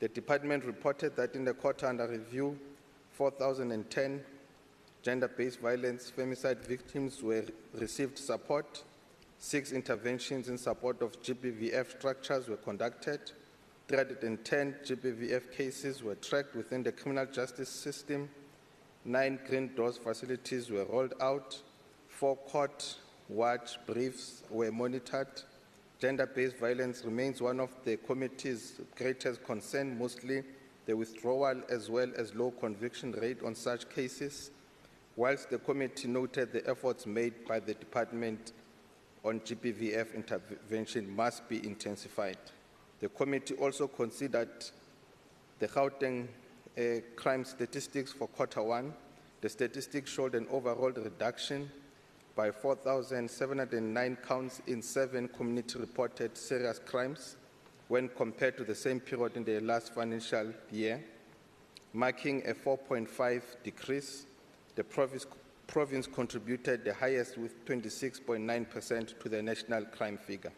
The department reported that in the quarter under review, 4,010 gender-based violence femicide victims received support. 6 interventions in support of GBVF structures were conducted. 310 GBVF cases were tracked within the criminal justice system. 9 green doors facilities were rolled out. 4 court watch briefs were monitored. Gender-based violence remains one of the committee's greatest concern, mostly the withdrawal as well as low conviction rate on such cases. Whilst the committee noted the efforts made by the department on GBVF intervention must be intensified, the committee also considered the Gauteng crime statistics for quarter 1. The statistics showed an overall reduction by 4,709 counts in 7 community-reported serious crimes when compared to the same period in the last financial year, marking a 4.5 decrease. The province contributed the highest with 26.9% to the national crime figure.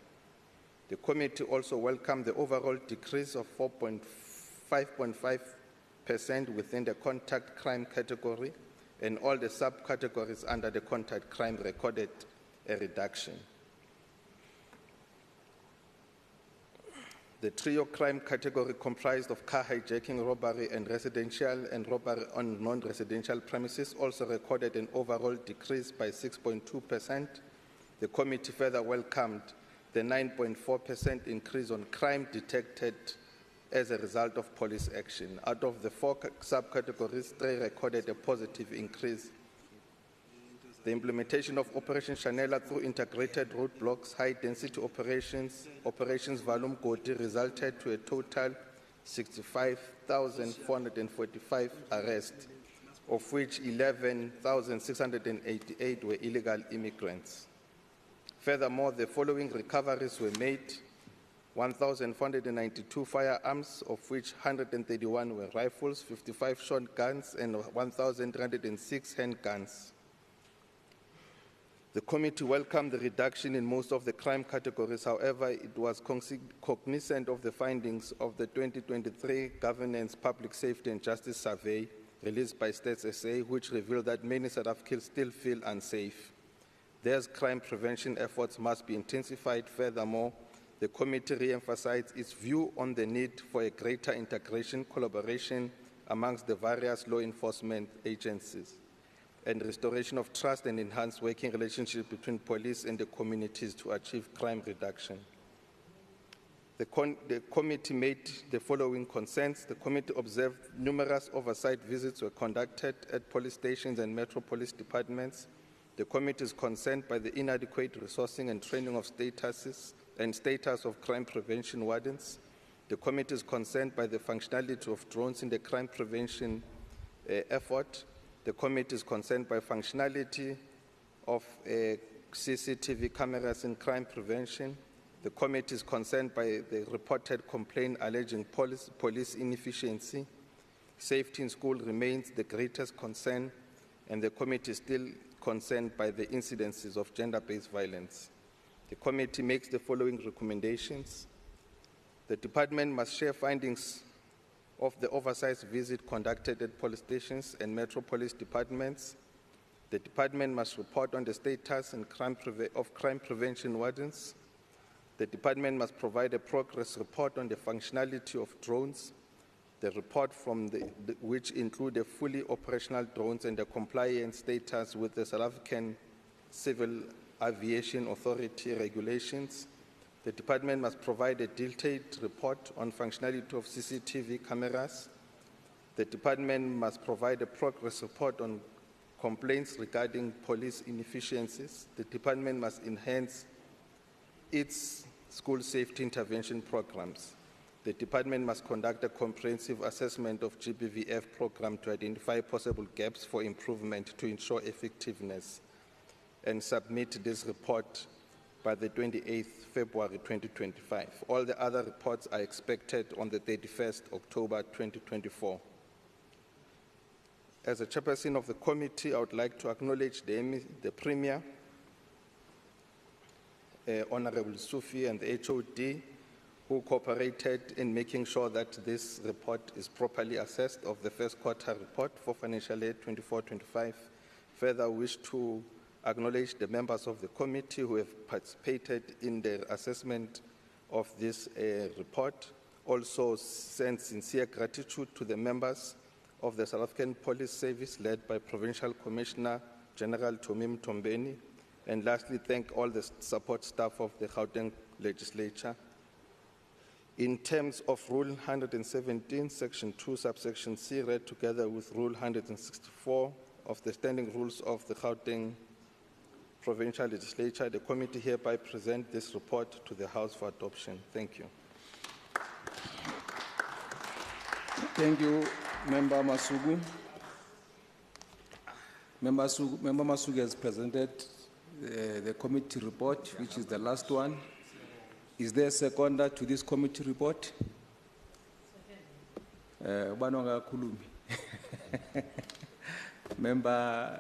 The committee also welcomed the overall decrease of 5.5% within the contact crime category, and all the subcategories under the contact crime recorded a reduction. The trio crime category comprised of car hijacking, robbery, and residential and robbery on non-residential premises also recorded an overall decrease by 6.2%. The committee further welcomed the 9.4% increase on crime detected as a result of police action. Out of the 4 subcategories, 3 recorded a positive increase. The implementation of Operation Chanela through integrated roadblocks, high-density operations volume Goti resulted to a total 65,445 arrests, of which 11,688 were illegal immigrants. Furthermore, the following recoveries were made: 1,492 firearms, of which 131 were rifles, 55 shotguns, and 1,306 handguns. The committee welcomed the reduction in most of the crime categories. However, it was cognizant of the findings of the 2023 Governance, Public Safety and Justice Survey released by Stats SA, which revealed that many South Africans still feel unsafe. Thus, crime prevention efforts must be intensified. Furthermore, the committee re-emphasized its view on the need for a greater integration, collaboration amongst the various law enforcement agencies. and restoration of trust and enhanced working relationship between police and the communities to achieve crime reduction. The committee made the following consents. The committee observed numerous oversight visits were conducted at police stations and metro police departments. The committee is concerned by the inadequate resourcing and training of status of crime prevention wardens. The committee is concerned by the functionality of drones in the crime prevention effort. The committee is concerned by functionality of CCTV cameras in crime prevention. The committee is concerned by the reported complaint alleging police inefficiency. Safety in school remains the greatest concern, and the committee is still concerned by the incidences of gender-based violence. The committee makes the following recommendations. The department must share findings of the oversight visit conducted at police stations and metro police departments. The department must report on the status and of crime prevention wardens. The department must provide a progress report on the functionality of drones. The report from which include the fully operational drones and the compliance status with the South African Civil Aviation Authority regulations. The department must provide a detailed report on functionality of CCTV cameras. The department must provide a progress report on complaints regarding police inefficiencies. The department must enhance its school safety intervention programs. The department must conduct a comprehensive assessment of GBVF program to identify possible gaps for improvement to ensure effectiveness and submit this report by the 28th February 2025. All the other reports are expected on the 31st October 2024. As a chairperson of the committee, I would like to acknowledge the Premier, Honorable Sufi, and the HOD, who cooperated in making sure that this report is properly assessed of the first quarter report for financial year 24-25. Further, I wish to acknowledge the members of the committee who have participated in the assessment of this report. Also send sincere gratitude to the members of the South African Police Service led by Provincial Commissioner General Tomim Tombeni. And lastly, thank all the support staff of the Gauteng Legislature. In terms of Rule 117, Section 2, Subsection C, read together with Rule 164 of the Standing Rules of the Gauteng Provincial Legislature, the committee hereby present this report to the House for adoption. Thank you. Thank you, Member Masugu. Member Masugu has presented the committee report, which is the last one. Is there a seconder to this committee report? Member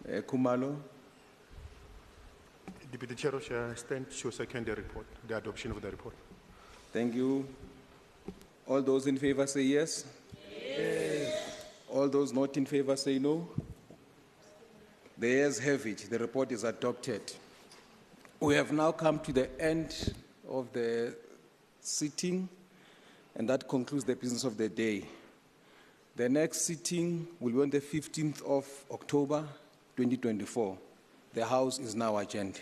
Kumalo. Deputy Chair of Chair, stand to second the report, the adoption of the report. Thank you. All those in favor say yes. Yes. All those not in favor say no. The ayes have it. The report is adopted. We have now come to the end of the sitting, and that concludes the business of the day. The next sitting will be on the 15th of October, 2024. The House is now adjourned.